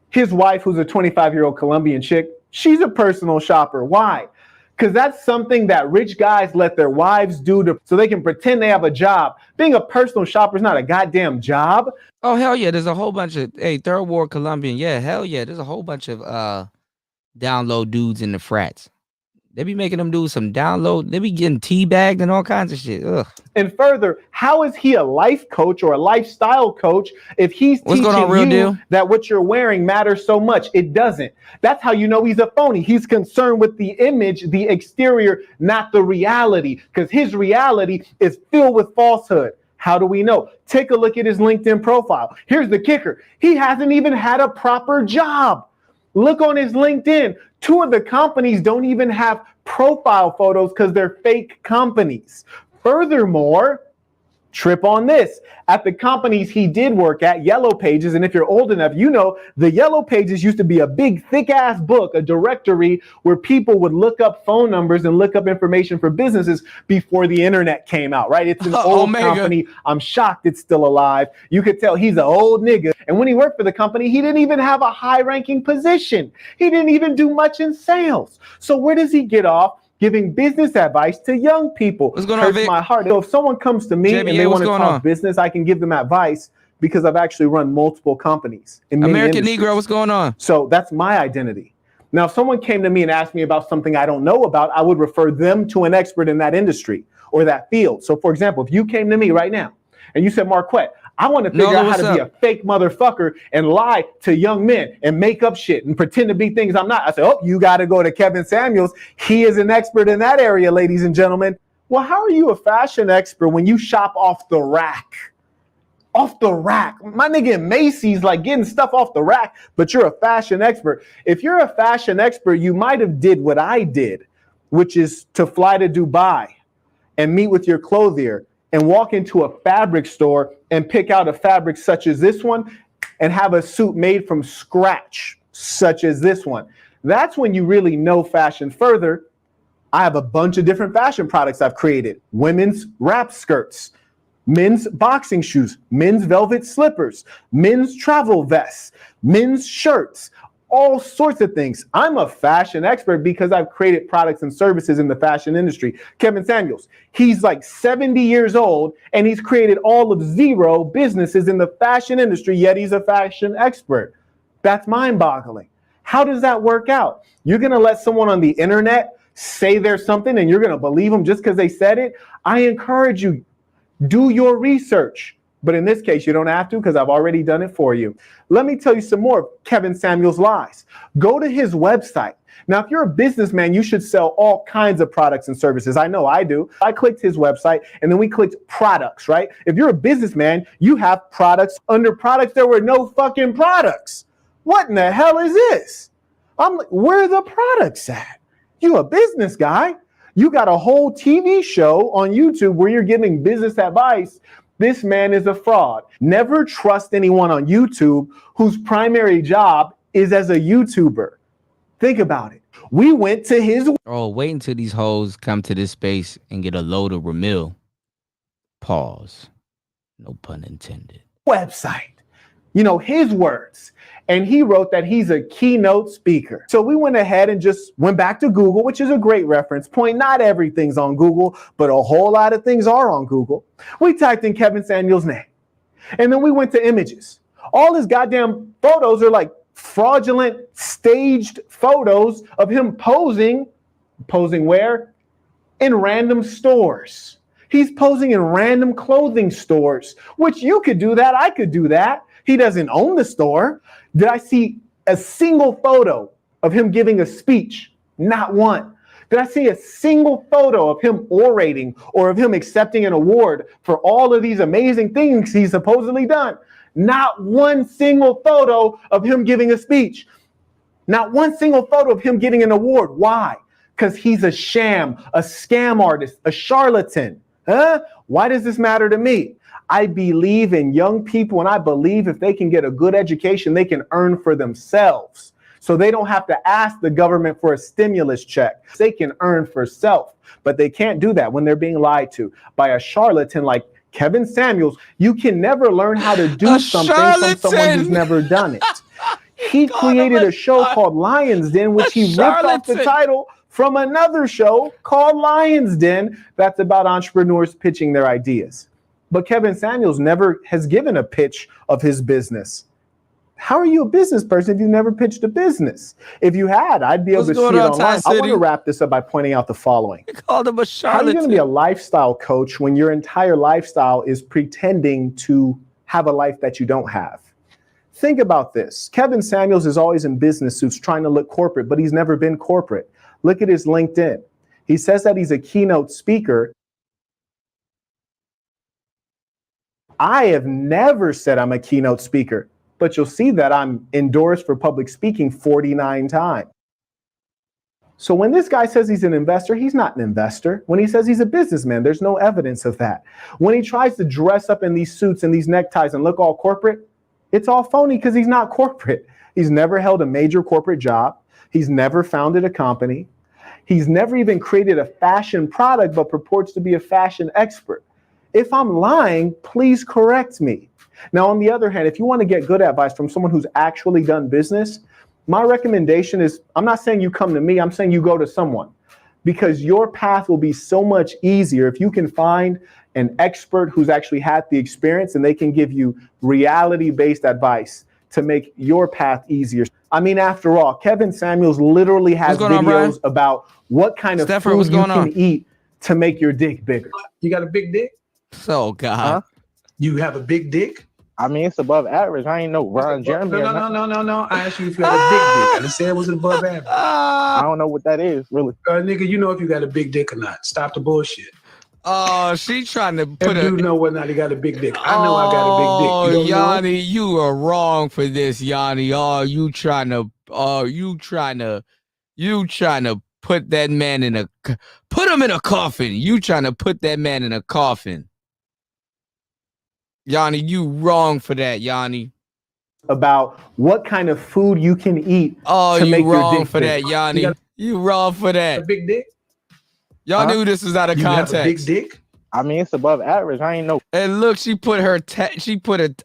his wife, who's a 25-year-old Colombian chick, she's a personal shopper. Why? Because that's something that rich guys let their wives do so they can pretend they have a job. Being a personal shopper is not a goddamn job. Oh, hell yeah. There's a whole bunch of, third world Colombian. Yeah, hell yeah. There's a whole bunch of down low dudes in the frats. They be making them do some download. They be getting teabagged and all kinds of shit. Ugh. And further, how is he a life coach or a lifestyle coach if he's teaching you that what you're wearing matters so much? It doesn't. That's how you know he's a phony. He's concerned with the image, the exterior, not the reality, because his reality is filled with falsehood. How do we know? Take a look at his LinkedIn profile. Here's the kicker. He hasn't even had a proper job. Look on his LinkedIn. 2 of the companies don't even have profile photos because they're fake companies. Furthermore, trip on this. At the companies he did work at, Yellow Pages, and if you're old enough, you know the Yellow Pages used to be a big, thick-ass book, a directory where people would look up phone numbers and look up information for businesses before the internet came out, right? It's an old company. I'm shocked it's still alive. You could tell he's an old nigga. And when he worked for the company, he didn't even have a high-ranking position. He didn't even do much in sales. So where does he get off giving business advice to young people? What's going on, Vic? My heart. So if someone comes to me and they want to talk business, I can give them advice because I've actually run multiple companies in many American industries. Negro, what's going on? So that's my identity. Now, if someone came to me and asked me about something I don't know about, I would refer them to an expert in that industry or that field. So for example, if you came to me right now and you said, Marquette, I want to figure out how what's to be a fake motherfucker and lie to young men and make up shit and pretend to be things I'm not. I said, oh, you got to go to Kevin Samuels. He is an expert in that area, ladies and gentlemen. Well, how are you a fashion expert when you shop off the rack? Off the rack. My nigga in Macy's like getting stuff off the rack, but you're a fashion expert. If you're a fashion expert, you might have did what I did, which is to fly to Dubai and meet with your clothier and walk into a fabric store and pick out a fabric such as this one and have a suit made from scratch, such as this one. That's when you really know fashion further. I have a bunch of different fashion products I've created. Women's wrap skirts, men's boxing shoes, men's velvet slippers, men's travel vests, men's shirts, all sorts of things. I'm a fashion expert because I've created products and services in the fashion industry. Kevin Samuels, he's like 70 years old and he's created all of 0 businesses in the fashion industry, yet he's a fashion expert. That's mind-boggling. How does that work out? You're going to let someone on the internet say there's something and you're going to believe them just because they said it? I encourage you, do your research. But in this case, you don't have to because I've already done it for you. Let me tell you some more of Kevin Samuels' lies. Go to his website. Now, if you're a businessman, you should sell all kinds of products and services. I know I do. I clicked his website and then we clicked products, right? If you're a businessman, you have products. Under products, there were no fucking products. What in the hell is this? I'm like, where are the products at? You a business guy. You got a whole TV show on YouTube where you're giving business advice. This man is a fraud. Never trust anyone on YouTube whose primary job is as a YouTuber. Think about it. We went to his... Oh, wait until these hoes come to this space and get a load of Ramil. Pause. No pun intended. Website. You know, his words. And he wrote that he's a keynote speaker. So we went ahead and just went back to Google, which is a great reference point. Not everything's on Google, but a whole lot of things are on Google. We typed in Kevin Samuels' name. And then we went to images. All his goddamn photos are like fraudulent, staged photos of him posing. Posing where? In random stores. He's posing in random clothing stores, which you could do that. I could do that. He doesn't own the store. Did I see a single photo of him giving a speech? Not one. Did I see a single photo of him orating or of him accepting an award for all of these amazing things he's supposedly done? Not one single photo of him giving a speech. Not one single photo of him getting an award. Why? Because he's a sham, a scam artist, a charlatan. Huh? Why does this matter to me? I believe in young people, and I believe if they can get a good education, they can earn for themselves. So they don't have to ask the government for a stimulus check. They can earn for self, but they can't do that when they're being lied to by a charlatan like Kevin Samuels. You can never learn how to do something from someone who's never done it. He created a show called Lion's Den, which he ripped off the title from another show called Lion's Den that's about entrepreneurs pitching their ideas. But Kevin Samuels never has given a pitch of his business. How are you a business person if you've never pitched a business? If you had, I'd be able to see it online. I want to wrap this up by pointing out the following. Called him a charlatan. How are you going to be a lifestyle coach when your entire lifestyle is pretending to have a life that you don't have? Think about this. Kevin Samuels is always in business suits trying to look corporate, but he's never been corporate. Look at his LinkedIn. He says that he's a keynote speaker. I have never said I'm a keynote speaker, but you'll see that I'm endorsed for public speaking 49 times. So when this guy says he's an investor, he's not an investor. When he says he's a businessman, there's no evidence of that. When he tries to dress up in these suits and these neckties and look all corporate, it's all phony because he's not corporate. He's never held a major corporate job. He's never founded a company. He's never even created a fashion product, but purports to be a fashion expert. If I'm lying, please correct me. Now, on the other hand, if you want to get good advice from someone who's actually done business, my recommendation is, I'm not saying you come to me, I'm saying you go to someone, because your path will be so much easier if you can find an expert who's actually had the experience and they can give you reality-based advice to make your path easier. I mean, after all, Kevin Samuels literally has videos about what kind of food you can eat to make your dick bigger. You got a big dick? So, God. You have a big dick? I mean, it's above average. I ain't no Ron Jeremy. No. I asked you if you had a big dick. I didn't say it was above average. I don't know what that is, really. Nigga, you know if you got a big dick or not. Stop the bullshit. Oh, she trying to put Every dude know whether or not he got a big dick. I know I got a big dick. You don't know? Yanni, you are wrong for this, Yanni. You trying to put that man in a coffin. You trying to put that man in a coffin. Yanni, you wrong for that, Yanni. About what kind of food you can eat. Oh, to you make wrong your dick for big. that, Yanni. You wrong for that. A big dick? Y'all knew this was out of context. Have a big dick? I mean, it's above average. I ain't know. And look, she put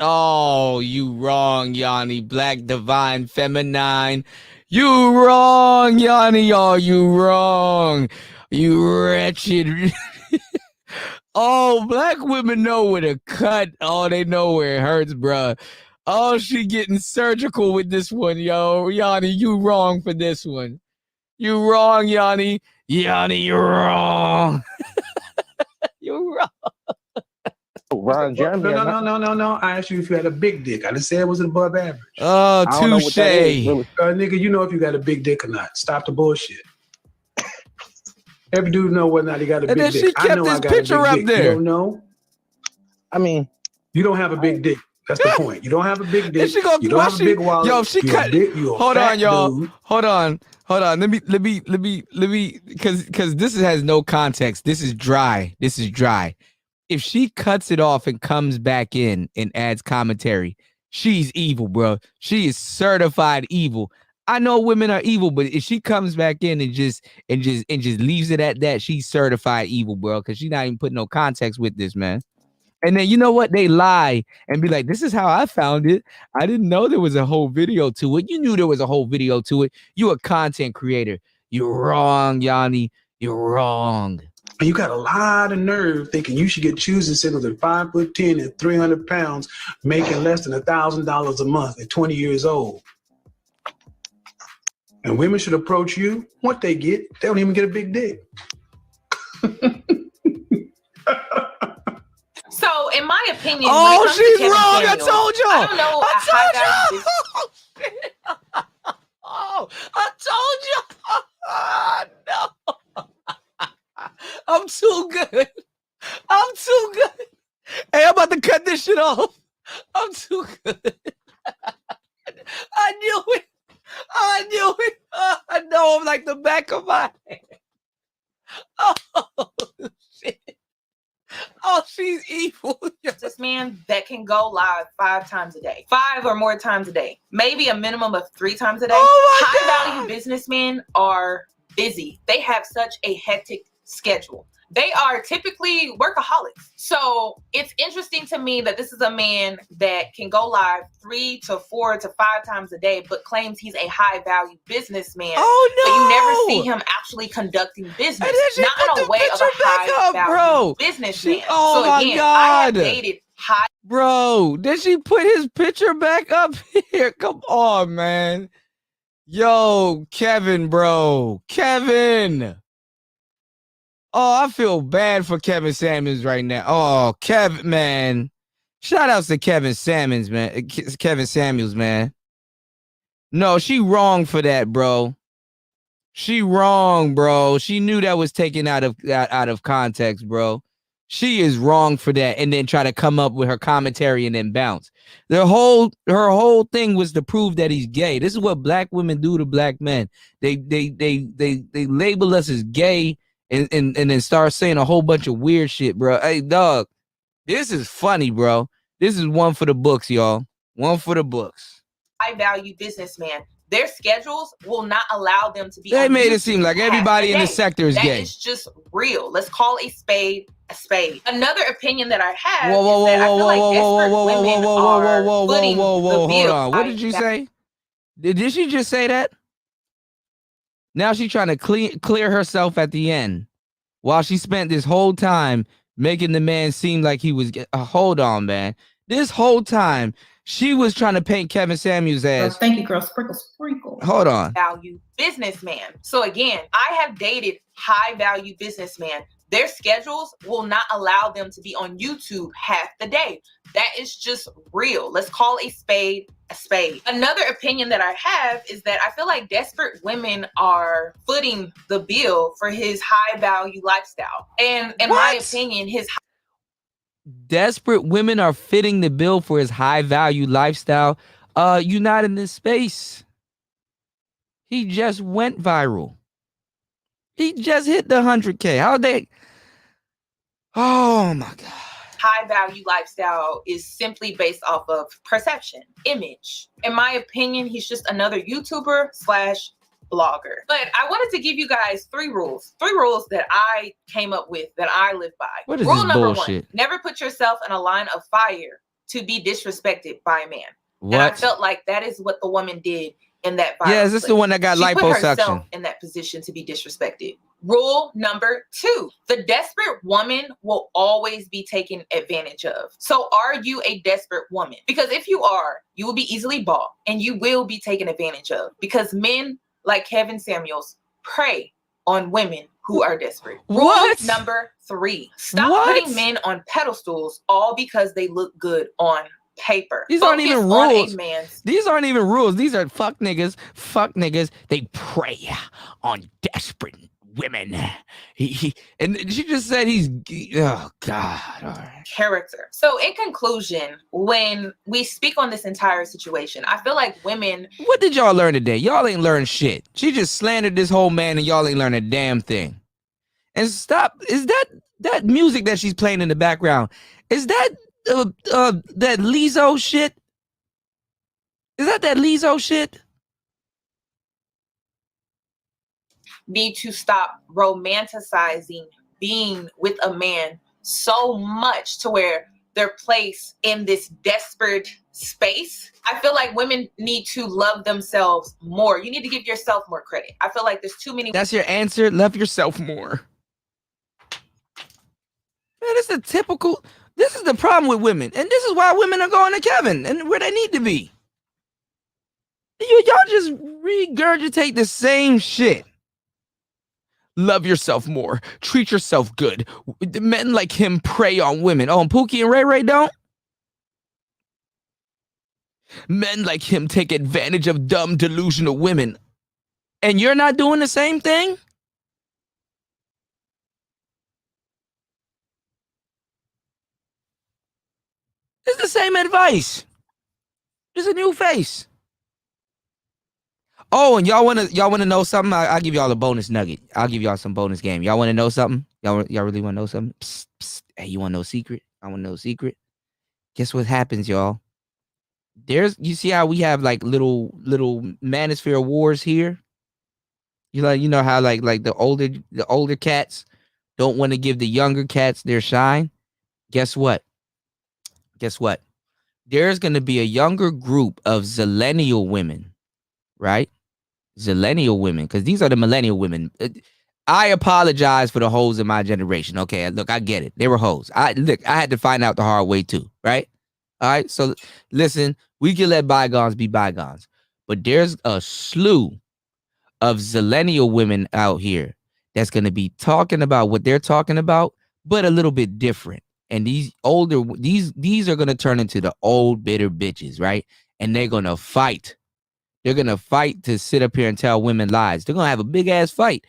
oh, you wrong, Yanni. Black, divine, feminine. You wrong, Yanni. Oh, you wrong. You wretched. Oh, black women know where to cut. Oh, they know where it hurts, bruh. Oh, she getting surgical with this one, yo. Yanni, you wrong for this one. You wrong, Yanni. Yanni, you're wrong. You're wrong. Ron Jeremy. No. I asked you if you had a big dick. I didn't say it was above average. Oh, touche. Really. Nigga, you know if you got a big dick or not. Stop the bullshit. Every dude know whether or not he got a big dick. And then she kept this picture up there. You don't know? I mean, you don't have a big dick. That's the point. You don't have a big dick. You don't have a big wallet. Yo, if she cut. Hold on, y'all. Hold on. Let me, because this has no context. This is dry. If she cuts it off and comes back in and adds commentary, she's evil, bro. She is certified evil. I know women are evil, but if she comes back in and just leaves it at that, she's certified evil, bro. Because she's not even putting no context with this, man. And then you know what? They lie and be like, this is how I found it. I didn't know there was a whole video to it. You knew there was a whole video to it. You a content creator. You're wrong, Yanni. You're wrong. And you got a lot of nerve thinking you should get choosing centers at 5'10" and 300 pounds, making less than $1,000 a month at 20 years old. And women should approach you. What they get, they don't even get a big dick. So, in my opinion, oh, she's wrong. I told you. I don't know. I told you. No. I'm too good. Hey, I'm about to cut this shit off. I'm too good. I knew it. I know him like the back of my hand. Oh, shit. Oh, she's evil. This man that can go live 5 times a day, 5 or more times a day, maybe a minimum of 3 times a day. High value businessmen are busy. They have such a hectic schedule. They are typically workaholics. So it's interesting to me that this is a man that can go live 3 to 4 to 5 times a day, but claims he's a high value businessman. Oh no! But you never see him actually conducting business, not in a way of a high value businessman. Oh so my again, God. I have dated high. Bro, did she put his picture back up here? Come on, man. Yo, Kevin, bro. Kevin. Oh, I feel bad for Kevin Samuels right now. Oh, Kevin, man. Shout outs to Kevin Samuels, man. Kevin Samuels, man. No, she wrong for that, bro. She wrong, bro. She knew that was taken out of context, bro. She is wrong for that, and then try to come up with her commentary and then bounce. Her whole thing was to prove that he's gay. This is what black women do to black men. They label us as gay. And then start saying a whole bunch of weird shit, bro. Hey, dog, this is funny, bro. This is one for the books, y'all. One for the books. High value businessman. Their schedules will not allow them to be. They made it seem like everybody in the sector is gay. It's just real. Let's call a spade a spade. Another opinion that I have. Whoa. Hold on. What did you say? Did she just say that? Now she's trying to clear herself at the end, while she spent this whole time making the man seem like he was. Hold on, man. This whole time she was trying to paint Kevin Samuels as. Thank you, girl. Sprinkle. Hold on. Value businessman. So again, I have dated high value businessmen Their schedules will not allow them to be on YouTube half the day. That is just real. Let's call a spade a spade. Another opinion that I have is that I feel like desperate women are footing the bill for his high value lifestyle. And in my opinion, his desperate women are fitting the bill for his high value lifestyle. You're not in this space. He just went viral. He just hit the 100K. How they? Oh my God. High value lifestyle is simply based off of perception, image. In my opinion, he's just another YouTuber slash blogger. But I wanted to give you guys three rules that I came up with that I live by. What is Rule this number bullshit? 1, never put yourself in a line of fire to be disrespected by a man. What? And I felt like that is what the woman did in that viral Yeah, is this the clip. one that got She put liposuction? herself in that position to be disrespected. Rule number 2, the desperate woman will always be taken advantage of. So are you a desperate woman? Because if you are, you will be easily bought and you will be taken advantage of, because men like Kevin Samuels prey on women who are desperate. What? Rule number 3, stop putting men on pedestals all because they look good on paper. These aren't even Focus on a rules. man's These aren't even rules. These are fuck niggas. Fuck niggas. They prey on desperate women. And she just said he's. Oh God. All right. character. So in conclusion, when we speak on this entire situation, I feel like women. What did y'all learn today? Y'all ain't learned shit. She just slandered this whole man, and y'all ain't learned a damn thing. And stop. Is that music that she's playing in the background? Is that that Lizzo shit? Is that Lizzo shit? Need to stop romanticizing being with a man so much to where they're placed in this desperate space. I feel like women need to love themselves more. You need to give yourself more credit. I feel like there's too many. That's your answer. Love yourself more. Man, this is typical. This is the problem with women, and this is why women are going to Kevin and where they need to be. Y'all just regurgitate the same shit. Love yourself more. Treat yourself good. Men like him prey on women. Oh, and Pookie and Ray Ray don't? Men like him take advantage of dumb, delusional women. And you're not doing the same thing? It's the same advice. Just a new face. Oh, and y'all wanna know something? I'll give y'all a bonus nugget. I'll give y'all some bonus game. Y'all wanna know something? Y'all really wanna know something? Psst, psst. Hey, you wanna know a secret? I wanna know a secret. Guess what happens, y'all? You see how we have like little manosphere wars here? You know how like the older cats don't want to give the younger cats their shine? Guess what? There's gonna be a younger group of zillennial women, right? Zillennial women, because these are the millennial women. I apologize for the hoes in my generation. Okay, look, I get it. They were hoes. I had to find out the hard way too, right? All right, so listen, we can let bygones be bygones, but there's a slew of zillennial women out here that's going to be talking about what they're talking about, but a little bit different. And these are going to turn into the old bitter bitches, right? And they're going to fight. They're going to fight to sit up here and tell women lies. They're going to have a big ass fight.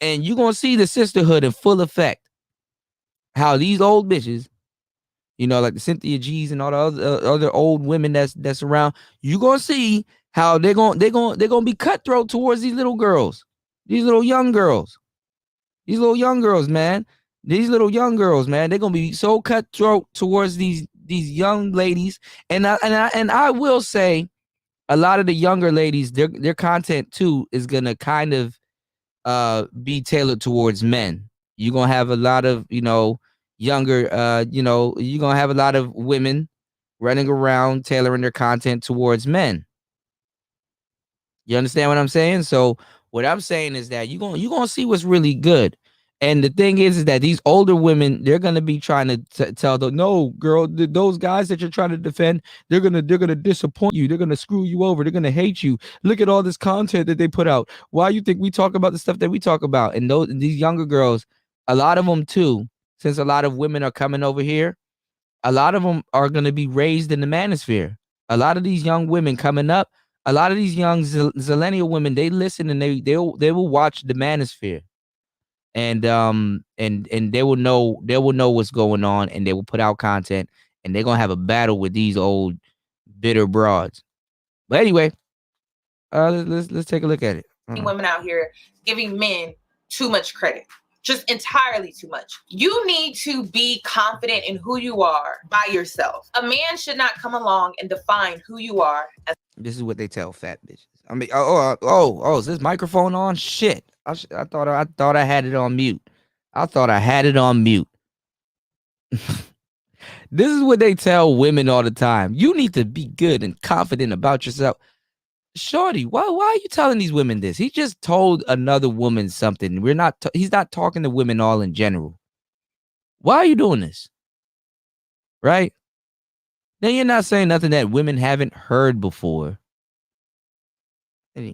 And you're going to see the sisterhood in full effect. How these old bitches, like the Cynthia G's and all the other old women that's around, you're going to see how they're going to be cutthroat towards these little girls. These little young girls. These little young girls, man. These little young girls, man. They're going to be so cutthroat towards these young ladies. And I will say, a lot of the younger ladies, their content too is gonna kind of be tailored towards men. You're gonna have a lot of younger you're gonna have a lot of women running around tailoring their content towards men. You understand what I'm saying? So what I'm saying is that you're gonna see what's really good. And the thing is that these older women, they're gonna be trying to tell them, no, girl, those guys that you're trying to defend, they're gonna disappoint you. They're gonna screw you over. They're gonna hate you. Look at all this content that they put out. Why you think we talk about the stuff that we talk about? And these younger girls, a lot of them too, since a lot of women are coming over here, a lot of them are going to be raised in the manosphere. A lot of these young women coming up, a lot of these young zillennial women, they listen and they will watch the manosphere. And they will know what's going on, and they will put out content, and they're gonna have a battle with these old bitter broads. But anyway, let's take a look at it. Women out here giving men too much credit, just entirely too much. You need to be confident in who you are by yourself. A man should not come along and define who you are. This is what they tell fat bitches. I mean, is this microphone on? Shit. I thought I had it on mute. I thought I had it on mute. This is what they tell women all the time. You need to be good and confident about yourself. Shorty, why are you telling these women this? He just told another woman something. He's not talking to women all in general. Why are you doing this? Right? Then you're not saying nothing that women haven't heard before.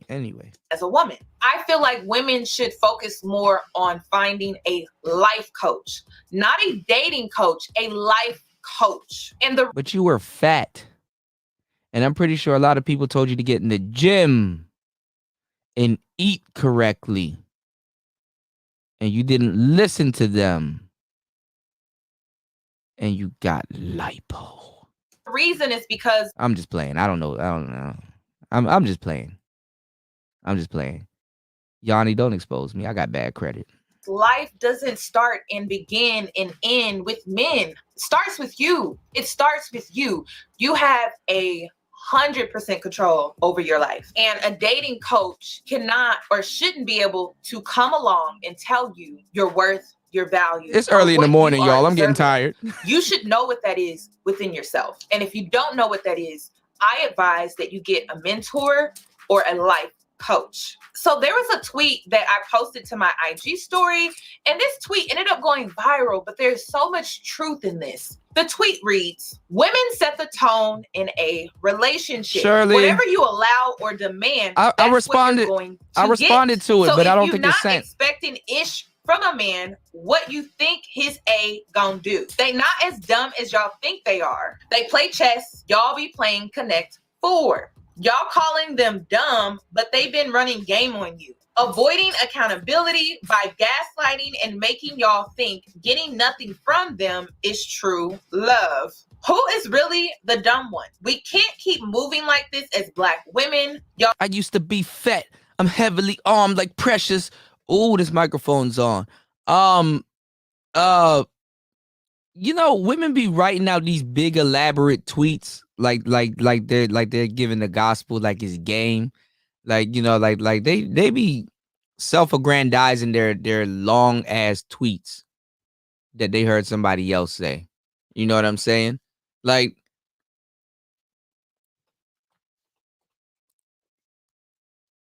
Anyway. As a woman, I feel like women should focus more on finding a life coach, not a dating coach, a life coach. But you were fat. And I'm pretty sure a lot of people told you to get in the gym and eat correctly. And you didn't listen to them. And you got lipo. The reason is because I'm just playing. I don't know. I'm just playing. Yanni, don't expose me. I got bad credit. life doesn't start and begin and end with men. It starts with you. It starts with you. You have 100% control over your life. And a dating coach cannot or shouldn't be able to come along and tell you your worth, your value. It's early in the morning, y'all. I'm getting tired. You should know what that is within yourself. And if you don't know what that is, I advise that you get a mentor or a life coach. So there was a tweet that I posted to my IG story, and this tweet ended up going viral, but there's so much truth in this. The tweet reads, "Women set the tone in a relationship. Shirley, whatever you allow or demand, I that's responded. what you're going to I responded get. to it, So but I don't if think you're it's not sent. expecting ish from a man, what you think his A gonna do? They not as dumb as y'all think they are. They play chess. Y'all be playing Connect 4. Y'all calling them dumb, but they've been running game on you. Avoiding accountability by gaslighting and making y'all think getting nothing from them is true love. Who is really the dumb one? We can't keep moving like this as Black women. Y'all. I used to be fat. I'm heavily armed like Precious. Ooh, this microphone's on. You know, women be writing out these big elaborate tweets like they're giving the gospel like it's game. Like, you know, like they be self-aggrandizing their long ass tweets that they heard somebody else say. You know what I'm saying? Like,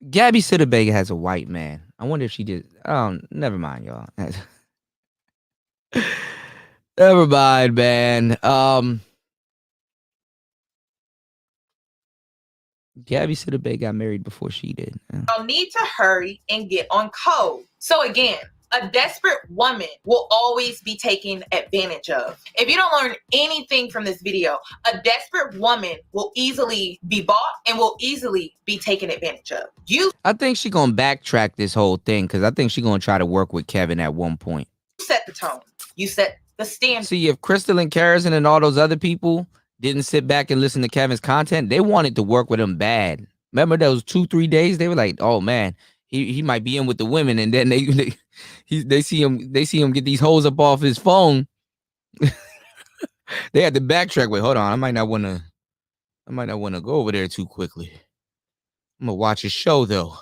Gabby Sidibe has a white man. I wonder if she did. Never mind, y'all. Never mind, man. Gabby Sidibe got married before she did. Y'all need to hurry and get on code. So again, a desperate woman will always be taken advantage of. If you don't learn anything from this video, a desperate woman will easily be bought and will easily be taken advantage of. I think she's gonna backtrack this whole thing because I think she's gonna try to work with Kevin at one point. You set the tone. You set the standard. See, if Crystal and Karrason and all those other people didn't sit back and listen to Kevin's content, they wanted to work with him bad. Remember those 2-3 days? They were like, "Oh man, he might be in with the women," and then they see him get these hoes up off his phone. They had to backtrack. Wait, hold on. I might not want to go over there too quickly. I'm gonna watch his show though.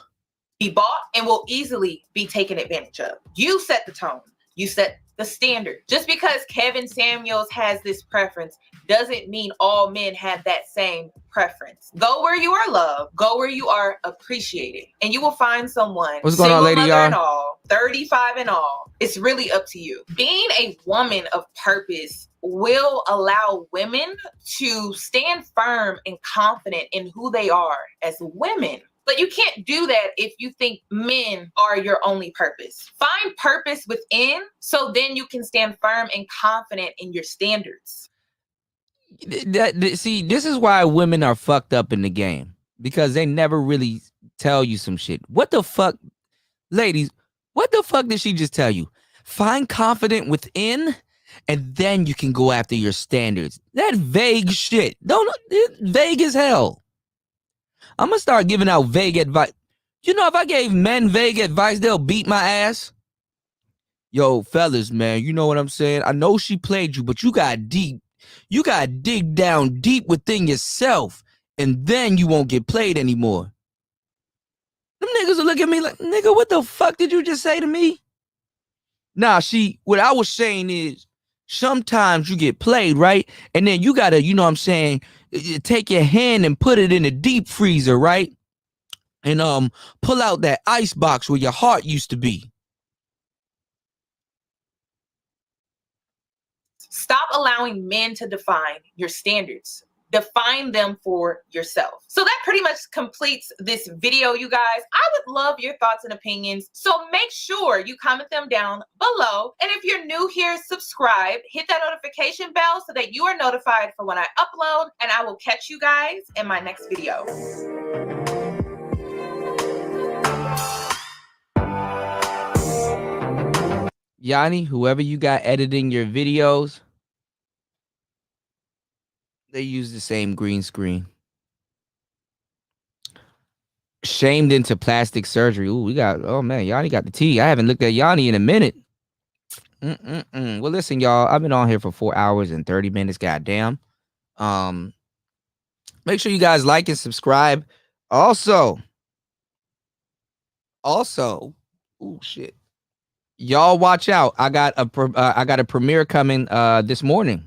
Be bought and will easily be taken advantage of. You set the tone. You set the standard. Just because Kevin Samuels has this preference doesn't mean all men have that same preference. Go where you are loved. Go where you are appreciated. And you will find someone. What's going on, lady, mother y'all? and all, 35 and all. It's really up to you. Being a woman of purpose will allow women to stand firm and confident in who they are as women. But you can't do that if you think men are your only purpose. Find purpose within so then you can stand firm and confident in your standards. See, this is why women are fucked up in the game, because they never really tell you some shit. What the fuck, ladies, what the fuck did she just tell you? Find confident within, and then you can go after your standards. That vague shit. Vague as hell. I'm gonna start giving out vague advice. You know, if I gave men vague advice, they'll beat my ass. Yo, fellas, man, you know what I'm saying? I know she played you, but you got deep. You gotta dig down deep within yourself, and then you won't get played anymore. Them niggas will look at me like, nigga, what the fuck did you just say to me? Nah, what I was saying is, sometimes you get played, right? And then you gotta, you know what I'm saying, take your hand and put it in a deep freezer, right? And pull out that ice box where your heart used to be. Stop allowing men to define your standards. Define them for yourself. So that pretty much completes this video, you guys. I would love your thoughts and opinions. So make sure you comment them down below. And if you're new here, subscribe, hit that notification bell so that you are notified for when I upload. And I will catch you guys in my next video. Yanni, whoever you got editing your videos, they use the same green screen. Shamed into plastic surgery. Ooh, oh man, Yanni got the tea. I haven't looked at Yanni in a minute. Well, listen, y'all, I've been on here for 4 hours and 30 minutes. Goddamn. Make sure you guys like and subscribe. Also, oh shit. Y'all watch out. I got a premiere coming this morning.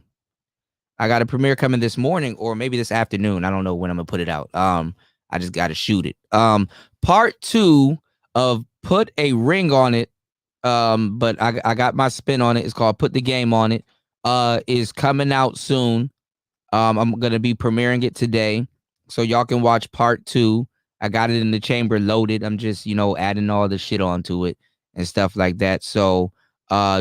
Or maybe this afternoon. I don't know when I'm gonna put it out. I just gotta shoot it. Part 2 of Put a Ring on It. But I got my spin on it. It's called Put the Game on It. Is coming out soon. I'm gonna be premiering it today, so y'all can watch part 2. I got it in the chamber loaded. I'm just, adding all the shit onto it and stuff like that. So, I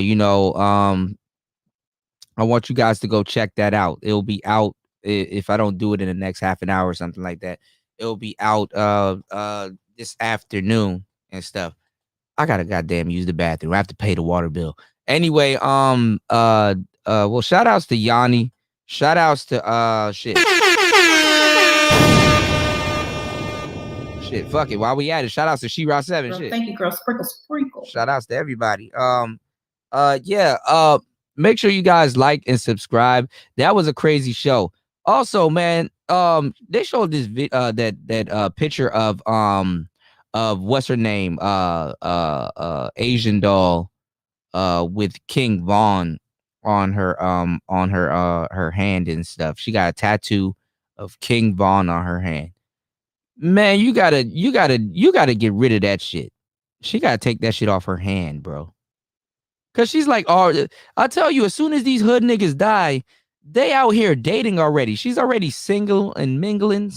want you guys to go check that out. It'll be out if I don't do it in the next half an hour or something like that. It'll be out this afternoon and stuff. I gotta goddamn use the bathroom. I have to pay the water bill. Anyway, well, shout outs to Yanni. Shout outs to shit. Shit, fuck it. While we at it, shout outs to She-Ra 7. Shit. Thank you, girl. Sprinkle. Shout outs to everybody. Make sure you guys like and subscribe. That was a crazy show. Also, man, they showed this that picture of what's her name, Asian doll, with King Von on her hand and stuff. She got a tattoo of King Von on her hand. Man, you gotta get rid of that shit. She gotta take that shit off her hand, bro. Cause she's like, oh, I tell you, as soon as these hood niggas die, they out here dating already. She's already single and mingling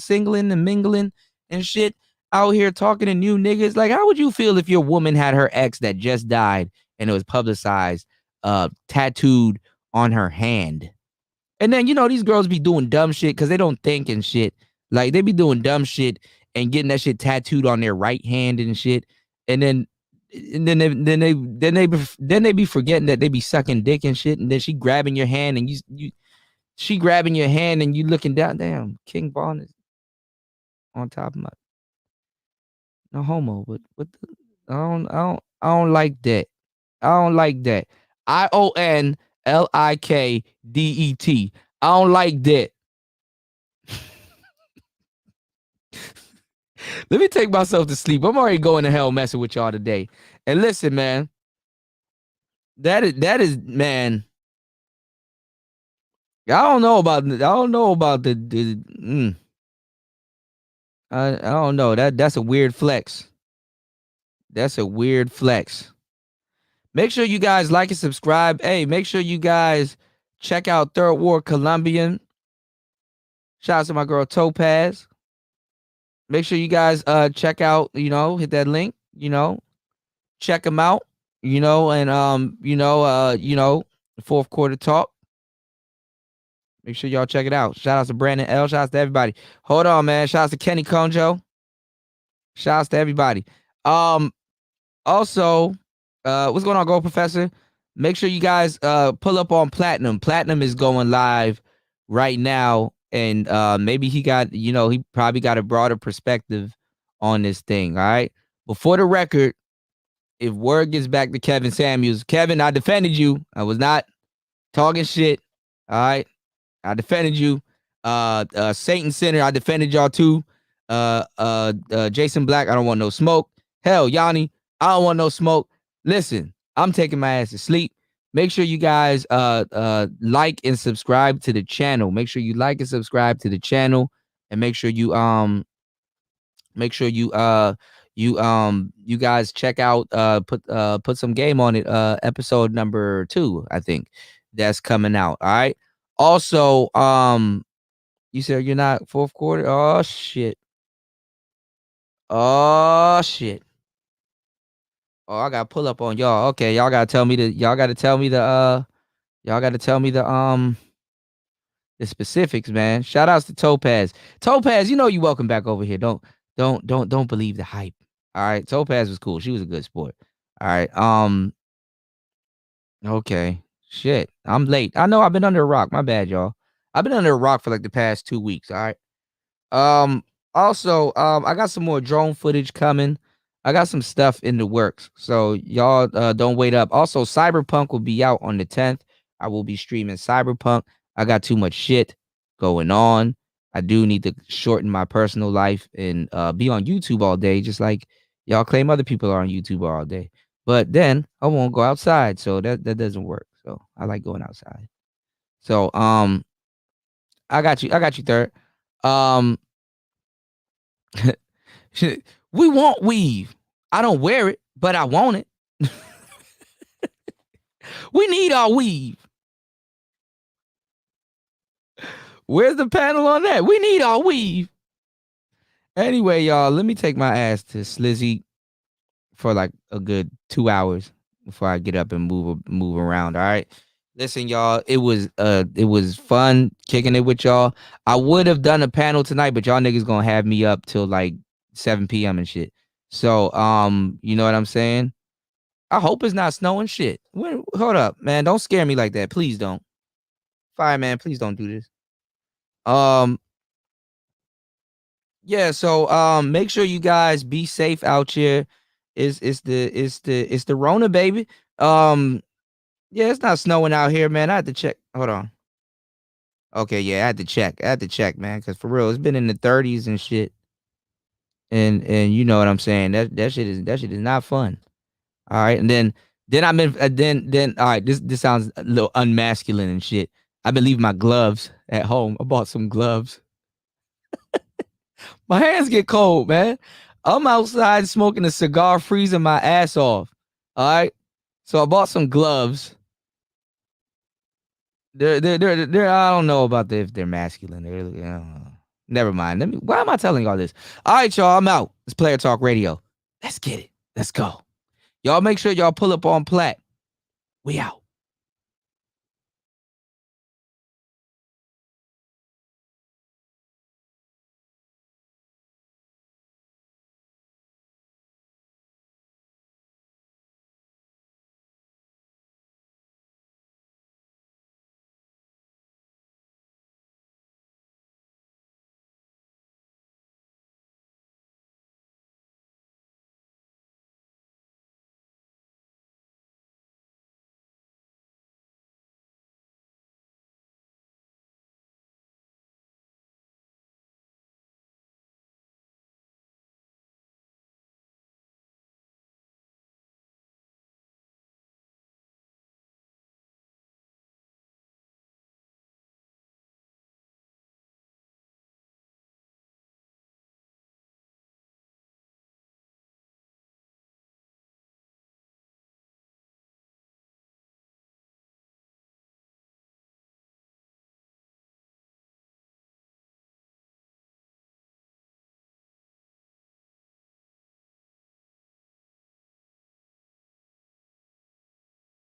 and shit. Out here talking to new niggas. Like, how would you feel if your woman had her ex that just died and it was publicized, tattooed on her hand? And then, these girls be doing dumb shit because they don't think and shit. Like, they be doing dumb shit and getting that shit tattooed on their right hand and shit. And then they be forgetting that they be sucking dick and shit. And then she grabbing your hand and she grabbing your hand and you looking down. Damn, King Von is on top of my. No homo, but what the, I don't like that. I don't like that. IONLIKDET. I don't like that. Let me take myself to sleep. I'm already going to hell messing with y'all today. And listen, man. That is man. I don't know about the I don't know. That's a weird flex. That's a weird flex. Make sure you guys like and subscribe. Hey, make sure you guys check out Third Ward Colombian. Shout out to my girl Topaz. Make sure you guys check out, hit that link, check them out, and fourth quarter talk. Make sure y'all check it out. Shout out to Brandon L. Shout out to everybody. Hold on, man. Shout out to Kenny Conjo. Shout out to everybody. Also, what's going on, Gold Professor? Make sure you guys pull up on Platinum. Platinum is going live right now, and maybe he probably got a broader perspective on this thing. All right. Before the record, if word gets back to Kevin Samuels, Kevin, I defended you. I was not talking shit. All right. I defended you. Satan Center, I defended y'all too. Jason Black, I don't want no smoke. Hell, Yanni, I don't want no smoke. Listen, I'm taking my ass to sleep. Make sure you guys like and subscribe to the channel. Make sure you like and subscribe to the channel, and make sure you guys check out put some game on it. Episode number 2, I think, that's coming out. All right. Also, you said you're not fourth quarter. Oh shit. Oh, I gotta pull up on y'all. Okay, y'all gotta tell me the specifics, man. Shout outs to Topaz. Topaz, you welcome back over here. Don't believe the hype. All right. Topaz was cool. She was a good sport. All right. Okay. Shit. I'm late. I know I've been under a rock. My bad, y'all. I've been under a rock for like the past 2 weeks. All right. Also, I got some more drone footage coming. I got some stuff in the works, so y'all don't wait up. Also, Cyberpunk will be out on the 10th. I will be streaming Cyberpunk. I got too much shit going on. I do need to shorten my personal life and be on YouTube all day, just like y'all claim other people are on YouTube all day. But then I won't go outside, so that doesn't work. So I like going outside. So I got you, third. We want weave. I don't wear it, but I want it. We need our weave. Where's the panel on that? We need our weave. Anyway, y'all, let me take my ass to Slizzy for like a good 2 hours before I get up and move around. All right. Listen, y'all, it was fun kicking it with y'all. I would have done a panel tonight, but y'all niggas gonna have me up till like 7 p.m. and shit. So, you know what I'm saying? I hope it's not snowing shit. Hold up, man. Don't scare me like that. Please don't. Fireman, please don't do this. Yeah, so make sure you guys be safe out here. It's the Rona, baby. Yeah, it's not snowing out here, man. I had to check. Hold on. Okay, yeah, I had to check, man, because for real, it's been in the 30s and shit. And you know what I'm saying? That shit is not fun. All right, and then I've been then all right. This sounds a little unmasculine and shit. I've been leaving my gloves at home. I bought some gloves. My hands get cold, man. I'm outside smoking a cigar, freezing my ass off. All right, so I bought some gloves. They're I don't know about if they're masculine. Never mind. Why am I telling y'all this? All right, y'all. I'm out. It's Player Talk Radio. Let's get it. Let's go. Y'all make sure y'all pull up on Plat. We out.